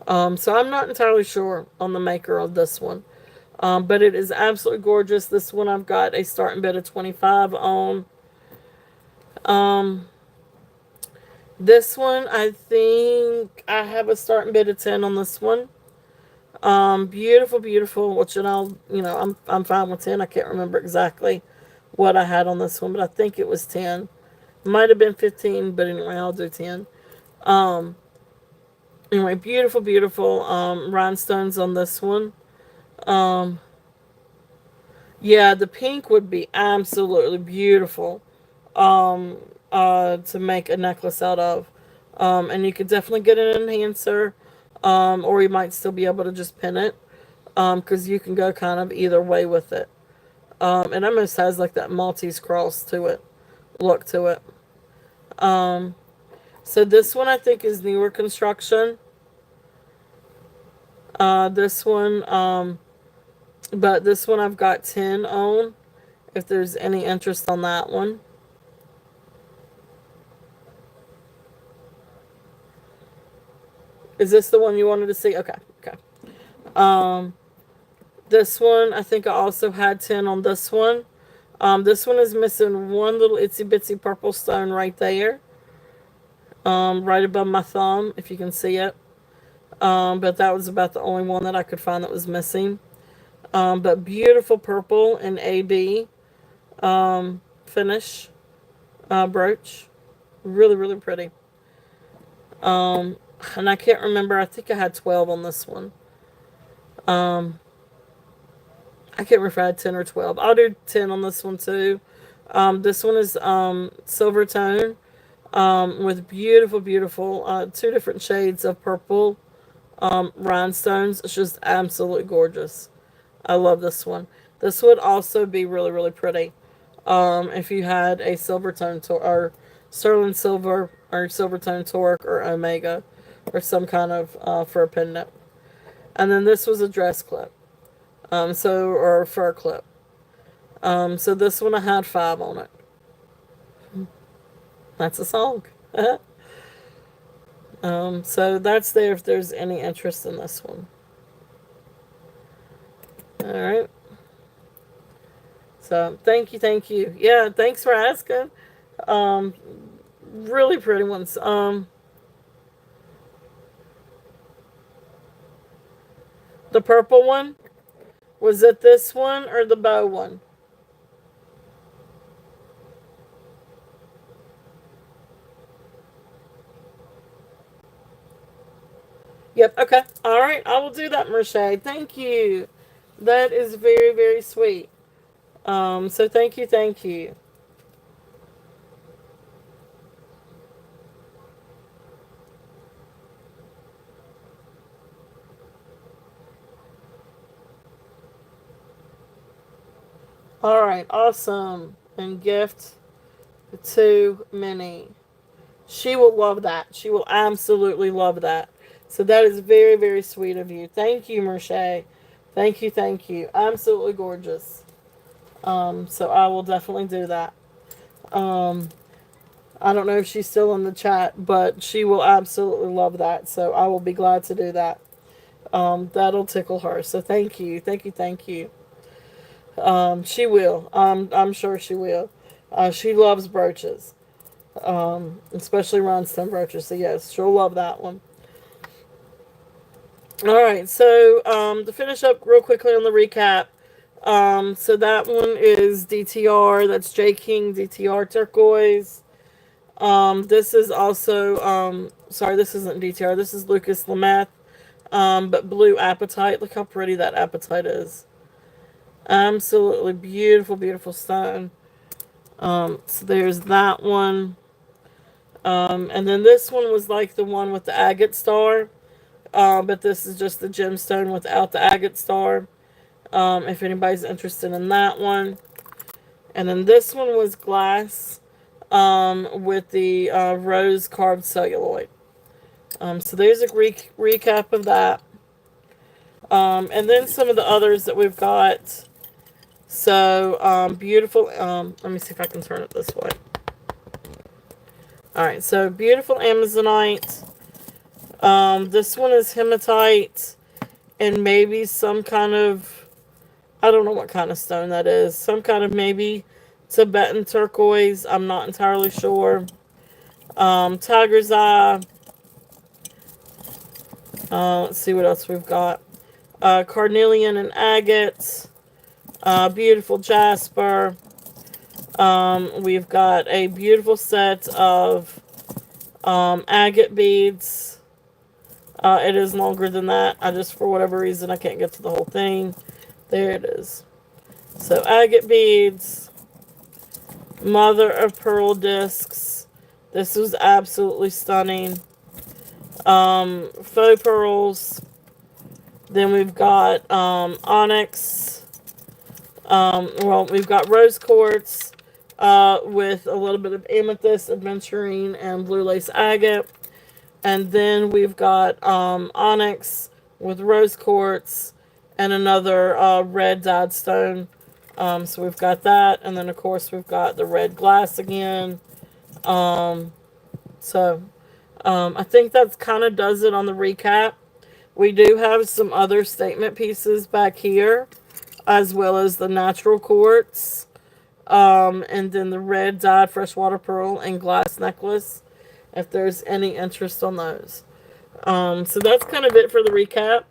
So I'm not entirely sure on the maker of this one. But it is absolutely gorgeous. This one I've got a starting bid of 25 on. This one, I think I have a starting bid of 10 on this one. Beautiful, beautiful. Which, I'm fine with 10. I can't remember exactly what I had on this one, but I think it was 10. Might have been 15, but anyway, I'll do 10. Anyway, beautiful, beautiful rhinestones on this one. Yeah, the pink would be absolutely beautiful to make a necklace out of. And you could definitely get an enhancer, or you might still be able to just pin it, because you can go kind of either way with it. It almost has like that Maltese cross to it, look to it. So this one I think is newer construction. This one, but this one I've got 10 on. if there's any interest on that one. Is this the one you wanted to see? Okay, okay. Um, this one, I think I also had 10 on this one. This one is missing one little itsy bitsy purple stone right there. Right above my thumb, if you can see it. But that was about the only one that I could find that was missing. But beautiful purple and AB finish brooch. Really, really pretty. And I can't remember. I think I had 12 on this one. I can't remember if I had 10 or 12. I'll do 10 on this one too. This one is silver tone with beautiful, beautiful two different shades of purple rhinestones. It's just absolutely gorgeous. I love this one. This would also be really, really pretty if you had a silver tone or sterling silver or silver tone torque or omega or some kind of for a pendant. And then this was a dress clip. Or a fur clip. So this one I had 5 on it. That's a song. So that's there if there's any interest in this one. Alright. So thank you, thank you. Yeah, thanks for asking. Really pretty ones. The purple one, was it this one or the bow one? Yep, okay. Alright, I will do that, Merche. Thank you. That is very, very sweet. So thank you, thank you. Alright, awesome. And gift to Minnie. She will love that. She will absolutely love that. So that is very, very sweet of you. Thank you, Merche. Thank you, thank you. Absolutely gorgeous. So I will definitely do that. I don't know if she's still in the chat, but she will absolutely love that. So I will be glad to do that. That'll tickle her. So thank you, thank you, thank you. She will. I'm sure she will. She loves brooches, especially rhinestone brooches. So yes, she'll love that one. All right. So to finish up real quickly on the recap. So that one is DTR. That's J King DTR turquoise. This is also sorry, this isn't DTR. This is Lucas Lameth. But blue apatite. Look how pretty that apatite is. Absolutely beautiful, beautiful stone. So there's that one. And then this one was like the one with the agate star. But this is just the gemstone without the agate star. If anybody's interested in that one. And then this one was glass with the rose carved celluloid. So there's a recap of that. And then some of the others that we've got. So, beautiful, let me see if I can turn it this way. Alright, so beautiful Amazonite. This one is hematite and maybe some kind of, I don't know what kind of stone that is. Some kind of maybe Tibetan turquoise. I'm not entirely sure. Tiger's eye. Let's see what else we've got. Carnelian and agate. Beautiful jasper. We've got a beautiful set of agate beads. It is longer than that. For whatever reason, I can't get to the whole thing. There it is. So agate beads. Mother of pearl discs. This was absolutely stunning. Faux pearls. Then we've got onyx. We've got rose quartz with a little bit of amethyst, aventurine, and blue lace agate. And then we've got onyx with rose quartz and another red dyed stone So we've got that, and then of course we've got the red glass again. So I think that kind of does it on the recap. We do have some other statement pieces back here, as well as the natural quartz, and then the red dyed freshwater pearl and glass necklace, if there's any interest on those. So that's kind of it for the recap.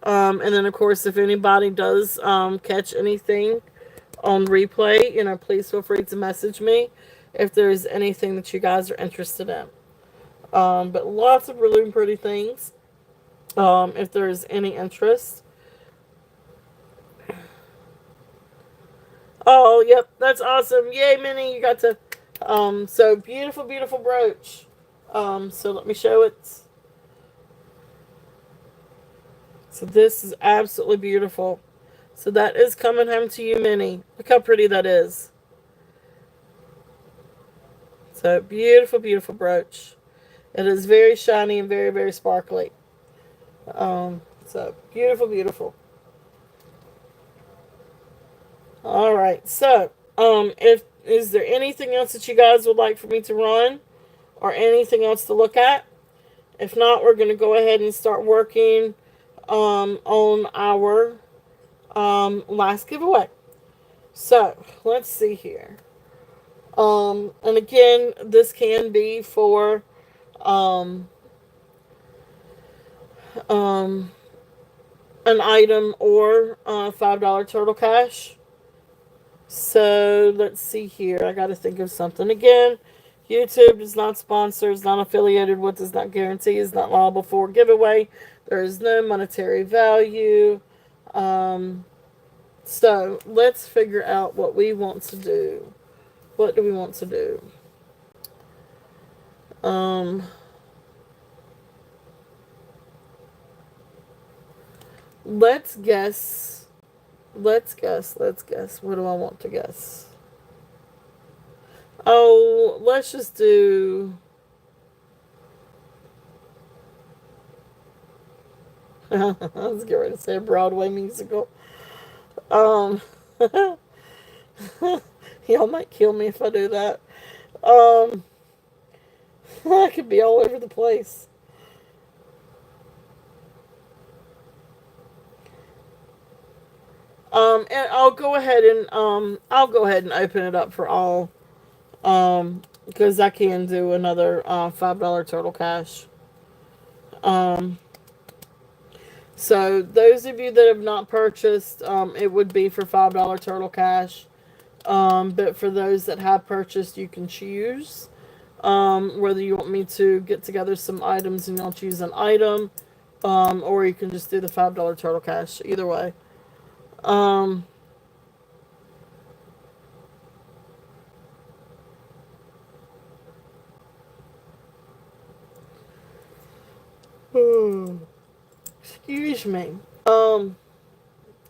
And then, of course, if anybody does catch anything on replay, please feel free to message me if there's anything that you guys are interested in. But lots of really pretty things, if there's any interest. Oh, yep, that's awesome. Yay, Minnie, you got to... so beautiful, beautiful brooch. So let me show it. So this is absolutely beautiful. So that is coming home to you, Minnie. Look how pretty that is. So beautiful, beautiful brooch. It is very shiny and very, very sparkly. So beautiful, beautiful. All right. So, is there anything else that you guys would like for me to run, or anything else to look at? If not, we're going to go ahead and start working on our last giveaway. So let's see here. And again, this can be for an item or $5 total cash. So let's see here. I got to think of something. Again, YouTube is not sponsored, is not affiliated with, does not guarantee, is not liable for giveaway. There is no monetary value. So let's figure out what we want to do. What do we want to do? Let's guess. Let's guess. What do I want to guess? Oh, let's just do... I was getting ready to say a Broadway musical. Y'all might kill me if I do that. I could be all over the place. And I'll go ahead and open it up for all. Because I can do another $5 total cash. So those of you that have not purchased, it would be for $5 total cash. But for those that have purchased, you can choose whether you want me to get together some items and you'll choose an item, or you can just do the $5 total cash. Either way. Excuse me.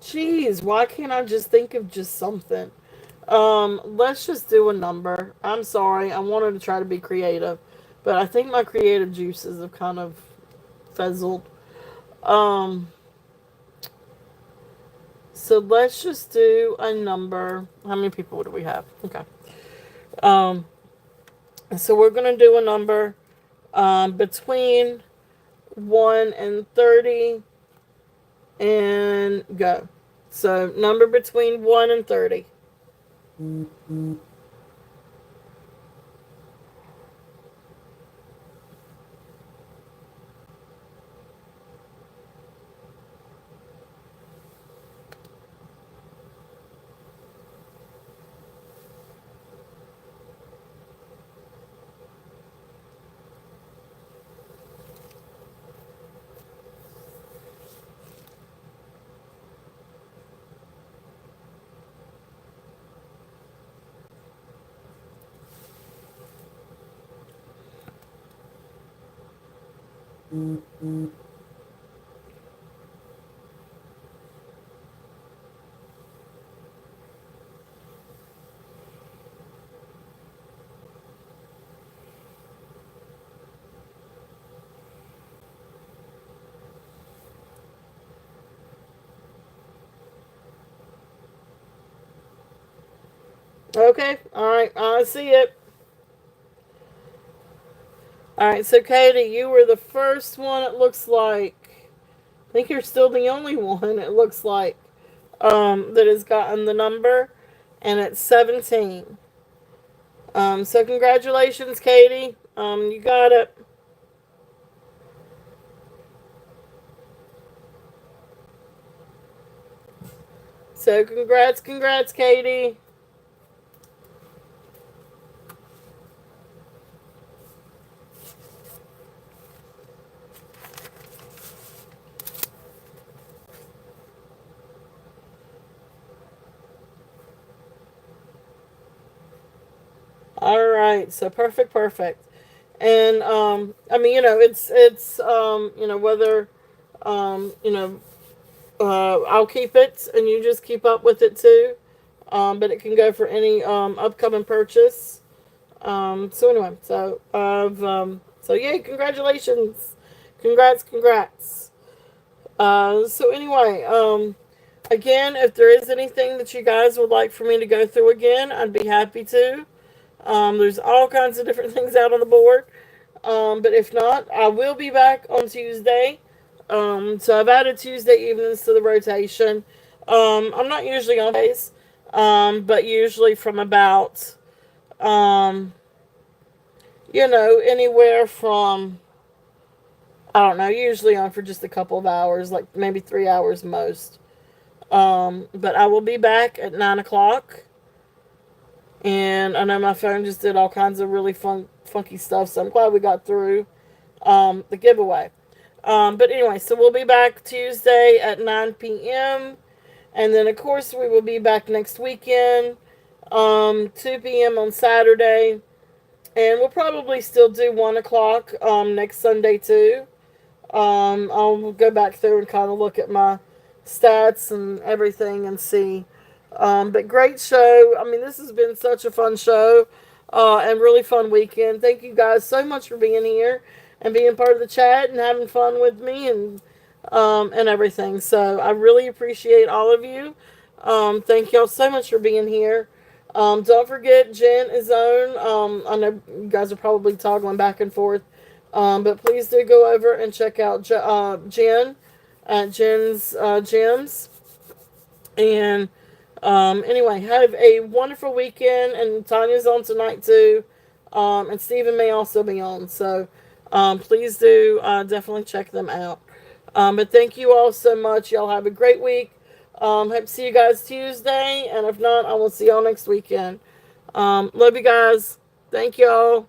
Geez, why can't I just think of just something? Let's just do a number. I'm sorry, I wanted to try to be creative, but I think my creative juices have kind of fizzled. So let's just do a number. How many people do we have? Okay. So we're gonna do a number between 1 and 30, and go. So number between 1 and 30. Okay, alright, I see it. Alright, so Katie, you were the first one, it looks like. I think you're still the only one, it looks like, that has gotten the number, and it's 17. So congratulations, Katie. You got it. So congrats, Katie. All right, so perfect. And I mean, it's whether you know I'll keep it and you just keep up with it too. But it can go for any upcoming purchase. So anyway, so yay, congratulations, congrats. So anyway, again, if there is anything that you guys would like for me to go through again, I'd be happy to. There's all kinds of different things out on the board. But if not, I will be back on Tuesday. So I've added Tuesday evenings to the rotation. I'm not usually on days, but usually from about, um, anywhere from, I don't know, usually on for just a couple of hours, like maybe 3 hours most. But I will be back at 9 o'clock. And I know my phone just did all kinds of really funky stuff, so I'm glad we got through the giveaway. But anyway, so we'll be back Tuesday at 9 p.m. And then, of course, we will be back next weekend, 2 p.m. on Saturday. And we'll probably still do 1 o'clock next Sunday, too. I'll go back through and kind of look at my stats and everything and see. But great show. I mean, this has been such a fun show and really fun weekend. Thank you guys so much for being here and being part of the chat and having fun with me and everything. So I really appreciate all of you. Thank y'all so much for being here. Don't forget, Jen is on. I know you guys are probably toggling back and forth. But please do go over and check out Jen at Jen's Gems. And anyway, have a wonderful weekend. And Tanya's on tonight too. And Stephen may also be on. So please do definitely check them out. But thank you all so much. Y'all have a great week. Hope to see you guys Tuesday. And if not, I will see y'all next weekend. Love you guys. Thank y'all.